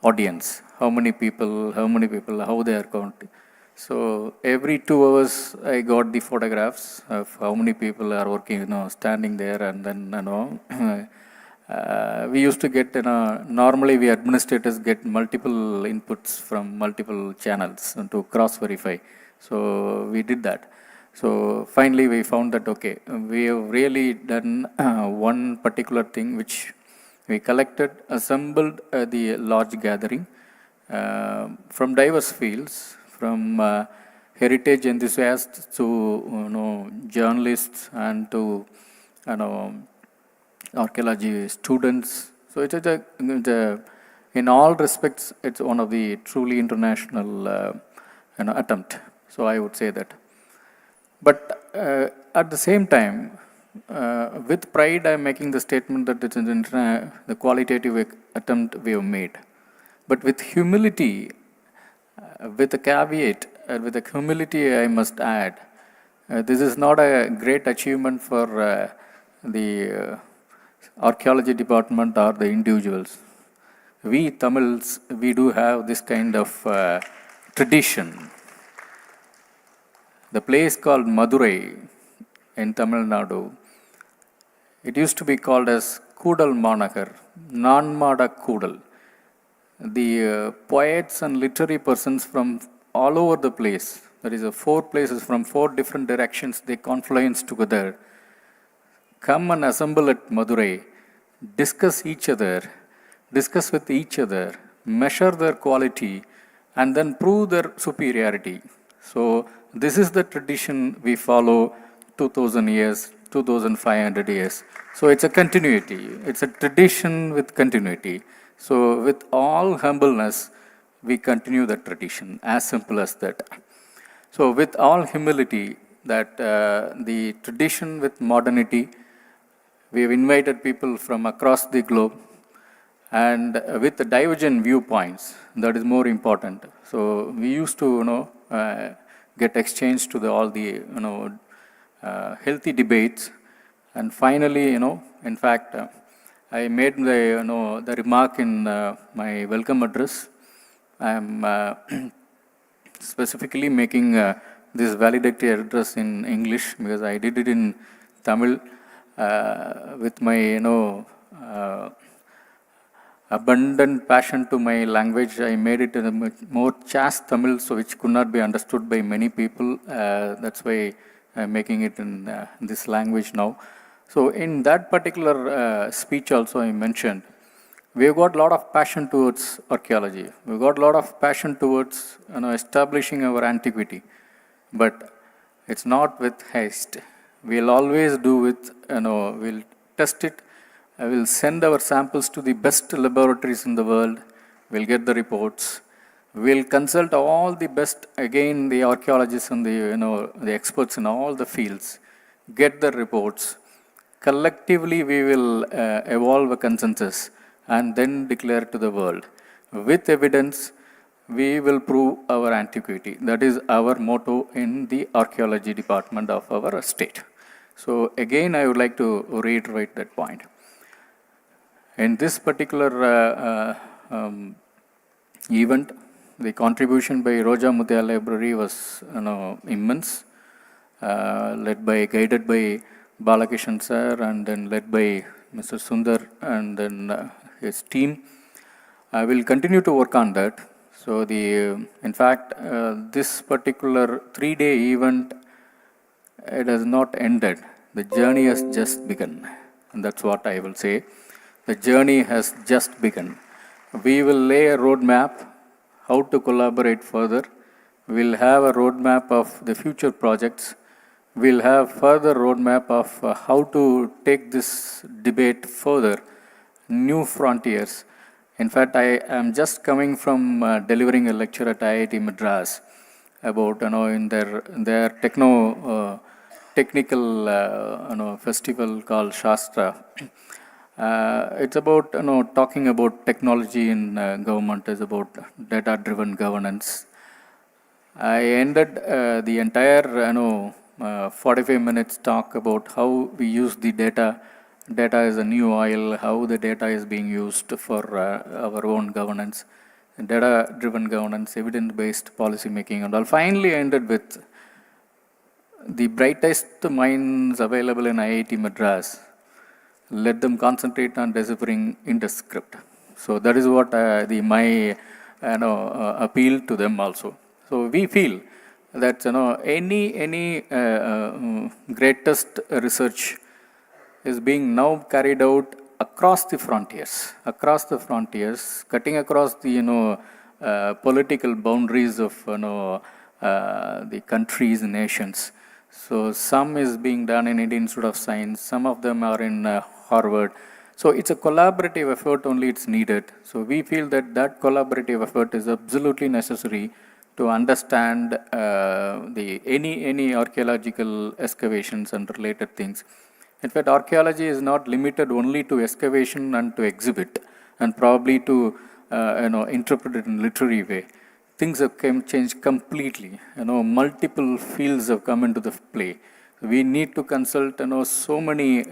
audience. How many people, how they are counting. So every 2 hours, I got the photographs of how many people are working, standing there, and then, we used to get, normally we administrators get multiple inputs from multiple channels to cross-verify. So we did that. So finally we found that, okay, we have really done one particular thing which we collected, assembled the large gathering from diverse fields, from heritage enthusiasts to, journalists and to, archaeology students. So it's in all respects, it's one of the truly international attempt. So I would say that. But at the same time, with pride, I'm making the statement that it's the qualitative attempt we have made. But with humility, with a caveat, with a humility I must add, this is not a great achievement for the archaeology department or the individuals. We Tamils, we do have this kind of tradition. The place called Madurai in Tamil Nadu, it used to be called as Kudal Managar, Nanmada Kudal. The poets and literary persons from all over the place, that is 4 places from 4 different directions, they confluence together, come and assemble at Madurai, discuss with each other, measure their quality, and then prove their superiority. So this is the tradition we follow 2000 years, 2500 years. So it's a continuity. It's a tradition with continuity. So with all humbleness, we continue that tradition, as simple as that. So with all humility, that the tradition with modernity, we have invited people from across the globe, and with the divergent viewpoints, that is more important. So we used to, get exchanged to all the, healthy debates, and finally, in fact, I made the remark in my welcome address. I am specifically making this valedictory address in English because I did it in Tamil with my, abundant passion to my language. I made it in a more chaste Tamil, so which could not be understood by many people. That's why I'm making it in this language now. So in that particular speech also I mentioned, we've got a lot of passion towards archaeology. We've got a lot of passion towards establishing our antiquity. But it's not with haste. We'll always do with, we'll test it. I will send our samples to the best laboratories in the world. We'll get the reports. We'll consult all the best, again, the archaeologists and the experts in all the fields. Get the reports. Collectively, we will evolve a consensus and then declare to the world. With evidence, we will prove our antiquity. That is our motto in the archaeology department of our state. So again, I would like to reiterate that point. In this particular event, the contribution by Roja Muthiah Library was immense, guided by Balakishan sir, and then led by Mr. Sundar and then his team. I will continue to work on that. So in fact, this particular 3-day event, it has not ended. The journey has just begun. And that's what I will say. The journey has just begun. We will lay a roadmap how to collaborate further. We'll have a roadmap of the future projects. We'll have further roadmap of how to take this debate further, new frontiers. In fact, I am just coming from delivering a lecture at IIT Madras about, in their technical festival called Shastra. It's about, talking about technology in government, is about data-driven governance. I ended the entire, 45 minutes talk about how we use the data. Data is a new oil, how the data is being used for our own governance, data-driven governance, evidence-based policy making, and all. Finally ended with the brightest minds available in IIT Madras. Let them concentrate on deciphering IndusScript. So that is what my appeal to them also. So we feel that any greatest research is being now carried out across the frontiers, cutting across the political boundaries of the countries, nations. So some is being done in Indian Institute of Science, some of them are in Harvard. So it's a collaborative effort only, it's needed. So we feel that collaborative effort is absolutely necessary to understand any archaeological excavations and related things. In fact, archaeology is not limited only to excavation and to exhibit and probably to interpret it in literary way. Things have changed completely. Multiple fields have come into the play. We need to consult so many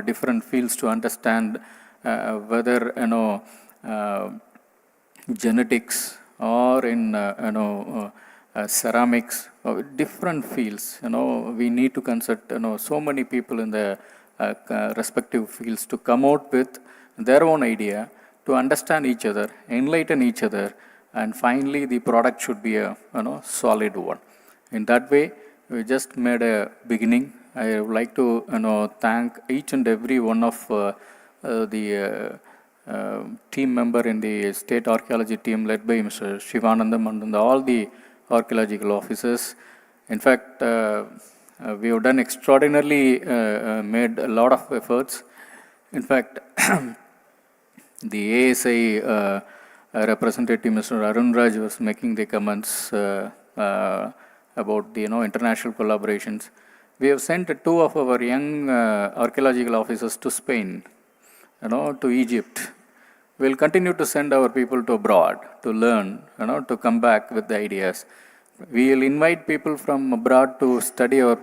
different fields to understand whether genetics or in ceramics, different fields. We need to consult so many people in the respective fields to come out with their own idea, to understand each other, enlighten each other, and finally the product should be a solid one. In that way, we just made a beginning. I would like to thank each and every one of the team member in the state archaeology team led by Mr. Shivanandam and all the archaeological officers. In fact, we have done extraordinarily, made a lot of efforts. In fact, the ASI representative, Mr. Arun Raj, was making the comments about the international collaborations. We have sent 2 of our young archaeological officers to Spain, to Egypt. We'll continue to send our people to abroad to learn, to come back with the ideas. We'll invite people from abroad to study or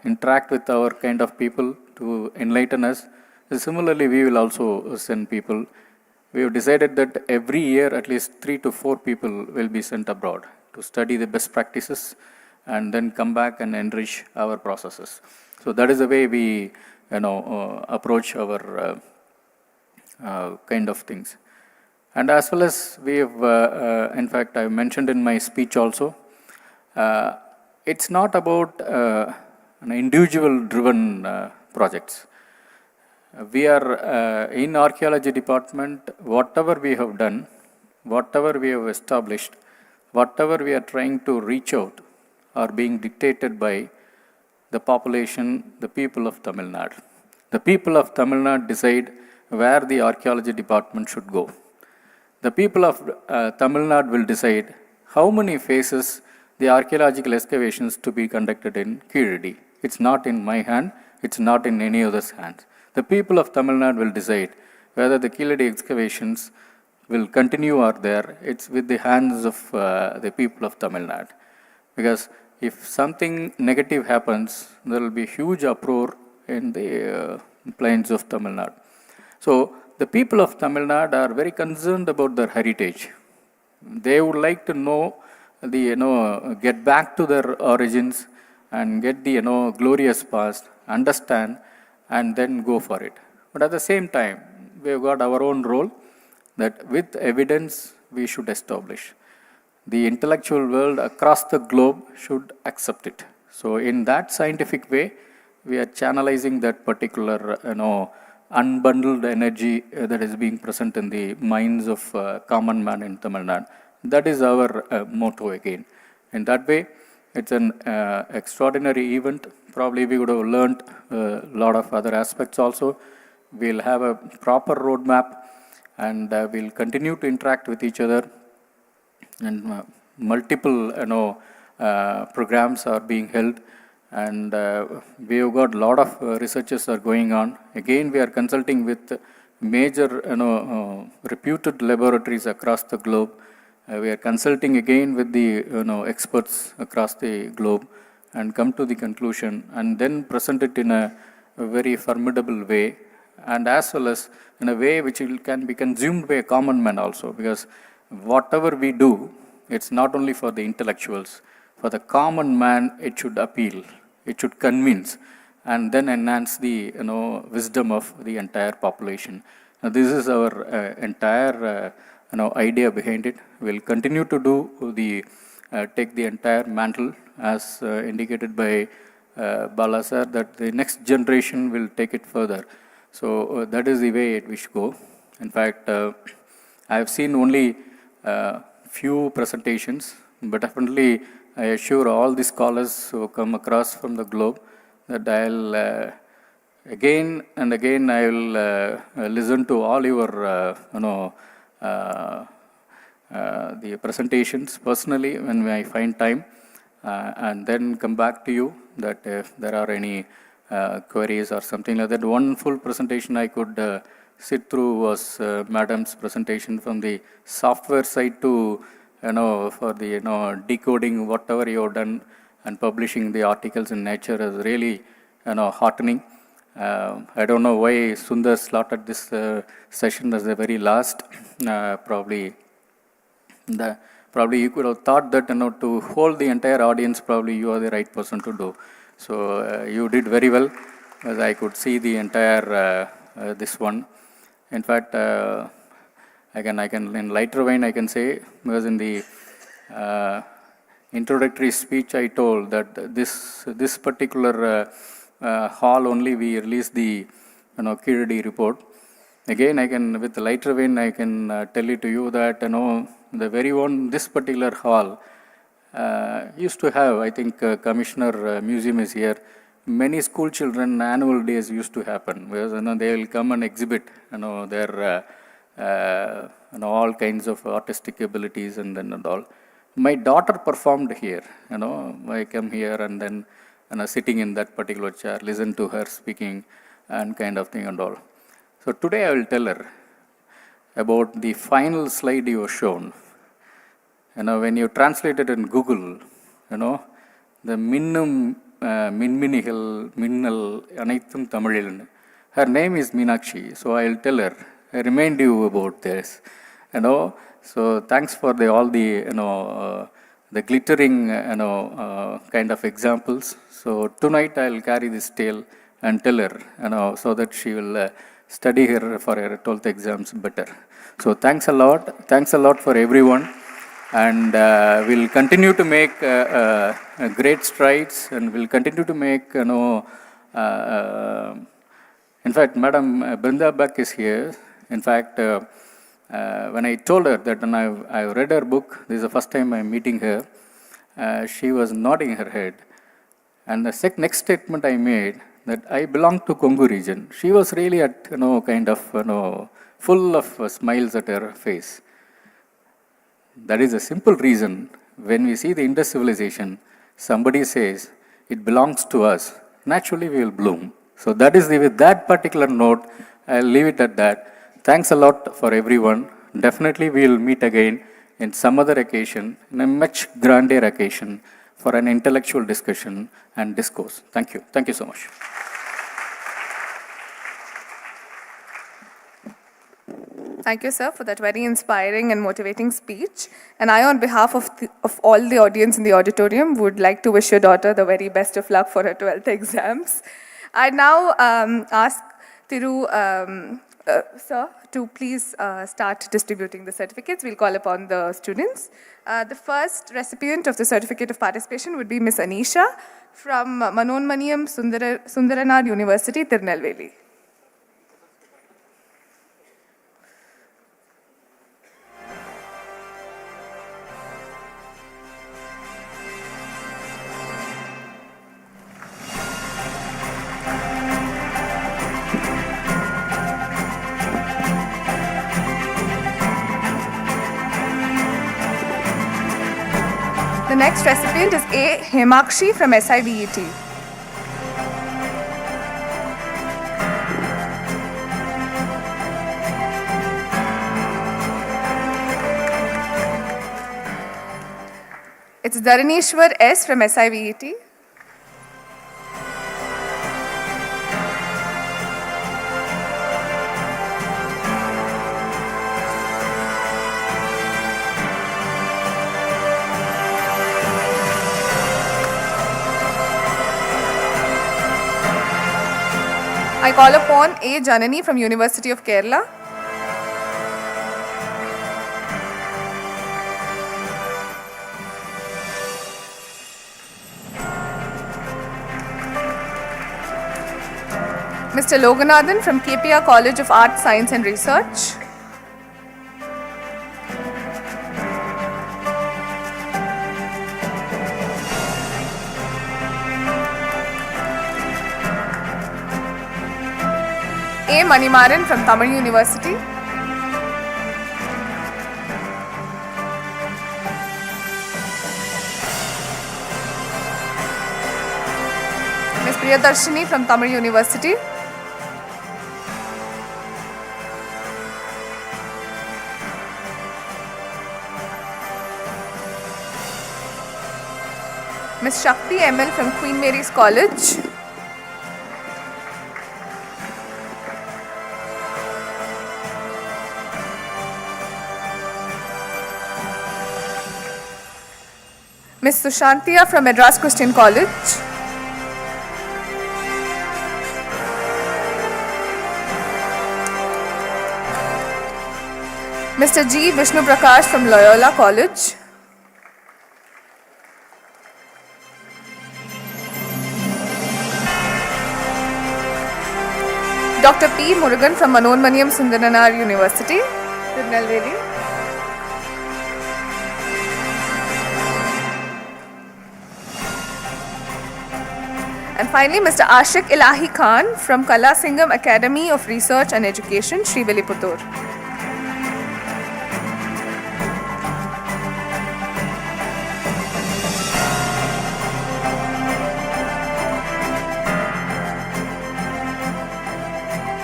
interact with our kind of people to enlighten us. Similarly, we will also send people. We have decided that every year at least 3 to 4 people will be sent abroad to study the best practices and then come back and enrich our processes. So that is the way we approach our kind of things. And as well as we have, in fact, I mentioned in my speech also, it's not about individual-driven projects. We are in archaeology department, whatever we have done, whatever we have established, whatever we are trying to reach out are being dictated by the population, the people of Tamil Nadu. The people of Tamil Nadu decide where the archaeology department should go. The people of Tamil Nadu will decide how many phases the archaeological excavations to be conducted in Keezhadi. It's not in my hand, it's not in any other's hands. The people of Tamil Nadu will decide whether the Keezhadi excavations will continue or there. It's with the hands of the people of Tamil Nadu. Because if something negative happens, there will be huge uproar in the plains of Tamil Nadu. So the people of Tamil Nadu are very concerned about their heritage. They would like to know get back to their origins and get the glorious past, understand, and then go for it. But at the same time, we have got our own role that with evidence we should establish. The intellectual world across the globe should accept it. So in that scientific way, we are channelizing that particular, unbundled energy that is being present in the minds of common man in Tamil Nadu. That is our motto again. In that way, it's an extraordinary event. Probably we would have learned a lot of other aspects also. We'll have a proper roadmap, and we'll continue to interact with each other. And multiple, programs are being held. And we have got a lot of researches are going on. Again, we are consulting with major, reputed laboratories across the globe. We are consulting again with the, experts across the globe, and come to the conclusion, and then present it in a very formidable way, and as well as in a way which can be consumed by a common man also. Because whatever we do, it's not only for the intellectuals. For the common man, it should appeal, it should convince, and then enhance the wisdom of the entire population. Now, this is our entire idea behind it. We'll continue to do the take the entire mantle as indicated by Bala sir, that the next generation will take it further. So that is the way it will go. In fact, I have seen only few presentations, but definitely I assure all the scholars who come across from the globe that I'll again and again I will listen to all your the presentations personally when I find time, and then come back to you that if there are any queries or something like that. One full presentation I could sit through was Madam's presentation from the software side to for the decoding whatever you have done and publishing the articles in Nature is really heartening. I don't know why Sundar slotted this session as the very last. Probably you could have thought that to hold the entire audience, probably you are the right person to do. So you did very well, as I could see the entire this one. In fact, I can in lighter vein I can say, because in the introductory speech I told that this particular hall only we released the Kiradi report. Again, I can with lighter vein I can tell it to you that the very one this particular hall used to have, I think Commissioner Museum is here. Many school children annual days used to happen, because they will come and exhibit their all kinds of artistic abilities and then and all. My daughter performed here. I come here and then sitting in that particular chair, listen to her speaking and kind of thing and all. So today I will tell her about the final slide you have shown. When you translate it in Google, the minnum minminigal minnal anaithum Tamilil. Her name is Meenakshi, so I will tell her. I remind you about this. So thanks for all the the glittering kind of examples. So tonight I will carry this tale and tell her, so that she will study her for her 12th exams better. So thanks a lot for everyone, and we'll continue to make great strides, and we'll continue to make in fact, Madam Brinda Beck is here. In fact, when I told her that when I've read her book, this is the first time I'm meeting her, she was nodding her head. And the next statement I made, that I belong to Kongu region. She was really at, kind of, full of smiles at her face. That is a simple reason. When we see the Indus civilization, somebody says, it belongs to us, naturally we will bloom. So that is with that particular note, I'll leave it at that. Thanks a lot for everyone. Definitely we will meet again in some other occasion, in a much grander occasion, for an intellectual discussion and discourse. Thank you. Thank you so much. Thank you, sir, for that very inspiring and motivating speech. And I, on behalf of all the audience in the auditorium, would like to wish your daughter the very best of luck for her 12th exams. I now ask Thiru, sir, to please start distributing the certificates. We'll call upon the students. The first recipient of the certificate of participation would be Miss Anisha from Manonmaniyam Sundaranar University, Tirunelveli. The next recipient is A. Hemakshi from SIBET. It's Dharanishwar S. from SIBET. I call upon A. Janani from University of Kerala. Mr. Loganathan from KPR College of Art, Science and Research. A. Manimaran from Tamil University. Ms. Priyadarshini from Tamil University. Ms. Shakti ML from Queen Mary's College. Ms. Sushantia from Madras Christian College. Mr. G. Vishnu Prakash from Loyola College. Dr. P. Murugan from Manonmaniyam Sundaranar University, Tirunelveli. And finally, Mr. Ashik Ilahi Khan from Kala Singham Academy of Research and Education, Srivilliputur.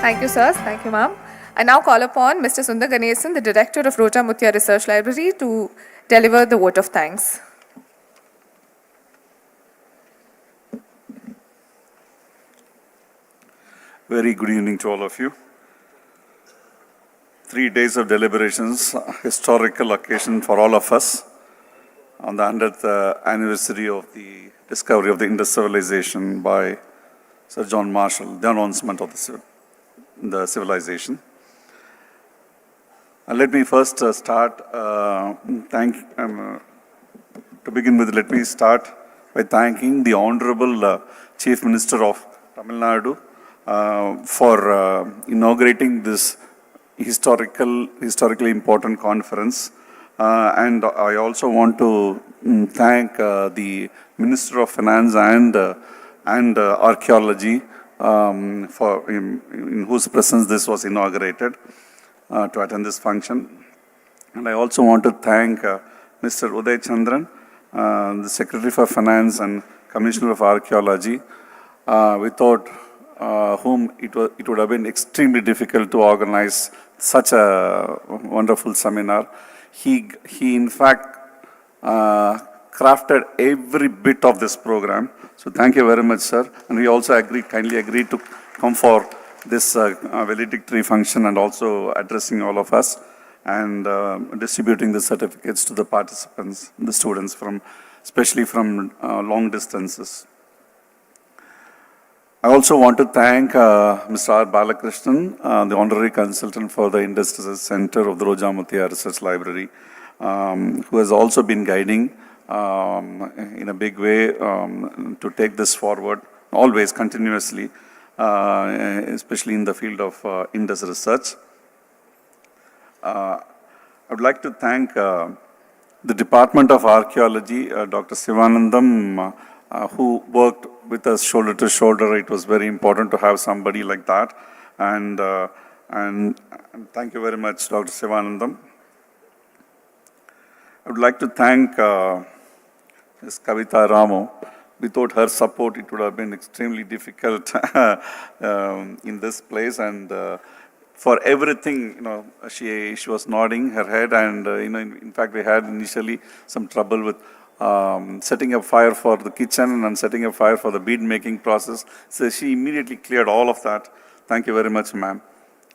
Thank you, sirs. Thank you, ma'am. I now call upon Mr. Sundar Ganesan, the Director of Roja Muthiah Research Library, to deliver the vote of thanks. Very good evening to all of you. 3 days of deliberations, a historical occasion for all of us on the 100th anniversary of the discovery of the Indus civilization by Sir John Marshall, the announcement of the civilization. And let me first start, to begin with, let me start by thanking the Honorable Chief Minister of Tamil Nadu for inaugurating this historically important conference. And I also want to thank the Minister of Finance and Archaeology in whose presence this was inaugurated to attend this function. And I also want to thank Mr. Uday Chandran, the Secretary for Finance and Commissioner of Archaeology, without whom it would have been extremely difficult to organize such a wonderful seminar. He in fact crafted every bit of this program. So thank you very much, sir. And we also kindly agreed to come for this valedictory function and also addressing all of us and distributing the certificates to the participants, the students especially from long distances. I also want to thank Mr. R. Balakrishnan, the Honorary Consultant for the Indus Research Center of the Roja Muthiah Research Library, who has also been guiding in a big way to take this forward, always continuously, especially in the field of Indus research. I would like to thank the Department of Archaeology, Dr. Sivanandam, who worked with us shoulder to shoulder. It was very important to have somebody like that. And thank you very much, Dr. Sivanandam. I would like to thank Ms. Kavita Ramo. Without her support, it would have been extremely difficult in this place. And for everything, she was nodding her head. And in fact, we had initially some trouble with setting up fire for the kitchen and setting up fire for the bead making process. So she immediately cleared all of that. Thank you very much, ma'am.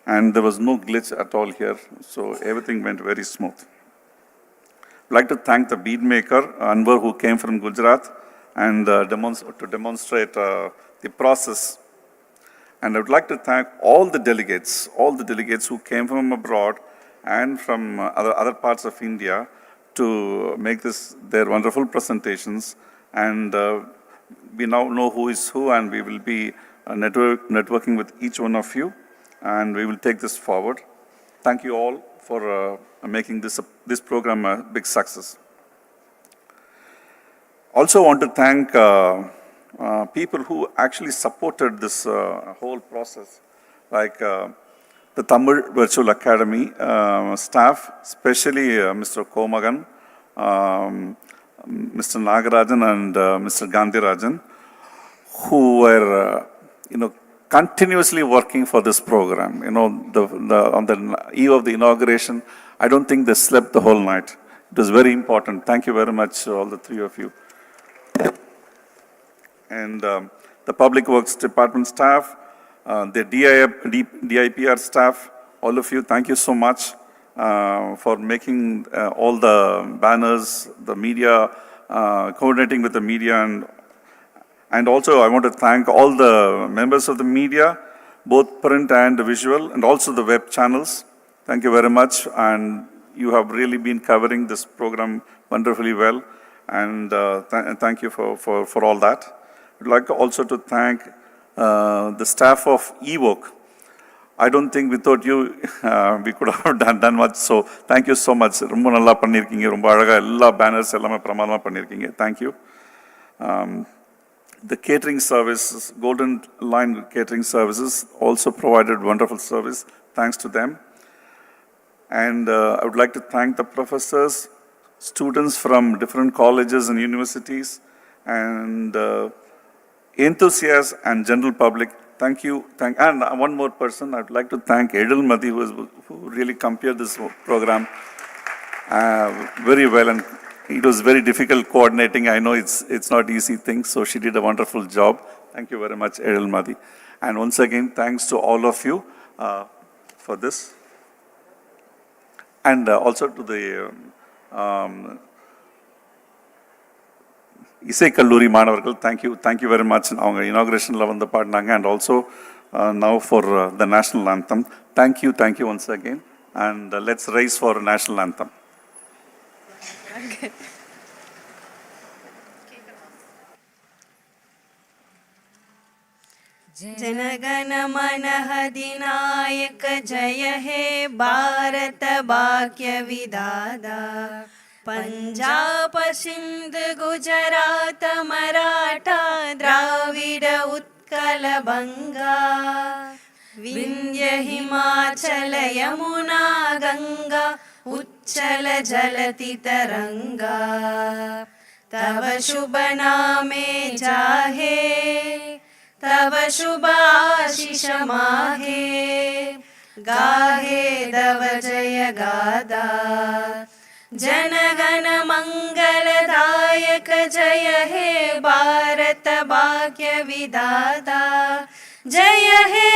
And there was no glitch at all here. So everything went very smooth. I'd like to thank the bead maker, Anwar, who came from Gujarat, and to demonstrate the process. And I would like to thank all the delegates who came from abroad and from other parts of India to make their wonderful presentations. And we now know who is who, and we will be networking with each one of you, and we will take this forward. Thank you all for making this program a big success. Also want to thank people who actually supported this whole process, like the Tamil Virtual Academy staff, especially Mr. Komagan, Mr. Nagarajan and Mr. Gandhirajan, who were, continuously working for this program. On the eve of the inauguration, I don't think they slept the whole night. It was very important. Thank you very much, all the three of you. And the Public Works Department staff, the DIPR staff, all of you, thank you so much for making all the banners, the media, coordinating with the media. And also I want to thank all the members of the media, both print and visual, and also the web channels. Thank you very much. And you have really been covering this program wonderfully well. And thank you for all that. I'd like also to thank the staff of EVOC. I don't think without you, we could have done much. So thank you so much. Romba nalla pannirkinga, romba alaga ella banners ellame pramadama pannirkinga. Thank you. The catering service, Golden Line Catering Services, also provided wonderful service. Thanks to them. And I would like to thank the professors, students from different colleges and universities, and enthusiasts and general public. Thank you. And one more person, I'd like to thank Edel Madi, who really compared this program very well. And it was very difficult coordinating. I know it's not easy thing, so she did a wonderful job. Thank you very much, Edel Madi. And once again, thanks to all of you for this. And also to the Isai Kalluri Manavargal, thank you very much. Inauguration lavanda paadnaanga, and also now for the national anthem. Thank you once again. And let's raise for national anthem. जनगण मन अधिनायक जय हे भारत भाग्य विधाता पंजाब सिंध गुजरात मराठा द्राविड उत्कल बंगा विंध्य हिमाचल यमुना गंगा उच्चल जलति तरंगा तव शुभ नामे जाहे तव शुभ आशीष माहे गाहे तव जय गादा जनगण मंगलदायक जय हे भारत भाग्य विधाता जय हे